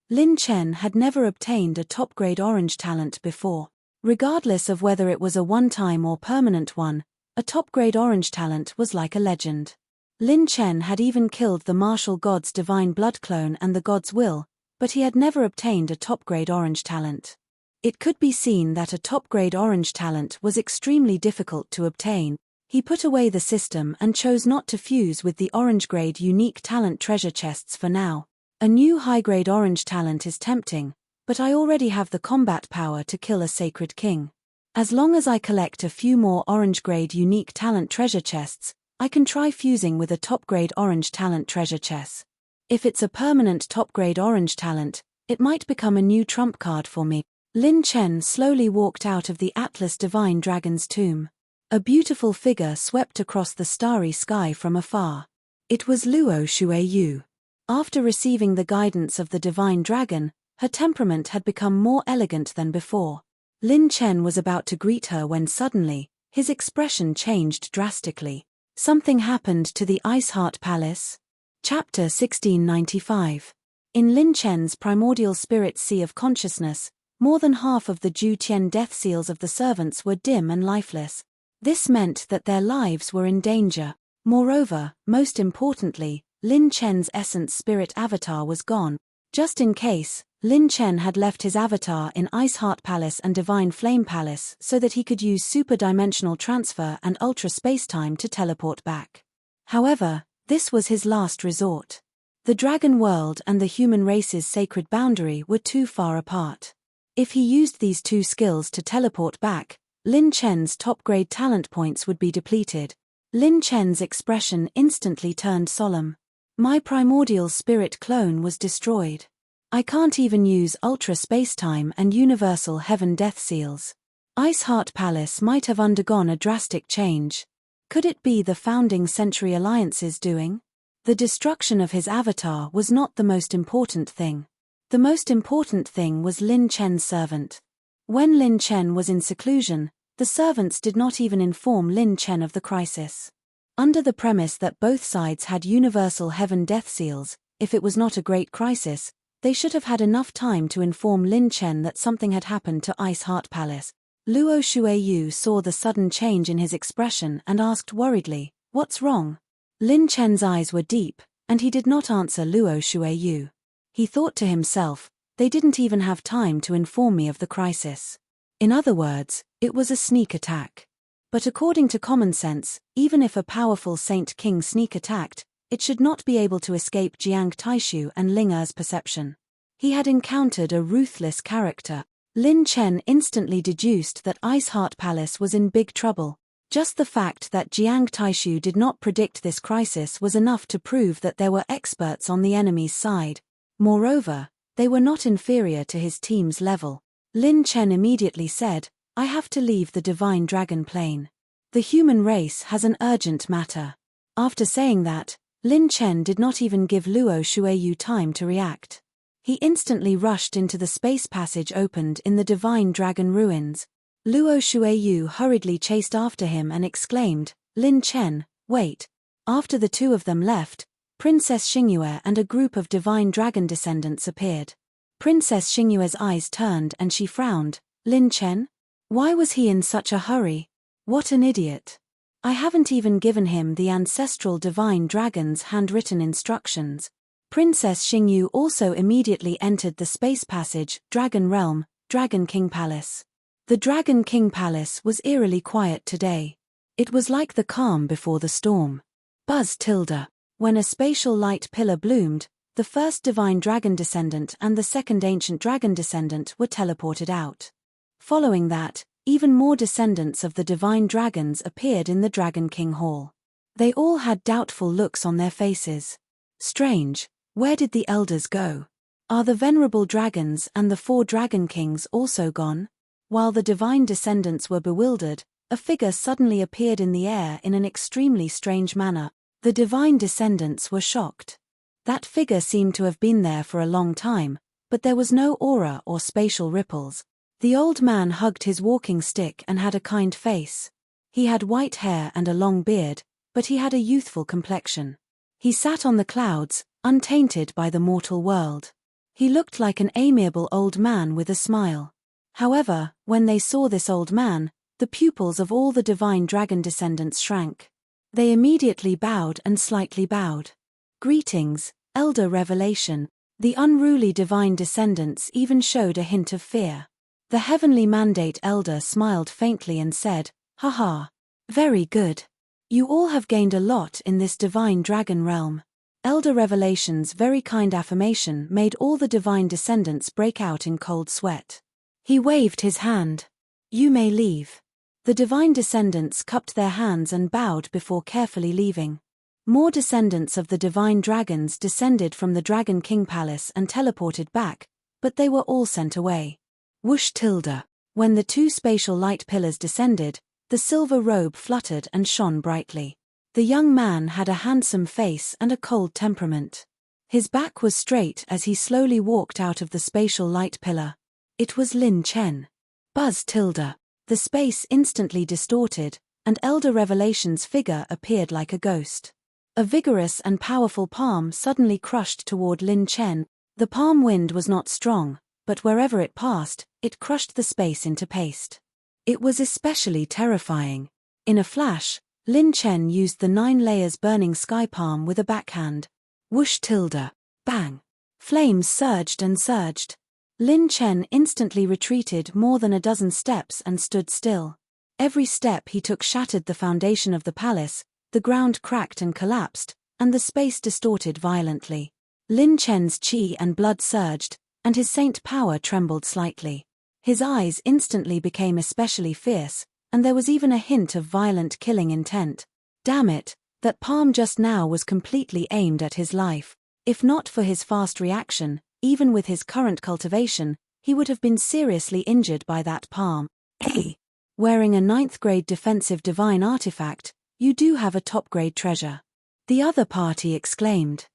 [SPEAKER 1] Lin Chen had never obtained a top-grade orange talent before. Regardless of whether it was a one-time or permanent one, a top-grade orange talent was like a legend. Lin Chen had even killed the martial god's divine blood clone and the god's will, but he had never obtained a top-grade orange talent. It could be seen that a top-grade orange talent was extremely difficult to obtain. He put away the system and chose not to fuse with the orange-grade unique talent treasure chests for now. A new high-grade orange talent is tempting, but I already have the combat power to kill a sacred king. As long as I collect a few more orange-grade unique talent treasure chests, I can try fusing with a top-grade orange talent treasure chest. If it's a permanent top-grade orange talent, it might become a new trump card for me. Lin Chen slowly walked out of the Atlas Divine Dragon's tomb. A beautiful figure swept across the starry sky from afar. It was Luo Shuiyu. After receiving the guidance of the divine dragon, her temperament had become more elegant than before. Lin Chen was about to greet her when suddenly, his expression changed drastically. Something happened to the Ice Heart Palace. Chapter 1695. In Lin Chen's primordial spirit sea of consciousness, more than half of the Ju Tian death seals of the servants were dim and lifeless. This meant that their lives were in danger. Moreover, most importantly, Lin Chen's essence spirit avatar was gone. Just in case, Lin Chen had left his avatar in Ice Heart Palace and Divine Flame Palace so that he could use super-dimensional transfer and ultra-spacetime to teleport back. However, this was his last resort. The dragon world and the human race's sacred boundary were too far apart. If he used these two skills to teleport back, Lin Chen's top-grade talent points would be depleted. Lin Chen's expression instantly turned solemn. My primordial spirit clone was destroyed. I can't even use ultra spacetime and universal heaven death seals. Ice Heart Palace might have undergone a drastic change. Could it be the founding Century Alliance's doing? The destruction of his avatar was not the most important thing. The most important thing was Lin Chen's servant. When Lin Chen was in seclusion, the servants did not even inform Lin Chen of the crisis. Under the premise that both sides had universal heaven death seals, if it was not a great crisis, they should have had enough time to inform Lin Chen that something had happened to Ice Heart Palace. Luo Shuiyu saw the sudden change in his expression and asked worriedly, "What's wrong?" Lin Chen's eyes were deep, and he did not answer Luo Shuiyu. He thought to himself, they didn't even have time to inform me of the crisis. In other words, it was a sneak attack. But according to common sense, even if a powerful Saint King sneak attacked, it should not be able to escape Jiang Taishu and Ling Er's perception. He had encountered a ruthless character. Lin Chen instantly deduced that Ice Heart Palace was in big trouble. Just the fact that Jiang Taishu did not predict this crisis was enough to prove that there were experts on the enemy's side. Moreover, they were not inferior to his team's level. Lin Chen immediately said, "I have to leave the Divine Dragon Plane. The human race has an urgent matter." After saying that, Lin Chen did not even give Luo Shuiyu time to react. He instantly rushed into the space passage opened in the Divine Dragon ruins. Luo Shuiyu hurriedly chased after him and exclaimed, "Lin Chen, wait." After the two of them left, Princess Xingyue and a group of Divine Dragon descendants appeared. Princess Xingyue's eyes turned and she frowned. "Lin Chen? Why was he in such a hurry? What an idiot. I haven't even given him the ancestral Divine Dragon's handwritten instructions." Princess Xingyu also immediately entered the space passage, Dragon Realm, Dragon King Palace. The Dragon King Palace was eerily quiet today. It was like the calm before the storm. Buzz tilde. When a spatial light pillar bloomed, the first Divine Dragon Descendant and the second Ancient Dragon Descendant were teleported out. Following that, even more descendants of the Divine Dragons appeared in the Dragon King Hall. They all had doubtful looks on their faces. Strange, where did the elders go? Are the venerable dragons and the 4 Dragon Kings also gone? While the Divine Descendants were bewildered, a figure suddenly appeared in the air in an extremely strange manner. The Divine Descendants were shocked. That figure seemed to have been there for a long time, but there was no aura or spatial ripples. The old man hugged his walking stick and had a kind face. He had white hair and a long beard, but he had a youthful complexion. He sat on the clouds, untainted by the mortal world. He looked like an amiable old man with a smile. However, when they saw this old man, the pupils of all the Divine Dragon Descendants shrank. They immediately bowed and slightly bowed. "Greetings, Elder Revelation." The unruly Divine Descendants even showed a hint of fear. The Heavenly Mandate Elder smiled faintly and said, "Haha. Very good. You all have gained a lot in this Divine Dragon realm." Elder Revelation's very kind affirmation made all the Divine Descendants break out in cold sweat. He waved his hand. "You may leave." The Divine Descendants cupped their hands and bowed before carefully leaving. More descendants of the Divine Dragons descended from the Dragon King Palace and teleported back, but they were all sent away. Whoosh tilde. When the 2 spatial light pillars descended, the silver robe fluttered and shone brightly. The young man had a handsome face and a cold temperament. His back was straight as he slowly walked out of the spatial light pillar. It was Lin Chen. Buzz tilde. The space instantly distorted, and Elder Revelation's figure appeared like a ghost. A vigorous and powerful palm suddenly crushed toward Lin Chen. The palm wind was not strong, but wherever it passed, it crushed the space into paste. It was especially terrifying. In a flash, Lin Chen used the 9 layers burning sky palm with a backhand. Whoosh tilde. Bang. Flames surged and surged. Lin Chen instantly retreated more than a dozen steps and stood still. Every step he took shattered the foundation of the palace, the ground cracked and collapsed, and the space distorted violently. Lin Chen's qi and blood surged, and his saint power trembled slightly. His eyes instantly became especially fierce, and there was even a hint of violent killing intent. Damn it, that palm just now was completely aimed at his life. If not for his fast reaction, even with his current cultivation, he would have been seriously injured by that palm. Hey! Wearing a 9th grade defensive divine artifact, you do have a top grade treasure. The other party exclaimed.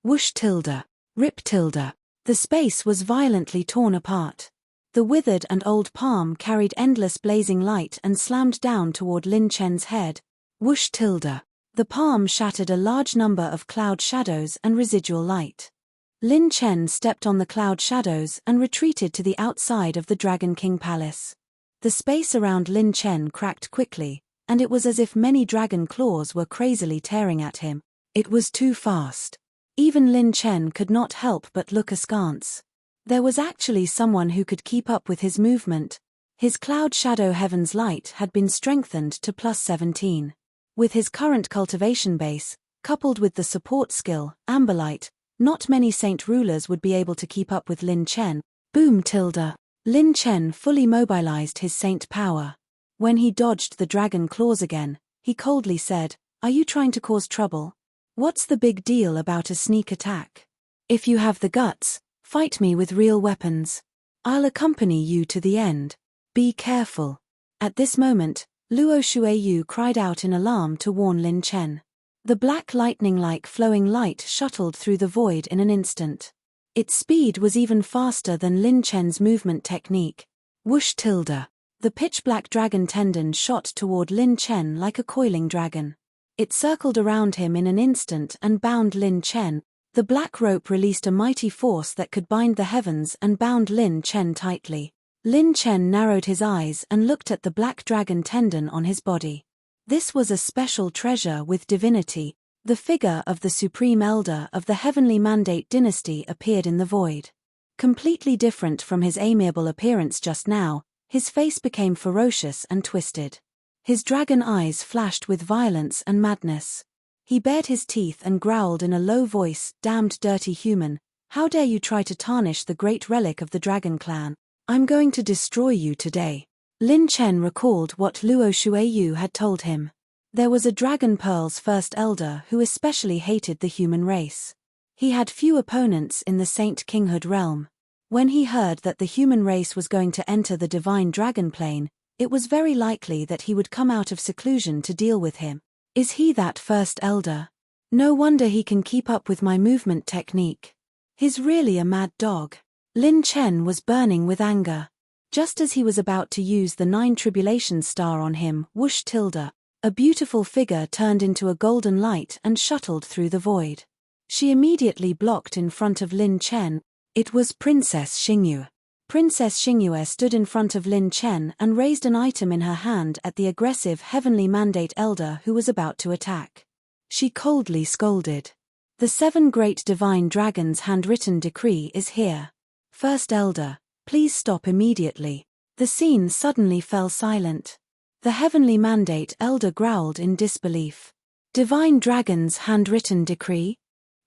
[SPEAKER 1] Whoosh tilde. Rip tilde. The space was violently torn apart. The withered and old palm carried endless blazing light and slammed down toward Lin Chen's head. Whoosh tilde. The palm shattered a large number of cloud shadows and residual light. Lin Chen stepped on the cloud shadows and retreated to the outside of the Dragon King Palace. The space around Lin Chen cracked quickly, and it was as if many dragon claws were crazily tearing at him. It was too fast. Even Lin Chen could not help but look askance. There was actually someone who could keep up with his movement. His Cloud Shadow Heaven's Light had been strengthened to +17. With his current cultivation base, coupled with the support skill, Amberlight, not many saint rulers would be able to keep up with Lin Chen. Boom tilde. Lin Chen fully mobilized his saint power. When he dodged the dragon claws again, he coldly said, "Are you trying to cause trouble? What's the big deal about a sneak attack? If you have the guts, fight me with real weapons. I'll accompany you to the end. Be careful." At this moment, Luo Shuiyu cried out in alarm to warn Lin Chen. The black lightning-like flowing light shuttled through the void in an instant. Its speed was even faster than Lin Chen's movement technique. Whoosh tilde. The pitch-black dragon tendon shot toward Lin Chen like a coiling dragon. It circled around him in an instant and bound Lin Chen. The black rope released a mighty force that could bind the heavens and bound Lin Chen tightly. Lin Chen narrowed his eyes and looked at the black dragon tendon on his body. This was a special treasure with divinity. The figure of the Supreme Elder of the Heavenly Mandate dynasty appeared in the void. Completely different from his amiable appearance just now, his face became ferocious and twisted. His dragon eyes flashed with violence and madness. He bared his teeth and growled in a low voice, "Damned dirty human, how dare you try to tarnish the great relic of the dragon clan? I'm going to destroy you today." Lin Chen recalled what Luo Shuiyu had told him. There was a Dragon Pearl's first elder who especially hated the human race. He had few opponents in the Saint Kinghood realm. When he heard that the human race was going to enter the divine dragon plane, it was very likely that he would come out of seclusion to deal with him. Is he that first elder? No wonder he can keep up with my movement technique. He's really a mad dog. Lin Chen was burning with anger. Just as he was about to use the 9 tribulation star on him, whoosh tilde, a beautiful figure turned into a golden light and shuttled through the void. She immediately blocked in front of Lin Chen. It was Princess Xingyue. Princess Xingyue stood in front of Lin Chen and raised an item in her hand at the aggressive Heavenly Mandate Elder who was about to attack. She coldly scolded. "The 7 great divine dragons' handwritten decree is here. First Elder, please stop immediately." The scene suddenly fell silent. The Heavenly Mandate Elder growled in disbelief. Divine Dragon's Handwritten Decree?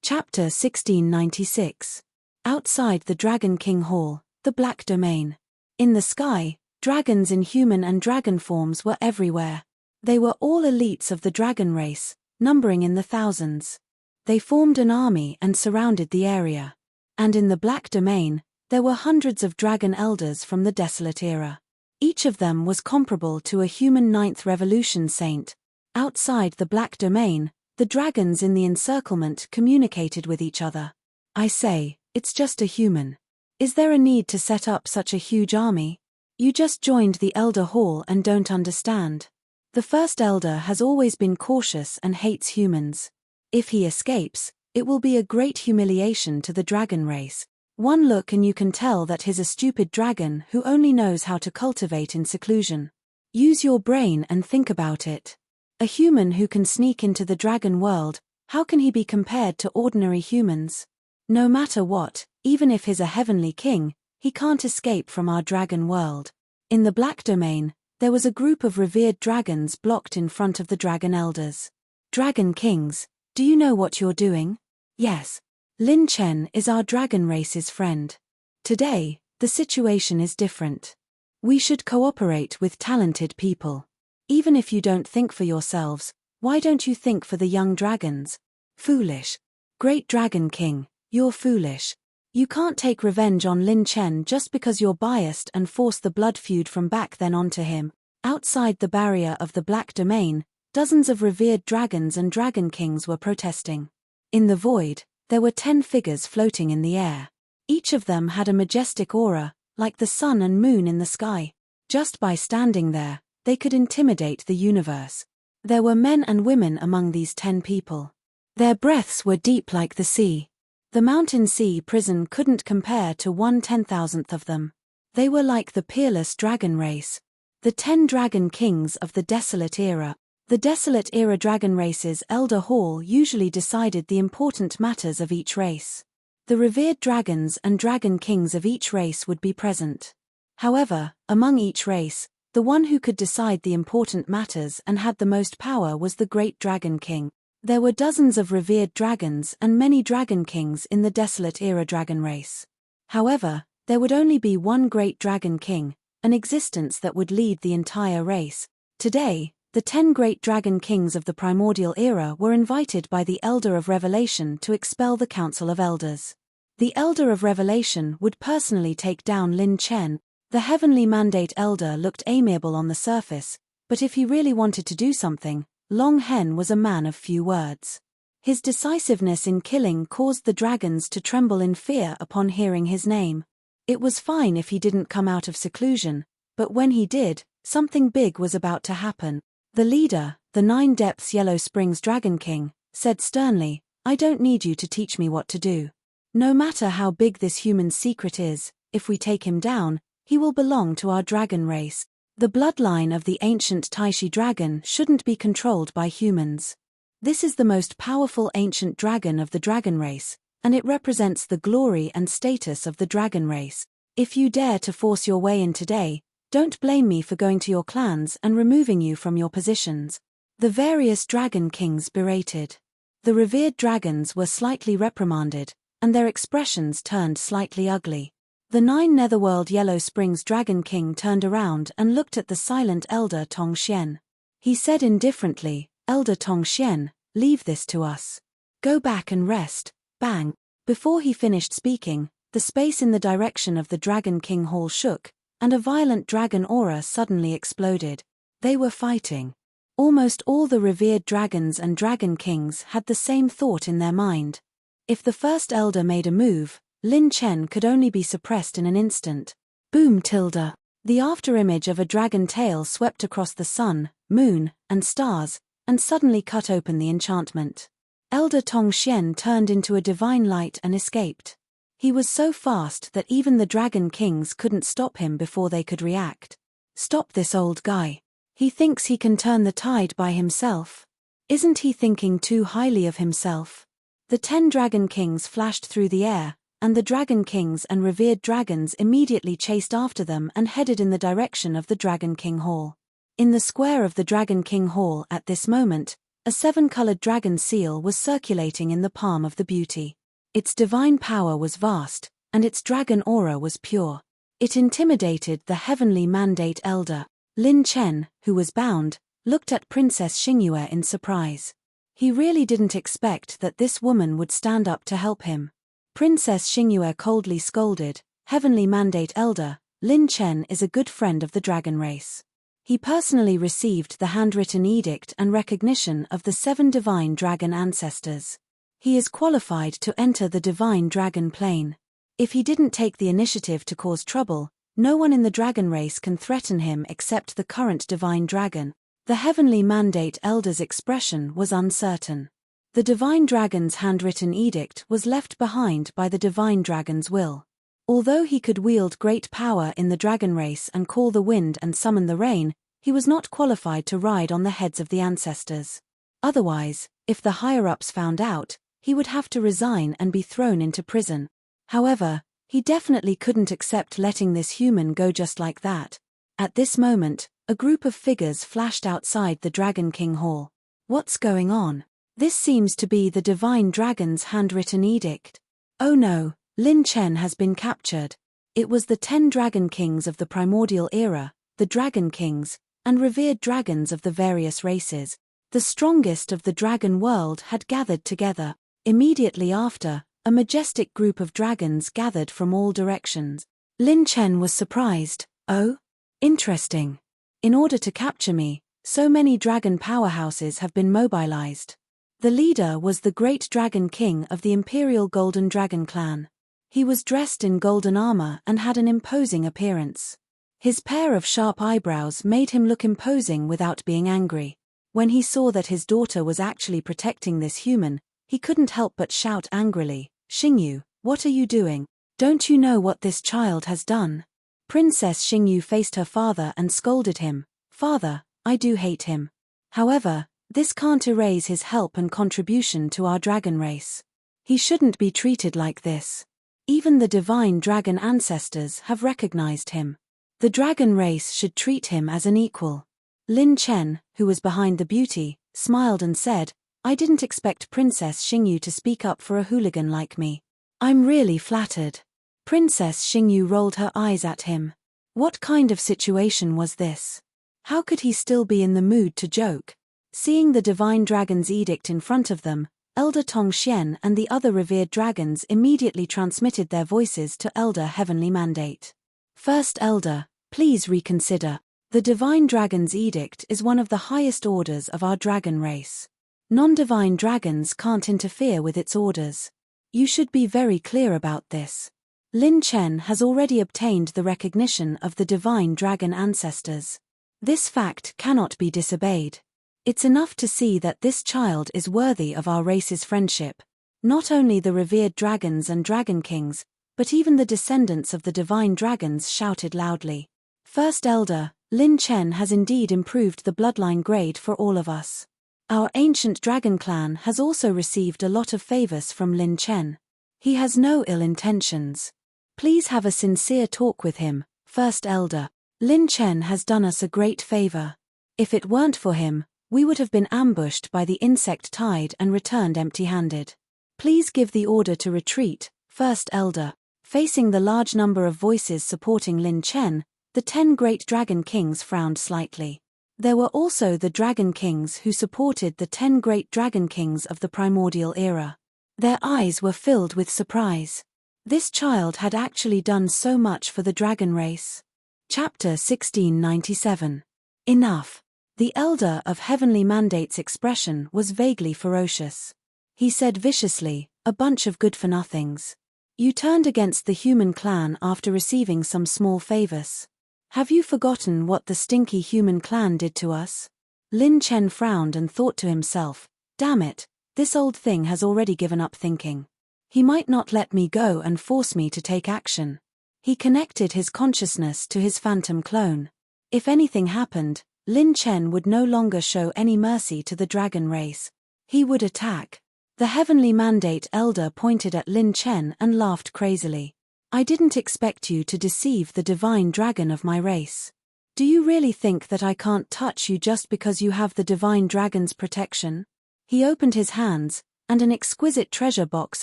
[SPEAKER 1] Chapter 1696. Outside the Dragon King Hall, the Black Domain. In the sky, dragons in human and dragon forms were everywhere. They were all elites of the dragon race, numbering in the thousands. They formed an army and surrounded the area. And in the Black Domain, there were hundreds of dragon elders from the Desolate Era. Each of them was comparable to a human 9th Revolution saint. Outside the Black Domain, the dragons in the encirclement communicated with each other. I say, it's just a human. Is there a need to set up such a huge army? You just joined the Elder Hall and don't understand. The first Elder has always been cautious and hates humans. If he escapes, it will be a great humiliation to the dragon race. One look and you can tell that he's a stupid dragon who only knows how to cultivate in seclusion. Use your brain and think about it. A human who can sneak into the dragon world, how can he be compared to ordinary humans? No matter what, even if he's a heavenly king, he can't escape from our dragon world. In the Black Domain, there was a group of revered dragons blocked in front of the dragon elders. Dragon kings, do you know what you're doing? Yes. Lin Chen is our dragon race's friend. Today, the situation is different. We should cooperate with talented people. Even if you don't think for yourselves, why don't you think for the young dragons? Foolish. Great Dragon King, you're foolish. You can't take revenge on Lin Chen just because you're biased and force the blood feud from back then onto him. Outside the barrier of the Black Domain, dozens of revered dragons and dragon kings were protesting. In the void, there were 10 figures floating in the air. Each of them had a majestic aura, like the sun and moon in the sky. Just by standing there, they could intimidate the universe. There were men and women among these 10 people. Their breaths were deep like the sea. The mountain sea prison couldn't compare to 1/10,000th of them. They were like the peerless dragon race. The 10 dragon kings of the Desolate Era. The Desolate Era dragon race's Elder Hall usually decided the important matters of each race. The revered dragons and dragon kings of each race would be present. However, among each race, the one who could decide the important matters and had the most power was the Great Dragon King. There were dozens of revered dragons and many dragon kings in the Desolate Era dragon race. However, there would only be one Great Dragon King, an existence that would lead the entire race. Today, the 10 great dragon kings of the primordial era were invited by the Elder of Revelation to expel the Council of Elders. The Elder of Revelation would personally take down Lin Chen. The Heavenly Mandate Elder looked amiable on the surface, but if he really wanted to do something, Long Hen was a man of few words. His decisiveness in killing caused the dragons to tremble in fear upon hearing his name. It was fine if he didn't come out of seclusion, but when he did, something big was about to happen. The leader, the 9 Depths Yellow Springs Dragon King, said sternly, "I don't need you to teach me what to do. No matter how big this human's secret is, if we take him down, he will belong to our dragon race. The bloodline of the ancient Taishi dragon shouldn't be controlled by humans. This is the most powerful ancient dragon of the dragon race, and it represents the glory and status of the dragon race. If you dare to force your way in today, don't blame me for going to your clans and removing you from your positions." The various dragon kings berated. The revered dragons were slightly reprimanded, and their expressions turned slightly ugly. The 9 Netherworld Yellow Springs Dragon King turned around and looked at the silent Elder Tong Xian. He said indifferently, "Elder Tong Xian, leave this to us. Go back and rest." Bang! Before he finished speaking, the space in the direction of the Dragon King Hall shook, and a violent dragon aura suddenly exploded. They were fighting. Almost all the revered dragons and dragon kings had the same thought in their mind. If the first elder made a move, Lin Chen could only be suppressed in an instant. Boom tilde. The afterimage of a dragon tail swept across the sun, moon, and stars, and suddenly cut open the enchantment. Elder Tong Xian turned into a divine light and escaped. He was so fast that even the dragon kings couldn't stop him before they could react. Stop this old guy. He thinks he can turn the tide by himself. Isn't he thinking too highly of himself? The 10 dragon kings flashed through the air, and the dragon kings and revered dragons immediately chased after them and headed in the direction of the Dragon King Hall. In the square of the Dragon King Hall at this moment, a 7-colored dragon seal was circulating in the palm of the beauty. Its divine power was vast, and its dragon aura was pure. It intimidated the Heavenly Mandate Elder. Lin Chen, who was bound, looked at Princess Xingyue in surprise. He really didn't expect that this woman would stand up to help him. Princess Xingyue coldly scolded, "Heavenly Mandate Elder, Lin Chen is a good friend of the dragon race. He personally received the handwritten edict and recognition of the 7 divine dragon ancestors. He is qualified to enter the divine dragon plane. If he didn't take the initiative to cause trouble, no one in the dragon race can threaten him except the current divine dragon. The heavenly mandate elder's expression was uncertain. The divine dragon's handwritten edict was left behind by the divine dragon's will. Although he could wield great power in the dragon race and call the wind and summon the rain, he was not qualified to ride on the heads of the ancestors. Otherwise, if the higher-ups found out, he would have to resign and be thrown into prison. However, he definitely couldn't accept letting this human go just like that. At this moment, a group of figures flashed outside the Dragon King Hall. What's going on? This seems to be the divine dragon's handwritten edict. Oh no, Lin Chen has been captured. It was the 10 dragon kings of the primordial era, the dragon kings, and revered dragons of the various races. The strongest of the dragon world had gathered together. Immediately after, a majestic group of dragons gathered from all directions. Lin Chen was surprised. Oh? Interesting. In order to capture me, so many dragon powerhouses have been mobilized. The leader was the great dragon king of the Imperial Golden Dragon clan. He was dressed in golden armor and had an imposing appearance. His pair of sharp eyebrows made him look imposing without being angry. When he saw that his daughter was actually protecting this human, he couldn't help but shout angrily, "Xingyu, what are you doing? Don't you know what this child has done?" Princess Xingyu faced her father and scolded him, "Father, I do hate him. However, this can't erase his help and contribution to our dragon race. He shouldn't be treated like this. Even the divine dragon ancestors have recognized him. The dragon race should treat him as an equal." Lin Chen, who was behind the beauty, smiled and said, "I didn't expect Princess Xingyu to speak up for a hooligan like me. I'm really flattered." Princess Xingyu rolled her eyes at him. What kind of situation was this? How could he still be in the mood to joke? Seeing the divine dragon's edict in front of them, Elder Tong Xian and the other revered dragons immediately transmitted their voices to Elder Heavenly Mandate. "First Elder, please reconsider. The divine dragon's edict is one of the highest orders of our dragon race. Non-divine dragons can't interfere with its orders. You should be very clear about this. Lin Chen has already obtained the recognition of the divine dragon ancestors. This fact cannot be disobeyed. It's enough to see that this child is worthy of our race's friendship. Not only the revered dragons and dragon kings, but even the descendants of the divine dragons shouted loudly. First Elder, Lin Chen has indeed improved the bloodline grade for all of us. Our ancient dragon clan has also received a lot of favors from Lin Chen. He has no ill intentions. Please have a sincere talk with him, First Elder. Lin Chen has done us a great favor. If it weren't for him, we would have been ambushed by the insect tide and returned empty-handed. Please give the order to retreat, First Elder." Facing the large number of voices supporting Lin Chen, the 10 great dragon kings frowned slightly. There were also the dragon kings who supported the 10 great dragon kings of the primordial era. Their eyes were filled with surprise. This child had actually done so much for the dragon race. Chapter 1697. Enough. The Elder of Heavenly Mandate's expression was vaguely ferocious. He said viciously, "A bunch of good-for-nothings. You turned against the human clan after receiving some small favors. Have you forgotten what the stinky human clan did to us?" Lin Chen frowned and thought to himself, "Damn it, this old thing has already given up thinking. He might not let me go and force me to take action." He connected his consciousness to his phantom clone. If anything happened, Lin Chen would no longer show any mercy to the dragon race. He would attack. The Heavenly Mandate Elder pointed at Lin Chen and laughed crazily. "I didn't expect you to deceive the divine dragon of my race. Do you really think that I can't touch you just because you have the divine dragon's protection?" He opened his hands, and an exquisite treasure box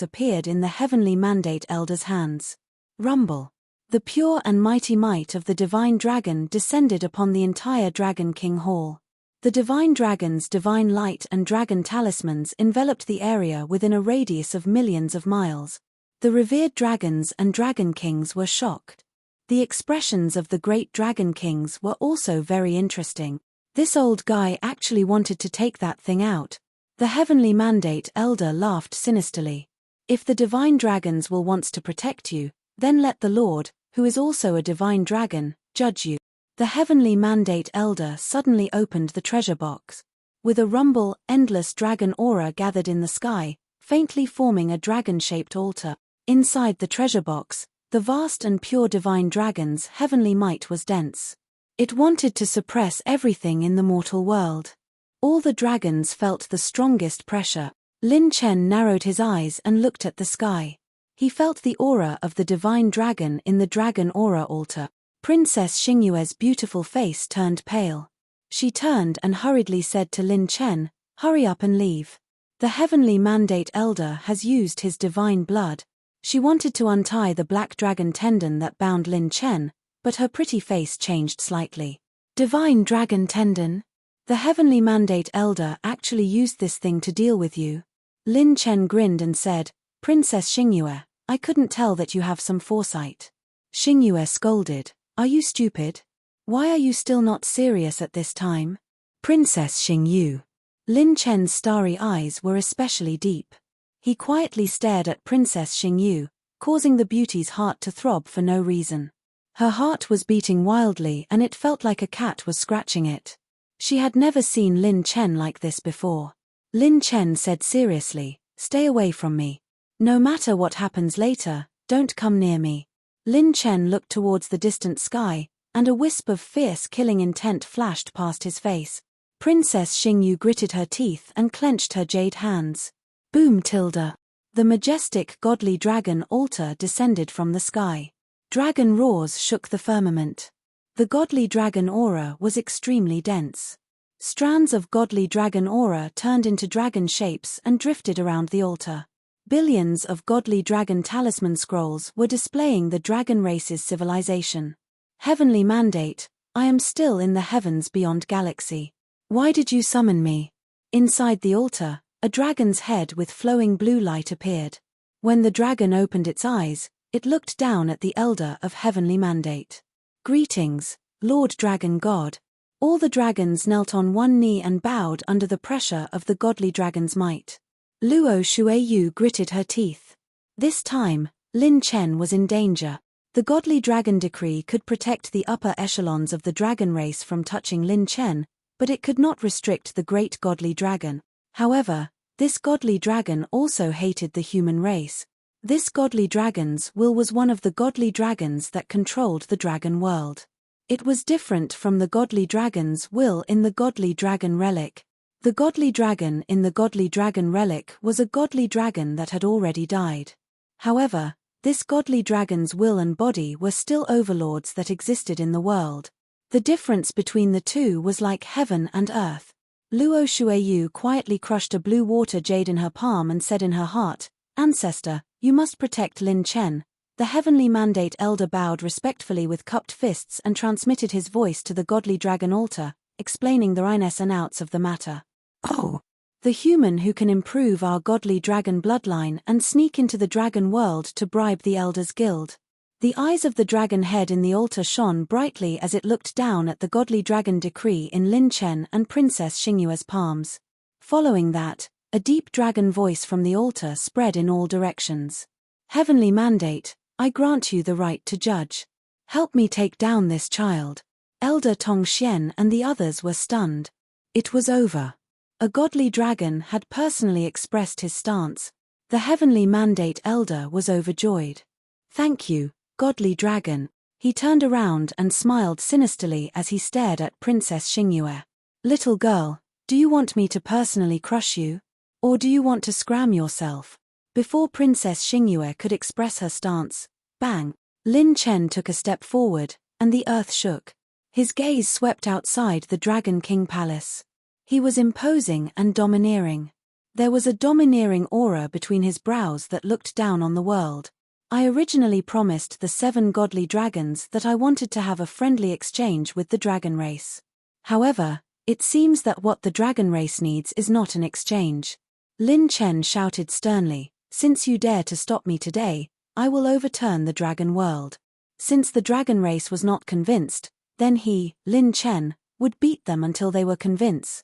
[SPEAKER 1] appeared in the Heavenly Mandate Elder's hands. Rumble. The pure and mighty might of the divine dragon descended upon the entire Dragon King Hall. The divine dragon's divine light and dragon talismans enveloped the area within a radius of millions of miles. The revered dragons and dragon kings were shocked. The expressions of the great dragon kings were also very interesting. This old guy actually wanted to take that thing out. The heavenly mandate elder laughed sinisterly. If the divine dragons will wants to protect you, then let the Lord, who is also a divine dragon, judge you. The heavenly mandate elder suddenly opened the treasure box. With a rumble, endless dragon aura gathered in the sky, faintly forming a dragon-shaped altar. Inside the treasure box, the vast and pure divine dragon's heavenly might was dense. It wanted to suppress everything in the mortal world. All the dragons felt the strongest pressure. Lin Chen narrowed his eyes and looked at the sky. He felt the aura of the divine dragon in the dragon aura altar. Princess Xingyue's beautiful face turned pale. She turned and hurriedly said to Lin Chen, "Hurry up and leave. The heavenly mandate elder has used his divine blood." She wanted to untie the black dragon tendon that bound Lin Chen, but her pretty face changed slightly. "Divine dragon tendon? The heavenly mandate elder actually used this thing to deal with you?" Lin Chen grinned and said, "Princess Xingyue, I couldn't tell that you have some foresight." Xingyue scolded, "Are you stupid? Why are you still not serious at this time?" "Princess Xingyu." Lin Chen's starry eyes were especially deep. He quietly stared at Princess Xingyu, causing the beauty's heart to throb for no reason. Her heart was beating wildly and it felt like a cat was scratching it. She had never seen Lin Chen like this before. Lin Chen said seriously, "Stay away from me. No matter what happens later, don't come near me." Lin Chen looked towards the distant sky, and a wisp of fierce killing intent flashed past his face. Princess Xingyu gritted her teeth and clenched her jade hands. Boom tilde. The majestic godly dragon altar descended from the sky. Dragon roars shook the firmament. The godly dragon aura was extremely dense. Strands of godly dragon aura turned into dragon shapes and drifted around the altar. Billions of godly dragon talisman scrolls were displaying the dragon race's civilization. Heavenly mandate, I am still in the heavens beyond galaxy. Why did you summon me? Inside the altar, a dragon's head with flowing blue light appeared. When the dragon opened its eyes, it looked down at the elder of heavenly mandate. "Greetings, Lord Dragon God." All the dragons knelt on one knee and bowed under the pressure of the godly dragon's might. Luo Shuiyu gritted her teeth. This time, Lin Chen was in danger. The godly dragon decree could protect the upper echelons of the dragon race from touching Lin Chen, but it could not restrict the great godly dragon. However, this godly dragon also hated the human race. This godly dragon's will was one of the godly dragons that controlled the dragon world. It was different from the godly dragon's will in the godly dragon relic. The godly dragon in the godly dragon relic was a godly dragon that had already died. However, this godly dragon's will and body were still overlords that existed in the world. The difference between the two was like heaven and earth. Luo Shuiyu quietly crushed a blue water jade in her palm and said in her heart, "Ancestor, you must protect Lin Chen." The heavenly mandate elder bowed respectfully with cupped fists and transmitted his voice to the godly dragon altar, explaining the ins and outs of the matter. "Oh, the human who can improve our godly dragon bloodline and sneak into the dragon world to bribe the elders guild." The eyes of the dragon head in the altar shone brightly as it looked down at the godly dragon decree in Lin Chen and Princess Xingyue's palms. Following that, a deep dragon voice from the altar spread in all directions. "Heavenly mandate, I grant you the right to judge. Help me take down this child." Elder Tong Xian and the others were stunned. It was over. A godly dragon had personally expressed his stance. The heavenly mandate elder was overjoyed. "Thank you, godly dragon." He turned around and smiled sinisterly as he stared at Princess Xingyue. "Little girl, do you want me to personally crush you? Or do you want to scram yourself?" Before Princess Xingyue could express her stance, bang! Lin Chen took a step forward, and the earth shook. His gaze swept outside the Dragon King Palace. He was imposing and domineering. There was a domineering aura between his brows that looked down on the world. "I originally promised the 7 godly dragons that I wanted to have a friendly exchange with the dragon race. However, it seems that what the dragon race needs is not an exchange." Lin Chen shouted sternly, "Since you dare to stop me today, I will overturn the dragon world." Since the dragon race was not convinced, then he, Lin Chen, would beat them until they were convinced.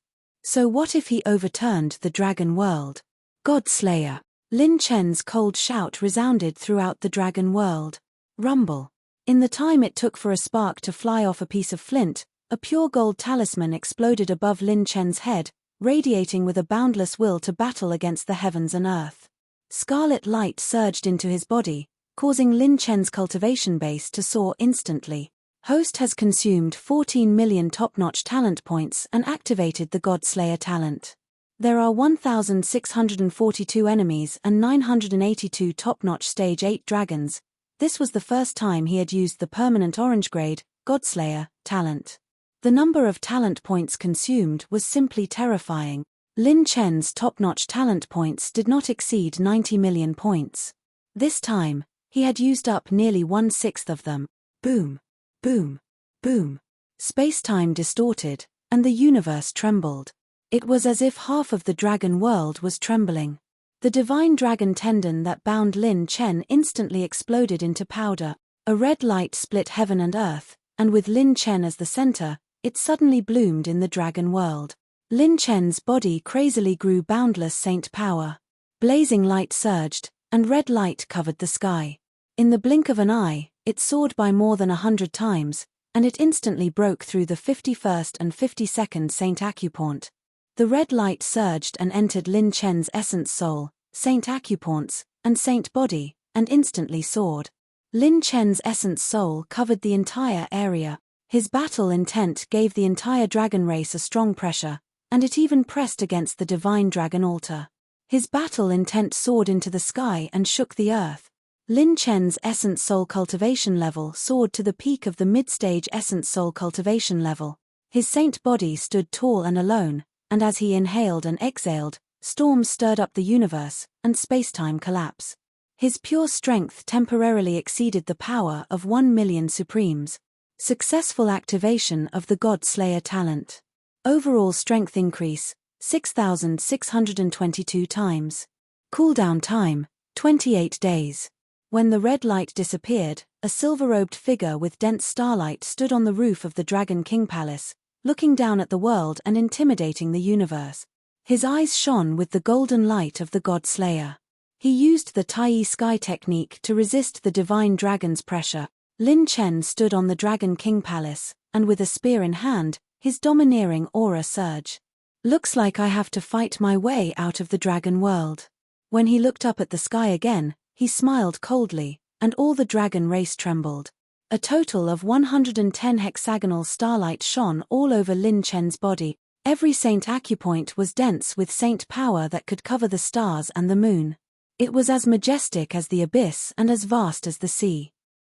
[SPEAKER 1] So what if he overturned the dragon world? Godslayer. Lin Chen's cold shout resounded throughout the dragon world. Rumble. In the time it took for a spark to fly off a piece of flint, a pure gold talisman exploded above Lin Chen's head, radiating with a boundless will to battle against the heavens and earth. Scarlet light surged into his body, causing Lin Chen's cultivation base to soar instantly. Host has consumed 14 million top-notch talent points and activated the Godslayer talent. There are 1,642 enemies and 982 top-notch stage 8 dragons. This was the first time he had used the permanent orange grade, Godslayer, talent. The number of talent points consumed was simply terrifying. Lin Chen's top-notch talent points did not exceed 90 million points. This time, he had used up nearly 1/6 of them. Boom. Boom. Boom. Space-time distorted, and the universe trembled. It was as if half of the dragon world was trembling. The divine dragon tendon that bound Lin Chen instantly exploded into powder. A red light split heaven and earth, and with Lin Chen as the center, it suddenly bloomed in the dragon world. Lin Chen's body crazily grew boundless saint power. Blazing light surged, and red light covered the sky. In the blink of an eye, it soared by more than 100 times, and it instantly broke through the 51st and 52nd Saint Acupoint. The red light surged and entered Lin Chen's essence soul, Saint Acupoints, and Saint body, and instantly soared. Lin Chen's essence soul covered the entire area. His battle intent gave the entire dragon race a strong pressure, and it even pressed against the divine dragon altar. His battle intent soared into the sky and shook the earth. Lin Chen's essence soul cultivation level soared to the peak of the mid-stage essence soul cultivation level. His saint body stood tall and alone, and as he inhaled and exhaled, storms stirred up the universe, and space-time collapse. His pure strength temporarily exceeded the power of 1 million supremes. Successful activation of the Godslayer talent. Overall strength increase, 6,622 times. Cooldown time, 28 days. When the red light disappeared, a silver-robed figure with dense starlight stood on the roof of the Dragon King Palace, looking down at the world and intimidating the universe. His eyes shone with the golden light of the Godslayer. He used the Tai Sky technique to resist the divine dragon's pressure. Lin Chen stood on the Dragon King Palace, and with a spear in hand, his domineering aura surged. Looks like I have to fight my way out of the dragon world. When he looked up at the sky again, he smiled coldly, and all the dragon race trembled. A total of 110 hexagonal starlight shone all over Lin Chen's body. Every Saint Acupoint was dense with saint power that could cover the stars and the moon. It was as majestic as the abyss and as vast as the sea.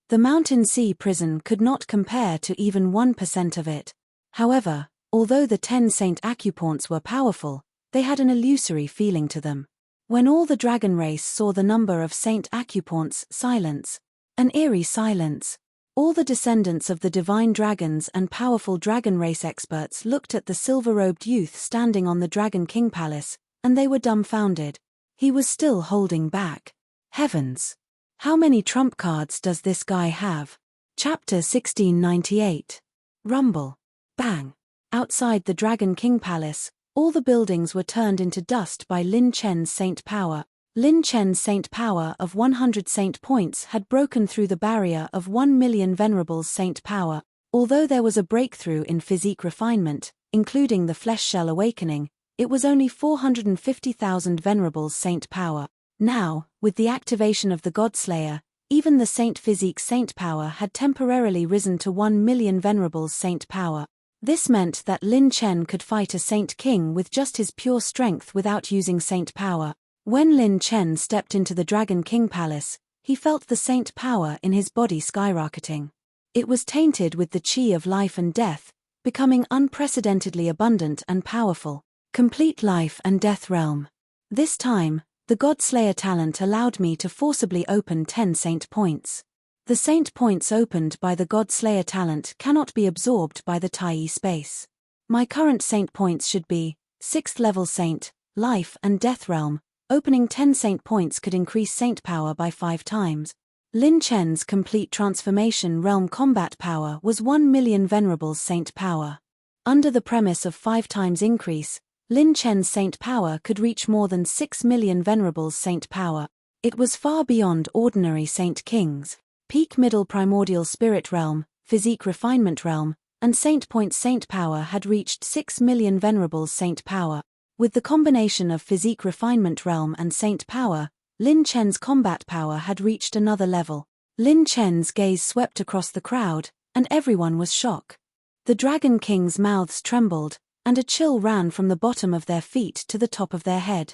[SPEAKER 1] The mountain sea prison could not compare to even 1% of it. However, although the 10 Saint Acupoints were powerful, they had an illusory feeling to them. When all the dragon race saw the number of Saint Acupoints, silence. An eerie silence. All the descendants of the divine dragons and powerful dragon race experts looked at the silver-robed youth standing on the Dragon King Palace, and they were dumbfounded. He was still holding back. Heavens! How many trump cards does this guy have? Chapter 1698. Rumble. Bang. Outside the Dragon King Palace, all the buildings were turned into dust by Lin Chen's saint power. Lin Chen's saint power of 100 saint points had broken through the barrier of 1 million venerables saint power. Although there was a breakthrough in physique refinement, including the flesh shell awakening, it was only 450,000 venerables saint power. Now, with the activation of the Godslayer, even the saint physique saint power had temporarily risen to 1 million venerables saint power. This meant that Lin Chen could fight a Saint King with just his pure strength without using saint power. When Lin Chen stepped into the Dragon King Palace, he felt the saint power in his body skyrocketing. It was tainted with the chi of life and death, becoming unprecedentedly abundant and powerful. Complete life and death realm. This time, the Godslayer talent allowed me to forcibly open 10 saint points. The saint points opened by the Godslayer talent cannot be absorbed by the Tai space. My current saint points should be 6th level saint, life and death realm. Opening 10 saint points could increase saint power by 5 times. Lin Chen's complete transformation realm combat power was 1 million venerables saint power. Under the premise of 5 times increase, Lin Chen's saint power could reach more than 6 million venerables saint power. It was far beyond ordinary saint kings. Peak middle primordial spirit realm, physique refinement realm, and saint point saint power had reached 6 million venerables saint power. With the combination of physique refinement realm and saint power, Lin Chen's combat power had reached another level. Lin Chen's gaze swept across the crowd, and everyone was shocked. The Dragon King's mouths trembled, and a chill ran from the bottom of their feet to the top of their head.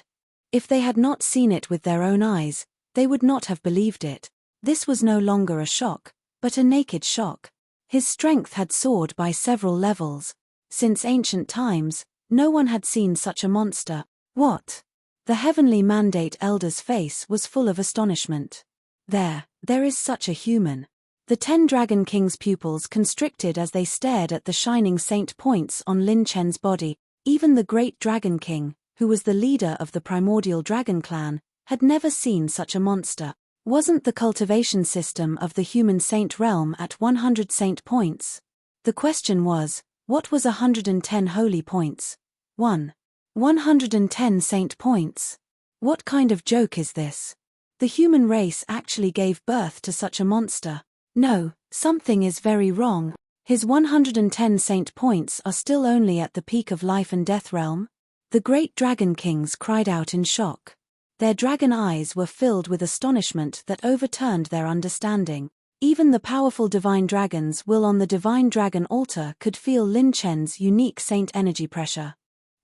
[SPEAKER 1] If they had not seen it with their own eyes, they would not have believed it. This was no longer a shock, but a naked shock. His strength had soared by several levels. Since ancient times, no one had seen such a monster. What? The heavenly mandate elder's face was full of astonishment. There is such a human. The 10 Dragon King's pupils constricted as they stared at the shining saint points on Lin Chen's body. Even the great Dragon King, who was the leader of the primordial dragon clan, had never seen such a monster. Wasn't the cultivation system of the human saint realm at 100 saint points? The question was, what was 110 holy points? 110 saint points. What kind of joke is this? The human race actually gave birth to such a monster. No, something is very wrong. His 110 saint points are still only at the peak of life and death realm? The great Dragon Kings cried out in shock. Their dragon eyes were filled with astonishment that overturned their understanding. Even the powerful divine dragons will on the divine dragon altar could feel Lin Chen's unique saint energy pressure.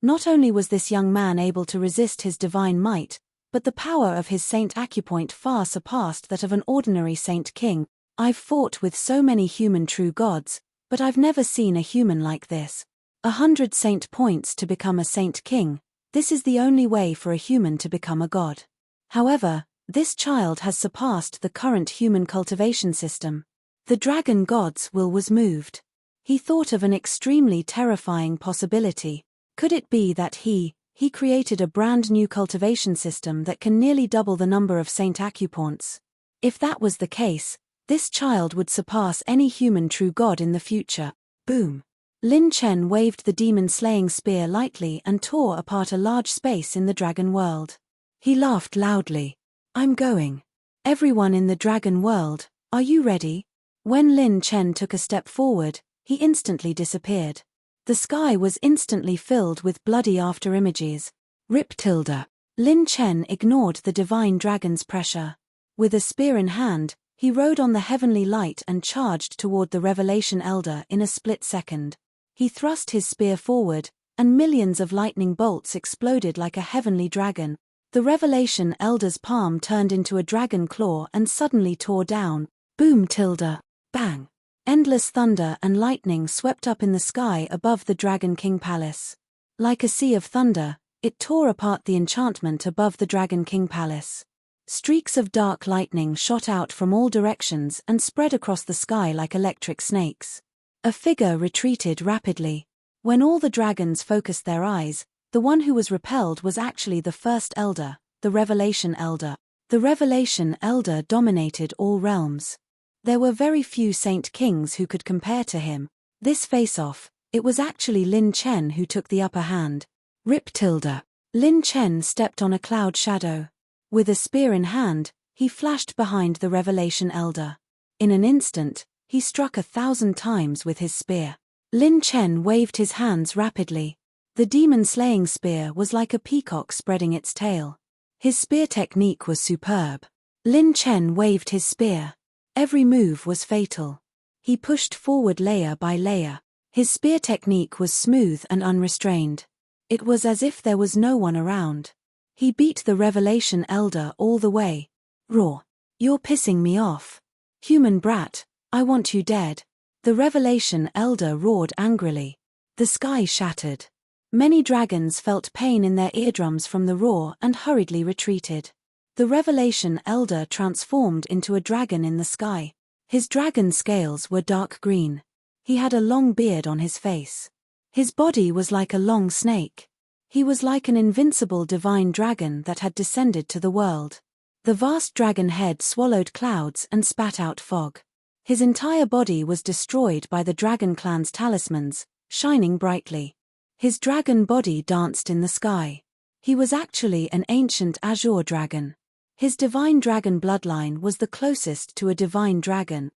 [SPEAKER 1] Not only was this young man able to resist his divine might, but the power of his saint acupoint far surpassed that of an ordinary saint king. I've fought with so many human true gods, but I've never seen a human like this. 100 saint points to become a saint king. This is the only way for a human to become a god. However, this child has surpassed the current human cultivation system. The dragon god's will was moved. He thought of an extremely terrifying possibility. Could it be that he created a brand new cultivation system that can nearly double the number of saint acupoints? If that was the case, this child would surpass any human true god in the future. Boom! Lin Chen waved the demon-slaying spear lightly and tore apart a large space in the dragon world. He laughed loudly. I'm going. Everyone in the dragon world, are you ready? When Lin Chen took a step forward, he instantly disappeared. The sky was instantly filled with bloody after-images. Rip tilde. Lin Chen ignored the divine dragon's pressure. With a spear in hand, he rode on the heavenly light and charged toward the Revelation Elder in a split second. He thrust his spear forward, and millions of lightning bolts exploded like a heavenly dragon. The Revelation Elder's palm turned into a dragon claw and suddenly tore down. Boom tilde. Bang. Endless thunder and lightning swept up in the sky above the Dragon King Palace. Like a sea of thunder, it tore apart the enchantment above the Dragon King Palace. Streaks of dark lightning shot out from all directions and spread across the sky like electric snakes. A figure retreated rapidly. When all the dragons focused their eyes, the one who was repelled was actually the first elder, the Revelation Elder. The Revelation Elder dominated all realms. There were very few saint kings who could compare to him. This face-off, it was actually Lin Chen who took the upper hand. Rip tilde. Lin Chen stepped on a cloud shadow. With a spear in hand, he flashed behind the Revelation Elder. In an instant, he struck 1,000 times with his spear. Lin Chen waved his hands rapidly. The demon-slaying spear was like a peacock spreading its tail. His spear technique was superb. Lin Chen waved his spear. Every move was fatal. He pushed forward layer by layer. His spear technique was smooth and unrestrained. It was as if there was no one around. He beat the Revelation Elder all the way. Roar. You're pissing me off. Human brat, I want you dead. The Revelation Elder roared angrily. The sky shattered. Many dragons felt pain in their eardrums from the roar and hurriedly retreated. The Revelation Elder transformed into a dragon in the sky. His dragon scales were dark green. He had a long beard on his face. His body was like a long snake. He was like an invincible divine dragon that had descended to the world. The vast dragon head swallowed clouds and spat out fog. His entire body was destroyed by the Dragon Clan's talismans, shining brightly. His dragon body danced in the sky. He was actually an ancient azure dragon. His divine dragon bloodline was the closest to a divine dragon.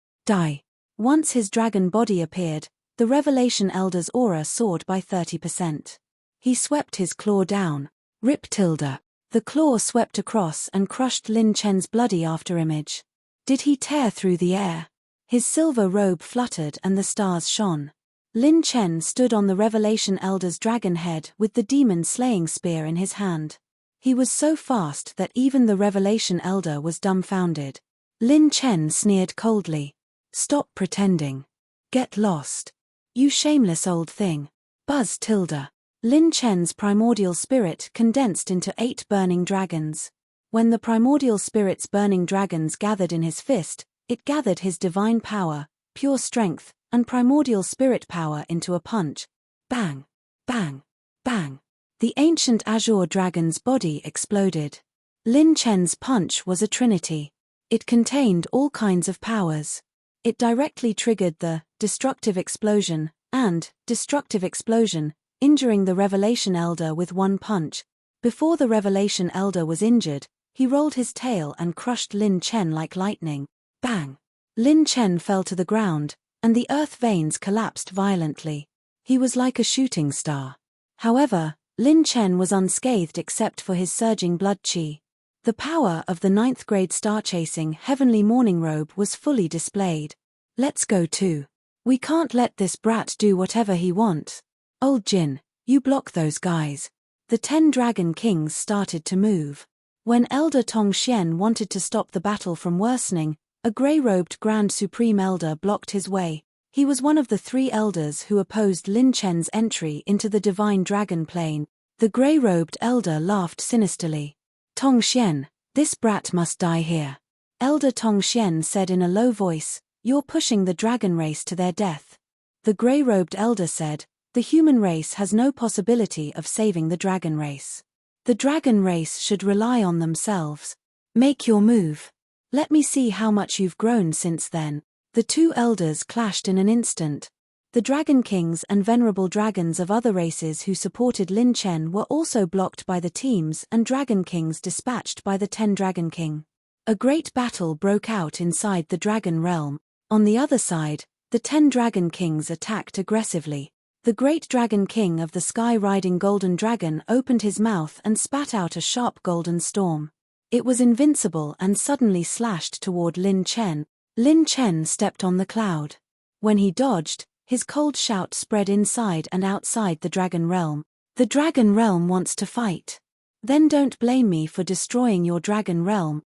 [SPEAKER 1] Once his dragon body appeared, the Revelation Elder's aura soared by 30%. He swept his claw down. Rip tilde. The claw swept across and crushed Lin Chen's bloody afterimage. Did he tear through the air? His silver robe fluttered and the stars shone. Lin Chen stood on the Revelation Elder's dragon head with the demon-slaying spear in his hand. He was so fast that even the Revelation Elder was dumbfounded. Lin Chen sneered coldly. "Stop pretending. Get lost. You shameless old thing." Buzz tilde. Lin Chen's primordial spirit condensed into 8 burning dragons. When the primordial spirit's burning dragons gathered in his fist, it gathered his divine power, pure strength, and primordial spirit power into a punch. Bang! Bang! Bang! The ancient azure dragon's body exploded. Lin Chen's punch was a trinity. It contained all kinds of powers. It directly triggered the destructive explosion and destructive explosion, injuring the Revelation Elder with one punch. Before the Revelation Elder was injured, he rolled his tail and crushed Lin Chen like lightning. Bang! Lin Chen fell to the ground, and the earth veins collapsed violently. He was like a shooting star. However, Lin Chen was unscathed except for his surging blood chi. The power of the 9th grade star-chasing heavenly morning robe was fully displayed. "Let's go too. We can't let this brat do whatever he wants. Old Jin, you block those guys." The 10 Dragon Kings started to move. When Elder Tong Xian wanted to stop the battle from worsening, a grey-robed Grand Supreme Elder blocked his way. He was one of the 3 elders who opposed Lin Chen's entry into the Divine Dragon Plane. The grey-robed elder laughed sinisterly. "Tong Xian, this brat must die here." Elder Tong Xian said in a low voice, "You're pushing the dragon race to their death." The grey-robed elder said, "The human race has no possibility of saving the dragon race. The dragon race should rely on themselves. Make your move. Let me see how much you've grown since then." The 2 elders clashed in an instant. The Dragon Kings and venerable dragons of other races who supported Lin Chen were also blocked by the teams and Dragon Kings dispatched by the 10 Dragon King. A great battle broke out inside the Dragon Realm. On the other side, the 10 Dragon Kings attacked aggressively. The great Dragon King of the sky-riding golden dragon opened his mouth and spat out a sharp golden storm. It was invincible and suddenly slashed toward Lin Chen. Lin Chen stepped on the cloud. When he dodged, his cold shout spread inside and outside the Dragon Realm. "The Dragon Realm wants to fight. Then don't blame me for destroying your Dragon Realm."